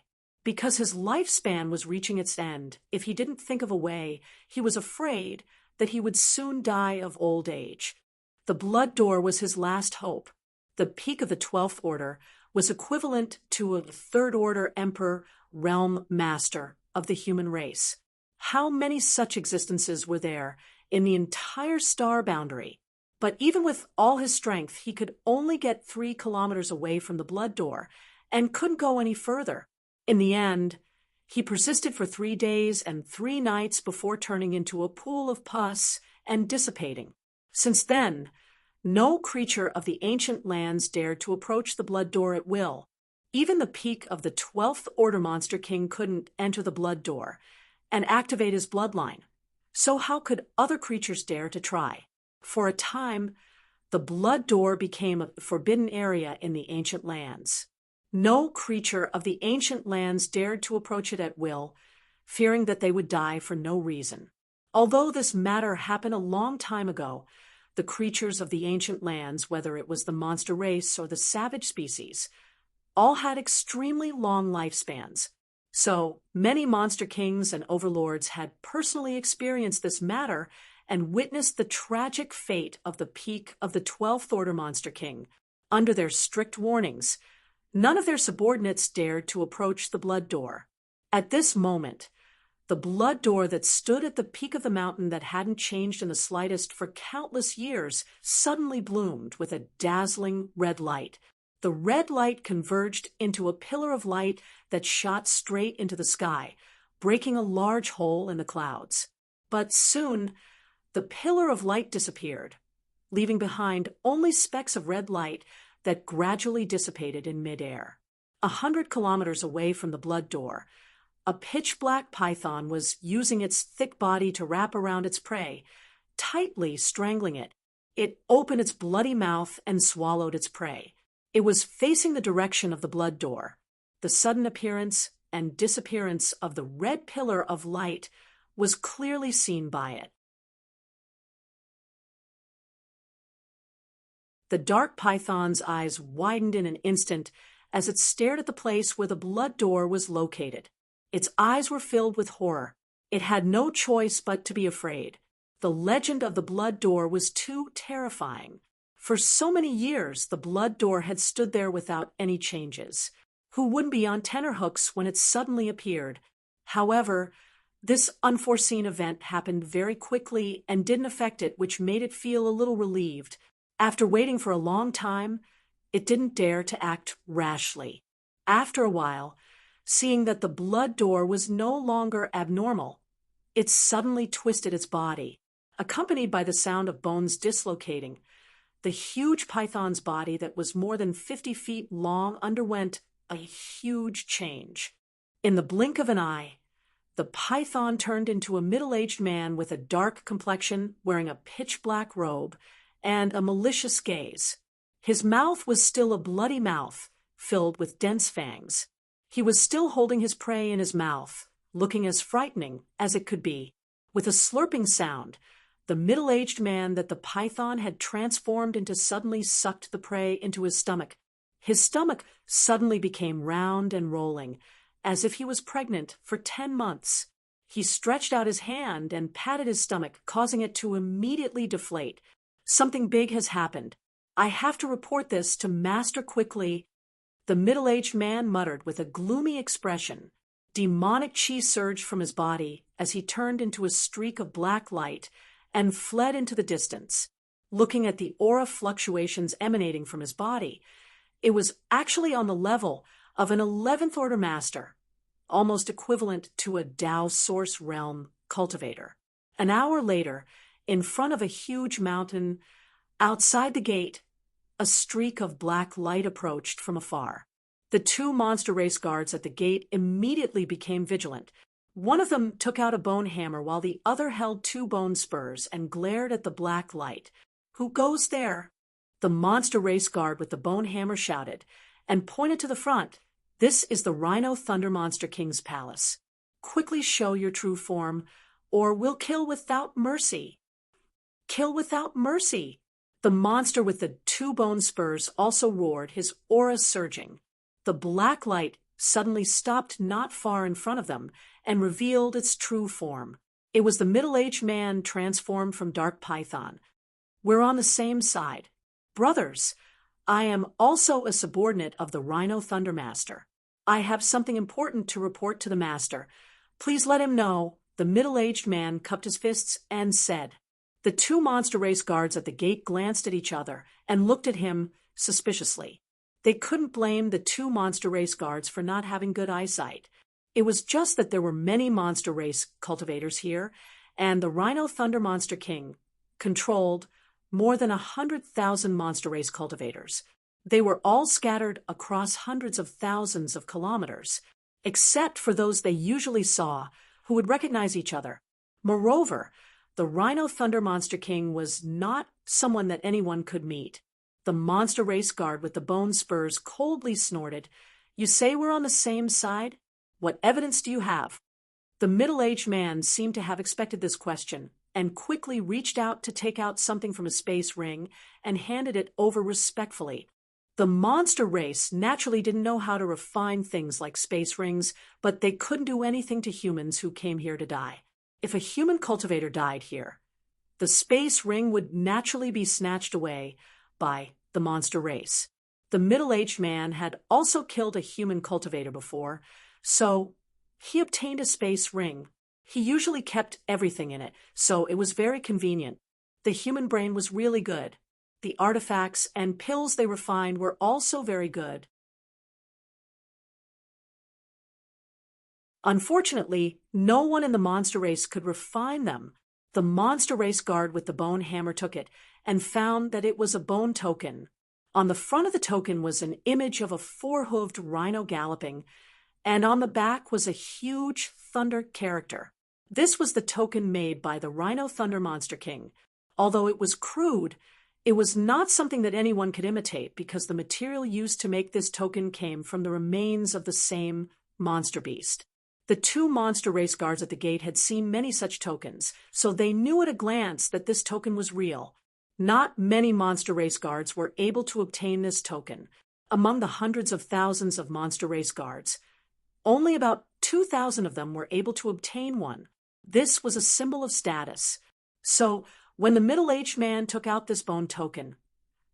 Because his lifespan was reaching its end, if he didn't think of a way, he was afraid that he would soon die of old age. The blood door was his last hope. The peak of the 12th order was equivalent to a 3rd order emperor realm master of the human race. How many such existences were there in the entire star boundary? But even with all his strength, he could only get 3 kilometers away from the blood door and couldn't go any further. In the end, he persisted for 3 days and 3 nights before turning into a pool of pus and dissipating. Since then, No creature of the ancient lands dared to approach the blood door at will. Even the peak of the 12th Order Monster King couldn't enter the blood door and activate his bloodline. So how could other creatures dare to try? For a time, the blood door became a forbidden area in the ancient lands. No creature of the ancient lands dared to approach it at will, fearing that they would die for no reason. Although this matter happened a long time ago, the creatures of the ancient lands, whether it was the monster race or the savage species, all had extremely long lifespans. So many monster kings and overlords had personally experienced this matter and witnessed the tragic fate of the peak of the 12th Order Monster King. Under their strict warnings, none of their subordinates dared to approach the blood door. At this moment, the blood door that stood at the peak of the mountain that hadn't changed in the slightest for countless years suddenly bloomed with a dazzling red light. The red light converged into a pillar of light that shot straight into the sky, breaking a large hole in the clouds. But soon, the pillar of light disappeared, leaving behind only specks of red light that gradually dissipated in midair. 100 kilometers away from the blood door, a pitch-black python was using its thick body to wrap around its prey, tightly strangling it. It opened its bloody mouth and swallowed its prey. It was facing the direction of the blood door. The sudden appearance and disappearance of the red pillar of light was clearly seen by it. The dark python's eyes widened in an instant as it stared at the place where the blood door was located. Its eyes were filled with horror. It had no choice but to be afraid. The legend of the blood door was too terrifying. For so many years, the blood door had stood there without any changes. Who wouldn't be on tenterhooks when it suddenly appeared? However, this unforeseen event happened very quickly and didn't affect it, which made it feel a little relieved. After waiting for a long time, it didn't dare to act rashly. After a while, seeing that the blood door was no longer abnormal, it suddenly twisted its body. Accompanied by the sound of bones dislocating, the huge python's body that was more than 50 feet long underwent a huge change. In the blink of an eye, the python turned into a middle-aged man with a dark complexion, wearing a pitch-black robe, and a malicious gaze. His mouth was still a bloody mouth, filled with dense fangs. He was still holding his prey in his mouth, looking as frightening as it could be. With a slurping sound, the middle-aged man that the python had transformed into suddenly sucked the prey into his stomach. His stomach suddenly became round and rolling, as if he was pregnant for 10 months. He stretched out his hand and patted his stomach, causing it to immediately deflate. Something big has happened. I have to report this to Master quickly. The middle-aged man muttered with a gloomy expression. Demonic chi surged from his body as he turned into a streak of black light and fled into the distance. Looking at the aura fluctuations emanating from his body, it was actually on the level of an 11th Order Master, almost equivalent to a Tao Source Realm cultivator. An hour later, in front of a huge mountain, outside the gate, a streak of black light approached from afar. The 2 monster race guards at the gate immediately became vigilant. One of them took out a bone hammer while the other held 2 bone spurs and glared at the black light. "Who goes there?" The monster race guard with the bone hammer shouted and pointed to the front. "This is the Rhino Thunder Monster King's palace. Quickly show your true form, or we'll kill without mercy." "Kill without mercy!" The monster with the 2 bone spurs also roared, his aura surging. The black light suddenly stopped not far in front of them and revealed its true form. It was the middle-aged man transformed from Dark Python. "We're on the same side. Brothers, I am also a subordinate of the Rhino Thunder Master. I have something important to report to the Master. Please let him know." The middle-aged man cupped his fists and said. The 2 monster race guards at the gate glanced at each other and looked at him suspiciously. They couldn't blame the 2 monster race guards for not having good eyesight. It was just that there were many monster race cultivators here, and the Rhino Thunder Monster King controlled more than 100,000 monster race cultivators. They were all scattered across hundreds of thousands of kilometers, except for those they usually saw, who would recognize each other. Moreover, the Rhino Thunder Monster King was not someone that anyone could meet. The monster race guard with the bone spurs coldly snorted, "You say we're on the same side? What evidence do you have?" The middle-aged man seemed to have expected this question and quickly reached out to take out something from a space ring and handed it over respectfully. The monster race naturally didn't know how to refine things like space rings, but they couldn't do anything to humans who came here to die. If a human cultivator died here, the space ring would naturally be snatched away by the monster race. The middle-aged man had also killed a human cultivator before, so he obtained a space ring. He usually kept everything in it, so it was very convenient. The human brain was really good. The artifacts and pills they refined were also very good. Unfortunately, no one in the monster race could refine them. The monster race guard with the bone hammer took it and found that it was a bone token. On the front of the token was an image of a four-hooved rhino galloping, and on the back was a huge thunder character. This was the token made by the Rhino Thunder Monster King. Although it was crude, it was not something that anyone could imitate because the material used to make this token came from the remains of the same monster beast. The two monster race guards at the gate had seen many such tokens, so they knew at a glance that this token was real. Not many monster race guards were able to obtain this token. Among the hundreds of thousands of monster race guards, only about 2,000 of them were able to obtain one. This was a symbol of status. So, when the middle-aged man took out this bone token,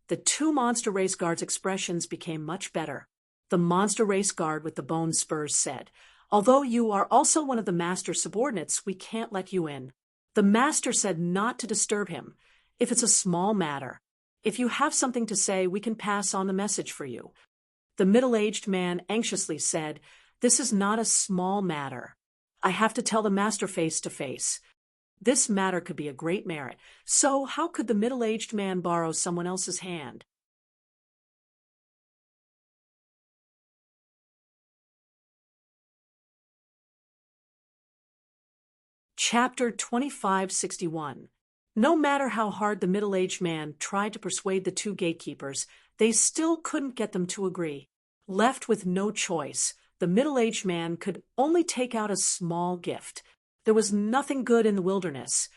the two monster race guards' expressions became much better. The monster race guard with the bone spurs said, "Although you are also one of the master's subordinates, we can't let you in." The master said not to disturb him, if it's a small matter. If you have something to say, we can pass on the message for you. The middle-aged man anxiously said, "This is not a small matter. I have to tell the master face to face." This matter could be a great merit, so how could the middle-aged man borrow someone else's hand? Chapter 2561. No matter how hard the middle-aged man tried to persuade the two gatekeepers, they still couldn't get them to agree. Left with no choice, the middle-aged man could only take out a small gift. There was nothing good in the wilderness,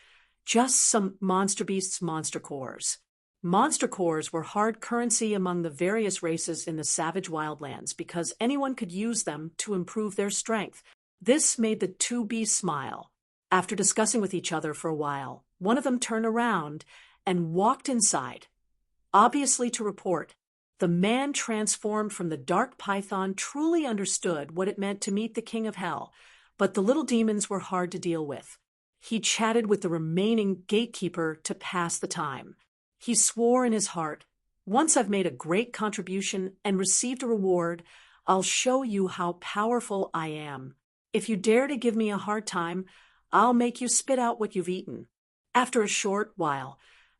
just some monster beasts' monster cores. Monster cores were hard currency among the various races in the savage wildlands because anyone could use them to improve their strength. This made the two beasts smile. After discussing with each other for a while, one of them turned around and walked inside, obviously to report. The man transformed from the dark python truly understood what it meant to meet the king of hell, but the little demons were hard to deal with. He chatted with the remaining gatekeeper to pass the time. He swore in his heart, "Once I've made a great contribution and received a reward, I'll show you how powerful I am. If you dare to give me a hard time, I'll make you spit out what you've eaten." After a short while,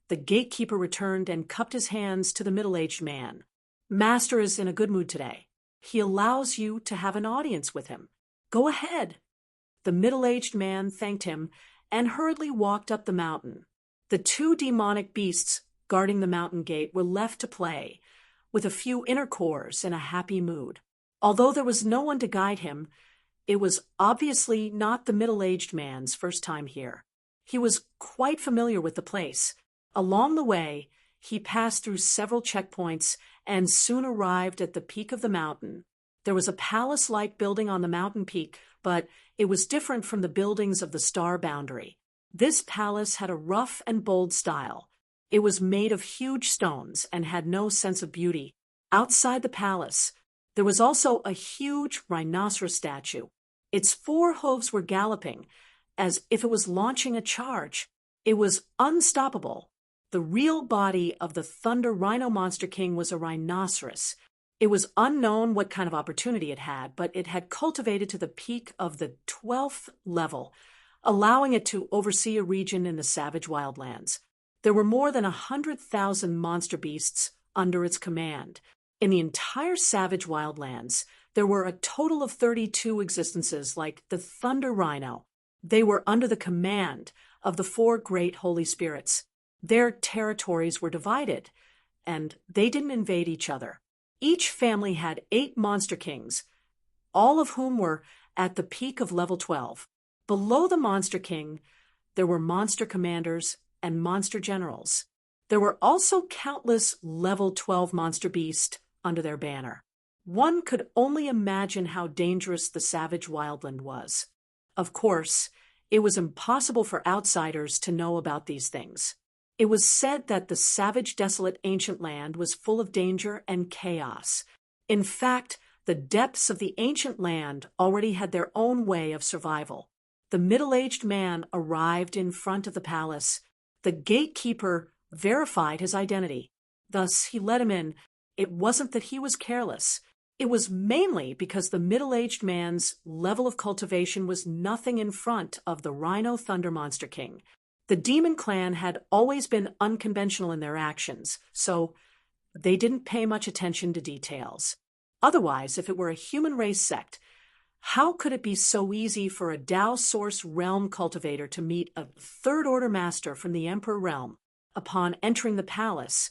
the gatekeeper returned and cupped his hands to the middle-aged man. "Master is in a good mood today. He allows you to have an audience with him. Go ahead." The middle-aged man thanked him and hurriedly walked up the mountain. The two demonic beasts guarding the mountain gate were left to play, with a few inner cores in a happy mood. Although there was no one to guide him, it was obviously not the middle-aged man's first time here. He was quite familiar with the place. Along the way, he passed through several checkpoints and soon arrived at the peak of the mountain. There was a palace-like building on the mountain peak, but it was different from the buildings of the star boundary. This palace had a rough and bold style. It was made of huge stones and had no sense of beauty. Outside the palace, there was also a huge rhinoceros statue. Its four hooves were galloping, as if it was launching a charge. It was unstoppable. The real body of the Thunder Rhino Monster King was a rhinoceros. It was unknown what kind of opportunity it had, but it had cultivated to the peak of the 12th level, allowing it to oversee a region in the savage wildlands. There were more than 100,000 monster beasts under its command. In the entire savage wildlands, there were a total of 32 existences like the Thunder Rhino. They were under the command of the 4 great holy spirits. Their territories were divided, and they didn't invade each other. Each family had 8 monster kings, all of whom were at the peak of level 12. Below the monster king, there were monster commanders and monster generals. There were also countless level 12 monster beasts under their banner. One could only imagine how dangerous the savage wildland was. Of course, it was impossible for outsiders to know about these things. It was said that the savage, desolate ancient land was full of danger and chaos. In fact, the depths of the ancient land already had their own way of survival. The middle-aged man arrived in front of the palace. The gatekeeper verified his identity. Thus, he let him in. It wasn't that he was careless. It was mainly because the middle-aged man's level of cultivation was nothing in front of the Rhino Thunder Monster King. The demon clan had always been unconventional in their actions, so they didn't pay much attention to details. Otherwise, if it were a human race sect, how could it be so easy for a Tao Source realm cultivator to meet a third-order master from the Emperor realm? Upon entering the palace,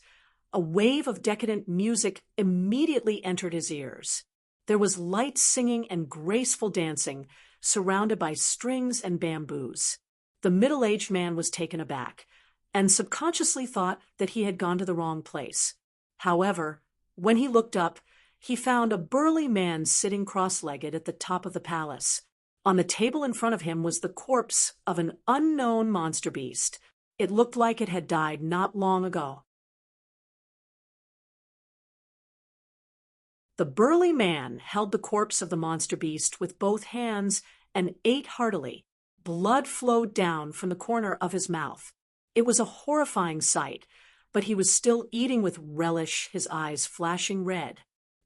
a wave of decadent music immediately entered his ears. There was light singing and graceful dancing, surrounded by strings and bamboos. The middle-aged man was taken aback, and subconsciously thought that he had gone to the wrong place. However, when he looked up, he found a burly man sitting cross-legged at the top of the palace. On the table in front of him was the corpse of an unknown monster beast. It looked like it had died not long ago. The burly man held the corpse of the monster beast with both hands and ate heartily. Blood flowed down from the corner of his mouth. It was a horrifying sight, but he was still eating with relish, his eyes flashing red.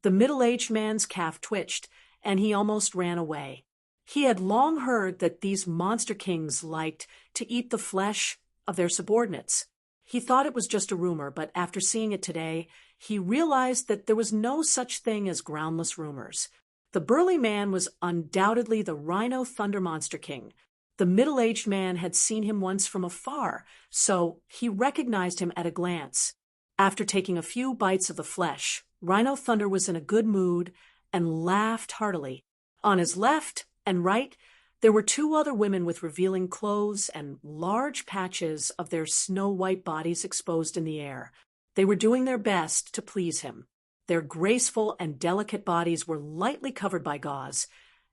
The middle-aged man's calf twitched, and he almost ran away. He had long heard that these monster kings liked to eat the flesh of their subordinates. He thought it was just a rumor, but after seeing it today, he realized that there was no such thing as groundless rumors. The burly man was undoubtedly the Rhino Thunder Monster King. The middle-aged man had seen him once from afar, so he recognized him at a glance. After taking a few bites of the flesh, Rhino Thunder was in a good mood and laughed heartily. On his left and right, there were 2 other women with revealing clothes and large patches of their snow-white bodies exposed in the air. They were doing their best to please him. Their graceful and delicate bodies were lightly covered by gauze,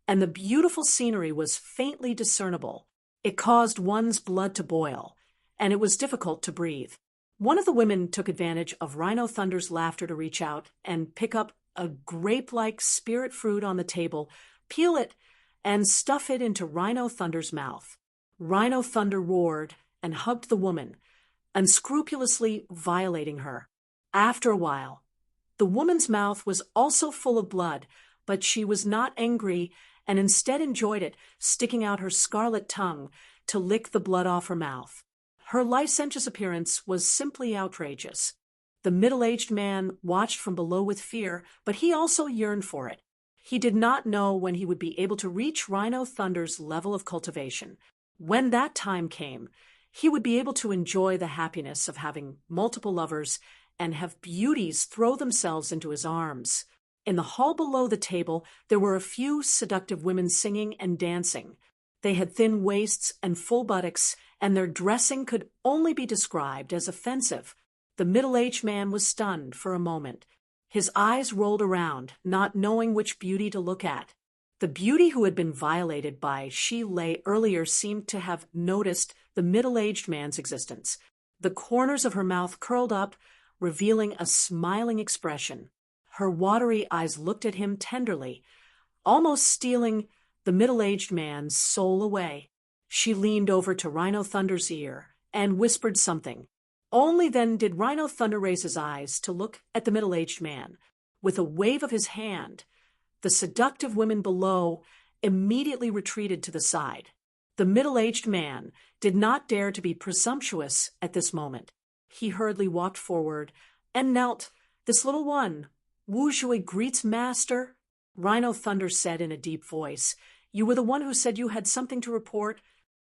and the beautiful scenery was faintly discernible. It caused one's blood to boil, and it was difficult to breathe. One of the women took advantage of Rhino Thunder's laughter to reach out and pick up a grape-like spirit fruit on the table, peel it, and stuff it into Rhino Thunder's mouth. Rhino Thunder roared and hugged the woman, unscrupulously violating her. After a while, the woman's mouth was also full of blood, but she was not angry and instead enjoyed it, sticking out her scarlet tongue to lick the blood off her mouth. Her licentious appearance was simply outrageous. The middle-aged man watched from below with fear, but he also yearned for it. He did not know when he would be able to reach Rhino Thunder's level of cultivation. When that time came, he would be able to enjoy the happiness of having multiple lovers and have beauties throw themselves into his arms. In the hall below the table, there were a few seductive women singing and dancing. They had thin waists and full buttocks, and their dressing could only be described as offensive. The middle-aged man was stunned for a moment. His eyes rolled around, not knowing which beauty to look at. The beauty who had been violated by Shi Lei earlier seemed to have noticed the middle-aged man's existence. The corners of her mouth curled up, revealing a smiling expression. Her watery eyes looked at him tenderly, almost stealing the middle-aged man's soul away. She leaned over to Rhino Thunder's ear and whispered something. Only then did Rhino Thunder raise his eyes to look at the middle-aged man. With a wave of his hand, the seductive women below immediately retreated to the side. The middle-aged man did not dare to be presumptuous at this moment. He hurriedly walked forward and knelt. This little one. Wu Shui greets master. Rhino Thunder said in a deep voice. You were the one who said you had something to report?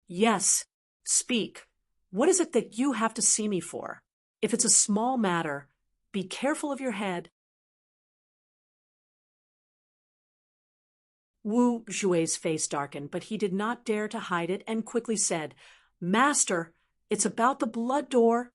Yes. Speak. What is it that you have to see me for? If it's a small matter, be careful of your head. Wu Shui's face darkened, but he did not dare to hide it and quickly said, Master, it's about the blood door.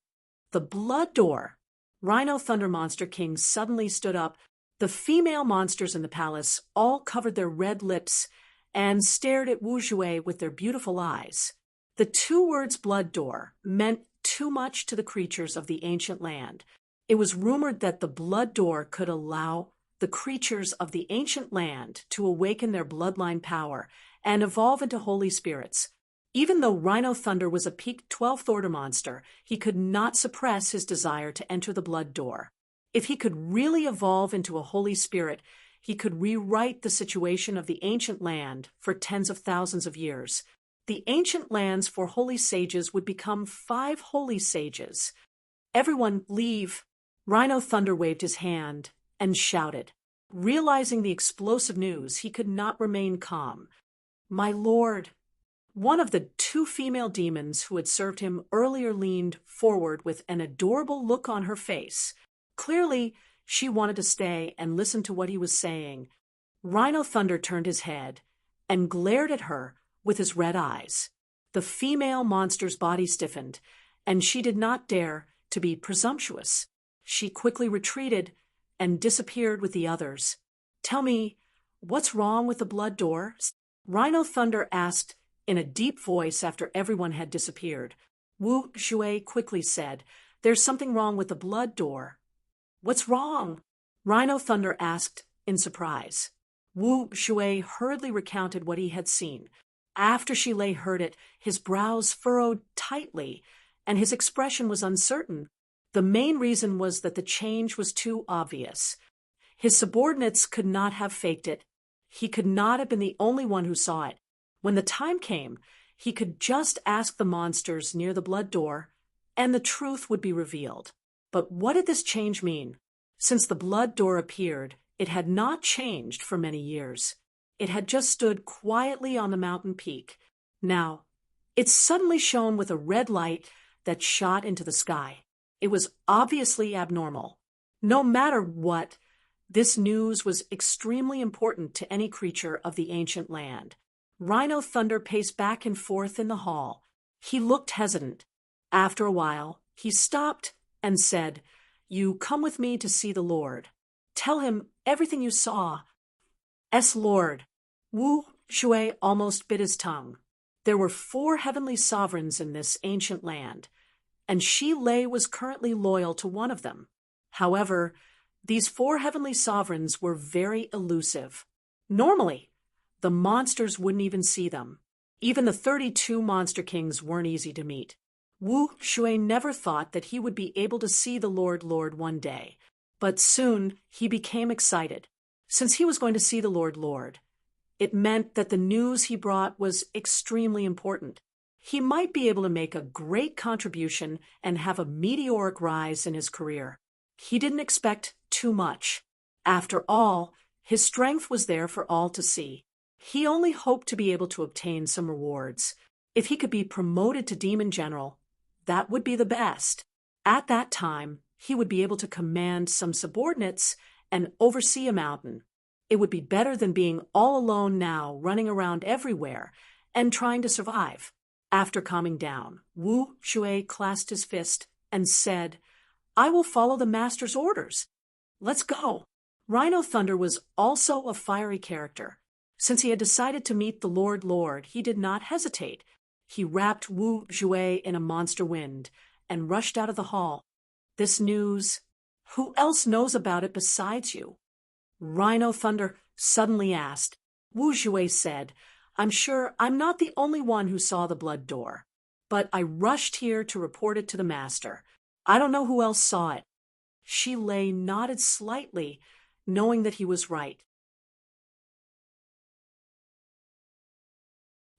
The blood door. Rhino Thunder Monster King suddenly stood up. The female monsters in the palace all covered their red lips and stared at Wu Shui with their beautiful eyes. The two words blood door meant too much to the creatures of the ancient land. It was rumored that the blood door could allow the creatures of the ancient land to awaken their bloodline power and evolve into holy spirits. Even though Rhino Thunder was a peak 12th order monster, he could not suppress his desire to enter the blood door. If he could really evolve into a holy spirit, he could rewrite the situation of the ancient land for tens of thousands of years. The ancient lands for holy sages would become 5 holy sages. Everyone leave. Rhino Thunder waved his hand and shouted. Realizing the explosive news, he could not remain calm. My lord. One of the 2 female demons who had served him earlier leaned forward with an adorable look on her face. Clearly, she wanted to stay and listen to what he was saying. Rhino Thunder turned his head and glared at her with his red eyes. The female monster's body stiffened, and she did not dare to be presumptuous. She quickly retreated and disappeared with the others. Tell me, what's wrong with the blood door? Rhino Thunder asked in a deep voice after everyone had disappeared. Wu Shui quickly said, There's something wrong with the blood door. What's wrong? Rhino Thunder asked in surprise. Wu Shui hurriedly recounted what he had seen. After Shilei heard it, his brows furrowed tightly, and his expression was uncertain. The main reason was that the change was too obvious. His subordinates could not have faked it. He could not have been the only one who saw it. When the time came, he could just ask the monsters near the blood door, and the truth would be revealed. But what did this change mean? Since the blood door appeared, it had not changed for many years. It had just stood quietly on the mountain peak. Now, it suddenly shone with a red light that shot into the sky. It was obviously abnormal. No matter what, this news was extremely important to any creature of the ancient land. Rhino Thunder paced back and forth in the hall. He looked hesitant. After a while, he stopped and said, You come with me to see the Lord. Tell him everything you saw. Lord. Wu Shui almost bit his tongue. There were 4 heavenly sovereigns in this ancient land, and Shilei was currently loyal to one of them. However, these 4 heavenly sovereigns were very elusive. Normally, the monsters wouldn't even see them. Even the 32 monster kings weren't easy to meet. Wu Shui never thought that he would be able to see the Lord one day, but soon he became excited. Since he was going to see the Lord, it meant that the news he brought was extremely important. He might be able to make a great contribution and have a meteoric rise in his career. He didn't expect too much. After all, his strength was there for all to see. He only hoped to be able to obtain some rewards. If he could be promoted to Demon General, that would be the best. At that time, he would be able to command some subordinates and oversee a mountain. It would be better than being all alone now, running around everywhere and trying to survive. After calming down, Wu Shui clasped his fist and said, I will follow the master's orders. Let's go. Rhino Thunder was also a fiery character. Since he had decided to meet the Lord, he did not hesitate. He wrapped Wu Shui in a monster wind and rushed out of the hall. This news, who else knows about it besides you? Rhino Thunder suddenly asked. Wu Shui said, I'm sure I'm not the only one who saw the blood door, but I rushed here to report it to the master. I don't know who else saw it. Shilei nodded slightly, knowing that he was right.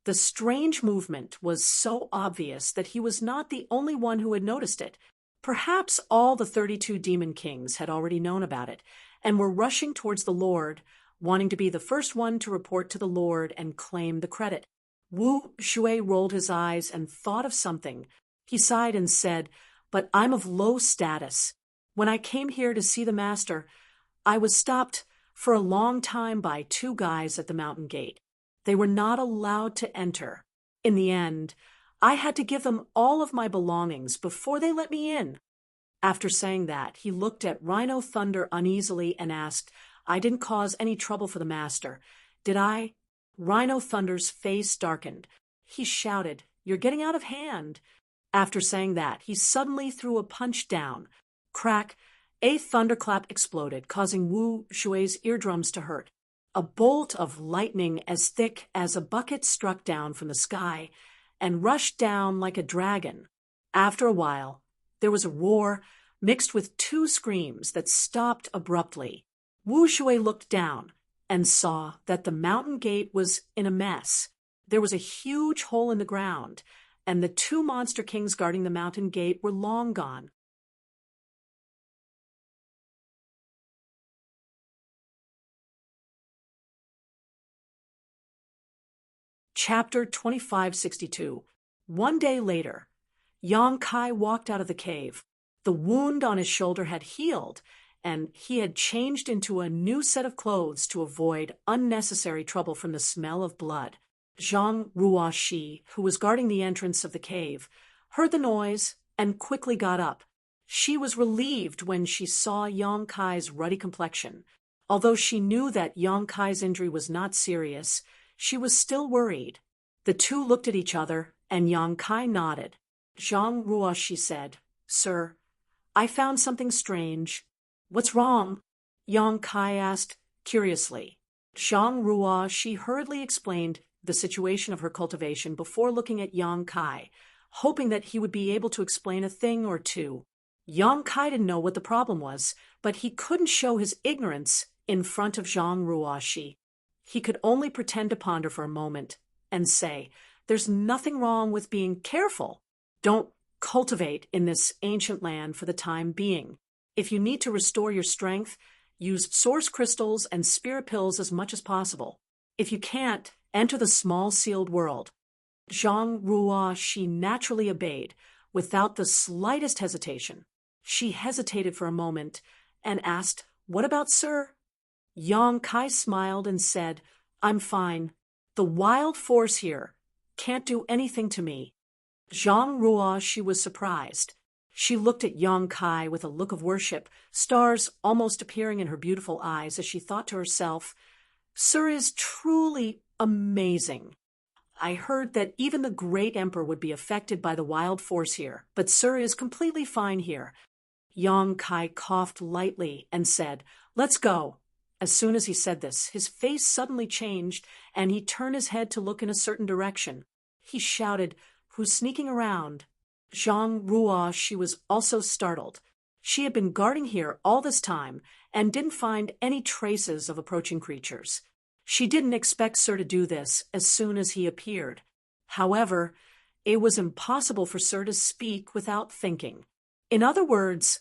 The strange movement was so obvious that he was not the only one who had noticed it. Perhaps all the 32 demon kings had already known about it and were rushing towards the Lord, wanting to be the first one to report to the Lord and claim the credit. Wu Shui rolled his eyes and thought of something. He sighed and said, "But I'm of low status. When I came here to see the master, I was stopped for a long time by two guys at the mountain gate. They were not allowed to enter. In the end, I had to give them all of my belongings before they let me in." After saying that, he looked at Rhino Thunder uneasily and asked, "I didn't cause any trouble for the master, did I?" Rhino Thunder's face darkened. He shouted, "You're getting out of hand." After saying that, he suddenly threw a punch down. Crack! A thunderclap exploded, causing Wu Shui's eardrums to hurt. A bolt of lightning as thick as a bucket struck down from the sky and rushed down like a dragon. After a while, there was a roar mixed with two screams that stopped abruptly. Wu Shui looked down and saw that the mountain gate was in a mess. There was a huge hole in the ground, and the two monster kings guarding the mountain gate were long gone. Chapter 2562. One day later, Yang Kai walked out of the cave. The wound on his shoulder had healed, and he had changed into a new set of clothes to avoid unnecessary trouble from the smell of blood. Zhang Ruoxi, who was guarding the entrance of the cave, heard the noise and quickly got up. She was relieved when she saw Yang Kai's ruddy complexion. Although she knew that Yang Kai's injury was not serious, she was still worried. The two looked at each other, and Yang Kai nodded. Zhang Ruoxi said, "Sir, I found something strange." "What's wrong?" Yang Kai asked curiously. Zhang Ruoxi hurriedly explained the situation of her cultivation before looking at Yang Kai, hoping that he would be able to explain a thing or two. Yang Kai didn't know what the problem was, but he couldn't show his ignorance in front of Zhang Ruoxi. He could only pretend to ponder for a moment and say, "There's nothing wrong with being careful. Don't cultivate in this ancient land for the time being. If you need to restore your strength, use source crystals and spirit pills as much as possible. If you can't, enter the small sealed world." Zhang Ruoxi naturally obeyed, without the slightest hesitation. She hesitated for a moment and asked, "What about Sir?" Yang Kai smiled and said, "I'm fine. The wild force here can't do anything to me." Zhang Ruoxi was surprised. She looked at Yang Kai with a look of worship, stars almost appearing in her beautiful eyes as she thought to herself, "Sir is truly amazing. I heard that even the great emperor would be affected by the wild force here, but Sir is completely fine here." Yang Kai coughed lightly and said, "Let's go." As soon as he said this, his face suddenly changed, and he turned his head to look in a certain direction. He shouted, "Who's sneaking around?" Zhang Ruoxi was also startled. She had been guarding here all this time and didn't find any traces of approaching creatures. She didn't expect Sir to do this as soon as he appeared. However, it was impossible for Sir to speak without thinking. In other words,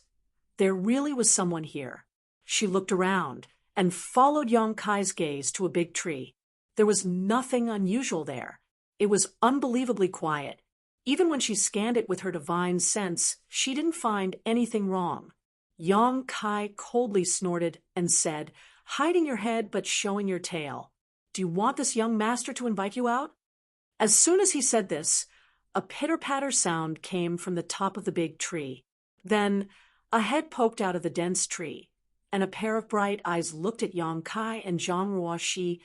there really was someone here. She looked around and followed Yang Kai's gaze to a big tree. There was nothing unusual there. It was unbelievably quiet. Even when she scanned it with her divine sense, she didn't find anything wrong. Yang Kai coldly snorted and said, "Hiding your head but showing your tail. Do you want this young master to invite you out?" As soon as he said this, a pitter-patter sound came from the top of the big tree. Then a head poked out of the dense tree, and a pair of bright eyes looked at Yang Kai and Zhang Ruoxi.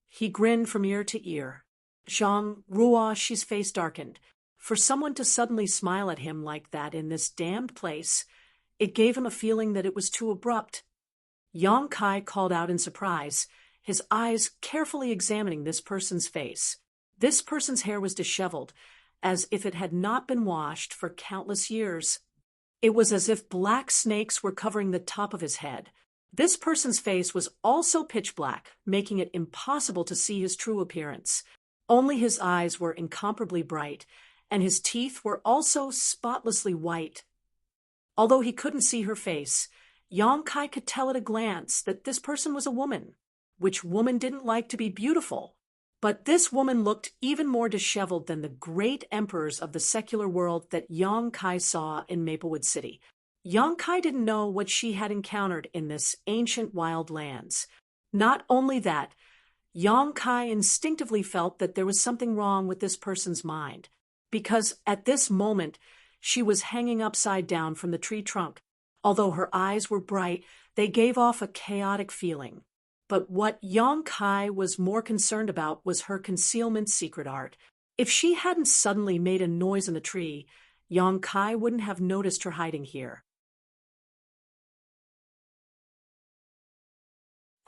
He grinned from ear to ear. Zhang Ruoxi's face darkened. For someone to suddenly smile at him like that in this damned place, it gave him a feeling that it was too abrupt. Yang Kai called out in surprise, his eyes carefully examining this person's face. This person's hair was disheveled, as if it had not been washed for countless years. It was as if black snakes were covering the top of his head. This person's face was also pitch black, making it impossible to see his true appearance. Only his eyes were incomparably bright, and his teeth were also spotlessly white. Although he couldn't see her face, Yang Kai could tell at a glance that this person was a woman. Which woman didn't like to be beautiful? But this woman looked even more disheveled than the great emperors of the secular world that Yang Kai saw in Maplewood City. Yang Kai didn't know what she had encountered in this ancient wild lands. Not only that, Yang Kai instinctively felt that there was something wrong with this person's mind, because at this moment she was hanging upside down from the tree trunk. Although her eyes were bright, they gave off a chaotic feeling. But what Yang Kai was more concerned about was her concealment secret art. If she hadn't suddenly made a noise in the tree, Yang Kai wouldn't have noticed her hiding here.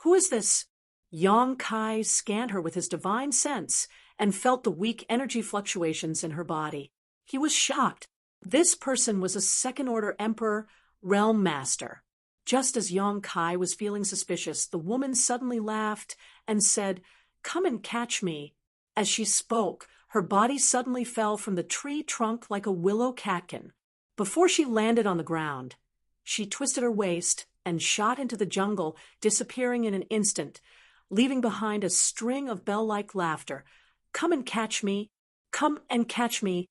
Who is this? Yang Kai scanned her with his divine sense and felt the weak energy fluctuations in her body. He was shocked. This person was a second-order emperor, realm master. Just as Yang Kai was feeling suspicious, the woman suddenly laughed and said, "Come and catch me." As she spoke, her body suddenly fell from the tree trunk like a willow catkin. Before she landed on the ground, she twisted her waist and shot into the jungle, disappearing in an instant, leaving behind a string of bell-like laughter. "Come and catch me. Come and catch me.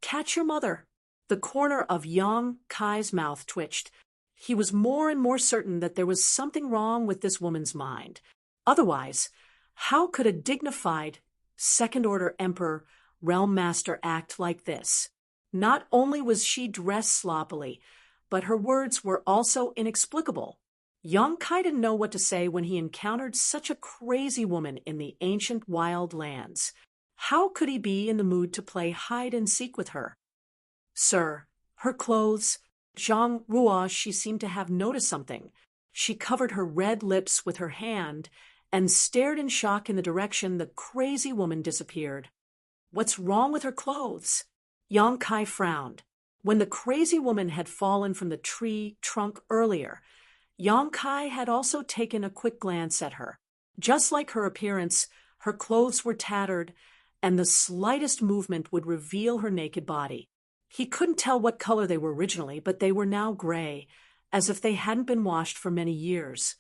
Catch your mother." The corner of Yang Kai's mouth twitched. He was more and more certain that there was something wrong with this woman's mind. Otherwise, how could a dignified, second-order emperor, realm master act like this? Not only was she dressed sloppily, but her words were also inexplicable. Yang Kai didn't know what to say when he encountered such a crazy woman in the ancient wild lands. How could he be in the mood to play hide-and-seek with her? "Sir, her clothes..." Zhang Ruo, she seemed to have noticed something. She covered her red lips with her hand and stared in shock in the direction the crazy woman disappeared. "What's wrong with her clothes?" Yang Kai frowned. When the crazy woman had fallen from the tree trunk earlier, Yang Kai had also taken a quick glance at her. Just like her appearance, her clothes were tattered, and the slightest movement would reveal her naked body. He couldn't tell what color they were originally, but they were now gray, as if they hadn't been washed for many years.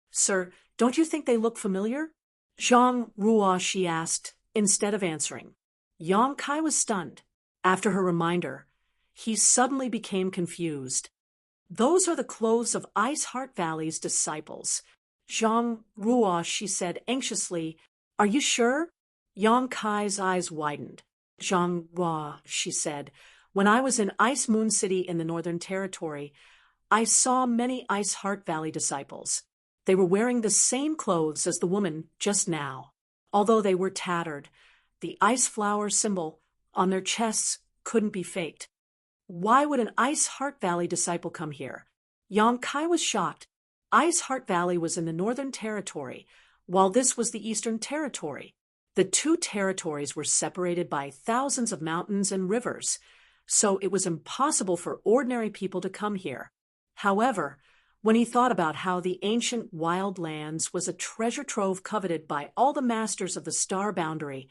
"Sir, don't you think they look familiar?" Zhang Ruo, she asked, instead of answering. Yang Kai was stunned. After her reminder, he suddenly became confused. "Those are the clothes of Ice Heart Valley's disciples." Zhang Ruo, she said anxiously, "Are you sure?" Yang Kai's eyes widened. "Zhang Ruo," she said, "when I was in Ice Moon City in the Northern Territory, I saw many Ice Heart Valley disciples. They were wearing the same clothes as the woman just now. Although they were tattered, the ice flower symbol on their chests couldn't be faked. Why would an Ice Heart Valley disciple come here?" Yang Kai was shocked. Ice Heart Valley was in the Northern Territory, while this was the Eastern Territory. The two territories were separated by thousands of mountains and rivers, so it was impossible for ordinary people to come here. However, when he thought about how the ancient wild lands was a treasure trove coveted by all the masters of the Star Boundary,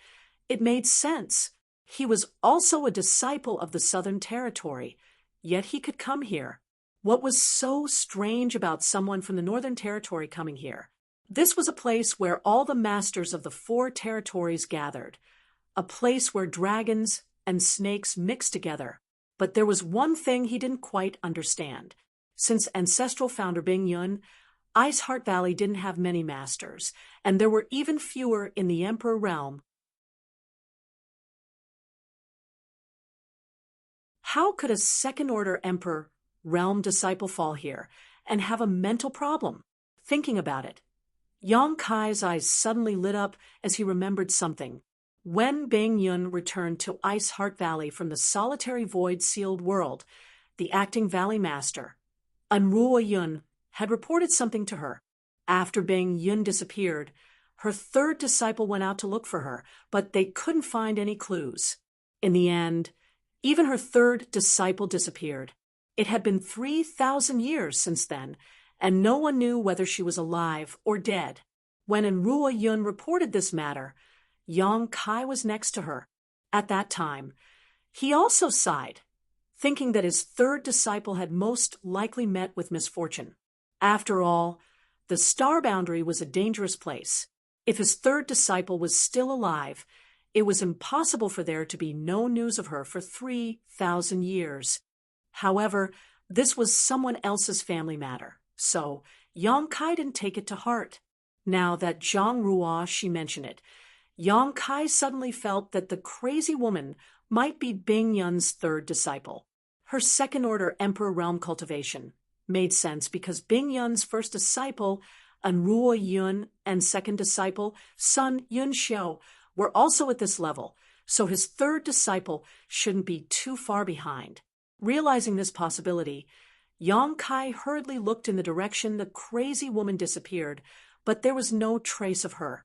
it made sense. He was also a disciple of the Southern Territory, yet he could come here. What was so strange about someone from the Northern Territory coming here? This was a place where all the masters of the 4 territories gathered, a place where dragons and snakes mixed together. But there was one thing he didn't quite understand. Since ancestral founder Bing Yun, Ice Heart Valley didn't have many masters, and there were even fewer in the Emperor realm. How could a second-order Emperor realm disciple fall here and have a mental problem? Thinking about it, Yang Kai's eyes suddenly lit up as he remembered something. When Bing Yun returned to Ice Heart Valley from the solitary void-sealed world, the acting Valley Master, Anruo Yun, had reported something to her. After Bing Yun disappeared, her third disciple went out to look for her, but they couldn't find any clues. In the end, even her third disciple disappeared. It had been 3,000 years since then, and no one knew whether she was alive or dead. When Anruo Yun reported this matter, Yang Kai was next to her. At that time, he also sighed. thinking that his third disciple had most likely met with misfortune. After all, the star boundary was a dangerous place. If his third disciple was still alive, it was impossible for there to be no news of her for 3,000 years. However, this was someone else's family matter, so Yang Kai didn't take it to heart. Now that Zhang Ruo she mentioned it, Yang Kai suddenly felt that the crazy woman might be Bing Yun's third disciple. Her second-order emperor realm cultivation made sense because Bing Yun's first disciple, An Ruo Yun, and second disciple, Sun Yun Xiao, were also at this level, so his third disciple shouldn't be too far behind. Realizing this possibility, Yang Kai hurriedly looked in the direction the crazy woman disappeared, but there was no trace of her.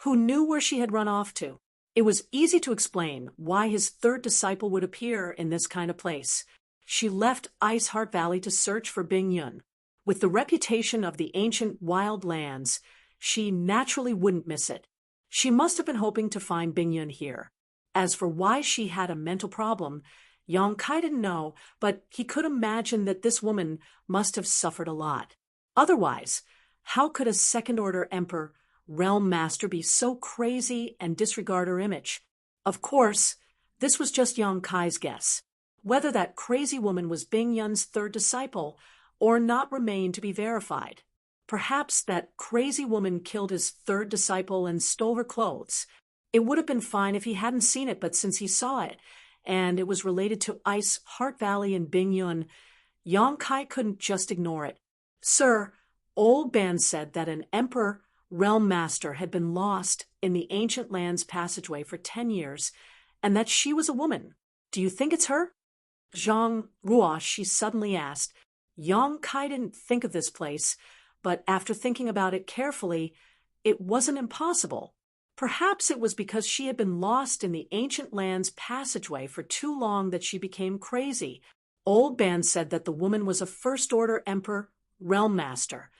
Who knew where she had run off to? It was easy to explain why his third disciple would appear in this kind of place. She left Ice Heart Valley to search for Bing Yun. With the reputation of the ancient wild lands, she naturally wouldn't miss it. She must have been hoping to find Bing Yun here. As for why she had a mental problem, Yang Kai didn't know, but he could imagine that this woman must have suffered a lot. Otherwise, how could a second-order emperor realm master be so crazy and disregard her image? Of course, this was just Yang Kai's guess. Whether that crazy woman was Bing Yun's third disciple or not remained to be verified. Perhaps that crazy woman killed his third disciple and stole her clothes. It would have been fine if he hadn't seen it, but since he saw it, and it was related to Ice Heart Valley and Bing Yun, Yang Kai couldn't just ignore it. Sir, Old Ban said that an emperor realm master had been lost in the ancient lands passageway for 10 years, and that she was a woman. Do you think it's her? Zhang Ruo, she suddenly asked. Yang Kai didn't think of this place, but after thinking about it carefully, it wasn't impossible. Perhaps it was because she had been lost in the ancient lands passageway for too long that she became crazy. Old Ban said that the woman was a first-order emperor realm master,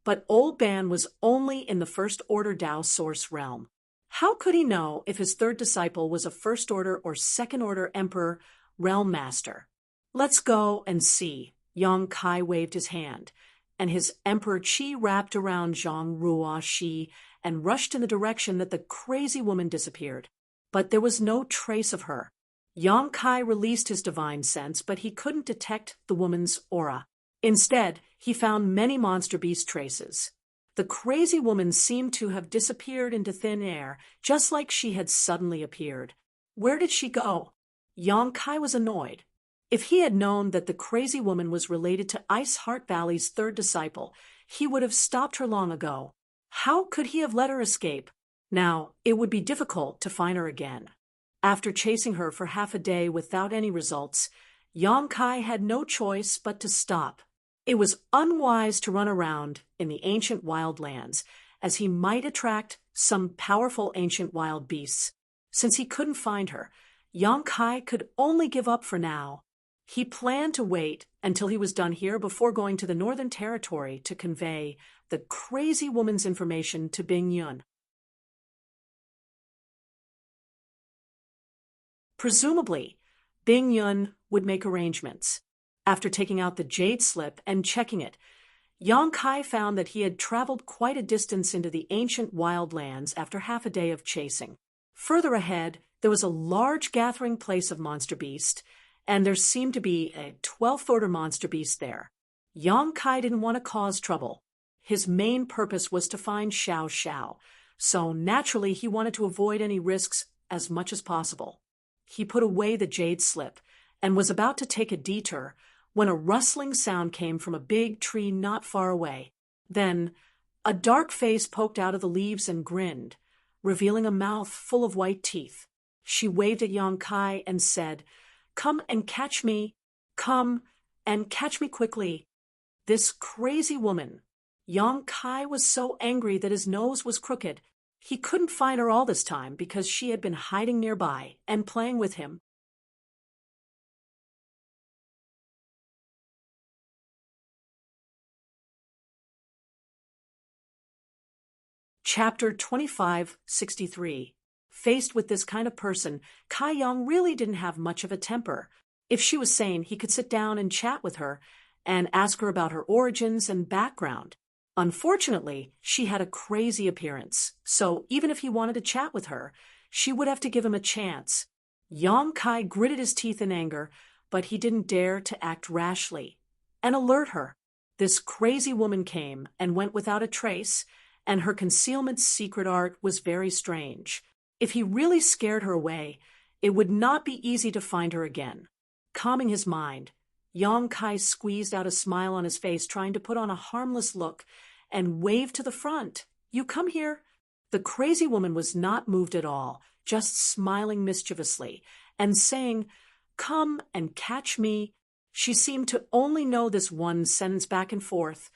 but Old Ban was only in the first-order Dao source realm. How could he know if his third disciple was a first-order or second-order emperor realm master? Let's go and see. Yang Kai waved his hand, and his emperor Qi wrapped around Zhang Ruo Shi and rushed in the direction that the crazy woman disappeared. But there was no trace of her. Yang Kai released his divine sense, but he couldn't detect the woman's aura. Instead, he found many monster beast traces. The crazy woman seemed to have disappeared into thin air, just like she had suddenly appeared. Where did she go? Yang Kai was annoyed. If he had known that the crazy woman was related to Ice Heart Valley's third disciple, he would have stopped her long ago. How could he have let her escape? Now, it would be difficult to find her again. After chasing her for half a day without any results, Yang Kai had no choice but to stop. It was unwise to run around in the ancient wild lands, as he might attract some powerful ancient wild beasts. Since he couldn't find her, Yang Kai could only give up for now. He planned to wait until he was done here before going to the Northern Territory to convey the crazy woman's information to Bing Yun. Presumably, Bing Yun would make arrangements. After taking out the jade slip and checking it, Yang Kai found that he had traveled quite a distance into the ancient wild lands after half a day of chasing. Further ahead, there was a large gathering place of monster beast, and there seemed to be a 12th order monster beast there. Yang Kai didn't want to cause trouble. His main purpose was to find Xiao Xiao, so naturally he wanted to avoid any risks as much as possible. He put away the jade slip and was about to take a detour when a rustling sound came from a big tree not far away. Then, a dark face poked out of the leaves and grinned, revealing a mouth full of white teeth. She waved at Yang Kai and said, "Come and catch me. Come and catch me quickly." This crazy woman. Yang Kai was so angry that his nose was crooked. He couldn't find her all this time because she had been hiding nearby and playing with him. Chapter 2563. Faced with this kind of person, Kai Yang really didn't have much of a temper. If she was sane, he could sit down and chat with her and ask her about her origins and background. Unfortunately, she had a crazy appearance, so even if he wanted to chat with her, she would have to give him a chance. Yang Kai gritted his teeth in anger, but he didn't dare to act rashly and alert her. This crazy woman came and went without a trace, and her concealment's secret art was very strange. If he really scared her away, it would not be easy to find her again. Calming his mind, Yang Kai squeezed out a smile on his face, trying to put on a harmless look, and waved to the front. "You come here." The crazy woman was not moved at all, just smiling mischievously, and saying, "Come and catch me." She seemed to only know this one sentence back and forth,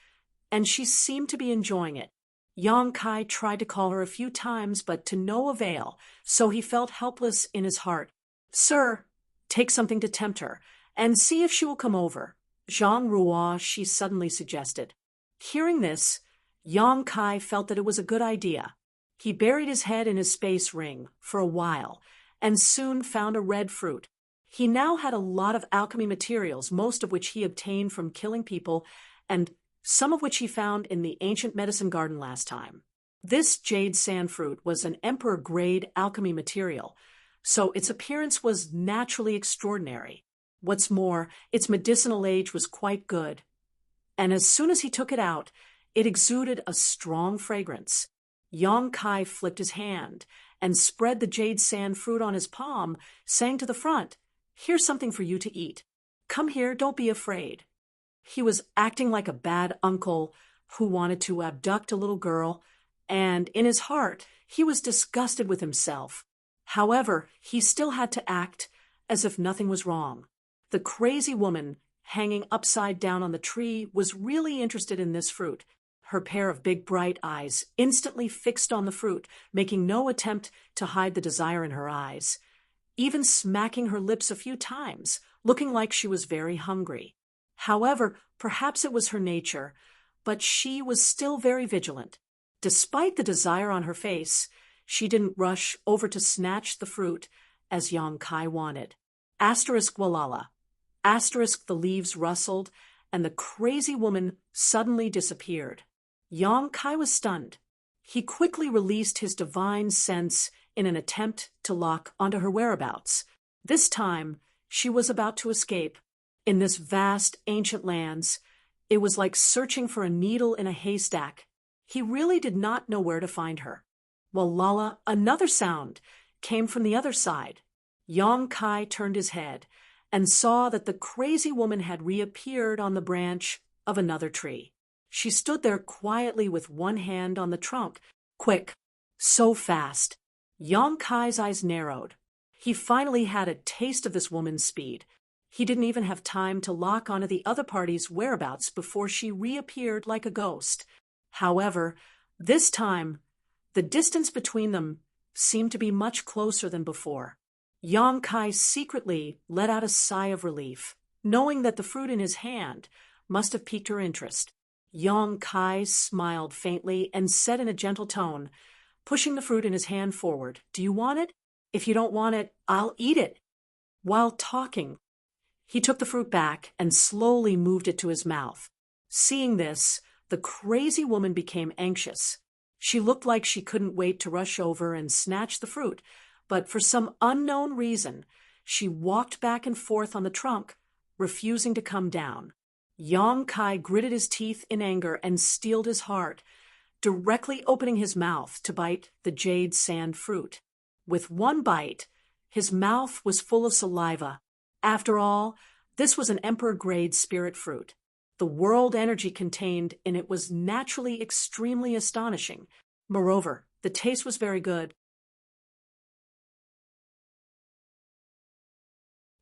and she seemed to be enjoying it. Yang Kai tried to call her a few times, but to no avail, so he felt helpless in his heart. "Sir, take something to tempt her, and see if she will come over." "Zhang Ruo," she suddenly suggested. Hearing this, Yang Kai felt that it was a good idea. He buried his head in his space ring for a while, and soon found a red fruit. He now had a lot of alchemy materials, most of which he obtained from killing people, and some of which he found in the ancient medicine garden last time. This jade sand fruit was an emperor-grade alchemy material, so its appearance was naturally extraordinary. What's more, its medicinal age was quite good, and as soon as he took it out, it exuded a strong fragrance. Yang Kai flicked his hand and spread the jade sand fruit on his palm, saying to the front, "Here's something for you to eat. Come here, don't be afraid." He was acting like a bad uncle who wanted to abduct a little girl, and in his heart, he was disgusted with himself. However, he still had to act as if nothing was wrong. The crazy woman, hanging upside down on the tree, was really interested in this fruit. Her pair of big bright eyes instantly fixed on the fruit, making no attempt to hide the desire in her eyes, even smacking her lips a few times, looking like she was very hungry. However, perhaps it was her nature, but she was still very vigilant. Despite the desire on her face, she didn't rush over to snatch the fruit as Yang Kai wanted. Asterisk Walala. Asterisk the leaves rustled, and the crazy woman suddenly disappeared. Yang Kai was stunned. He quickly released his divine sense in an attempt to lock onto her whereabouts. This time, she was about to escape. In this vast, ancient lands, it was like searching for a needle in a haystack. He really did not know where to find her. Walala, another sound came from the other side. Yang Kai turned his head and saw that the crazy woman had reappeared on the branch of another tree. She stood there quietly with one hand on the trunk. Quick, so fast. Yang Kai's eyes narrowed. He finally had a taste of this woman's speed. He didn't even have time to lock onto the other party's whereabouts before she reappeared like a ghost. However, this time, the distance between them seemed to be much closer than before. Yang Kai secretly let out a sigh of relief, knowing that the fruit in his hand must have piqued her interest. Yang Kai smiled faintly and said in a gentle tone, pushing the fruit in his hand forward, "Do you want it? If you don't want it, I'll eat it." While talking, he took the fruit back and slowly moved it to his mouth. Seeing this, the crazy woman became anxious. She looked like she couldn't wait to rush over and snatch the fruit, but for some unknown reason, she walked back and forth on the trunk, refusing to come down. Yang Kai gritted his teeth in anger and steeled his heart, directly opening his mouth to bite the jade sand fruit. With one bite, his mouth was full of saliva. After all, this was an emperor-grade spirit fruit. The world energy contained in it was naturally extremely astonishing. Moreover, the taste was very good.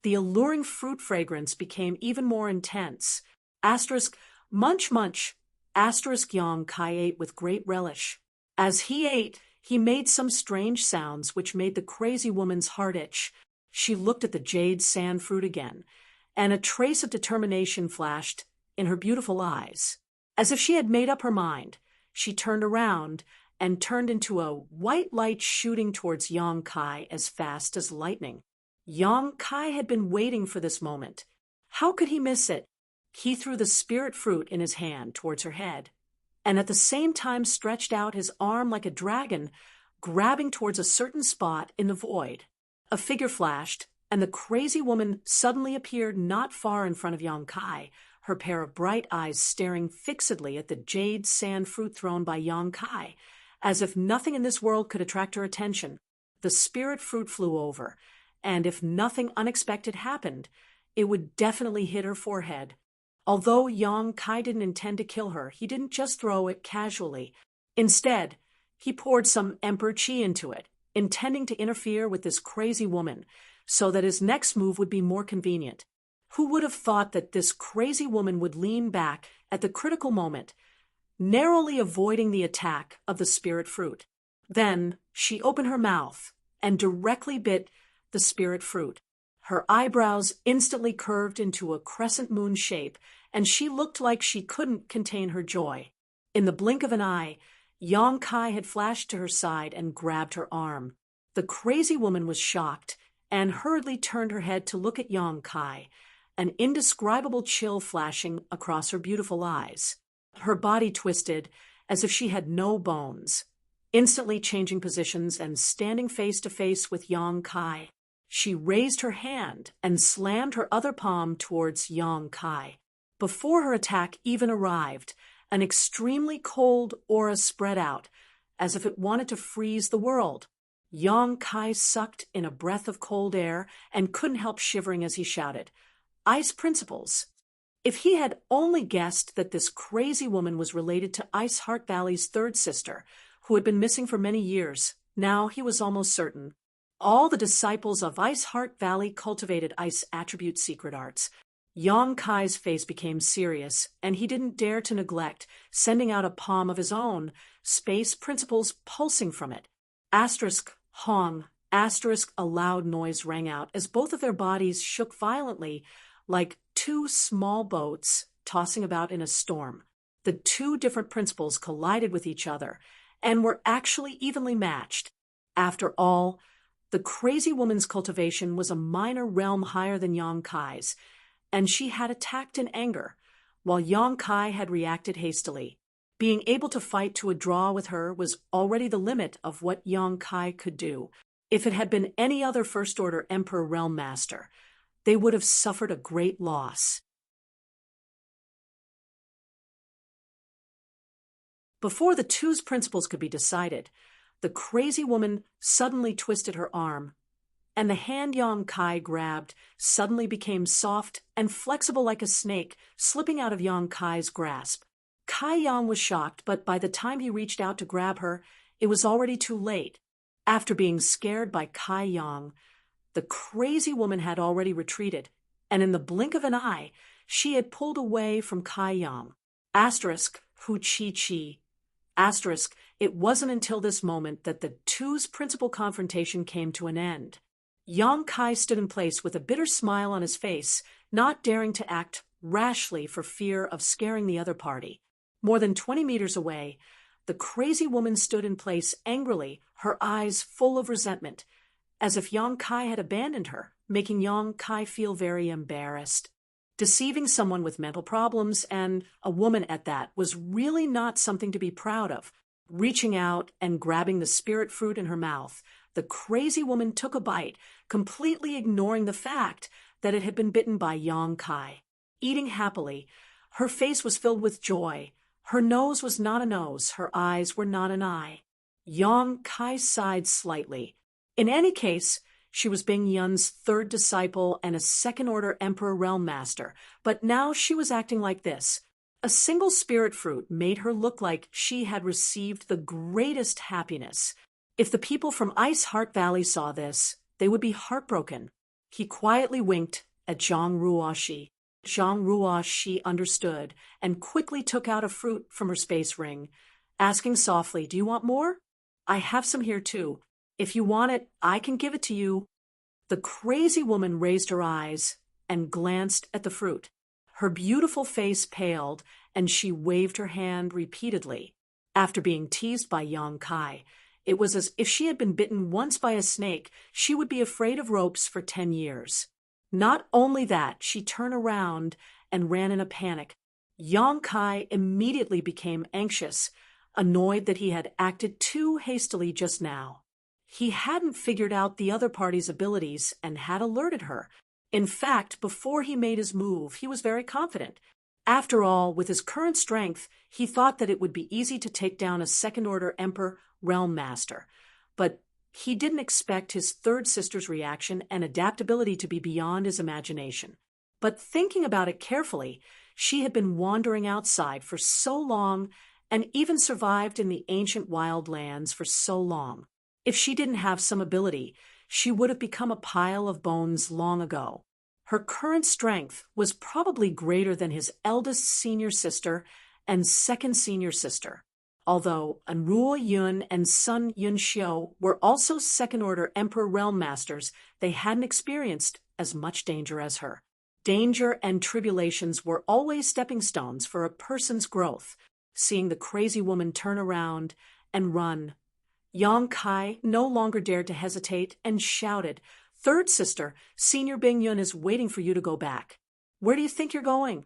The alluring fruit fragrance became even more intense. Asterisk, munch, munch. Asterisk Yang Kai ate with great relish. As he ate, he made some strange sounds which made the crazy woman's heart itch. She looked at the jade sand fruit again, and a trace of determination flashed in her beautiful eyes. As if she had made up her mind, she turned around and turned into a white light shooting towards Yang Kai as fast as lightning. Yang Kai had been waiting for this moment. How could he miss it? He threw the spirit fruit in his hand towards her head, and at the same time stretched out his arm like a dragon, grabbing towards a certain spot in the void. A figure flashed, and the crazy woman suddenly appeared not far in front of Yang Kai, her pair of bright eyes staring fixedly at the jade sand fruit thrown by Yang Kai. As if nothing in this world could attract her attention, the spirit fruit flew over, and if nothing unexpected happened, it would definitely hit her forehead. Although Yang Kai didn't intend to kill her, he didn't just throw it casually. Instead, he poured some emperor chi into it, intending to interfere with this crazy woman, so that his next move would be more convenient. Who would have thought that this crazy woman would lean back at the critical moment, narrowly avoiding the attack of the spirit fruit? Then she opened her mouth and directly bit the spirit fruit. Her eyebrows instantly curved into a crescent moon shape, and she looked like she couldn't contain her joy. In the blink of an eye, Yang Kai had flashed to her side and grabbed her arm. The crazy woman was shocked and hurriedly turned her head to look at Yang Kai, an indescribable chill flashing across her beautiful eyes. Her body twisted as if she had no bones. Instantly changing positions and standing face to face with Yang Kai, she raised her hand and slammed her other palm towards Yang Kai. Before her attack even arrived, an extremely cold aura spread out, as if it wanted to freeze the world. Yang Kai sucked in a breath of cold air and couldn't help shivering as he shouted, "Ice principles!" If he had only guessed that this crazy woman was related to Ice Heart Valley's third sister, who had been missing for many years, now he was almost certain. All the disciples of Ice Heart Valley cultivated ice attribute secret arts. Yang Kai's face became serious, and he didn't dare to neglect sending out a palm of his own, space principles pulsing from it. Asterisk, Hong, asterisk, a loud noise rang out as both of their bodies shook violently like two small boats tossing about in a storm. The two different principles collided with each other and were actually evenly matched. After all, the crazy woman's cultivation was a minor realm higher than Yang Kai's, and she had attacked in anger, while Yang Kai had reacted hastily. Being able to fight to a draw with her was already the limit of what Yang Kai could do. If it had been any other First-Order Emperor Realm Master, they would have suffered a great loss. Before the two's principles could be decided, the crazy woman suddenly twisted her arm, and the hand Yang Kai grabbed suddenly became soft and flexible like a snake, slipping out of Yang Kai's grasp. Kai Yang was shocked, but by the time he reached out to grab her, it was already too late. After being scared by Kai Yang, the crazy woman had already retreated, and in the blink of an eye, she had pulled away from Kai Yang. Asterisk, Hu Chi Chi. Asterisk, it wasn't until this moment that the two's principal confrontation came to an end. Yang Kai stood in place with a bitter smile on his face, not daring to act rashly for fear of scaring the other party. More than 20 meters away, the crazy woman stood in place angrily, her eyes full of resentment, as if Yang Kai had abandoned her, making Yang Kai feel very embarrassed. Deceiving someone with mental problems, and a woman at that, was really not something to be proud of. Reaching out and grabbing the spirit fruit in her mouth, the crazy woman took a bite, completely ignoring the fact that it had been bitten by Yang Kai. Eating happily, her face was filled with joy. Her nose was not a nose, her eyes were not an eye. Yang Kai sighed slightly. In any case, she was Bing Yun's third disciple and a second-order Emperor Realm Master, but now she was acting like this. A single spirit fruit made her look like she had received the greatest happiness. If the people from Ice Heart Valley saw this, they would be heartbroken. He quietly winked at Zhang Ruoshi. Zhang Ruoshi understood and quickly took out a fruit from her space ring, asking softly, "Do you want more? I have some here too. If you want it, I can give it to you." The crazy woman raised her eyes and glanced at the fruit. Her beautiful face paled, and she waved her hand repeatedly. After being teased by Yang Kai, It was as if she had been bitten once by a snake. She would be afraid of ropes for 10 years. Not only that, she turned around and ran in a panic. Yang Kai immediately became anxious, annoyed that he had acted too hastily just now. He hadn't figured out the other party's abilities and had alerted her. In fact, before he made his move, he was very confident. After all, with his current strength, he thought that it would be easy to take down a second-order Emperor Realm Master. But he didn't expect his third sister's reaction and adaptability to be beyond his imagination. But thinking about it carefully, she had been wandering outside for so long and even survived in the ancient wild lands for so long. If she didn't have some ability, she would have become a pile of bones long ago. Her current strength was probably greater than his eldest senior sister and second senior sister. Although Anruo Yun and Sun Yunxiu were also second-order Emperor Realm Masters, they hadn't experienced as much danger as her. Danger and tribulations were always stepping stones for a person's growth. Seeing the crazy woman turn around and run, Yang Kai no longer dared to hesitate and shouted, "Third sister, Senior Bing Yun is waiting for you to go back. Where do you think you're going?"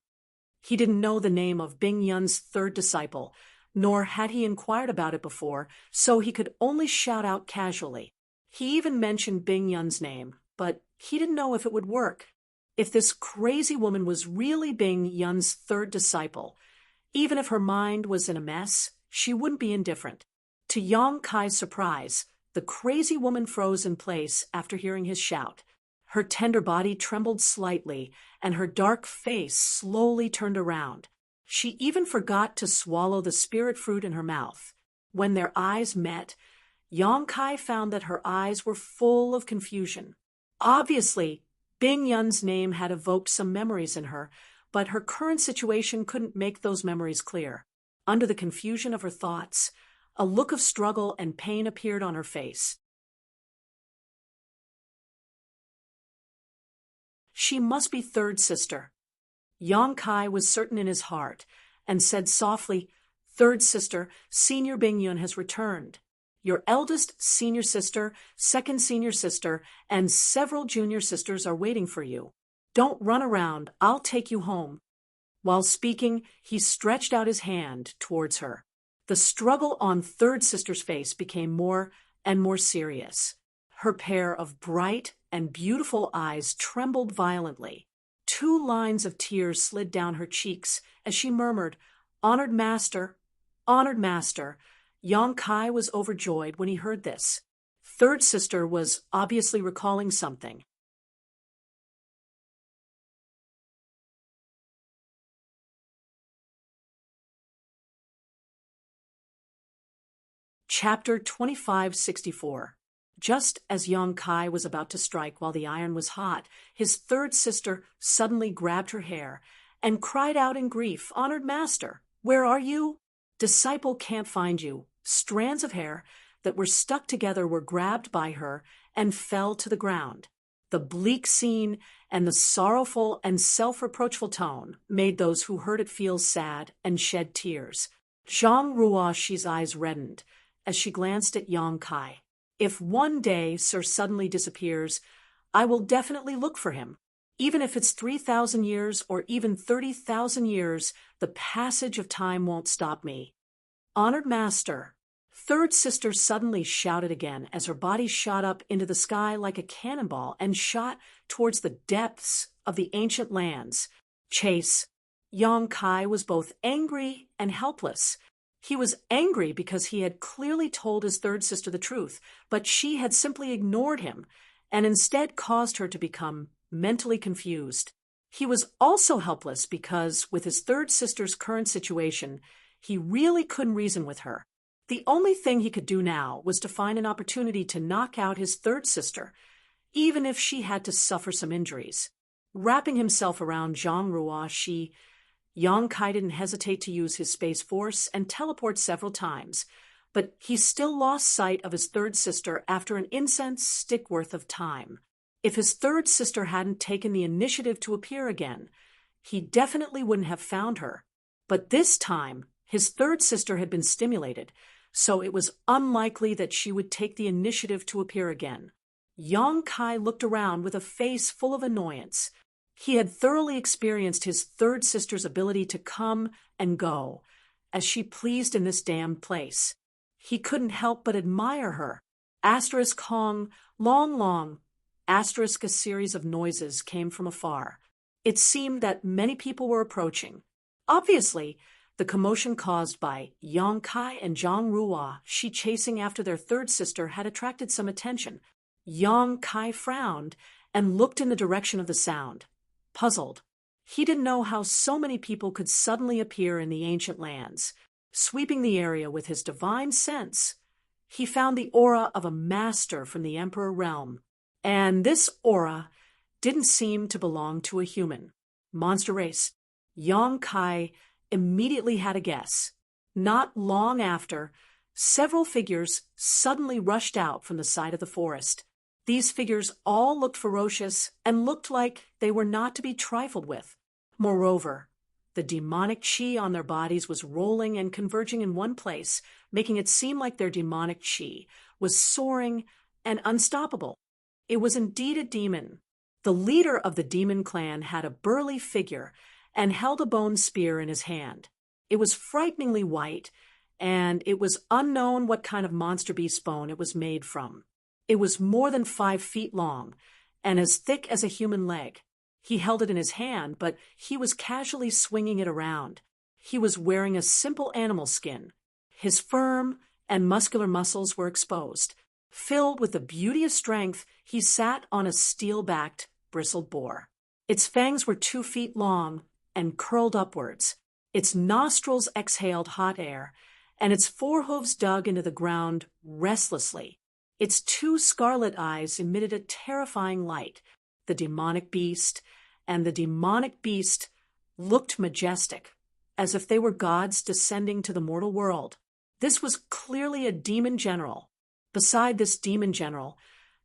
He didn't know the name of Bing Yun's third disciple, nor had he inquired about it before, so he could only shout out casually. He even mentioned Bing Yun's name, but he didn't know if it would work. If this crazy woman was really Bing Yun's third disciple, even if her mind was in a mess, she wouldn't be indifferent. To Yang Kai's surprise, the crazy woman froze in place after hearing his shout. Her tender body trembled slightly, and her dark face slowly turned around. She even forgot to swallow the spirit fruit in her mouth. When their eyes met, Yang Kai found that her eyes were full of confusion. Obviously, Bing Yun's name had evoked some memories in her, but her current situation couldn't make those memories clear. Under the confusion of her thoughts, a look of struggle and pain appeared on her face. She must be third sister. Yang Kai was certain in his heart, and said softly, "Third sister, Senior Bing Yun has returned. Your eldest senior sister, second senior sister, and several junior sisters are waiting for you. Don't run around, I'll take you home." While speaking, he stretched out his hand towards her. The struggle on third sister's face became more and more serious. Her pair of bright and beautiful eyes trembled violently. 2 lines of tears slid down her cheeks as she murmured, "Honored master, honored master." Yang Kai was overjoyed when he heard this. Third sister was obviously recalling something. Chapter 2564. Just as Yang Kai was about to strike while the iron was hot, his third sister suddenly grabbed her hair and cried out in grief, "Honored master, where are you?" "Disciple can't find you." Strands of hair that were stuck together were grabbed by her and fell to the ground. The bleak scene and the sorrowful and self-reproachful tone made those who heard it feel sad and shed tears. Zhang Ruoxi's eyes reddened as she glanced at Yang Kai. "If one day Sir suddenly disappears, I will definitely look for him. Even if it's 3,000 years or even 30,000 years, the passage of time won't stop me." "Honored master." Third sister suddenly shouted again as her body shot up into the sky like a cannonball and shot towards the depths of the ancient lands. Chase. Yang Kai was both angry and helpless. He was angry because he had clearly told his third sister the truth, but she had simply ignored him and instead caused her to become mentally confused. He was also helpless because, with his third sister's current situation, he really couldn't reason with her. The only thing he could do now was to find an opportunity to knock out his third sister, even if she had to suffer some injuries. Wrapping himself around Zhang Ruoxi, Yang Kai didn't hesitate to use his space force and teleport several times, but he still lost sight of his third sister after an incense stick worth of time. If his third sister hadn't taken the initiative to appear again, he definitely wouldn't have found her. But this time, his third sister had been stimulated, so it was unlikely that she would take the initiative to appear again. Yang Kai looked around with a face full of annoyance. He had thoroughly experienced his third sister's ability to come and go as she pleased in this damned place. He couldn't help but admire her. Asterisk Hong, long, long. Asterisk a series of noises came from afar. It seemed that many people were approaching. Obviously, the commotion caused by Yang Kai and Zhang Ruo, she chasing after their third sister, had attracted some attention. Yang Kai frowned and looked in the direction of the sound, puzzled. He didn't know how so many people could suddenly appear in the ancient lands. Sweeping the area with his divine sense, he found the aura of a master from the Emperor realm. And this aura didn't seem to belong to a human. Monster race. Yang Kai immediately had a guess. Not long after, several figures suddenly rushed out from the side of the forest. These figures all looked ferocious and looked like they were not to be trifled with. Moreover, the demonic chi on their bodies was rolling and converging in one place, making it seem like their demonic chi was soaring and unstoppable. It was indeed a demon. The leader of the demon clan had a burly figure and held a bone spear in his hand. It was frighteningly white, and it was unknown what kind of monster beast bone it was made from. It was more than 5 feet long and as thick as a human leg. He held it in his hand, but he was casually swinging it around. He was wearing a simple animal skin. His firm and muscular muscles were exposed. Filled with the beauty of strength, he sat on a steel-backed, bristled boar. Its fangs were 2 feet long and curled upwards. Its nostrils exhaled hot air, and its forehooves dug into the ground restlessly. Its 2 scarlet eyes emitted a terrifying light. The demonic beast looked majestic, as if they were gods descending to the mortal world. This was clearly a demon general. Beside this demon general,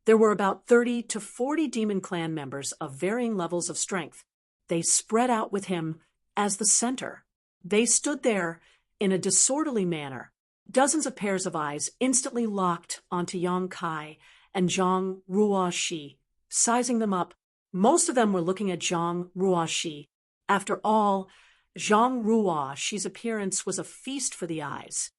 there were about 30 to 40 demon clan members of varying levels of strength. They spread out with him as the center. They stood there in a disorderly manner. Dozens of pairs of eyes instantly locked onto Yang Kai and Zhang Ruo, sizing them up. Most of them were looking at Zhang Ruo. After all, Zhang Ruo's appearance was a feast for the eyes.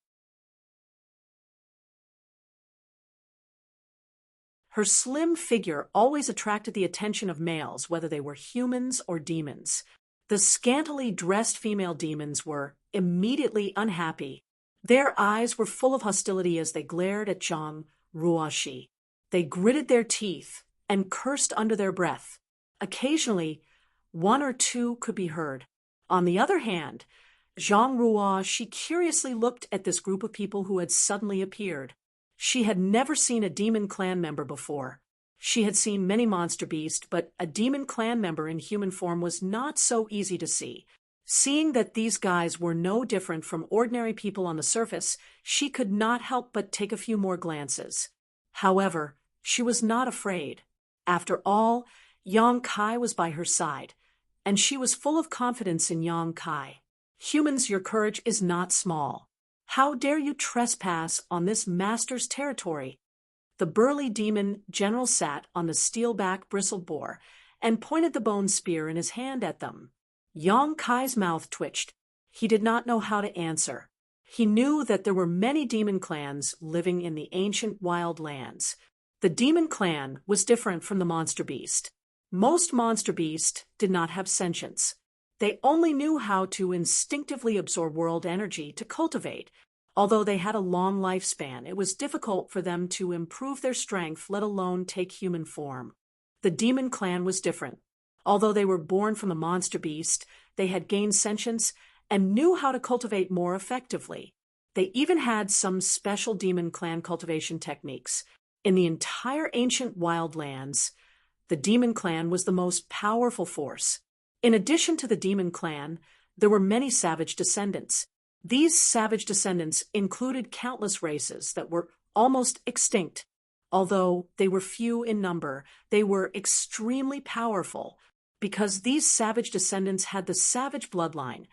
Her slim figure always attracted the attention of males, whether they were humans or demons. The scantily dressed female demons were immediately unhappy. Their eyes were full of hostility as they glared at Zhang Ruo. They gritted their teeth and cursed under their breath. Occasionally, 1 or 2 could be heard. On the other hand, Zhang Ruo, curiously looked at this group of people who had suddenly appeared. She had never seen a demon clan member before. She had seen many monster beasts, but a demon clan member in human form was not so easy to see. Seeing that these guys were no different from ordinary people on the surface, she could not help but take a few more glances. However, she was not afraid. After all, Yang Kai was by her side, and she was full of confidence in Yang Kai. Humans, your courage is not small. How dare you trespass on this master's territory? The burly demon general sat on the steel-backed bristled boar and pointed the bone spear in his hand at them. Yang Kai's mouth twitched. He did not know how to answer. He knew that there were many demon clans living in the ancient wild lands. The demon clan was different from the monster beast. Most monster beasts did not have sentience. They only knew how to instinctively absorb world energy to cultivate. Although they had a long lifespan, it was difficult for them to improve their strength, let alone take human form. The demon clan was different. Although they were born from the monster beast, they had gained sentience and knew how to cultivate more effectively. They even had some special demon clan cultivation techniques. In the entire ancient wild lands, the demon clan was the most powerful force. In addition to the demon clan, there were many savage descendants. These savage descendants included countless races that were almost extinct. Although they were few in number, they were extremely powerful. Because these savage descendants had the savage bloodline,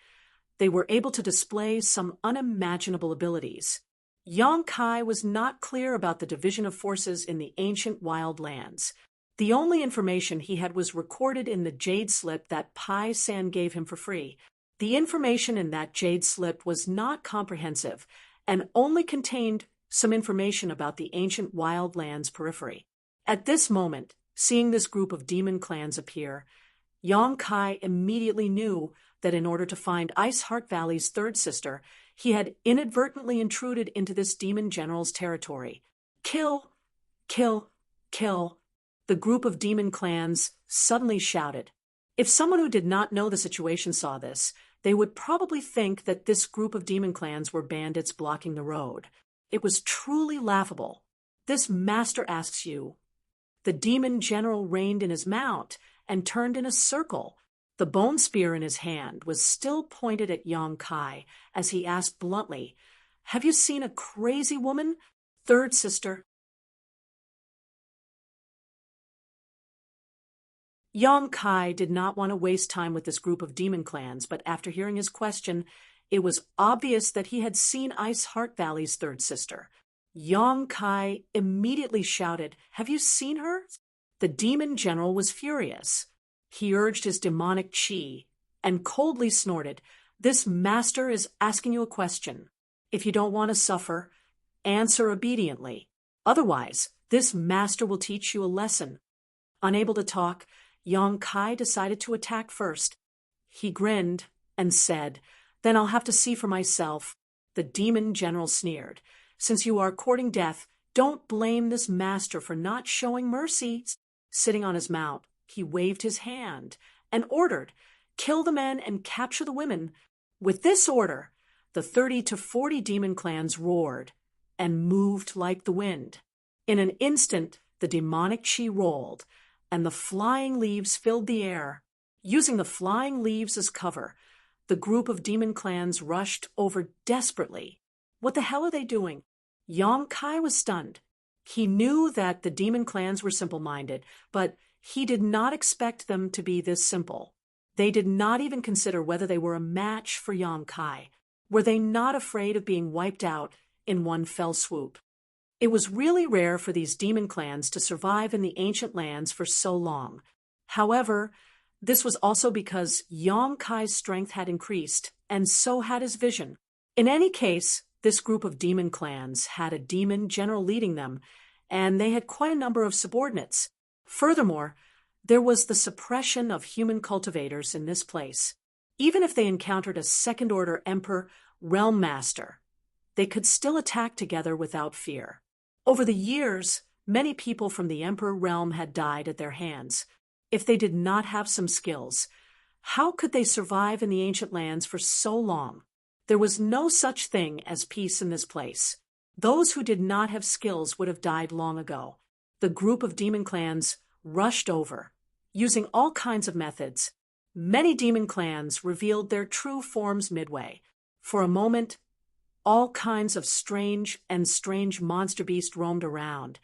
they were able to display some unimaginable abilities. Yang Kai was not clear about the division of forces in the ancient wild lands. The only information he had was recorded in the jade slip that Pai San gave him for free. The information in that jade slip was not comprehensive and only contained some information about the ancient wild lands periphery. At this moment, seeing this group of demon clans appear, Yang Kai immediately knew that in order to find Ice Heart Valley's third sister, he had inadvertently intruded into this demon general's territory. Kill! Kill! Kill! The group of demon clans suddenly shouted. If someone who did not know the situation saw this, they would probably think that this group of demon clans were bandits blocking the road. It was truly laughable. This master asks you. The demon general reined in his mount and turned in a circle. The bone spear in his hand was still pointed at Yang Kai as he asked bluntly, "Have you seen a crazy woman, third sister?" Yang Kai did not want to waste time with this group of demon clans, but after hearing his question, it was obvious that he had seen Ice Heart Valley's third sister. Yang Kai immediately shouted, "Have you seen her?" The demon general was furious. He urged his demonic chi and coldly snorted, "This master is asking you a question. If you don't want to suffer, answer obediently. Otherwise, this master will teach you a lesson." Unable to talk, Yang Kai decided to attack first. He grinned and said, "Then I'll have to see for myself." The demon general sneered, "Since you are courting death, don't blame this master for not showing mercy." Sitting on his mount, he waved his hand and ordered, "Kill the men and capture the women." With this order, the 30 to 40 demon clans roared and moved like the wind. In an instant, the demonic chi rolled, and the flying leaves filled the air. Using the flying leaves as cover, the group of demon clans rushed over desperately. What the hell are they doing? Yang Kai was stunned. He knew that the demon clans were simple-minded, but he did not expect them to be this simple. They did not even consider whether they were a match for Yang Kai. Were they not afraid of being wiped out in one fell swoop? It was really rare for these demon clans to survive in the ancient lands for so long. However, this was also because Yang Kai's strength had increased, and so had his vision. In any case, this group of demon clans had a demon general leading them, and they had quite a number of subordinates. Furthermore, there was the suppression of human cultivators in this place. Even if they encountered a second-order emperor realm master, they could still attack together without fear. Over the years, many people from the Emperor realm had died at their hands. If they did not have some skills, how could they survive in the ancient lands for so long? There was no such thing as peace in this place. Those who did not have skills would have died long ago. The group of demon clans rushed over, using all kinds of methods. Many demon clans revealed their true forms midway. For a moment, all kinds of strange monster beasts roamed around,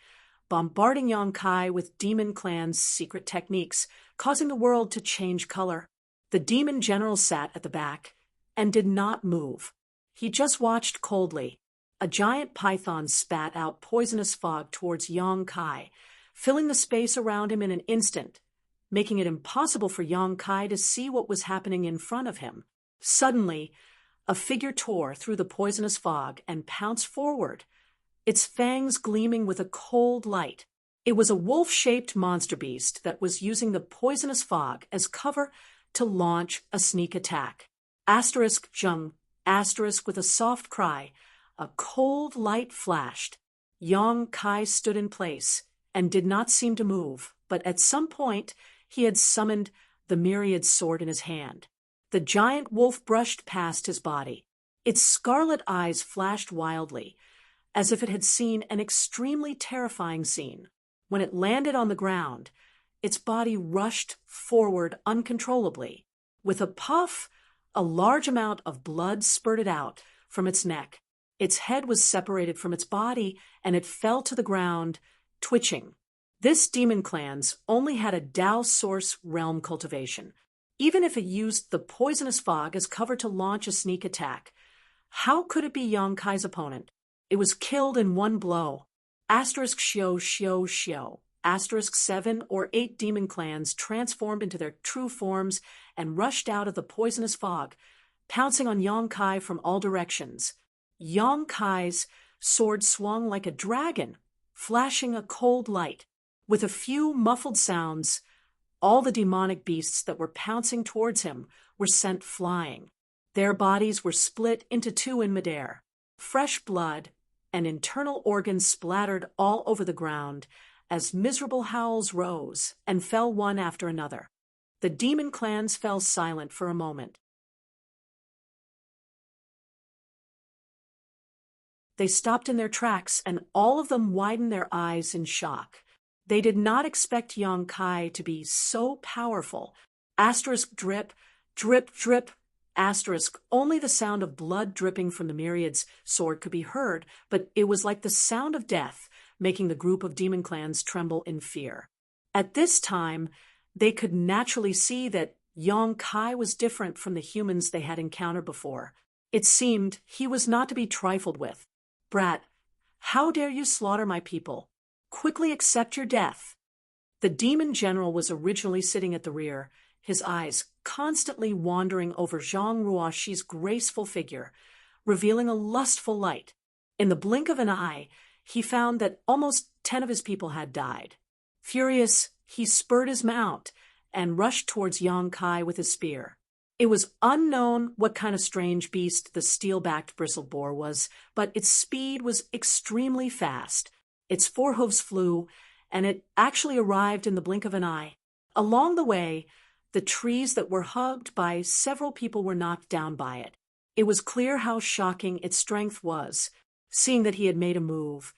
bombarding Yang Kai with demon clan's secret techniques, causing the world to change color. The demon general sat at the back and did not move. He just watched coldly. A giant python spat out poisonous fog towards Yang Kai, filling the space around him in an instant, making it impossible for Yang Kai to see what was happening in front of him. Suddenly, a figure tore through the poisonous fog and pounced forward, its fangs gleaming with a cold light. It was a wolf-shaped monster beast that was using the poisonous fog as cover to launch a sneak attack. Asterisk Jung, asterisk with a soft cry, a cold light flashed. Yang Kai stood in place and did not seem to move, but at some point he had summoned the myriad sword in his hand. The giant wolf brushed past his body. Its scarlet eyes flashed wildly, as if it had seen an extremely terrifying scene. When it landed on the ground, its body rushed forward uncontrollably. With a puff, a large amount of blood spurted out from its neck. Its head was separated from its body, and it fell to the ground, twitching. This demon clans only had a Tao source realm cultivation. Even if it used the poisonous fog as cover to launch a sneak attack, how could it be Yang Kai's opponent? It was killed in one blow. Asterisk shio shio shio. Asterisk 7 or 8 demon clans transformed into their true forms and rushed out of the poisonous fog, pouncing on Yong Kai from all directions. Yong Kai's sword swung like a dragon, flashing a cold light. With a few muffled sounds, all the demonic beasts that were pouncing towards him were sent flying. Their bodies were split into two in midair. Fresh blood and internal organs splattered all over the ground as miserable howls rose and fell one after another. The demon clans fell silent for a moment. They stopped in their tracks, and all of them widened their eyes in shock. They did not expect Yong Kai to be so powerful. Asterisk drip, drip, drip. Asterisk, only the sound of blood dripping from the myriad's sword could be heard, but it was like the sound of death, making the group of demon clans tremble in fear. At this time, they could naturally see that Yong Kai was different from the humans they had encountered before. It seemed he was not to be trifled with. Brat, how dare you slaughter my people? Quickly accept your death. The demon general was originally sitting at the rear, his eyes constantly wandering over Zhang Ruoxi's graceful figure, revealing a lustful light. In the blink of an eye, he found that almost 10 of his people had died. Furious, he spurred his mount and rushed towards Yong Kai with his spear. It was unknown what kind of strange beast the steel-backed bristled boar was, but its speed was extremely fast. Its forehooves flew, and it actually arrived in the blink of an eye. Along the way, the trees that were hugged by several people were knocked down by it. It was clear how shocking its strength was. Seeing that he had made a move,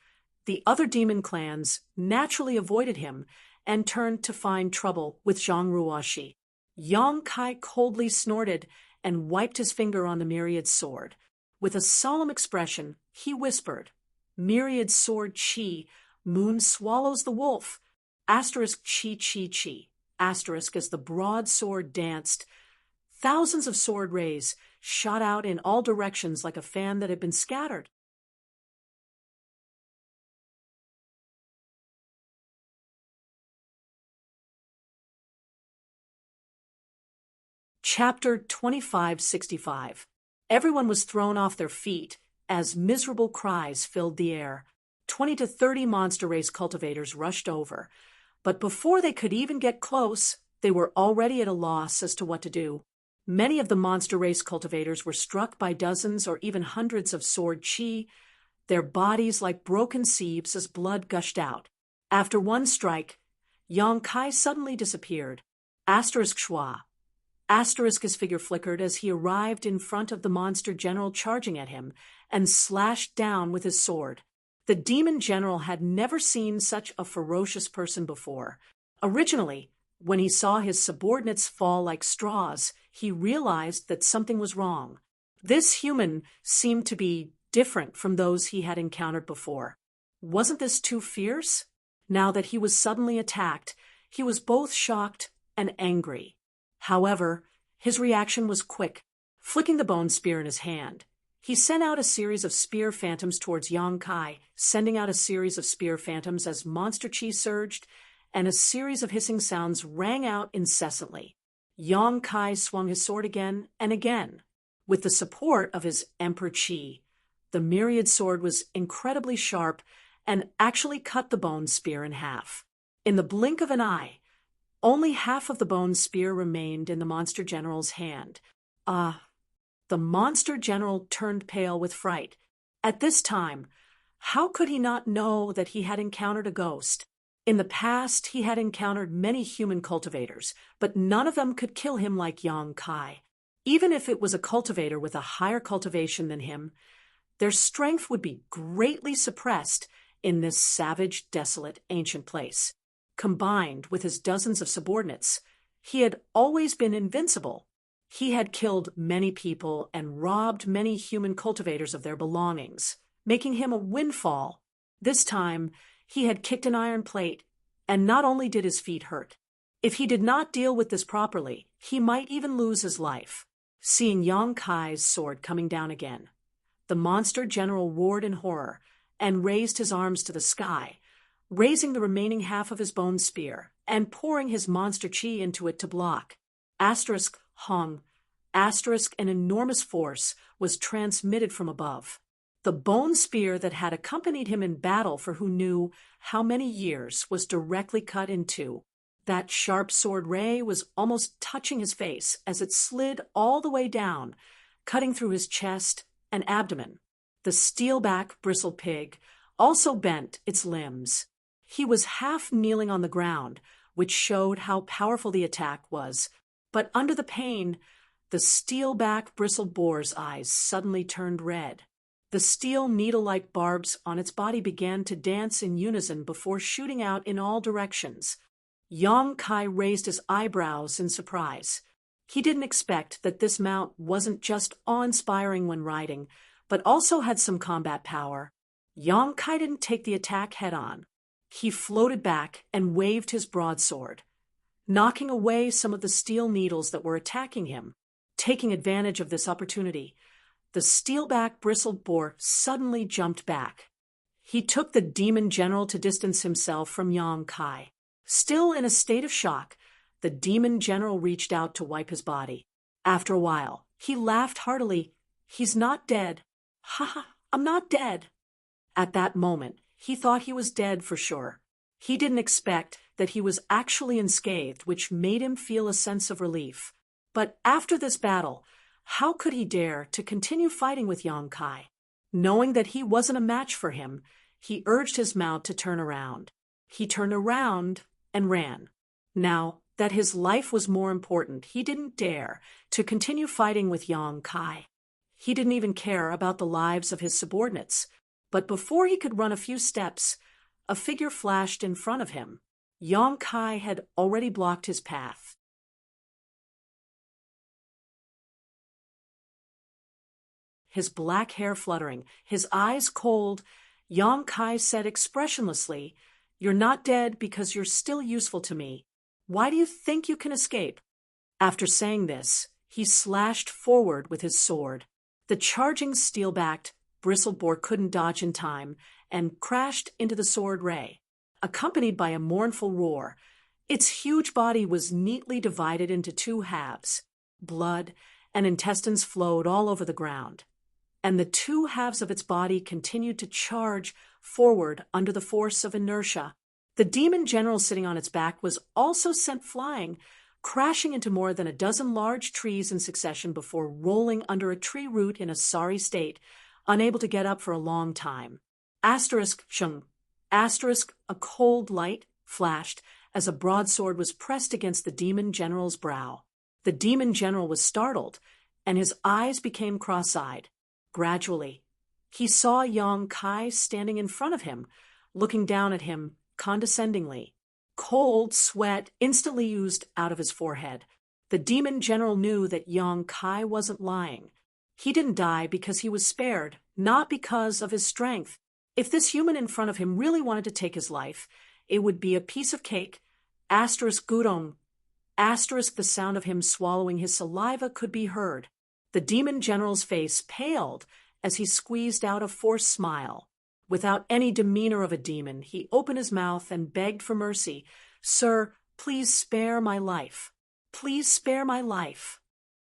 the other demon clans naturally avoided him and turned to find trouble with Zhang Ruoxi. Yong Kai coldly snorted and wiped his finger on the myriad's sword. With a solemn expression, he whispered, "Myriad sword chi, moon swallows the wolf." Asterisk chi chi chi. Asterisk as the broadsword danced. Thousands of sword rays shot out in all directions like a fan that had been scattered. Chapter 2565. Everyone was thrown off their feet as miserable cries filled the air. 20 to 30 monster race cultivators rushed over, but before they could even get close, they were already at a loss as to what to do. Many of the monster race cultivators were struck by dozens or even hundreds of sword chi, their bodies like broken sieves as blood gushed out. After one strike, Yong Kai suddenly disappeared. Asterisk schwa. Asterisk his figure flickered as he arrived in front of the monster general charging at him and slashed down with his sword. The demon general had never seen such a ferocious person before. Originally, when he saw his subordinates fall like straws, he realized that something was wrong. This human seemed to be different from those he had encountered before. Wasn't this too fierce? Now that he was suddenly attacked, he was both shocked and angry. However, his reaction was quick. Flicking the bone spear in his hand, he sent out a series of spear phantoms towards Yong Kai, sending out a series of spear phantoms as monster chi surged, and a series of hissing sounds rang out incessantly. Yong Kai swung his sword again and again. With the support of his Emperor Chi, the myriad sword was incredibly sharp and actually cut the bone spear in half. In the blink of an eye, only half of the bone spear remained in the monster general's hand. The monster general turned pale with fright. At this time, how could he not know that he had encountered a ghost? In the past, he had encountered many human cultivators, but none of them could kill him like Yong Kai. Even if it was a cultivator with a higher cultivation than him, their strength would be greatly suppressed in this savage, desolate, ancient place. Combined with his dozens of subordinates, he had always been invincible. He had killed many people and robbed many human cultivators of their belongings, making him a windfall. This time, he had kicked an iron plate, and not only did his feet hurt. If he did not deal with this properly, he might even lose his life. Seeing Yong Kai's sword coming down again, The monster general roared in horror and raised his arms to the sky, raising the remaining half of his bone spear and pouring his monster chi into it to block. Asterisk hung. Asterisk an enormous force was transmitted from above. The bone spear that had accompanied him in battle for who knew how many years was directly cut in two. That sharp sword ray was almost touching his face as it slid all the way down, cutting through his chest and abdomen. The steelback bristled pig also bent its limbs. He was half kneeling on the ground, which showed how powerful the attack was, but under the pain, the steelback bristled boar's eyes suddenly turned red. The steel needle-like barbs on its body began to dance in unison before shooting out in all directions. Yang Kai raised his eyebrows in surprise. He didn't expect that this mount wasn't just awe-inspiring when riding, but also had some combat power. Yang Kai didn't take the attack head-on. He floated back and waved his broadsword, knocking away some of the steel needles that were attacking him. Taking advantage of this opportunity, the steelback bristled boar suddenly jumped back. He took the demon general to distance himself from Yang Kai. Still in a state of shock, the demon general reached out to wipe his body. After a while, he laughed heartily. "He's not dead. Ha ha, I'm not dead." At that moment, he thought he was dead for sure. He didn't expect that he was actually unscathed, which made him feel a sense of relief. But after this battle, how could he dare to continue fighting with Yang Kai? Knowing that he wasn't a match for him, he urged his mount to turn around. He turned around and ran. Now that his life was more important, he didn't dare to continue fighting with Yang Kai. He didn't even care about the lives of his subordinates. But before he could run a few steps, a figure flashed in front of him. Yang Kai had already blocked his path. His black hair fluttering, his eyes cold, Yang Kai said expressionlessly, "You're not dead because you're still useful to me. Why do you think you can escape?" After saying this, he slashed forward with his sword. The charging steel-backed bristled boar couldn't dodge in time and crashed into the sword ray. Accompanied by a mournful roar, its huge body was neatly divided into two halves. Blood and intestines flowed all over the ground, and the two halves of its body continued to charge forward under the force of inertia. The demon general sitting on its back was also sent flying, crashing into more than a dozen large trees in succession before rolling under a tree root in a sorry state, unable to get up for a long time. Asterisk shung. Asterisk a cold light flashed as a broadsword was pressed against the demon general's brow. The demon general was startled, and his eyes became cross-eyed. Gradually, he saw Yang Kai standing in front of him, looking down at him condescendingly. Cold sweat instantly oozed out of his forehead. The demon general knew that Yang Kai wasn't lying. He didn't die because he was spared, not because of his strength. If this human in front of him really wanted to take his life, it would be a piece of cake. Asterisk gudong. Asterisk the sound of him swallowing his saliva could be heard. The demon general's face paled as he squeezed out a forced smile. Without any demeanor of a demon, he opened his mouth and begged for mercy. "Sir, please spare my life. Please spare my life."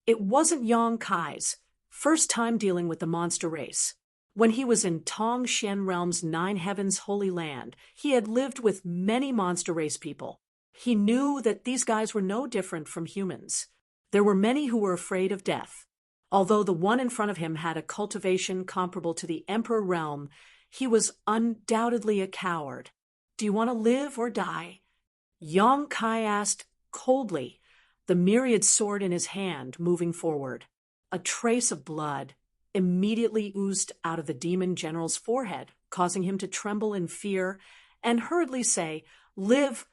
It wasn't Yang Kai's first time dealing with the monster race. When he was in Tong Shen Realm's Nine Heavens Holy Land, he had lived with many monster race people. He knew that these guys were no different from humans. There were many who were afraid of death. Although the one in front of him had a cultivation comparable to the Emperor realm, he was undoubtedly a coward. "Do you want to live or die?" Yang Kai asked coldly, the myriad sword in his hand moving forward. A trace of blood immediately oozed out of the demon general's forehead, causing him to tremble in fear and hurriedly say, "Live.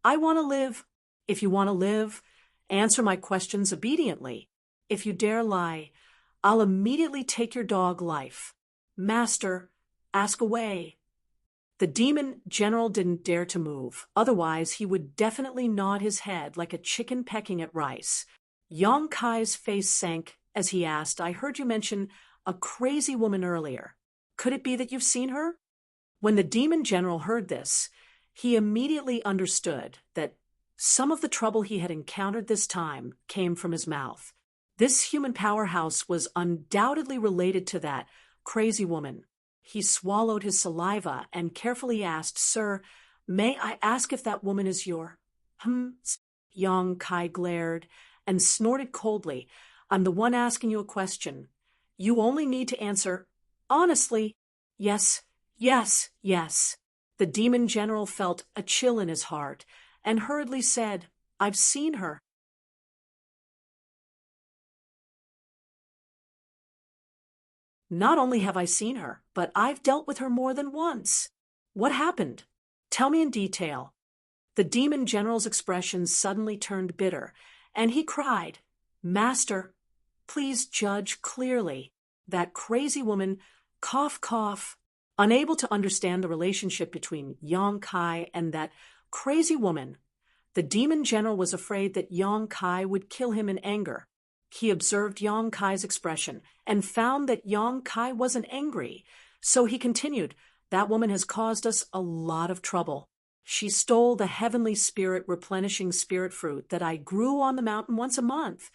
I want to live. If you want to live, answer my questions obediently. If you dare lie, I'll immediately take your dog life. Master, ask away." The demon general didn't dare to move, otherwise he would definitely nod his head like a chicken pecking at rice. Yang Kai's face sank as he asked, "I heard you mention a crazy woman earlier. Could it be that you've seen her?" When the demon general heard this, he immediately understood that some of the trouble he had encountered this time came from his mouth. This human powerhouse was undoubtedly related to that crazy woman. He swallowed his saliva and carefully asked, "Sir, may I ask if that woman is your—" Yang Kai glared and snorted coldly. "I'm the one asking you a question. You only need to answer honestly. Yes, yes, yes." The demon general felt a chill in his heart and hurriedly said, "I've seen her." "Not only have I seen her, but I've dealt with her more than once." "What happened? Tell me in detail." The demon general's expression suddenly turned bitter, and he cried, "Master, please judge clearly. That crazy woman, cough, cough." Unable to understand the relationship between Yang Kai and that crazy woman, the demon general was afraid that Yang Kai would kill him in anger. He observed Yang Kai's expression and found that Yang Kai wasn't angry, so he continued, "That woman has caused us a lot of trouble. She stole the heavenly spirit replenishing spirit fruit that I grew on the mountain once a month,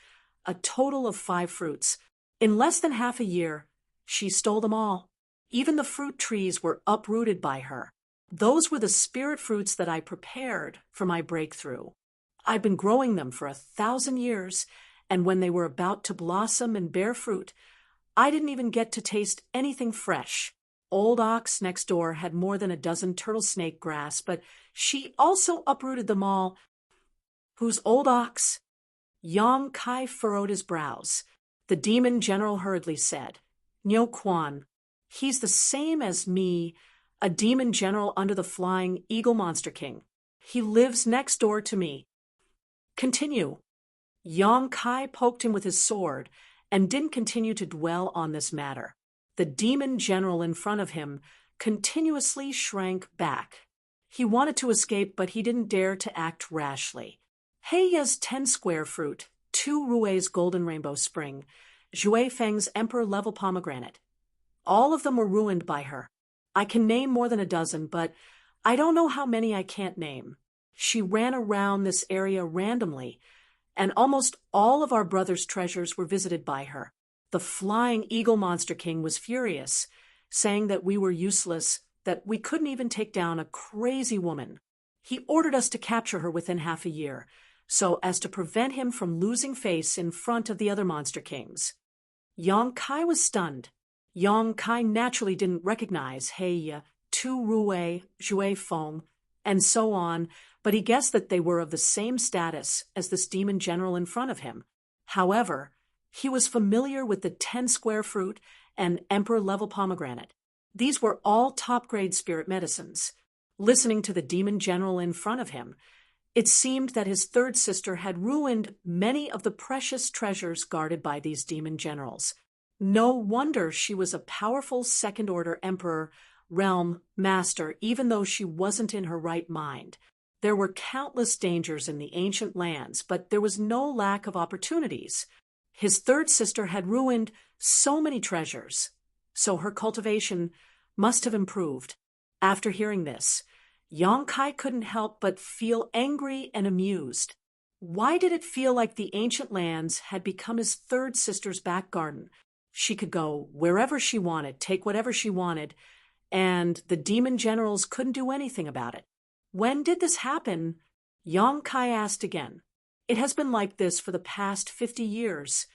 a total of 5 fruits. In less than half a year, she stole them all. Even the fruit trees were uprooted by her. Those were the spirit fruits that I prepared for my breakthrough. I've been growing them for 1,000 years, and when they were about to blossom and bear fruit, I didn't even get to taste anything fresh. Old Ox next door had more than a dozen turtle snake grass, but she also uprooted them all." "Who's Old Ox?" Yang Kai furrowed his brows. The demon general hurriedly said, "Nyo Quan. He's the same as me, a demon general under the flying eagle monster king. He lives next door to me." "Continue." Yang Kai poked him with his sword and didn't continue to dwell on this matter. The demon general in front of him continuously shrank back. He wanted to escape, but he didn't dare to act rashly. Heiya's 10 square fruit, 2 Rue's golden rainbow spring, Zhui Feng's emperor level pomegranate. All of them were ruined by her. I can name more than a dozen, but I don't know how many I can't name. She ran around this area randomly, and almost all of our brother's treasures were visited by her. The flying eagle monster king was furious, saying that we were useless, that we couldn't even take down a crazy woman. He ordered us to capture her within half a year, so as to prevent him from losing face in front of the other monster kings. Yang Kai was stunned. Yang Kai naturally didn't recognize Heiya, Tu Rue, Zhui Feng, and so on, but he guessed that they were of the same status as this demon general in front of him. However, he was familiar with the 10 square fruit and emperor-level pomegranate. These were all top-grade spirit medicines. Listening to the demon general in front of him, it seemed that his third sister had ruined many of the precious treasures guarded by these demon generals. No wonder she was a powerful second-order emperor, realm, master, even though she wasn't in her right mind. There were countless dangers in the ancient lands, but there was no lack of opportunities. His third sister had ruined so many treasures, so her cultivation must have improved. After hearing this, Yang Kai couldn't help but feel angry and amused. Why did it feel like the ancient lands had become his third sister's back garden? She could go wherever she wanted, take whatever she wanted, and the demon generals couldn't do anything about it. When did this happen? Yang Kai asked again. It has been like this for the past 50 years.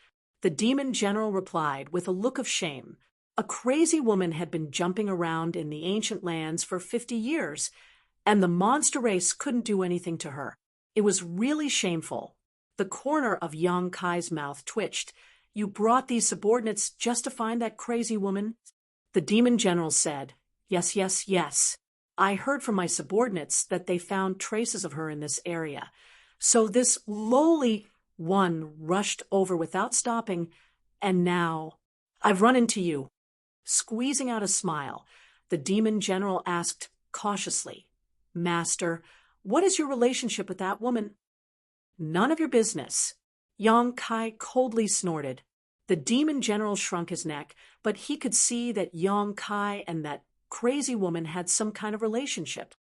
The demon general replied with a look of shame. A crazy woman had been jumping around in the ancient lands for 50 years, and the monster race couldn't do anything to her. It was really shameful. The corner of Yang Kai's mouth twitched. You brought these subordinates just to find that crazy woman? The demon general said, Yes, yes, yes. I heard from my subordinates that they found traces of her in this area. So this lowly one rushed over without stopping, and now I've run into you. Squeezing out a smile, the demon general asked cautiously, Master, what is your relationship with that woman? None of your business. Yang Kai coldly snorted. The demon general shrunk his neck, but he could see that Yong Kai and that crazy woman had some kind of relationship.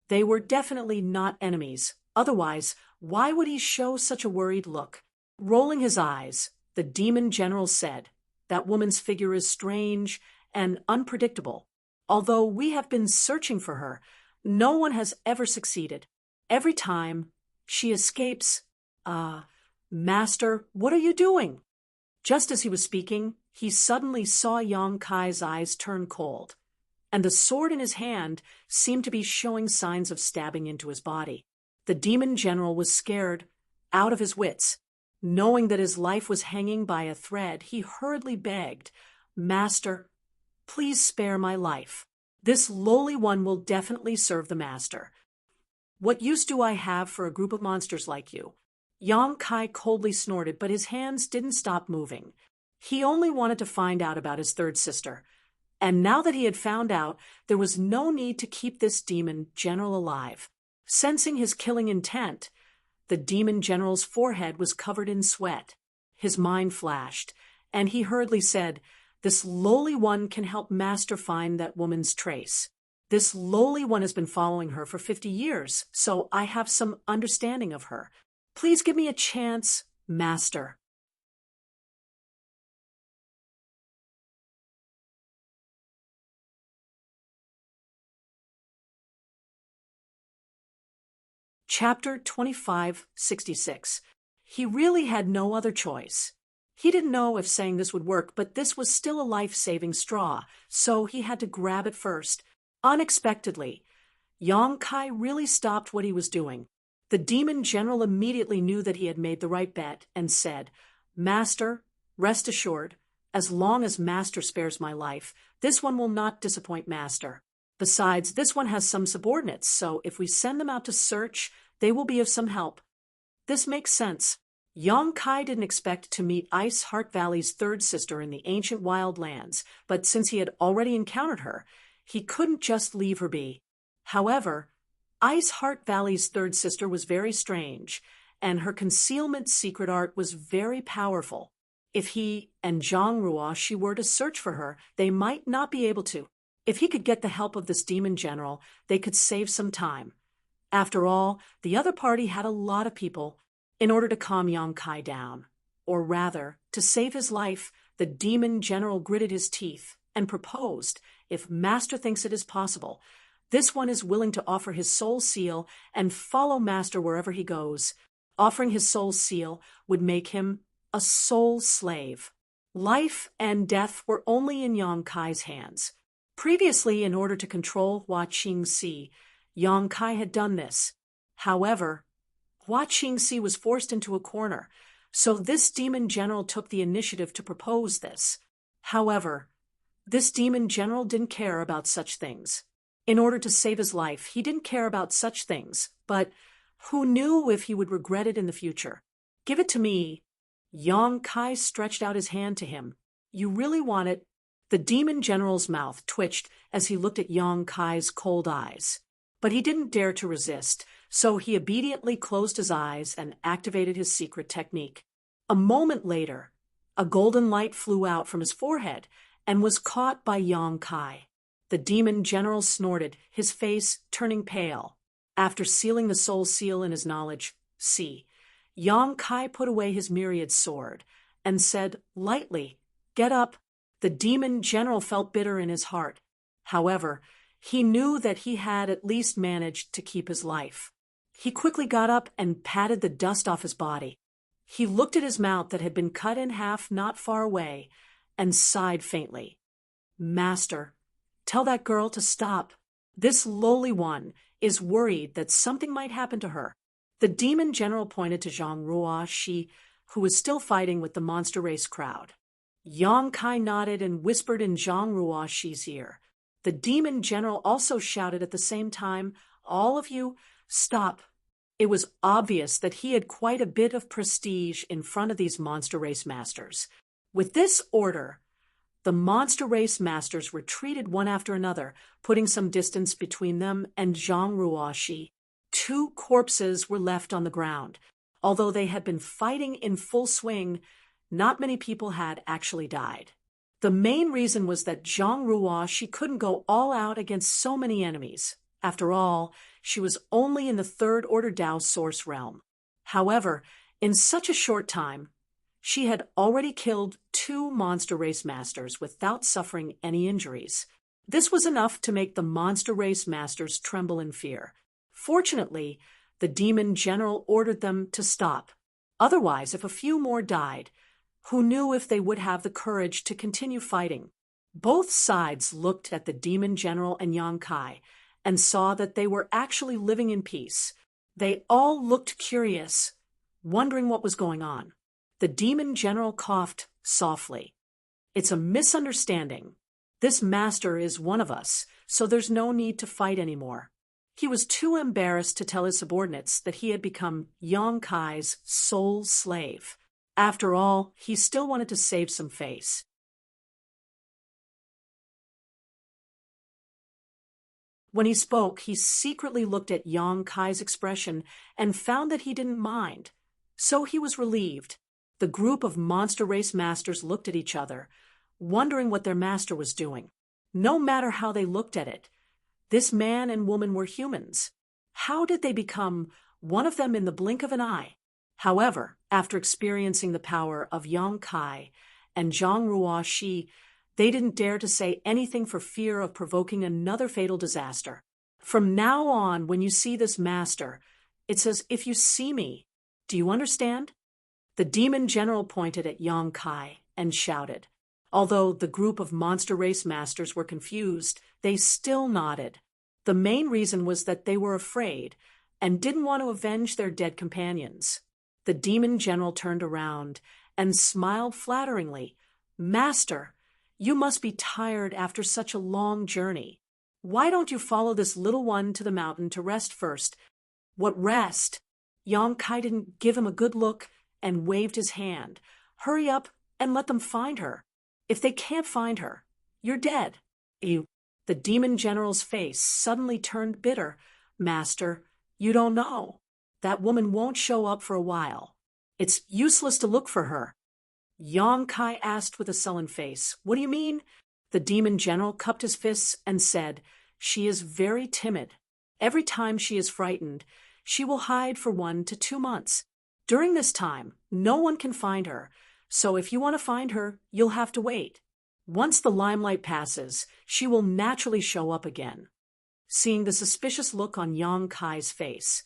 They were definitely not enemies. Otherwise, why would he show such a worried look? Rolling his eyes, the demon general said, "That woman's figure is strange and unpredictable. Although we have been searching for her, no one has ever succeeded. Every time she escapes. Master, what are you doing?" Just as he was speaking, he suddenly saw Yong Kai's eyes turn cold, and the sword in his hand seemed to be showing signs of stabbing into his body. The demon general was scared out of his wits. Knowing that his life was hanging by a thread, he hurriedly begged, "Master, please spare my life. This lowly one will definitely serve the master. What use do I have for a group of monsters like you?" Yong Kai coldly snorted, but his hands didn't stop moving. He only wanted to find out about his third sister. And now that he had found out, there was no need to keep this demon general alive. Sensing his killing intent, the demon general's forehead was covered in sweat. His mind flashed, and he hurriedly said, "This lowly one can help Master find that woman's trace. This lowly one has been following her for 50 years, so I have some understanding of her. Please give me a chance, Master." Chapter 2566. He really had no other choice. He didn't know if saying this would work, but this was still a life-saving straw, so he had to grab it first. Unexpectedly, Yong Kai really stopped what he was doing. The demon general immediately knew that he had made the right bet and said, "Master, rest assured, as long as Master spares my life, this one will not disappoint Master. Besides, this one has some subordinates, so if we send them out to search, they will be of some help." This makes sense. Yong Kai didn't expect to meet Ice Heart Valley's third sister in the ancient wild lands, but since he had already encountered her, he couldn't just leave her be. However, Ice Heart Valley's third sister was very strange, and her concealment secret art was very powerful. If he and Zhang Ruoshi were to search for her, they might not be able to. If he could get the help of this demon general, they could save some time. After all, the other party had a lot of people. In order to calm Yong Kai down, or rather, to save his life, the demon general gritted his teeth and proposed, "If Master thinks it is possible, this one is willing to offer his soul seal and follow Master wherever he goes. Offering his soul seal would make him a soul slave." Life and death were only in Yong Kai's hands. Previously, in order to control Hua Qingxi, Yong Kai had done this. However, Hua Qingxi was forced into a corner, so this demon general took the initiative to propose this. However, this demon general didn't care about such things. In order to save his life, he didn't care about such things, but who knew if he would regret it in the future? "Give it to me." Yong Kai stretched out his hand to him. "You really want it?" The demon general's mouth twitched as he looked at Yong Kai's cold eyes. But he didn't dare to resist, so he obediently closed his eyes and activated his secret technique. A moment later, a golden light flew out from his forehead and was caught by Yong Kai. The demon general snorted, his face turning pale. After sealing the soul seal in his knowledge, Yong Kai put away his myriad sword and said lightly, "Get up." The demon general felt bitter in his heart. However, he knew that he had at least managed to keep his life. He quickly got up and patted the dust off his body. He looked at his mount that had been cut in half not far away and sighed faintly. "Master, tell that girl to stop. This lowly one is worried that something might happen to her." The demon general pointed to Zhang Ruoshi, who was still fighting with the monster race crowd. Yong Kai nodded and whispered in Zhang Ruoshi's ear. The demon general also shouted at the same time, "All of you, stop." It was obvious that he had quite a bit of prestige in front of these monster race masters. With this order, the monster race masters retreated one after another, putting some distance between them and Zhang Ruoshi. 2 corpses were left on the ground. Although they had been fighting in full swing, not many people had actually died. The main reason was that Zhang Ruo, she couldn't go all out against so many enemies. After all, she was only in the third order Dao source realm. However, in such a short time, she had already killed 2 monster race masters without suffering any injuries. This was enough to make the monster race masters tremble in fear. Fortunately, the demon general ordered them to stop. Otherwise, if a few more died, who knew if they would have the courage to continue fighting? Both sides looked at the demon general and Yang Kai and saw that they were actually living in peace. They all looked curious, wondering what was going on. The demon general coughed softly. "It's a misunderstanding. This master is one of us, so there's no need to fight anymore." He was too embarrassed to tell his subordinates that he had become Yang Kai's sole slave. After all, he still wanted to save some face. When he spoke, he secretly looked at Yang Kai's expression and found that he didn't mind. So he was relieved. The group of monster race masters looked at each other, wondering what their master was doing. No matter how they looked at it, this man and woman were humans. How did they become one of them in the blink of an eye? However, after experiencing the power of Yang Kai and Zhang Ruo, they didn't dare to say anything for fear of provoking another fatal disaster. From now on, when you see this master, it's as if you see me. Do you understand? The demon general pointed at Yang Kai and shouted. Although the group of monster race masters were confused, they still nodded. The main reason was that they were afraid and didn't want to avenge their dead companions. The demon general turned around and smiled flatteringly. "Master, you must be tired after such a long journey. Why don't you follow this little one to the mountain to rest first?" "What rest?" Yang Kai didn't give him a good look and waved his hand. "Hurry up and let them find her. If they can't find her, you're dead." The demon general's face suddenly turned bitter. "Master, you don't know. That woman won't show up for a while. It's useless to look for her." Yang Kai asked with a sullen face. "What do you mean?" The demon general cupped his fists and said, "She is very timid. Every time she is frightened, she will hide for 1 to 2 months. During this time, no one can find her, so if you want to find her, you'll have to wait. Once the limelight passes, she will naturally show up again." Seeing the suspicious look on Yang Kai's face,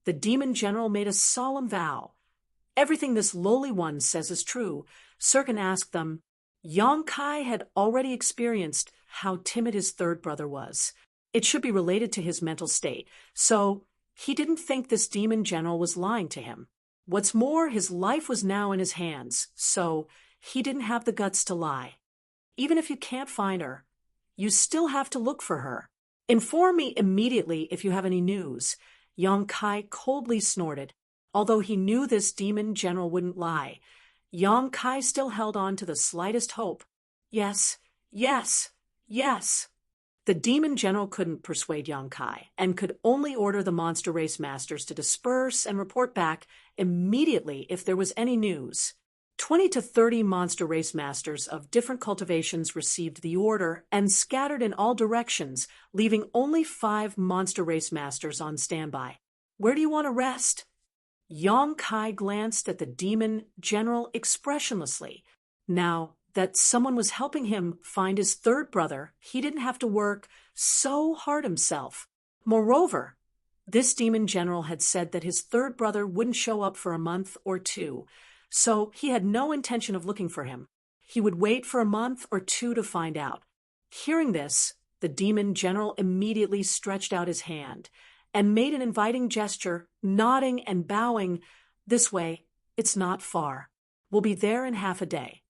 the demon general made a solemn vow. "Everything this lowly one says is true." Serkan asked them. Yang Kai had already experienced how timid his third brother was. It should be related to his mental state, so he didn't think this demon general was lying to him. What's more, his life was now in his hands, so he didn't have the guts to lie. "Even if you can't find her, you still have to look for her. Inform me immediately if you have any news." Yang Kai coldly snorted. Although he knew this demon general wouldn't lie, Yang Kai still held on to the slightest hope. "Yes, yes, yes." The demon general couldn't persuade Yang Kai and could only order the monster race masters to disperse and report back immediately if there was any news. 20 to 30 monster race masters of different cultivations received the order and scattered in all directions, leaving only 5 monster race masters on standby. "Where do you want to rest?" Yang Kai glanced at the demon general expressionlessly. Now that someone was helping him find his third brother, he didn't have to work so hard himself. Moreover, this demon general had said that his third brother wouldn't show up for a month or 2, so he had no intention of looking for him. He would wait for a month or 2 to find out. Hearing this, the demon general immediately stretched out his hand and made an inviting gesture, nodding and bowing. "This way, it's not far. We'll be there in half a day."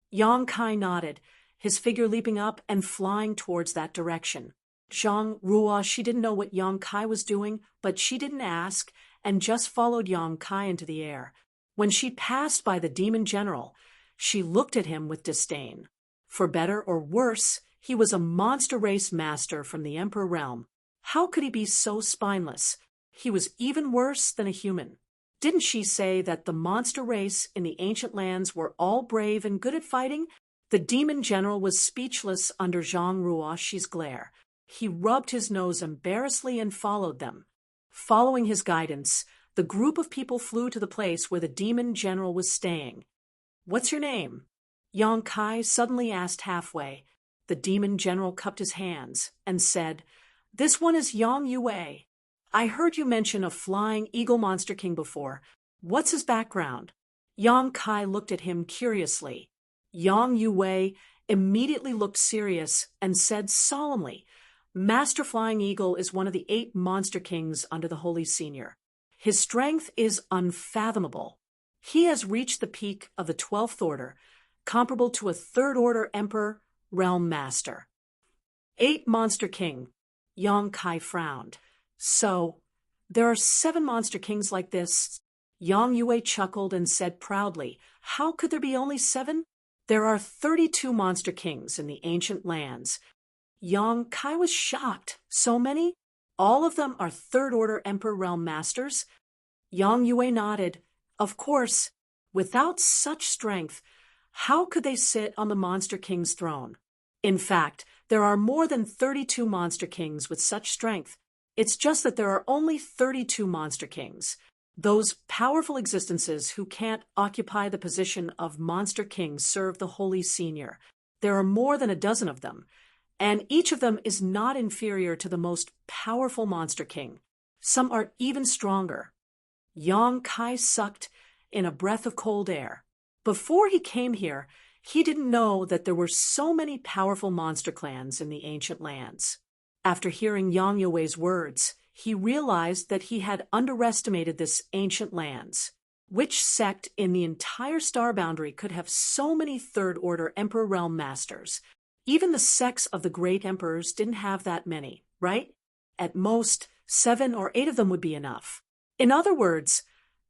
Yang Kai nodded, his figure leaping up and flying towards that direction. Zhang Ruo, she didn't know what Yang Kai was doing, but she didn't ask and just followed Yang Kai into the air. When she passed by the demon general, she looked at him with disdain. For better or worse, he was a monster race master from the Emperor realm. How could he be so spineless? He was even worse than a human. Didn't she say that the monster race in the ancient lands were all brave and good at fighting? The demon general was speechless under Zhang Ruoxi's glare. He rubbed his nose embarrassedly and followed them. Following his guidance, the group of people flew to the place where the demon general was staying. "What's your name?" Yang Kai suddenly asked halfway. The demon general cupped his hands and said, "This one is Yang Yue. I heard you mention a flying eagle monster king before. What's his background?" Yang Kai looked at him curiously. Yang Yue immediately looked serious and said solemnly, "Master Flying Eagle is one of the 8 monster kings under the Holy Senior. His strength is unfathomable. He has reached the peak of the 12th order, comparable to a 3rd order emperor, realm master." 8 monster king. Yang Kai frowned. "So, there are 7 monster kings like this?" Yang Yue chuckled and said proudly, "How could there be only 7? There are 32 monster kings in the ancient lands." Yang Kai was shocked. "So many? All of them are 3rd order emperor realm masters?" Yang Yue nodded. "Of course, without such strength, how could they sit on the monster king's throne? In fact, there are more than 32 monster kings with such strength. It's just that there are only 32 monster kings. Those powerful existences who can't occupy the position of monster king serve the Holy Senior. There are more than a dozen of them, and each of them is not inferior to the most powerful monster king. Some are even stronger." Yang Kai sucked in a breath of cold air. Before he came here, he didn't know that there were so many powerful monster clans in the ancient lands. After hearing Yang Yue's words, he realized that he had underestimated this ancient lands. Which sect in the entire star boundary could have so many 3rd order emperor realm masters? Even the sects of the great emperors didn't have that many, right? At most, 7 or 8 of them would be enough. In other words,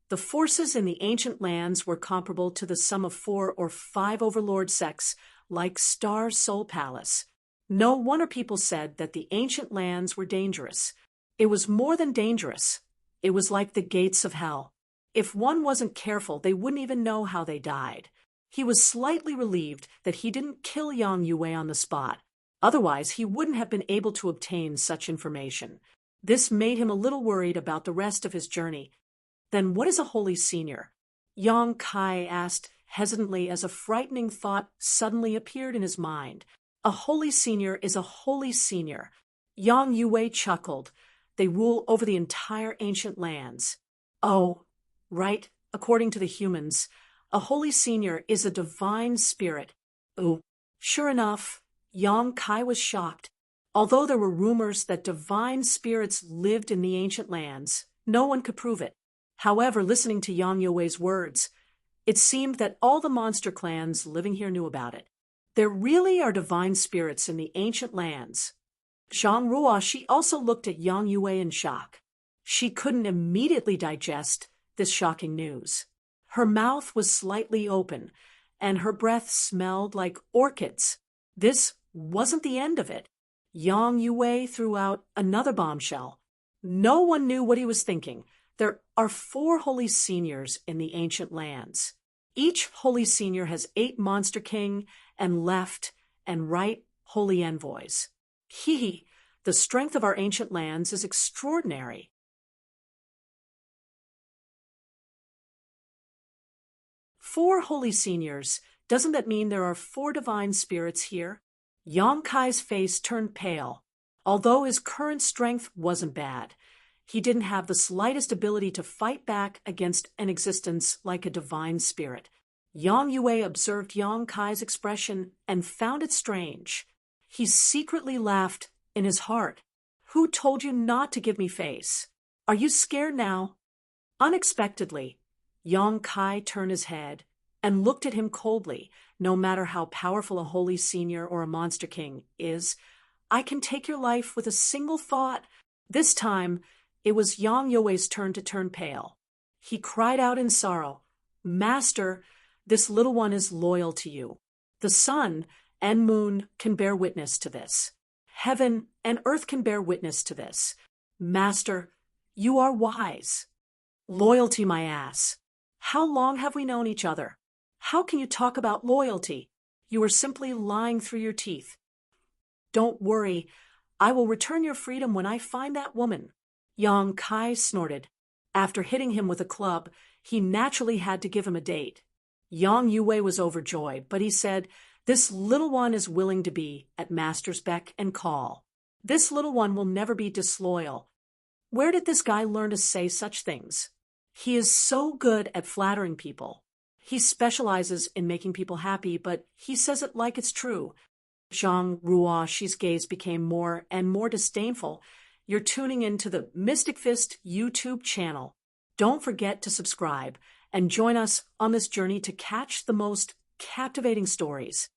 the forces in the ancient lands were comparable to the sum of 4 or 5 overlord sects like Star Soul Palace. No wonder people said that the ancient lands were dangerous. It was more than dangerous. It was like the gates of hell. If one wasn't careful, they wouldn't even know how they died. He was slightly relieved that he didn't kill Yang Yue on the spot. Otherwise, he wouldn't have been able to obtain such information. This made him a little worried about the rest of his journey. "Then what is a Holy Senior?" Yang Kai asked hesitantly as a frightening thought suddenly appeared in his mind. A Holy Senior is a Holy Senior. Yang Yue chuckled. They rule over the entire ancient lands. "Oh, right, according to the humans, a Holy Senior is a divine spirit." "Oh." Sure enough, Yang Kai was shocked. Although there were rumors that divine spirits lived in the ancient lands, no one could prove it. However, listening to Yang Yue's words, it seemed that all the monster clans living here knew about it. There really are divine spirits in the ancient lands. Zhang Ruoxi also looked at Yang Yue in shock. She couldn't immediately digest this shocking news. Her mouth was slightly open, and her breath smelled like orchids. This wasn't the end of it. Yang Yue threw out another bombshell. No one knew what he was thinking. There are 4 Holy Seniors in the ancient lands. Each Holy Senior has 8 Monster King and left and right Holy Envoys. The strength of our ancient lands is extraordinary. Four Holy Seniors, doesn't that mean there are 4 divine spirits here? Yang Kai's face turned pale. Although his current strength wasn't bad, he didn't have the slightest ability to fight back against an existence like a divine spirit. Yang Yue observed Yang Kai's expression and found it strange. He secretly laughed in his heart. "Who told you not to give me face? Are you scared now?" Unexpectedly, Yang Kai turned his head and looked at him coldly. "No matter how powerful a Holy Senior or a Monster King is, I can take your life with a single thought." This time, it was Yang Yue's turn to turn pale. He cried out in sorrow, "Master, this little one is loyal to you. The sun and moon can bear witness to this." Heaven and earth can bear witness to this. Master, you are wise. Loyalty, my ass. How long have we known each other? How can you talk about loyalty? You are simply lying through your teeth. Don't worry, I will return your freedom when I find that woman. Yang Kai snorted. After hitting him with a club, he naturally had to give him a date. Yang Yue was overjoyed, but he said, "This little one is willing to be at Master's beck and call. This little one will never be disloyal." Where did this guy learn to say such things? He is so good at flattering people. He specializes in making people happy, but he says it like it's true. Zhang Ruoxi's gaze became more and more disdainful. You're tuning into the Mystic Fist YouTube channel. Don't forget to subscribe and join us on this journey to catch the most captivating stories.